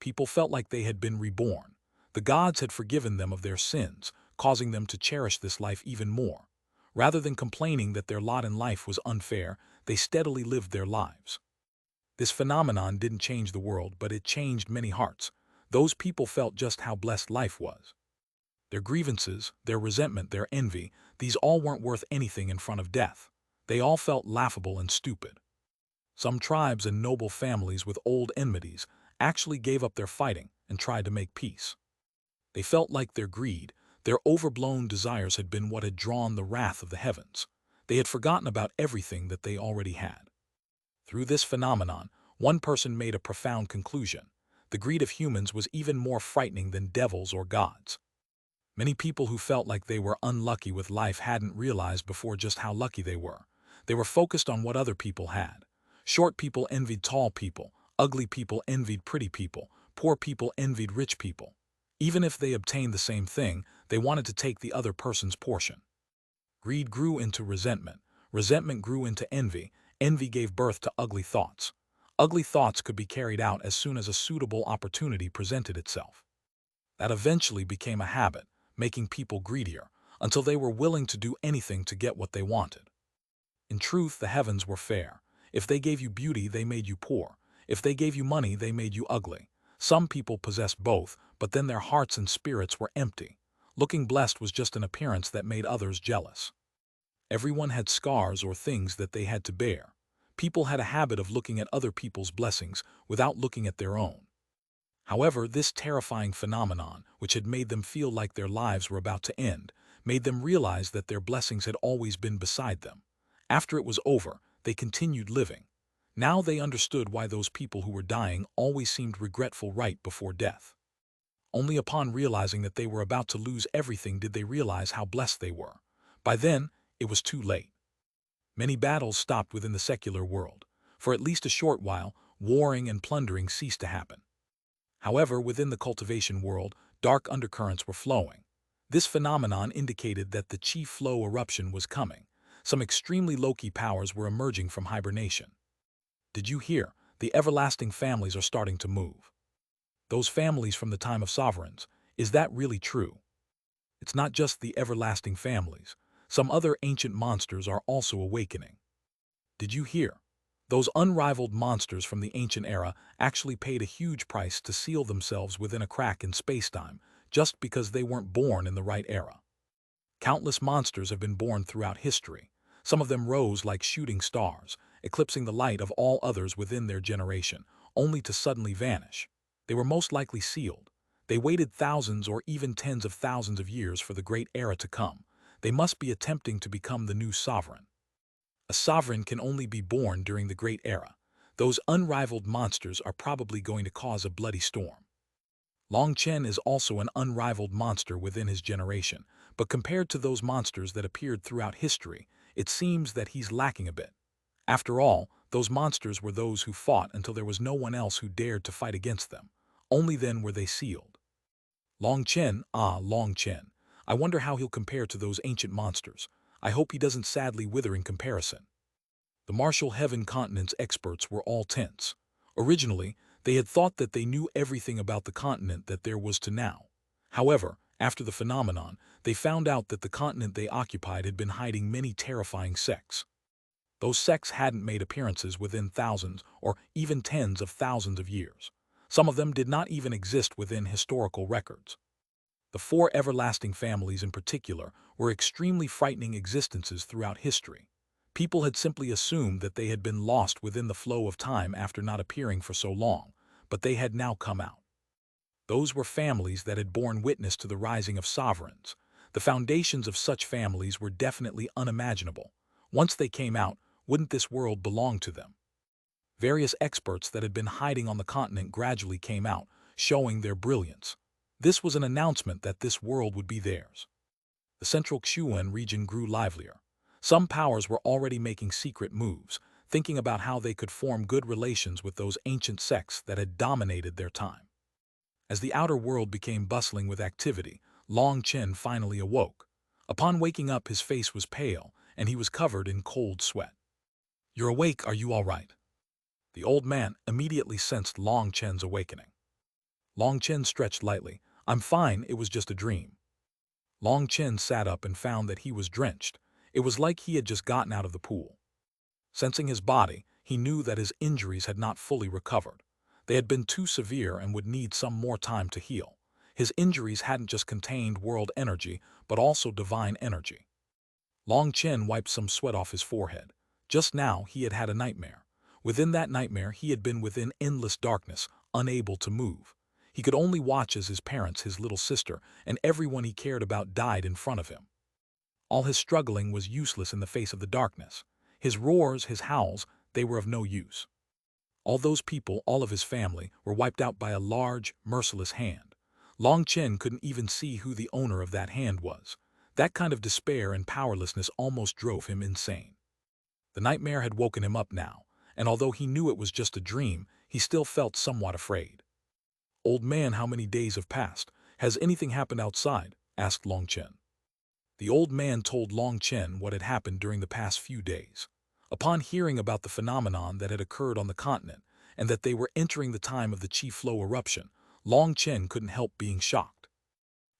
People felt like they had been reborn. The gods had forgiven them of their sins, causing them to cherish this life even more. Rather than complaining that their lot in life was unfair, they steadily lived their lives. This phenomenon didn't change the world, but it changed many hearts. Those people felt just how blessed life was. Their grievances, their resentment, their envy, these all weren't worth anything in front of death. They all felt laughable and stupid. Some tribes and noble families with old enmities actually gave up their fighting and tried to make peace. They felt like their greed, their overblown desires had been what had drawn the wrath of the heavens. They had forgotten about everything that they already had. Through this phenomenon, one person made a profound conclusion. The greed of humans was even more frightening than devils or gods. Many people who felt like they were unlucky with life hadn't realized before just how lucky they were. They were focused on what other people had. Short people envied tall people, ugly people envied pretty people, poor people envied rich people. Even if they obtained the same thing, they wanted to take the other person's portion. Greed grew into resentment. Resentment grew into envy. Envy gave birth to ugly thoughts. Ugly thoughts could be carried out as soon as a suitable opportunity presented itself. That eventually became a habit, making people greedier, until they were willing to do anything to get what they wanted. In truth, the heavens were fair. If they gave you beauty, they made you poor. If they gave you money, they made you ugly. Some people possessed both, but then their hearts and spirits were empty. Looking blessed was just an appearance that made others jealous. Everyone had scars or things that they had to bear. People had a habit of looking at other people's blessings without looking at their own. However, this terrifying phenomenon, which had made them feel like their lives were about to end, made them realize that their blessings had always been beside them. After it was over, they continued living. Now they understood why those people who were dying always seemed regretful right before death. Only upon realizing that they were about to lose everything did they realize how blessed they were. By then, it was too late. Many battles stopped within the secular world. For at least a short while, warring and plundering ceased to happen. However, within the cultivation world, dark undercurrents were flowing. This phenomenon indicated that the chi flow eruption was coming. Some extremely low-key powers were emerging from hibernation. Did you hear? The everlasting families are starting to move. Those families from the time of sovereigns, is that really true? It's not just the everlasting families. Some other ancient monsters are also awakening. Did you hear? Those unrivaled monsters from the ancient era actually paid a huge price to seal themselves within a crack in spacetime just because they weren't born in the right era. Countless monsters have been born throughout history. Some of them rose like shooting stars, eclipsing the light of all others within their generation, only to suddenly vanish. They were most likely sealed. They waited thousands or even tens of thousands of years for the great era to come. They must be attempting to become the new sovereign. A sovereign can only be born during the Great Era. Those unrivaled monsters are probably going to cause a bloody storm. Chen is also an unrivaled monster within his generation, but compared to those monsters that appeared throughout history, it seems that he's lacking a bit. After all, those monsters were those who fought until there was no one else who dared to fight against them. Only then were they sealed. Chen. I wonder how he'll compare to those ancient monsters. I hope he doesn't sadly wither in comparison. The Martial Heaven continent's experts were all tense. Originally, they had thought that they knew everything about the continent that there was to now. However, after the phenomenon, they found out that the continent they occupied had been hiding many terrifying sects. Those sects hadn't made appearances within thousands or even tens of thousands of years. Some of them did not even exist within historical records. The four everlasting families in particular were extremely frightening existences throughout history. People had simply assumed that they had been lost within the flow of time after not appearing for so long, but they had now come out. Those were families that had borne witness to the rising of sovereigns. The foundations of such families were definitely unimaginable. Once they came out, wouldn't this world belong to them? Various experts that had been hiding on the continent gradually came out, showing their brilliance. This was an announcement that this world would be theirs. The central Xuanhuan region grew livelier. Some powers were already making secret moves, thinking about how they could form good relations with those ancient sects that had dominated their time. As the outer world became bustling with activity, Chen finally awoke. Upon waking up, his face was pale, and he was covered in cold sweat. "You're awake, are you all right?" The old man immediately sensed Chen's awakening. Chen stretched lightly. "I'm fine, it was just a dream." Chen sat up and found that he was drenched. It was like he had just gotten out of the pool. Sensing his body, he knew that his injuries had not fully recovered. They had been too severe and would need some more time to heal. His injuries hadn't just contained world energy, but also divine energy. Chen wiped some sweat off his forehead. Just now, he had had a nightmare. Within that nightmare, he had been within endless darkness, unable to move. He could only watch as his parents, his little sister, and everyone he cared about died in front of him. All his struggling was useless in the face of the darkness. His roars, his howls, they were of no use. All those people, all of his family, were wiped out by a large, merciless hand. Long Chen couldn't even see who the owner of that hand was. That kind of despair and powerlessness almost drove him insane. The nightmare had woken him up now, and although he knew it was just a dream, he still felt somewhat afraid. "Old man, how many days have passed? Has anything happened outside?" asked Long Chen. The old man told Long Chen what had happened during the past few days. Upon hearing about the phenomenon that had occurred on the continent, and that they were entering the time of the Chi Flow eruption, Long Chen couldn't help being shocked.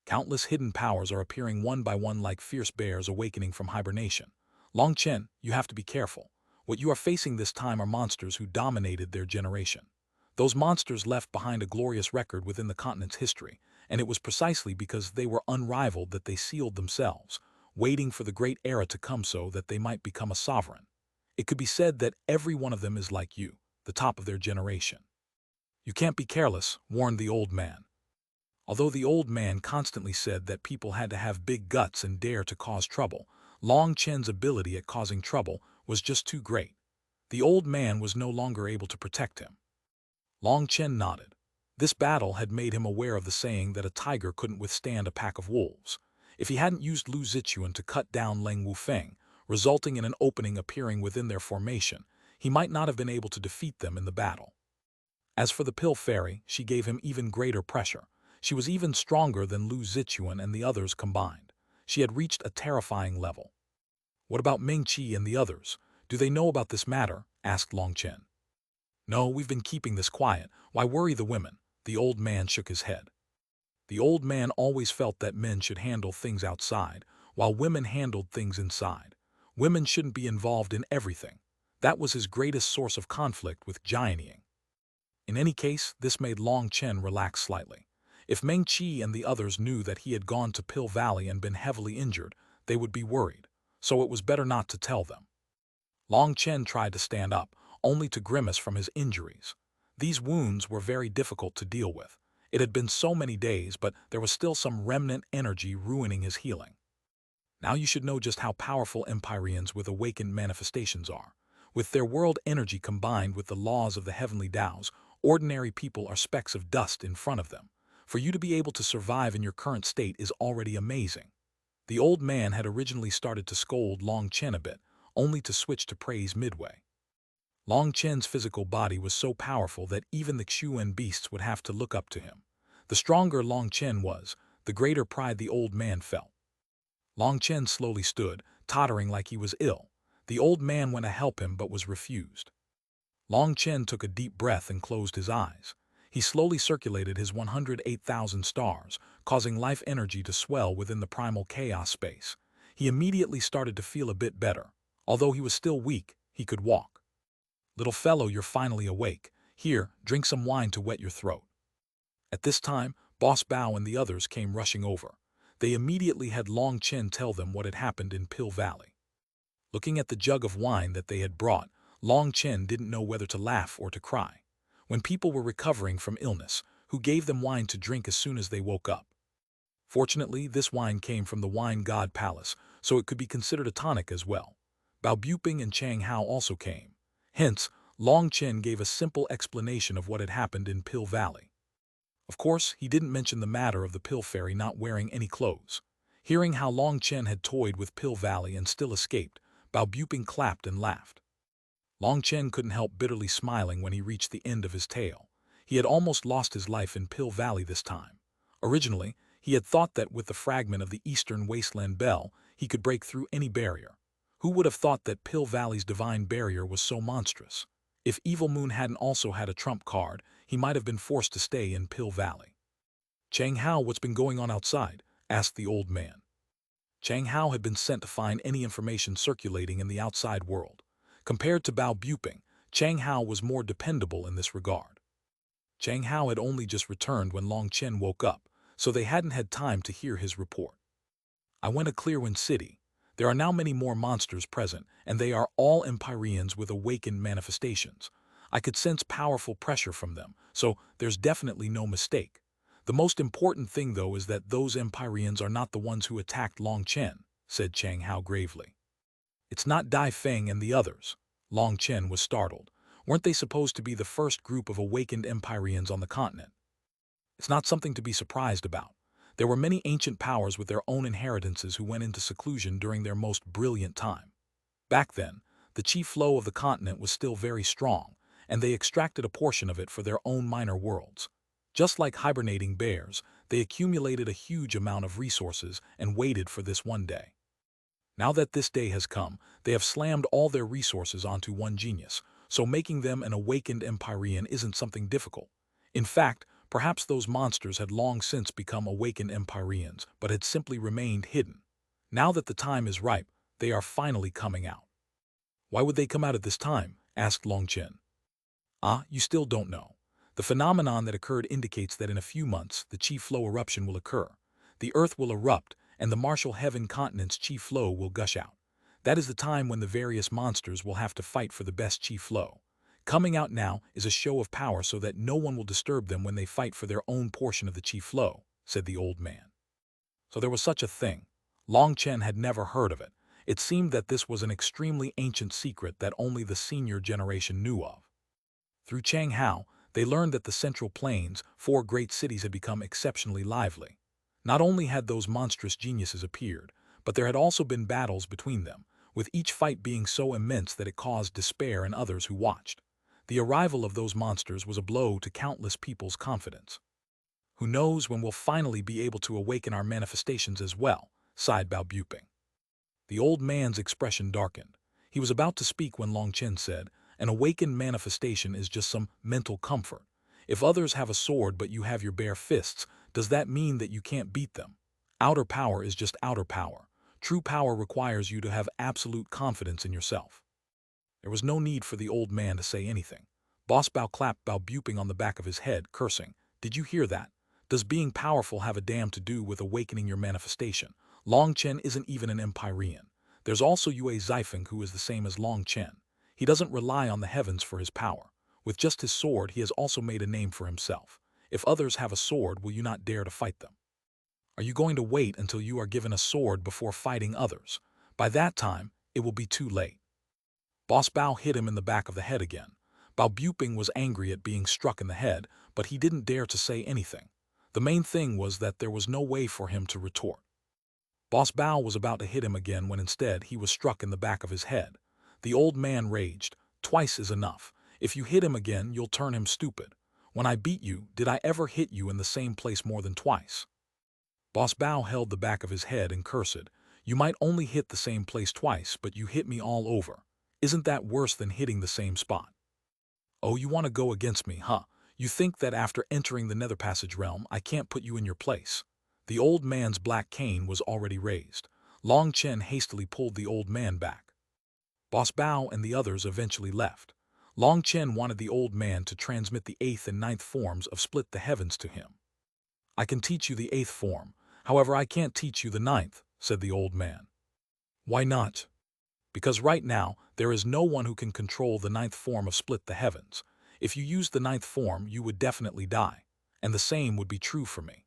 Countless hidden powers are appearing one by one like fierce bears awakening from hibernation. Long Chen, you have to be careful. What you are facing this time are monsters who dominated their generation. Those monsters left behind a glorious record within the continent's history, and it was precisely because they were unrivaled that they sealed themselves, waiting for the great era to come so that they might become a sovereign. It could be said that every one of them is like you, the top of their generation. "You can't be careless," warned the old man. Although the old man constantly said that people had to have big guts and dare to cause trouble, Long Chen's ability at causing trouble was just too great. The old man was no longer able to protect him. Long Chen nodded. This battle had made him aware of the saying that a tiger couldn't withstand a pack of wolves. If he hadn't used Lu Zichuan to cut down Leng Wufeng, resulting in an opening appearing within their formation, he might not have been able to defeat them in the battle. As for the Pill Fairy, she gave him even greater pressure. She was even stronger than Lu Zichuan and the others combined. She had reached a terrifying level. "What about Ming Qi and the others? Do they know about this matter?" asked Long Chen. "No, we've been keeping this quiet. Why worry the women?" The old man shook his head. The old man always felt that men should handle things outside, while women handled things inside. Women shouldn't be involved in everything. That was his greatest source of conflict with gianting. In any case, this made Long Chen relax slightly. If Meng Qi and the others knew that he had gone to Pill Valley and been heavily injured, they would be worried, so it was better not to tell them. Long Chen tried to stand up, only to grimace from his injuries. These wounds were very difficult to deal with. It had been so many days, but there was still some remnant energy ruining his healing. Now you should know just how powerful Empyreans with awakened manifestations are. With their world energy combined with the laws of the heavenly Taos, ordinary people are specks of dust in front of them. For you to be able to survive in your current state is already amazing. The old man had originally started to scold Long Chen a bit, only to switch to praise midway. Long Chen's physical body was so powerful that even the Xuanhuan beasts would have to look up to him. The stronger Long Chen was, the greater pride the old man felt. Long Chen slowly stood, tottering like he was ill. The old man went to help him but was refused. Long Chen took a deep breath and closed his eyes. He slowly circulated his 108,000 stars, causing life energy to swell within the primal chaos space. He immediately started to feel a bit better. Although he was still weak, he could walk. "Little fellow, you're finally awake. Here, drink some wine to wet your throat." At this time, Boss Bao and the others came rushing over. They immediately had Long Chen tell them what had happened in Pill Valley. Looking at the jug of wine that they had brought, Long Chen didn't know whether to laugh or to cry. When people were recovering from illness, who gave them wine to drink as soon as they woke up? Fortunately, this wine came from the Wine God Palace, so it could be considered a tonic as well. Bao Buping and Chang Hao also came. Hence, Long Chen gave a simple explanation of what had happened in Pill Valley. Of course, he didn't mention the matter of the Pill Fairy not wearing any clothes. Hearing how Long Chen had toyed with Pill Valley and still escaped, Bao Buping clapped and laughed. Long Chen couldn't help bitterly smiling when he reached the end of his tale. He had almost lost his life in Pill Valley this time. Originally, he had thought that with the fragment of the Eastern Wasteland Bell, he could break through any barrier. Who would have thought that Pill Valley's divine barrier was so monstrous? If Evil Moon hadn't also had a trump card, he might have been forced to stay in Pill Valley. "Chang Hao, what's been going on outside?" asked the old man. Chang Hao had been sent to find any information circulating in the outside world. Compared to Bao Buping, Chang Hao was more dependable in this regard. Chang Hao had only just returned when Long Chen woke up, so they hadn't had time to hear his report. "I went to Clearwind City. There are now many more monsters present, and they are all Empyreans with awakened manifestations. I could sense powerful pressure from them, so there's definitely no mistake. The most important thing, though, is that those Empyreans are not the ones who attacked Long Chen," said Chang Hao gravely. It's not Dai Feng and the others. Long Chen was startled. Weren't they supposed to be the first group of awakened Empyreans on the continent? It's not something to be surprised about. There were many ancient powers with their own inheritances who went into seclusion during their most brilliant time. Back then, the chi flow of the continent was still very strong, and they extracted a portion of it for their own minor worlds. Just like hibernating bears, they accumulated a huge amount of resources and waited for this one day. Now that this day has come, they have slammed all their resources onto one genius, so making them an awakened Empyrean isn't something difficult. In fact, perhaps those monsters had long since become awakened Empyreans, but had simply remained hidden. Now that the time is ripe, they are finally coming out. Why would they come out at this time? Asked Long Chen. Ah, you still don't know. The phenomenon that occurred indicates that in a few months, the chi flow eruption will occur. The earth will erupt, and the martial heaven continent's chi flow will gush out. That is the time when the various monsters will have to fight for the best chi flow. Coming out now is a show of power so that no one will disturb them when they fight for their own portion of the chi flow, said the old man. So there was such a thing. Long Chen had never heard of it. It seemed that this was an extremely ancient secret that only the senior generation knew of. Through Chang Hao, they learned that the Central Plains, 4 great cities, had become exceptionally lively. Not only had those monstrous geniuses appeared, but there had also been battles between them, with each fight being so immense that it caused despair in others who watched. The arrival of those monsters was a blow to countless people's confidence. Who knows when we'll finally be able to awaken our manifestations as well, sighed Bao Buping. The old man's expression darkened. He was about to speak when Long Chen said, an awakened manifestation is just some mental comfort. If others have a sword but you have your bare fists, does that mean that you can't beat them? Outer power is just outer power. True power requires you to have absolute confidence in yourself. There was no need for the old man to say anything. Boss Bao clapped Bao Buping on the back of his head, cursing. Did you hear that? Does being powerful have a damn to do with awakening your manifestation? Long Chen isn't even an Empyrean. There's also Yue Zifeng who is the same as Long Chen. He doesn't rely on the heavens for his power. With just his sword, he has also made a name for himself. If others have a sword, will you not dare to fight them? Are you going to wait until you are given a sword before fighting others? By that time, it will be too late. Boss Bao hit him in the back of the head again. Bao Buping was angry at being struck in the head, but he didn't dare to say anything. The main thing was that there was no way for him to retort. Boss Bao was about to hit him again when instead he was struck in the back of his head. The old man raged. Twice is enough. If you hit him again, you'll turn him stupid. When I beat you, did I ever hit you in the same place more than twice? Boss Bao held the back of his head and cursed. You might only hit the same place twice, but you hit me all over. Isn't that worse than hitting the same spot? Oh, you want to go against me, huh? You think that after entering the Nether Passage realm, I can't put you in your place? The old man's black cane was already raised. Long Chen hastily pulled the old man back. Boss Bao and the others eventually left. Long Chen wanted the old man to transmit the 8th and 9th forms of Split the Heavens to him. I can teach you the 8th form, however I can't teach you the 9th, said the old man. Why not? Because right now, there is no one who can control the 9th form of Split the Heavens. If you used the 9th form, you would definitely die, and the same would be true for me.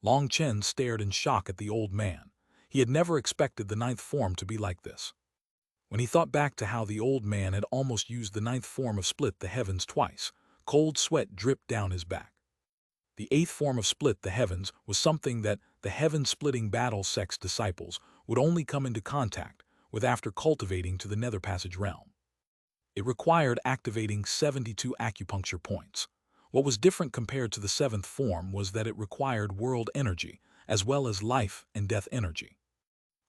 Long Chen stared in shock at the old man. He had never expected the 9th form to be like this. When he thought back to how the old man had almost used the 9th form of Split the Heavens twice, cold sweat dripped down his back. The 8th form of Split the Heavens was something that the heaven-splitting battle sex disciples would only come into contact with after cultivating to the Nether Passage realm. It required activating 72 acupuncture points. What was different compared to the 7th form was that it required world energy, as well as life and death energy.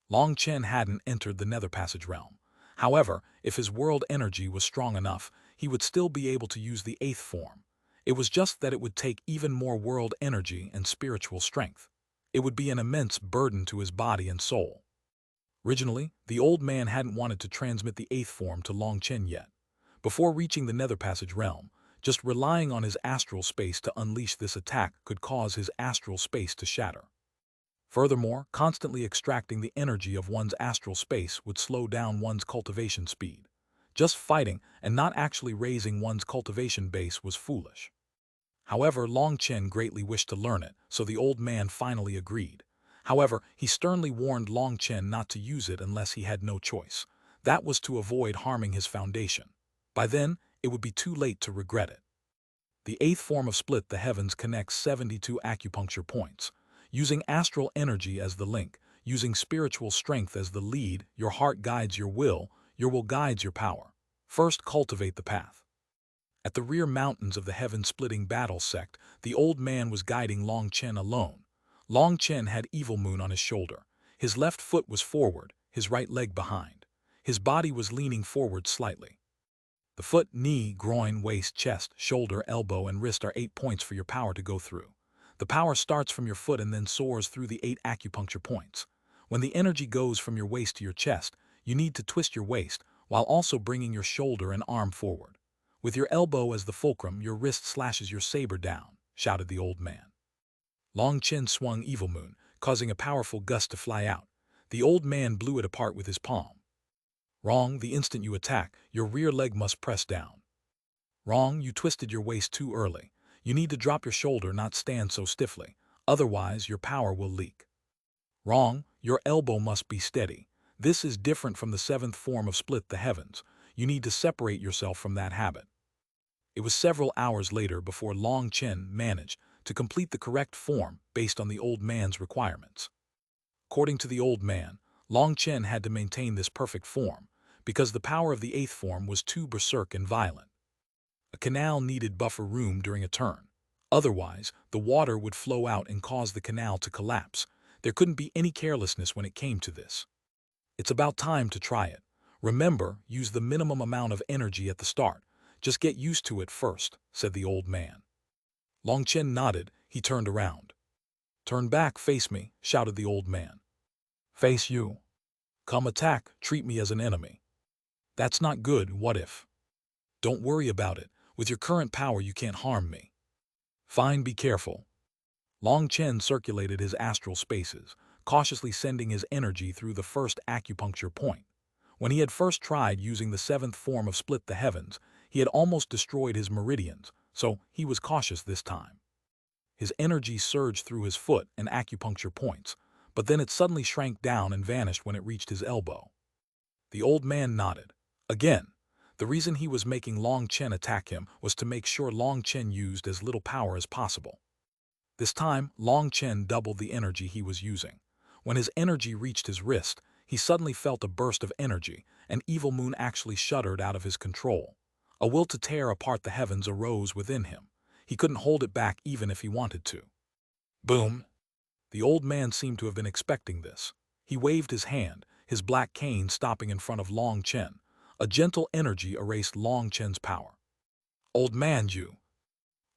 Long Chen hadn't entered the Nether Passage realm. However, if his world energy was strong enough, he would still be able to use the 8th form. It was just that it would take even more world energy and spiritual strength. It would be an immense burden to his body and soul. Originally, the old man hadn't wanted to transmit the 8th form to Long Chen yet. Before reaching the Nether Passage realm, just relying on his astral space to unleash this attack could cause his astral space to shatter. Furthermore, constantly extracting the energy of one's astral space would slow down one's cultivation speed. Just fighting and not actually raising one's cultivation base was foolish. However, Long Chen greatly wished to learn it, so the old man finally agreed. However, he sternly warned Long Chen not to use it unless he had no choice. That was to avoid harming his foundation. By then, it would be too late to regret it. The eighth form of split the heavens connects 72 acupuncture points. Using astral energy as the link, using spiritual strength as the lead, your heart guides your will guides your power. First, cultivate the path. At the rear mountains of the heaven-splitting battle sect, the old man was guiding Long Chen alone. Long Chen had Evil Moon on his shoulder. His left foot was forward, his right leg behind. His body was leaning forward slightly. The foot, knee, groin, waist, chest, shoulder, elbow, and wrist are 8 points for your power to go through. The power starts from your foot and then soars through the 8 acupuncture points. When the energy goes from your waist to your chest, you need to twist your waist while also bringing your shoulder and arm forward. With your elbow as the fulcrum, your wrist slashes your saber down, shouted the old man. Long Chen swung Evil Moon, causing a powerful gust to fly out. The old man blew it apart with his palm. Wrong, the instant you attack, your rear leg must press down. Wrong, you twisted your waist too early. You need to drop your shoulder, not stand so stiffly. Otherwise, your power will leak. Wrong, your elbow must be steady. This is different from the seventh form of split the heavens. You need to separate yourself from that habit. It was several hours later before Long Chen managed to complete the correct form based on the old man's requirements. According to the old man, Long Chen had to maintain this perfect form because the power of the eighth form was too berserk and violent. A canal needed buffer room during a turn. Otherwise, the water would flow out and cause the canal to collapse. There couldn't be any carelessness when it came to this. It's about time to try it. Remember, use the minimum amount of energy at the start. Just get used to it first, said the old man. Long Chen nodded. He turned around. Turn back, face me, shouted the old man. Face you. Come attack, treat me as an enemy. That's not good, what if? Don't worry about it. With your current power you can't harm me. Fine, be careful. Long Chen circulated his astral spaces, cautiously sending his energy through the first acupuncture point. When he had first tried using the seventh form of split the heavens, he had almost destroyed his meridians, so he was cautious this time. His energy surged through his foot and acupuncture points, but then it suddenly shrank down and vanished when it reached his elbow. The old man nodded. Again, the reason he was making Long Chen attack him was to make sure Long Chen used as little power as possible. This time, Long Chen doubled the energy he was using. When his energy reached his wrist, he suddenly felt a burst of energy, and Evil Moon actually shuddered out of his control. A will to tear apart the heavens arose within him. He couldn't hold it back even if he wanted to. Boom! The old man seemed to have been expecting this. He waved his hand, his black cane stopping in front of Long Chen. A gentle energy erased Long Chen's power. Old man, you!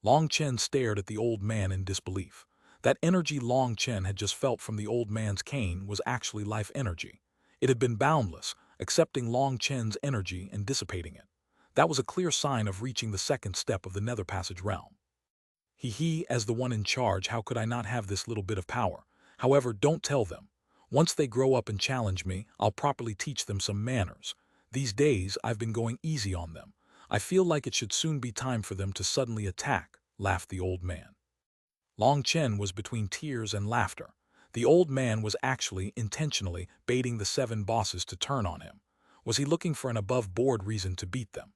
Long Chen stared at the old man in disbelief. That energy Long Chen had just felt from the old man's cane was actually life energy. It had been boundless, accepting Long Chen's energy and dissipating it. That was a clear sign of reaching the second step of the Nether Passage realm. He, as the one in charge, how could I not have this little bit of power? However, don't tell them. Once they grow up and challenge me, I'll properly teach them some manners. These days, I've been going easy on them. I feel like it should soon be time for them to suddenly attack, laughed the old man. Long Chen was between tears and laughter. The old man was actually intentionally baiting the 7 bosses to turn on him. Was he looking for an above-board reason to beat them?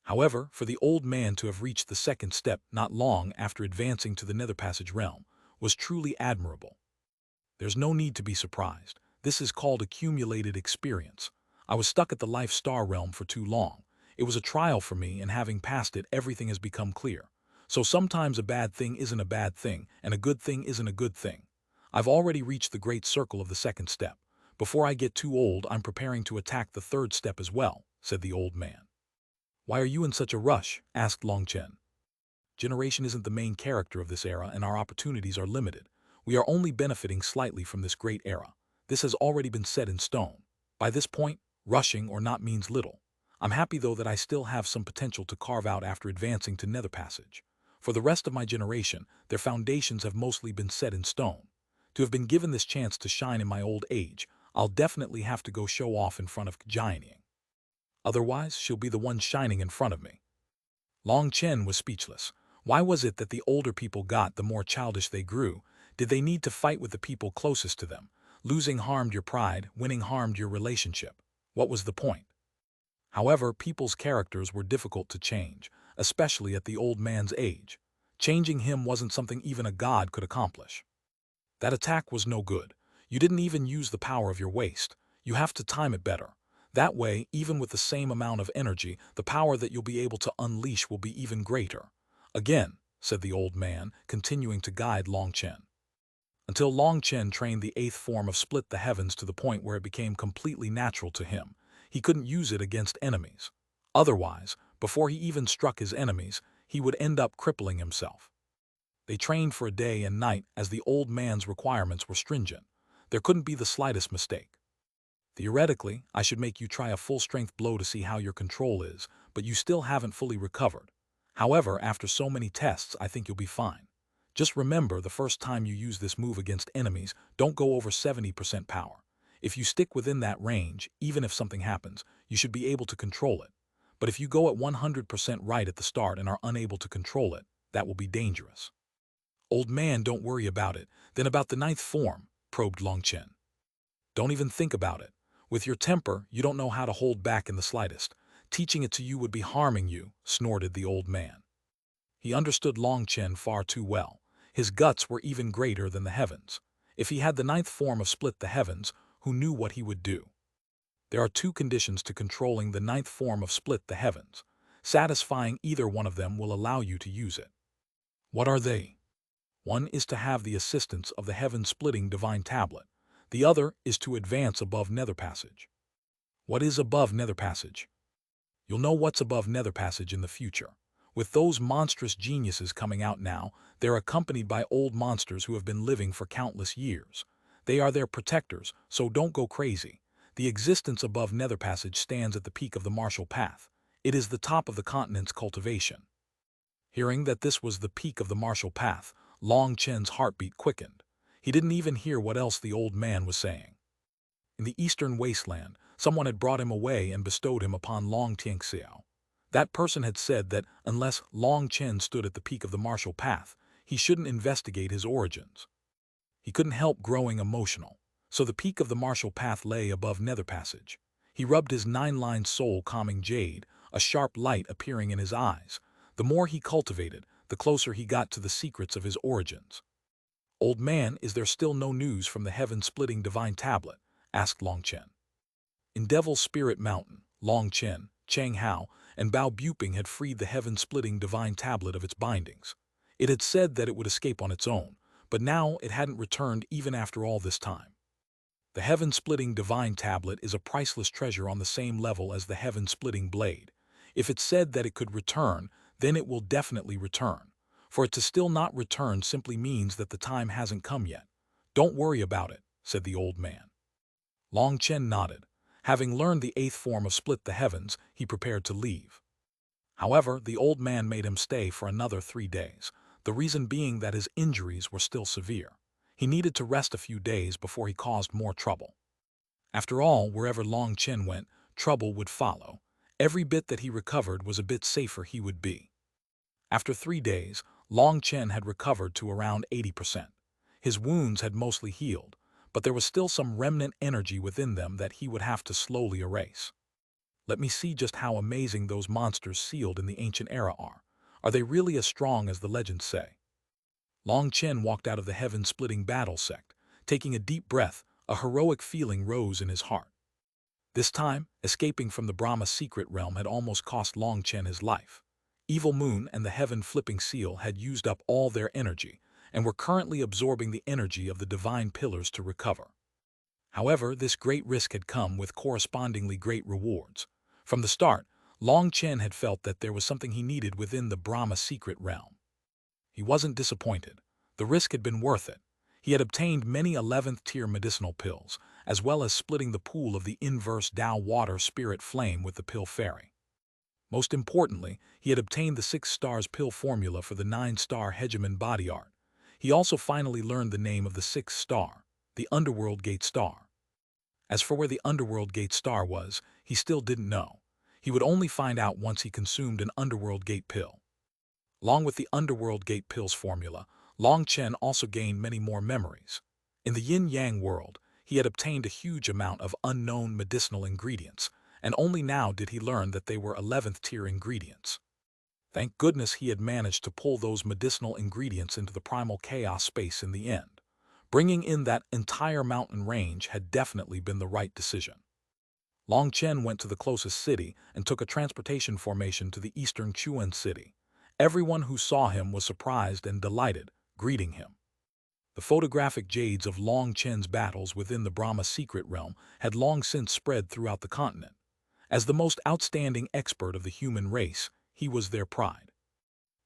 However, for the old man to have reached the second step not long after advancing to the Nether Passage realm was truly admirable. There's no need to be surprised. This is called accumulated experience. I was stuck at the Life Star realm for too long. It was a trial for me, and having passed it, everything has become clear. So sometimes a bad thing isn't a bad thing, and a good thing isn't a good thing. I've already reached the great circle of the second step. Before I get too old, I'm preparing to attack the third step as well, said the old man. Why are you in such a rush? Asked Long Chen. Generation isn't the main character of this era, and our opportunities are limited. We are only benefiting slightly from this great era. This has already been set in stone. By this point, rushing or not means little. I'm happy though that I still have some potential to carve out after advancing to Nether Passage. For the rest of my generation, their foundations have mostly been set in stone. To have been given this chance to shine in my old age, I'll definitely have to go show off in front of Jianying. Otherwise, she'll be the one shining in front of me. Long Chen was speechless. Why was it that the older people got, the more childish they grew? Did they need to fight with the people closest to them? Losing harmed your pride, winning harmed your relationship. What was the point? However, people's characters were difficult to change, especially at the old man's age. Changing him wasn't something even a god could accomplish. That attack was no good. You didn't even use the power of your waist. You have to time it better. That way, even with the same amount of energy, the power that you'll be able to unleash will be even greater. Again, said the old man, continuing to guide Long Chen. Until Long Chen trained the 8th form of split the heavens to the point where it became completely natural to him. He couldn't use it against enemies. Otherwise, before he even struck his enemies, he would end up crippling himself. They trained for a day and night as the old man's requirements were stringent. There couldn't be the slightest mistake. Theoretically, I should make you try a full-strength blow to see how your control is, but you still haven't fully recovered. However, after so many tests, I think you'll be fine. Just remember, the first time you use this move against enemies, don't go over 70% power. If you stick within that range, even if something happens, you should be able to control it. But if you go at 100% right at the start and are unable to control it, that will be dangerous. Old man, don't worry about it. Then about the 9th form, probed Long Chen. Don't even think about it. With your temper, you don't know how to hold back in the slightest. Teaching it to you would be harming you, snorted the old man. He understood Long Chen far too well. His guts were even greater than the heavens. If he had the 9th form of split the heavens, who knew what he would do? There are 2 conditions to controlling the 9th form of split the heavens. Satisfying either one of them will allow you to use it. What are they? One is to have the assistance of the heaven-splitting divine tablet. The other is to advance above nether passage. What is above nether passage? You'll know what's above nether passage in the future. With those monstrous geniuses coming out now, they're accompanied by old monsters who have been living for countless years. They are their protectors, so don't go crazy. The existence above nether passage stands at the peak of the martial path. It is the top of the continent's cultivation. Hearing that this was the peak of the martial path, Long Chen's heartbeat quickened. He didn't even hear what else the old man was saying. In the eastern wasteland, someone had brought him away and bestowed him upon Long Tianxiao. That person had said that unless Long Chen stood at the peak of the martial path, he shouldn't investigate his origins. He couldn't help growing emotional, so the peak of the martial path lay above nether passage. He rubbed his 9-line soul calming Jade, a sharp light appearing in his eyes. The more he cultivated, the closer he got to the secrets of his origins. Old man, is there still no news from the heaven-splitting divine tablet? Asked Long Chen. In Devil's Spirit Mountain, Long Chen, Chang Hao, and Bao Buping had freed the heaven-splitting divine tablet of its bindings. It had said that it would escape on its own, but now it hadn't returned even after all this time. The heaven-splitting divine tablet is a priceless treasure on the same level as the heaven-splitting blade. If it said that it could return, then it will definitely return. For it to still not return simply means that the time hasn't come yet. Don't worry about it, said the old man. Long Chen nodded. Having learned the 8th form of split the heavens, he prepared to leave. However, the old man made him stay for another 3 days, the reason being that his injuries were still severe. He needed to rest a few days before he caused more trouble. After all, wherever Long Chen went, trouble would follow. Every bit that he recovered was a bit safer he would be. After 3 days, Long Chen had recovered to around 80%. His wounds had mostly healed, but there was still some remnant energy within them that he would have to slowly erase. Let me see just how amazing those monsters sealed in the ancient era are. Are they really as strong as the legends say? Long Chen walked out of the heaven-splitting battle sect. Taking a deep breath, a heroic feeling rose in his heart. This time, escaping from the Brahma secret realm had almost cost Long Chen his life. Evil Moon and the heaven-flipping seal had used up all their energy, and were currently absorbing the energy of the divine pillars to recover. However, this great risk had come with correspondingly great rewards. From the start, Long Chen had felt that there was something he needed within the Brahma secret realm. He wasn't disappointed. The risk had been worth it. He had obtained many 11th-tier medicinal pills, as well as splitting the pool of the inverse Tao water spirit flame with the pill fairy. Most importantly, he had obtained the 6 stars pill formula for the 9-star Hegemon body art. He also finally learned the name of the 6th star, the Underworld Gate Star. As for where the Underworld Gate Star was, he still didn't know. He would only find out once he consumed an Underworld Gate pill. Along with the Underworld Gate pills formula, Long Chen also gained many more memories. In the yin-yang world, he had obtained a huge amount of unknown medicinal ingredients, and only now did he learn that they were 11th-tier ingredients. Thank goodness he had managed to pull those medicinal ingredients into the primal chaos space in the end. Bringing in that entire mountain range had definitely been the right decision. Long Chen went to the closest city and took a transportation formation to the eastern Xuanhuan city. Everyone who saw him was surprised and delighted, greeting him. The photographic jades of Long Chen's battles within the Brahma secret realm had long since spread throughout the continent. As the most outstanding expert of the human race, he was their pride.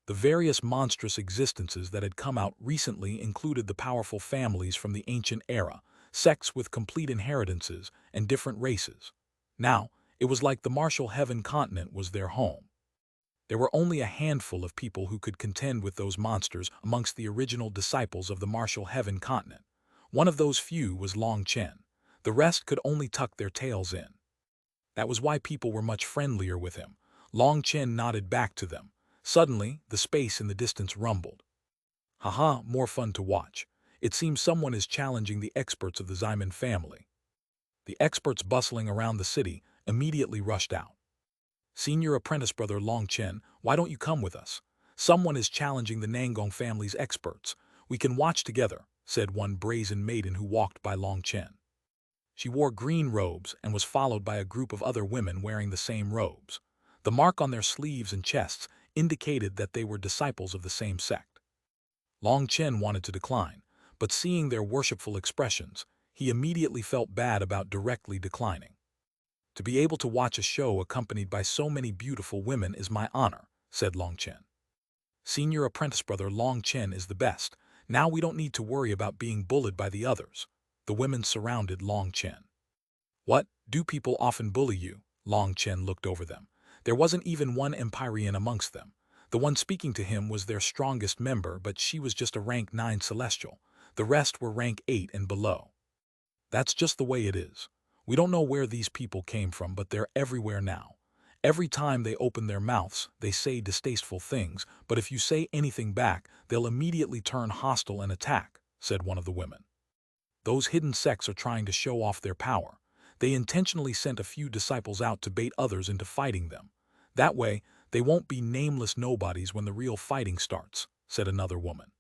The various monstrous existences that had come out recently included the powerful families from the ancient era, sects with complete inheritances, and different races. Now, it was like the martial heaven continent was their home. There were only a handful of people who could contend with those monsters amongst the original disciples of the martial heaven continent. One of those few was Long Chen. The rest could only tuck their tails in. That was why people were much friendlier with him. Long Chen nodded back to them. Suddenly, the space in the distance rumbled. Haha, more fun to watch. It seems someone is challenging the experts of the Ximen family. The experts bustling around the city immediately rushed out. Senior apprentice brother Long Chen, why don't you come with us? Someone is challenging the Nangong family's experts. We can watch together, said one brazen maiden who walked by Long Chen. She wore green robes and was followed by a group of other women wearing the same robes. The mark on their sleeves and chests indicated that they were disciples of the same sect. Long Chen wanted to decline, but seeing their worshipful expressions, he immediately felt bad about directly declining. To be able to watch a show accompanied by so many beautiful women is my honor, said Long Chen. Senior apprentice brother Long Chen is the best. Now we don't need to worry about being bullied by the others. The women surrounded Long Chen. What, do people often bully you? Long Chen looked over them. There wasn't even one Empyrean amongst them. The one speaking to him was their strongest member, but she was just a rank 9 celestial. The rest were rank 8 and below. That's just the way it is. We don't know where these people came from, but they're everywhere now. Every time they open their mouths, they say distasteful things, but if you say anything back, they'll immediately turn hostile and attack, said one of the women. Those hidden sects are trying to show off their power. They intentionally sent a few disciples out to bait others into fighting them. That way, they won't be nameless nobodies when the real fighting starts, said another woman.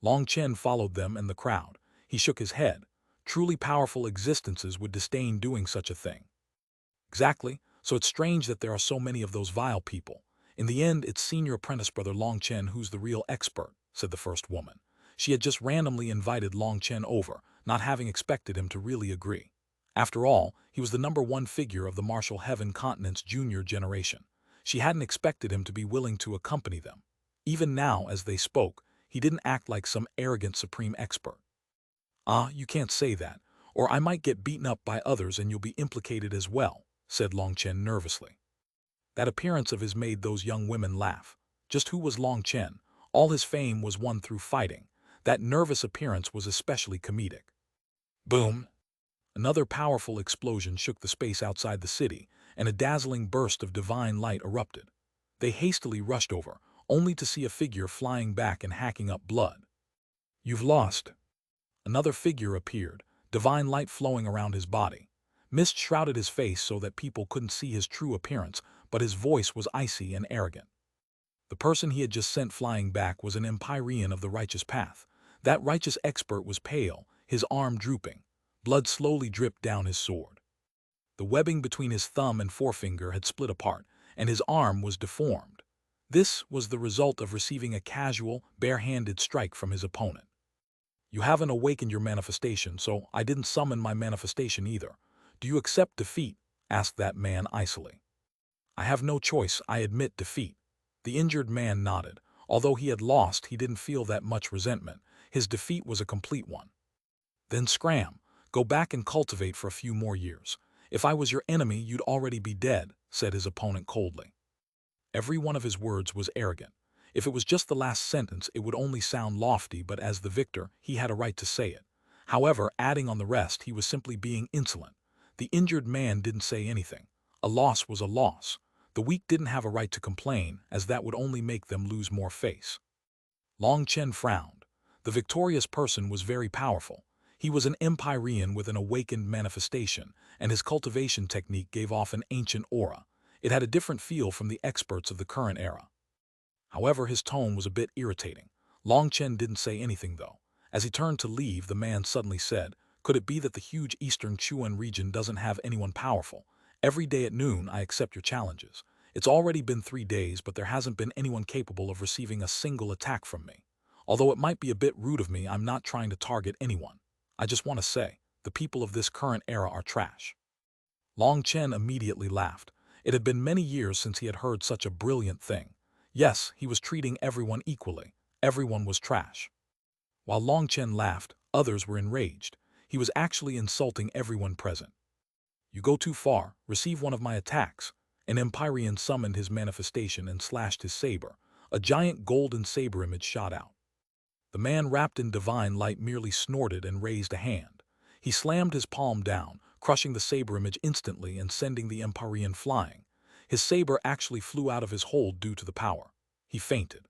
Long Chen followed them and the crowd. He shook his head. Truly powerful existences would disdain doing such a thing. Exactly, so it's strange that there are so many of those vile people. In the end, it's senior apprentice brother Long Chen who's the real expert, said the first woman. She had just randomly invited Long Chen over, not having expected him to really agree. After all, he was the #1 figure of the martial heaven continent's junior generation. She hadn't expected him to be willing to accompany them. Even now, as they spoke, he didn't act like some arrogant supreme expert. Ah, you can't say that, or I might get beaten up by others and you'll be implicated as well, said Long Chen nervously. That appearance of his made those young women laugh. Just who was Long Chen? All his fame was won through fighting. That nervous appearance was especially comedic. Boom! Another powerful explosion shook the space outside the city, and a dazzling burst of divine light erupted. They hastily rushed over, only to see a figure flying back and hacking up blood. You've lost. Another figure appeared, divine light flowing around his body. Mist shrouded his face so that people couldn't see his true appearance, but his voice was icy and arrogant. The person he had just sent flying back was an Empyrean of the righteous path. That righteous expert was pale, his arm drooping. Blood slowly dripped down his sword. The webbing between his thumb and forefinger had split apart, and his arm was deformed. This was the result of receiving a casual, bare-handed strike from his opponent. You haven't awakened your manifestation, so I didn't summon my manifestation either. Do you accept defeat? Asked that man icily. I have no choice, I admit defeat. The injured man nodded. Although he had lost, he didn't feel that much resentment. His defeat was a complete one. Then scram. Go back and cultivate for a few more years. If I was your enemy, you'd already be dead, said his opponent coldly. Every one of his words was arrogant. If it was just the last sentence, it would only sound lofty, but as the victor, he had a right to say it. However, adding on the rest, he was simply being insolent. The injured man didn't say anything. A loss was a loss. The weak didn't have a right to complain, as that would only make them lose more face. Long Chen frowned. The victorious person was very powerful. He was an Empyrean with an awakened manifestation, and his cultivation technique gave off an ancient aura. It had a different feel from the experts of the current era. However, his tone was a bit irritating. Long Chen didn't say anything, though. As he turned to leave, the man suddenly said, "Could it be that the huge eastern Xuan region doesn't have anyone powerful? Every day at noon, I accept your challenges. It's already been 3 days, but there hasn't been anyone capable of receiving a single attack from me. Although it might be a bit rude of me, I'm not trying to target anyone. I just want to say, the people of this current era are trash." Long Chen immediately laughed. It had been many years since he had heard such a brilliant thing. Yes, he was treating everyone equally. Everyone was trash. While Long Chen laughed, others were enraged. He was actually insulting everyone present. "You go too far. Receive one of my attacks." An Empyrean summoned his manifestation and slashed his saber. A giant golden saber image shot out. The man wrapped in divine light merely snorted and raised a hand. He slammed his palm down, crushing the saber image instantly and sending the Empyrean flying. His saber actually flew out of his hold due to the power. He fainted.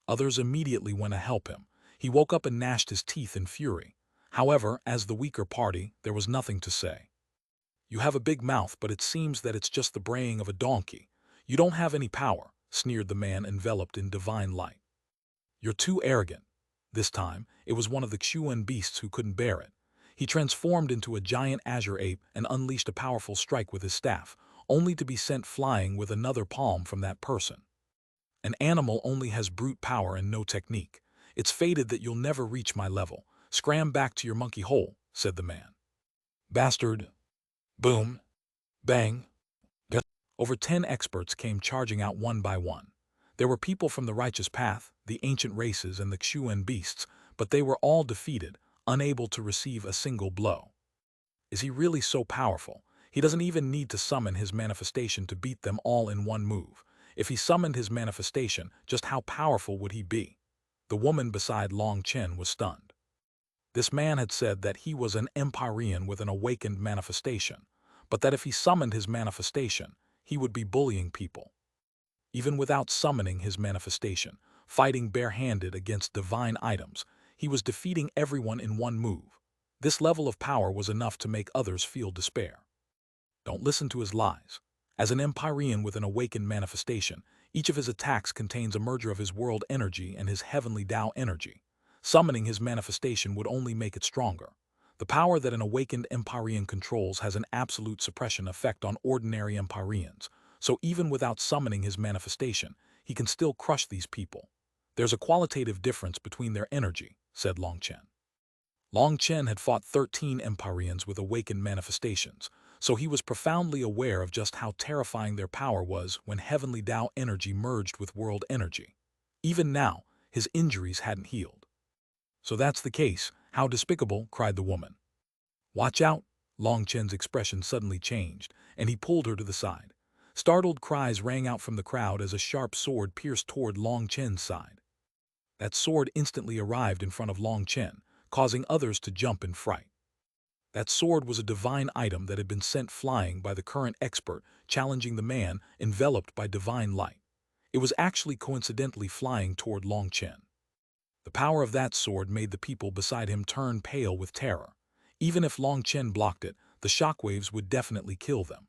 Others immediately went to help him. He woke up and gnashed his teeth in fury. However, as the weaker party, there was nothing to say. "You have a big mouth, but it seems that it's just the braying of a donkey. You don't have any power," sneered the man enveloped in divine light. "You're too arrogant." This time, it was one of the Xuan beasts who couldn't bear it. He transformed into a giant azure ape and unleashed a powerful strike with his staff, only to be sent flying with another palm from that person. "An animal only has brute power and no technique. It's fated that you'll never reach my level. Scram back to your monkey hole," said the man. "Bastard." Boom. Bang. Over 10 experts came charging out one by one. There were people from the righteous path, the ancient races, and the Xuan beasts, but they were all defeated, unable to receive a single blow. Is he really so powerful? He doesn't even need to summon his manifestation to beat them all in one move. If he summoned his manifestation, just how powerful would he be? The woman beside Long Chen was stunned. This man had said that he was an Empyrean with an awakened manifestation, but that if he summoned his manifestation, he would be bullying people. Even without summoning his manifestation, fighting barehanded against divine items, he was defeating everyone in one move. This level of power was enough to make others feel despair. Don't listen to his lies. As an Empyrean with an awakened manifestation, each of his attacks contains a merger of his world energy and his heavenly Tao energy. Summoning his manifestation would only make it stronger. The power that an awakened Empyrean controls has an absolute suppression effect on ordinary Empyreans, so even without summoning his manifestation, he can still crush these people. "There's a qualitative difference between their energy," said Long Chen. Long Chen had fought 13 Empyreans with awakened manifestations, so he was profoundly aware of just how terrifying their power was when heavenly Tao energy merged with world energy. Even now, his injuries hadn't healed. "So that's the case. How despicable," cried the woman. "Watch out." Long Chen's expression suddenly changed, and he pulled her to the side. Startled cries rang out from the crowd as a sharp sword pierced toward Long Chen's side. That sword instantly arrived in front of Long Chen, causing others to jump in fright. That sword was a divine item that had been sent flying by the current expert, challenging the man enveloped by divine light. It was actually coincidentally flying toward Long Chen. The power of that sword made the people beside him turn pale with terror. Even if Long Chen blocked it, the shockwaves would definitely kill them.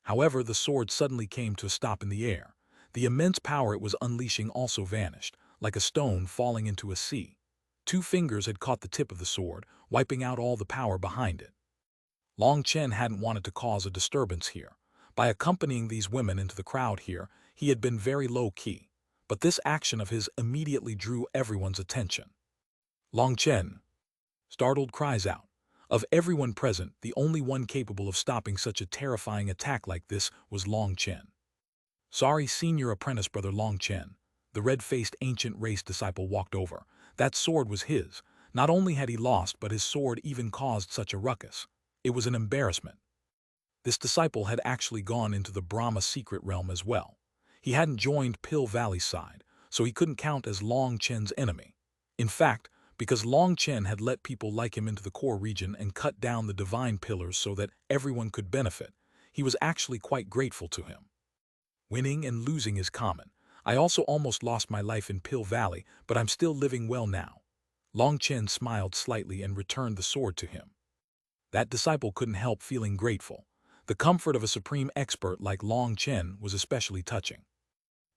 However, the sword suddenly came to a stop in the air. The immense power it was unleashing also vanished, like a stone falling into a sea. 2 fingers had caught the tip of the sword, wiping out all the power behind it. Long Chen hadn't wanted to cause a disturbance here. By accompanying these women into the crowd here, he had been very low-key. But this action of his immediately drew everyone's attention. "Long Chen!" Startled cries out. Of everyone present, the only one capable of stopping such a terrifying attack like this was Long Chen. "Sorry, senior apprentice brother Long Chen." The red-faced ancient race disciple walked over. That sword was his. Not only had he lost, but his sword even caused such a ruckus. It was an embarrassment. This disciple had actually gone into the Brahma secret realm as well. He hadn't joined Pill Valley's side, so he couldn't count as Long Chen's enemy. In fact, because Long Chen had let people like him into the core region and cut down the divine pillars so that everyone could benefit, he was actually quite grateful to him. Winning and losing is common. I also almost lost my life in Pill Valley, but I'm still living well now. Long Chen smiled slightly and returned the sword to him. That disciple couldn't help feeling grateful. The comfort of a supreme expert like Long Chen was especially touching.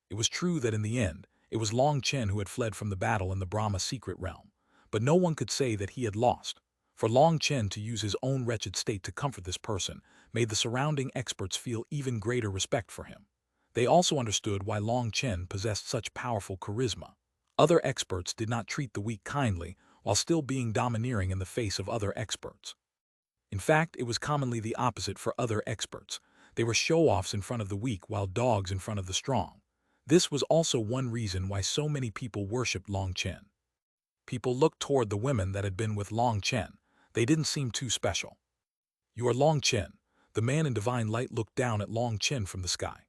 It was true that in the end, it was Long Chen who had fled from the battle in the Brahma secret realm, but no one could say that he had lost. For Long Chen to use his own wretched state to comfort this person made the surrounding experts feel even greater respect for him. They also understood why Long Chen possessed such powerful charisma. Other experts did not treat the weak kindly while still being domineering in the face of other experts. In fact, it was commonly the opposite for other experts. They were show-offs in front of the weak while dogs in front of the strong. This was also one reason why so many people worshipped Long Chen. People looked toward the women that had been with Long Chen. They didn't seem too special. "You are Long Chen." The man in divine light looked down at Long Chen from the sky.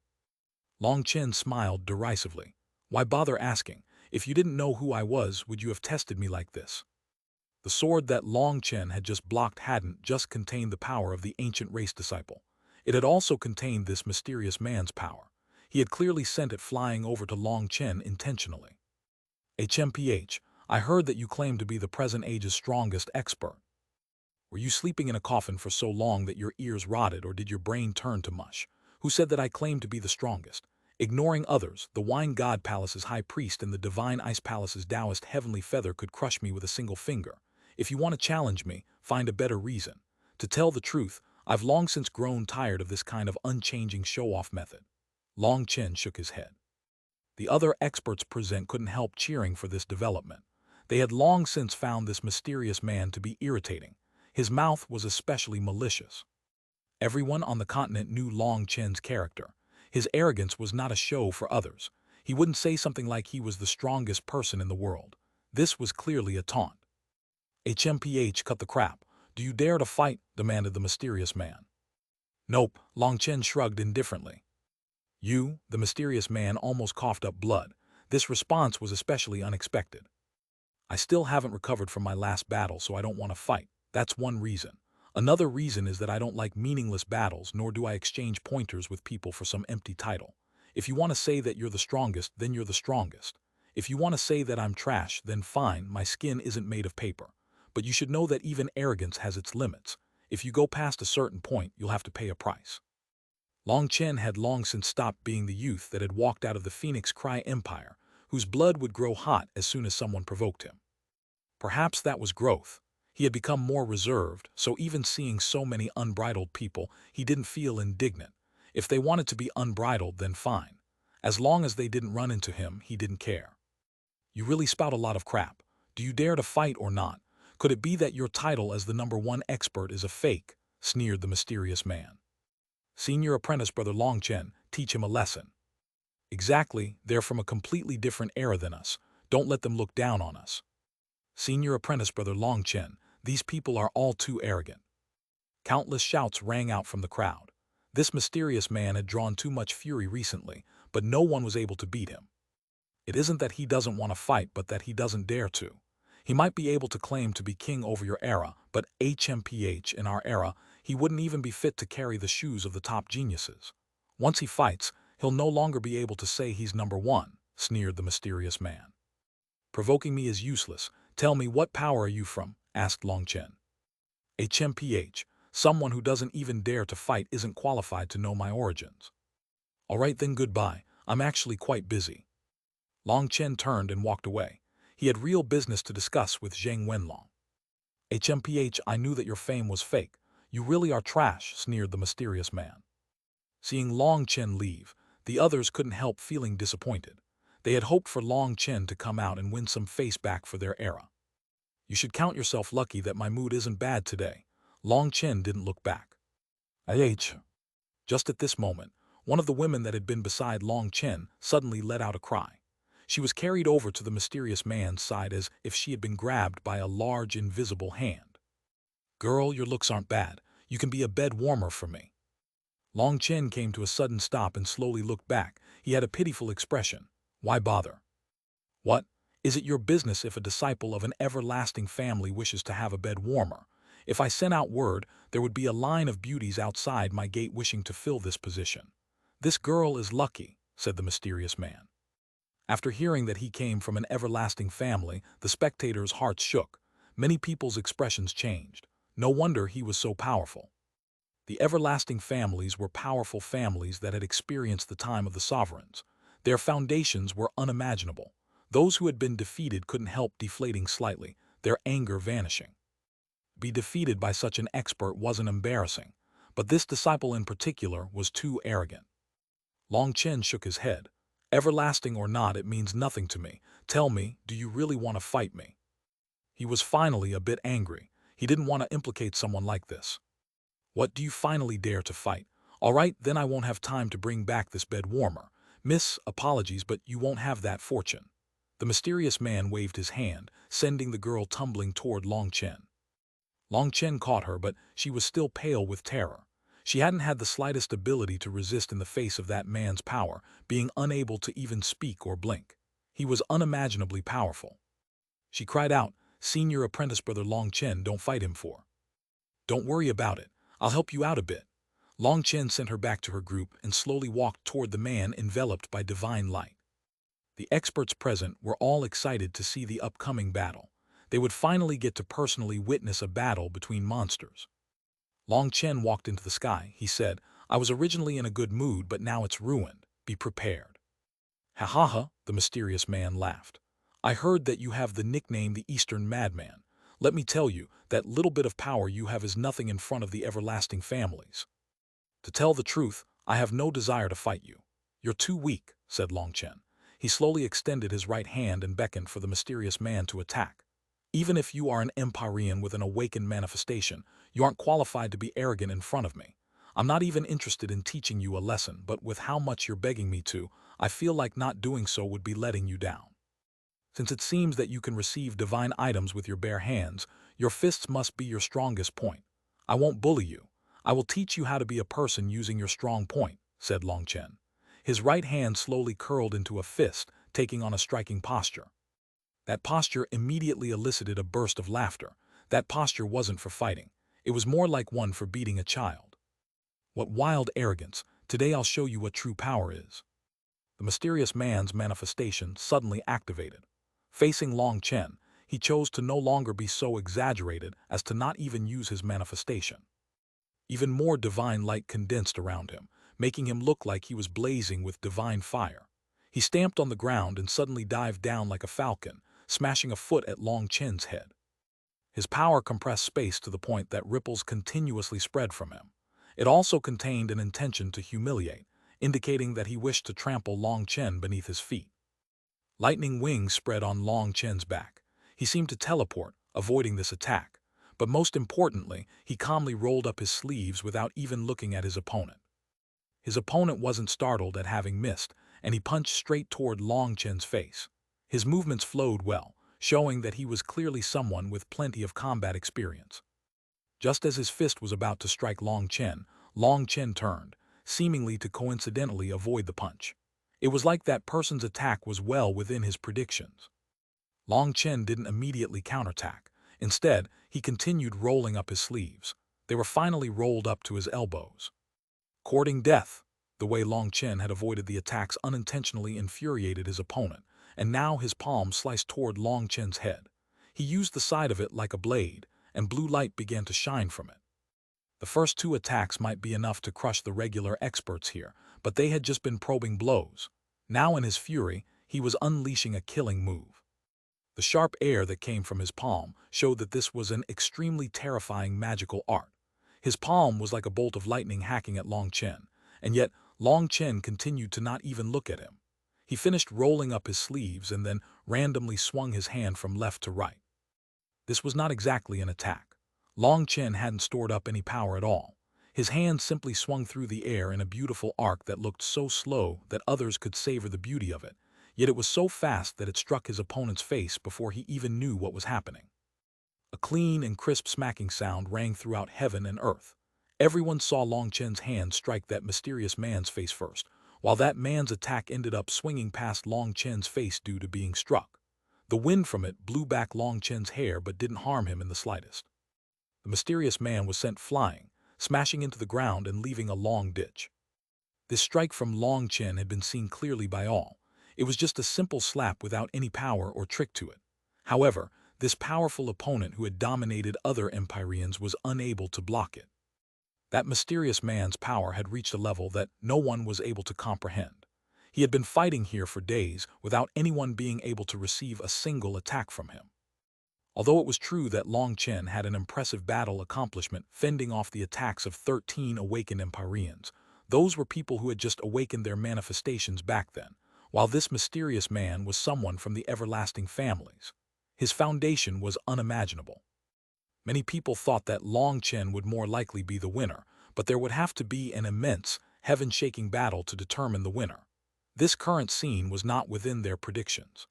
Long Chen smiled derisively. "Why bother asking? If you didn't know who I was, would you have tested me like this?" The sword that Long Chen had just blocked hadn't just contained the power of the ancient race disciple. It had also contained this mysterious man's power. He had clearly sent it flying over to Long Chen intentionally. "HMPH, I heard that you claim to be the present age's strongest expert. Were you sleeping in a coffin for so long that your ears rotted, or did your brain turn to mush? Who said that I claimed to be the strongest? Ignoring others, the Wine God Palace's high priest and the Divine Ice Palace's Taoist heavenly feather could crush me with a single finger. If you want to challenge me, find a better reason. To tell the truth, I've long since grown tired of this kind of unchanging show-off method." Long Chen shook his head. The other experts present couldn't help cheering for this development. They had long since found this mysterious man to be irritating. His mouth was especially malicious. Everyone on the continent knew Long Chen's character. His arrogance was not a show for others. He wouldn't say something like he was the strongest person in the world. This was clearly a taunt. "HMPH, cut the crap. Do you dare to fight?" demanded the mysterious man. "Nope," Long Chen shrugged indifferently. "You?" The mysterious man almost coughed up blood. This response was especially unexpected. "I still haven't recovered from my last battle, so I don't want to fight. That's one reason. Another reason is that I don't like meaningless battles, nor do I exchange pointers with people for some empty title. If you want to say that you're the strongest, then you're the strongest. If you want to say that I'm trash, then fine, my skin isn't made of paper. But you should know that even arrogance has its limits. If you go past a certain point, you'll have to pay a price." Long Chen had long since stopped being the youth that had walked out of the Phoenix Cry Empire, whose blood would grow hot as soon as someone provoked him. Perhaps that was growth. He had become more reserved, so even seeing so many unbridled people, he didn't feel indignant. If they wanted to be unbridled, then fine. As long as they didn't run into him, he didn't care. "You really spout a lot of crap. Do you dare to fight or not? Could it be that your title as the #1 expert is a fake?" sneered the mysterious man. "Senior apprentice brother Long Chen, teach him a lesson." "Exactly, they're from a completely different era than us. Don't let them look down on us." "Senior apprentice brother Long Chen, these people are all too arrogant." Countless shouts rang out from the crowd. This mysterious man had drawn too much fury recently, but no one was able to beat him. It isn't that he doesn't want to fight, but that he doesn't dare to. He might be able to claim to be king over your era, but HMPH in our era, he wouldn't even be fit to carry the shoes of the top geniuses. Once he fights, he'll no longer be able to say he's #1, sneered the mysterious man. "Provoking me is useless. Tell me, what power are you from?" asked Long Chen. "HMPH, someone who doesn't even dare to fight isn't qualified to know my origins." "All right then, goodbye. I'm actually quite busy." Long Chen turned and walked away. He had real business to discuss with Zhang Wenlong. "HMPH, I knew that your fame was fake. You really are trash," sneered the mysterious man. Seeing Long Chen leave, the others couldn't help feeling disappointed. They had hoped for Long Chen to come out and win some face back for their era. "You should count yourself lucky that my mood isn't bad today." Long Chen didn't look back. "IH." Just at this moment, one of the women that had been beside Long Chen suddenly let out a cry. She was carried over to the mysterious man's side as if she had been grabbed by a large invisible hand. "Girl, your looks aren't bad. You can be a bed warmer for me." Long Chen came to a sudden stop and slowly looked back. He had a pitiful expression. "Why bother?" "What? Is it your business if a disciple of an everlasting family wishes to have a bed warmer? If I sent out word, there would be a line of beauties outside my gate wishing to fill this position." "This girl is lucky," said the mysterious man. After hearing that he came from an everlasting family, the spectators' hearts shook. Many people's expressions changed. No wonder he was so powerful. The everlasting families were powerful families that had experienced the time of the sovereigns. Their foundations were unimaginable. Those who had been defeated couldn't help deflating slightly, their anger vanishing. Be defeated by such an expert wasn't embarrassing, but this disciple in particular was too arrogant. Long Chen shook his head. Everlasting or not, it means nothing to me. Tell me, do you really want to fight me? He was finally a bit angry. He didn't want to implicate someone like this. What, do you finally dare to fight? All right, then I won't have time to bring back this bed warmer. Miss, apologies, but you won't have that fortune. The mysterious man waved his hand, sending the girl tumbling toward Long Chen. Long Chen caught her, but she was still pale with terror. She hadn't had the slightest ability to resist in the face of that man's power, being unable to even speak or blink. He was unimaginably powerful. She cried out, "Senior apprentice brother Long Chen, don't fight him for. Don't worry about it. I'll help you out a bit." Long Chen sent her back to her group and slowly walked toward the man enveloped by divine light. The experts present were all excited to see the upcoming battle. They would finally get to personally witness a battle between monsters. Long Chen walked into the sky. He said, "I was originally in a good mood, but now it's ruined. Be prepared." "Ha ha ha," the mysterious man laughed. "I heard that you have the nickname the Eastern Madman. Let me tell you, that little bit of power you have is nothing in front of the everlasting families. To tell the truth, I have no desire to fight you. You're too weak," said Long Chen. He slowly extended his right hand and beckoned for the mysterious man to attack. "Even if you are an Empyrean with an awakened manifestation, you aren't qualified to be arrogant in front of me. I'm not even interested in teaching you a lesson, but with how much you're begging me to, I feel like not doing so would be letting you down. Since it seems that you can receive divine items with your bare hands, your fists must be your strongest point. I won't bully you. I will teach you how to be a person using your strong point," said Long Chen. His right hand slowly curled into a fist, taking on a striking posture. That posture immediately elicited a burst of laughter. That posture wasn't for fighting. It was more like one for beating a child. "What wild arrogance! Today I'll show you what true power is." The mysterious man's manifestation suddenly activated. Facing Long Chen, he chose to no longer be so exaggerated as to not even use his manifestation. Even more divine light condensed around him, making him look like he was blazing with divine fire. He stamped on the ground and suddenly dived down like a falcon, smashing a foot at Long Chen's head. His power compressed space to the point that ripples continuously spread from him. It also contained an intention to humiliate, indicating that he wished to trample Long Chen beneath his feet. Lightning wings spread on Long Chen's back. He seemed to teleport, avoiding this attack. But most importantly, he calmly rolled up his sleeves without even looking at his opponent. His opponent wasn't startled at having missed, and he punched straight toward Long Chen's face. His movements flowed well, showing that he was clearly someone with plenty of combat experience. Just as his fist was about to strike Long Chen turned, seemingly to coincidentally avoid the punch. It was like that person's attack was well within his predictions. Long Chen didn't immediately counterattack. Instead, he continued rolling up his sleeves. They were finally rolled up to his elbows. Courting death, the way Long Chen had avoided the attacks unintentionally infuriated his opponent, and now his palm sliced toward Long Chen's head. He used the side of it like a blade, and blue light began to shine from it. The first two attacks might be enough to crush the regular experts here, but they had just been probing blows. Now in his fury, he was unleashing a killing move. The sharp air that came from his palm showed that this was an extremely terrifying magical art. His palm was like a bolt of lightning hacking at Long Chen, and yet Long Chen continued to not even look at him. He finished rolling up his sleeves and then randomly swung his hand from left to right. This was not exactly an attack. Long Chen hadn't stored up any power at all. His hand simply swung through the air in a beautiful arc that looked so slow that others could savor the beauty of it. Yet it was so fast that it struck his opponent's face before he even knew what was happening. A clean and crisp smacking sound rang throughout heaven and earth. Everyone saw Long Chen's hand strike that mysterious man's face first, while that man's attack ended up swinging past Long Chen's face due to being struck. The wind from it blew back Long Chen's hair but didn't harm him in the slightest. The mysterious man was sent flying, smashing into the ground and leaving a long ditch. This strike from Long Chen had been seen clearly by all. It was just a simple slap without any power or trick to it. However, this powerful opponent who had dominated other Empyreans was unable to block it. That mysterious man's power had reached a level that no one was able to comprehend. He had been fighting here for days without anyone being able to receive a single attack from him. Although it was true that Long Chen had an impressive battle accomplishment fending off the attacks of 13 awakened Empyreans, those were people who had just awakened their manifestations back then, while this mysterious man was someone from the everlasting families. His foundation was unimaginable. Many people thought that Long Chen would more likely be the winner, but there would have to be an immense, heaven-shaking battle to determine the winner. This current scene was not within their predictions.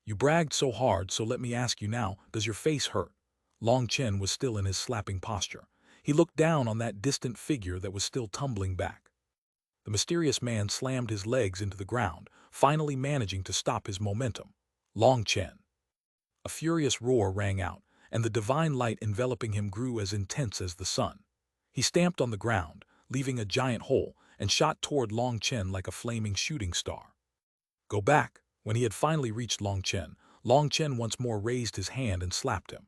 You bragged so hard, so let me ask you now, does your face hurt? Long Chen was still in his slapping posture. He looked down on that distant figure that was still tumbling back. The mysterious man slammed his legs into the ground, finally managing to stop his momentum. Long Chen. A furious roar rang out, and the divine light enveloping him grew as intense as the sun. He stamped on the ground, leaving a giant hole, and shot toward Long Chen like a flaming shooting star. Go back. When he had finally reached Long Chen once more raised his hand and slapped him.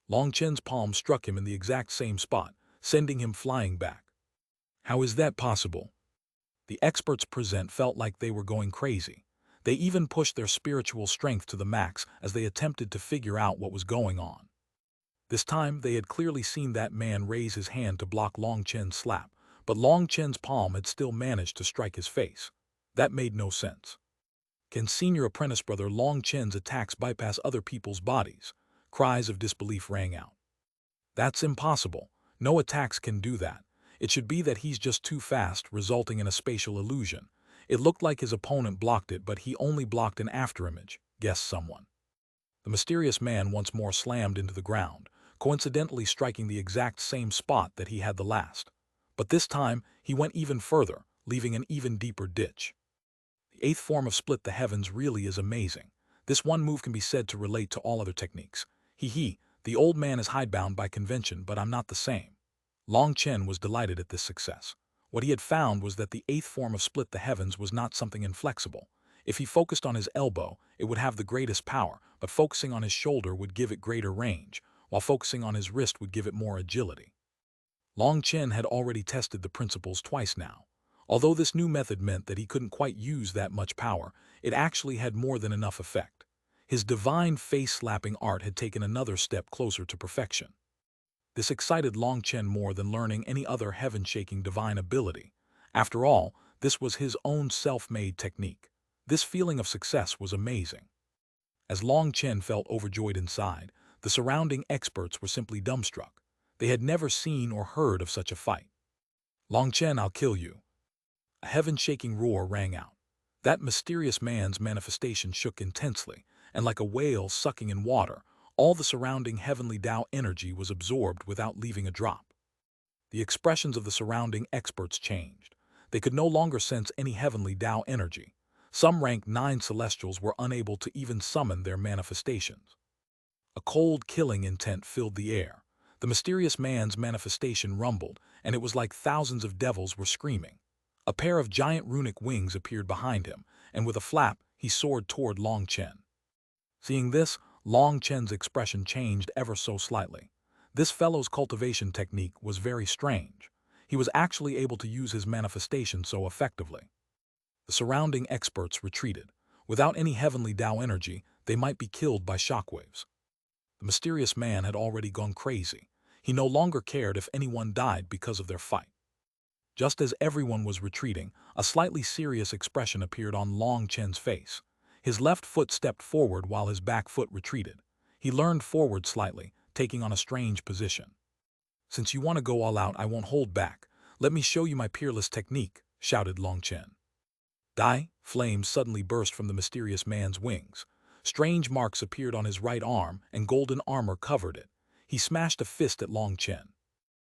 Long Chen's palm struck him in the exact same spot, sending him flying back. How is that possible? The experts present felt like they were going crazy. They even pushed their spiritual strength to the max as they attempted to figure out what was going on. This time they had clearly seen that man raise his hand to block Long Chen's slap, but Long Chen's palm had still managed to strike his face. That made no sense. Can senior apprentice brother Long Chen's attacks bypass other people's bodies? Cries of disbelief rang out. That's impossible. No attacks can do that. It should be that he's just too fast, resulting in a spatial illusion. It looked like his opponent blocked it, but he only blocked an afterimage, guessed someone. The mysterious man once more slammed into the ground, coincidentally striking the exact same spot that he had the last. But this time, he went even further, leaving an even deeper ditch. The eighth form of split the heavens really is amazing. This one move can be said to relate to all other techniques. The old man is hidebound by convention, but I'm not the same. Long Chen was delighted at this success. What he had found was that the eighth form of split the heavens was not something inflexible. If he focused on his elbow, it would have the greatest power, but focusing on his shoulder would give it greater range, while focusing on his wrist would give it more agility. Long Chen had already tested the principles twice now. Although this new method meant that he couldn't quite use that much power, it actually had more than enough effect. His divine face-slapping art had taken another step closer to perfection. This excited Long Chen more than learning any other heaven-shaking divine ability. After all, this was his own self-made technique. This feeling of success was amazing. As Long Chen felt overjoyed inside, the surrounding experts were simply dumbstruck. They had never seen or heard of such a fight. Long Chen, I'll kill you. A heaven-shaking roar rang out. That mysterious man's manifestation shook intensely, and like a whale sucking in water, all the surrounding heavenly Tao energy was absorbed without leaving a drop. The expressions of the surrounding experts changed. They could no longer sense any heavenly Tao energy. Some rank 9 celestials were unable to even summon their manifestations. A cold, killing intent filled the air. The mysterious man's manifestation rumbled, and it was like thousands of devils were screaming. A pair of giant runic wings appeared behind him, and with a flap, he soared toward Long Chen. Seeing this, Long Chen's expression changed ever so slightly. This fellow's cultivation technique was very strange. He was actually able to use his manifestation so effectively. The surrounding experts retreated. Without any heavenly Tao energy, they might be killed by shockwaves. The mysterious man had already gone crazy. He no longer cared if anyone died because of their fight. Just as everyone was retreating, a slightly serious expression appeared on Long Chen's face. His left foot stepped forward while his back foot retreated. He leaned forward slightly, taking on a strange position. Since you want to go all out, I won't hold back. Let me show you my peerless technique, shouted Long Chen. Flames suddenly burst from the mysterious man's wings. Strange marks appeared on his right arm, and golden armor covered it. He smashed a fist at Long Chen.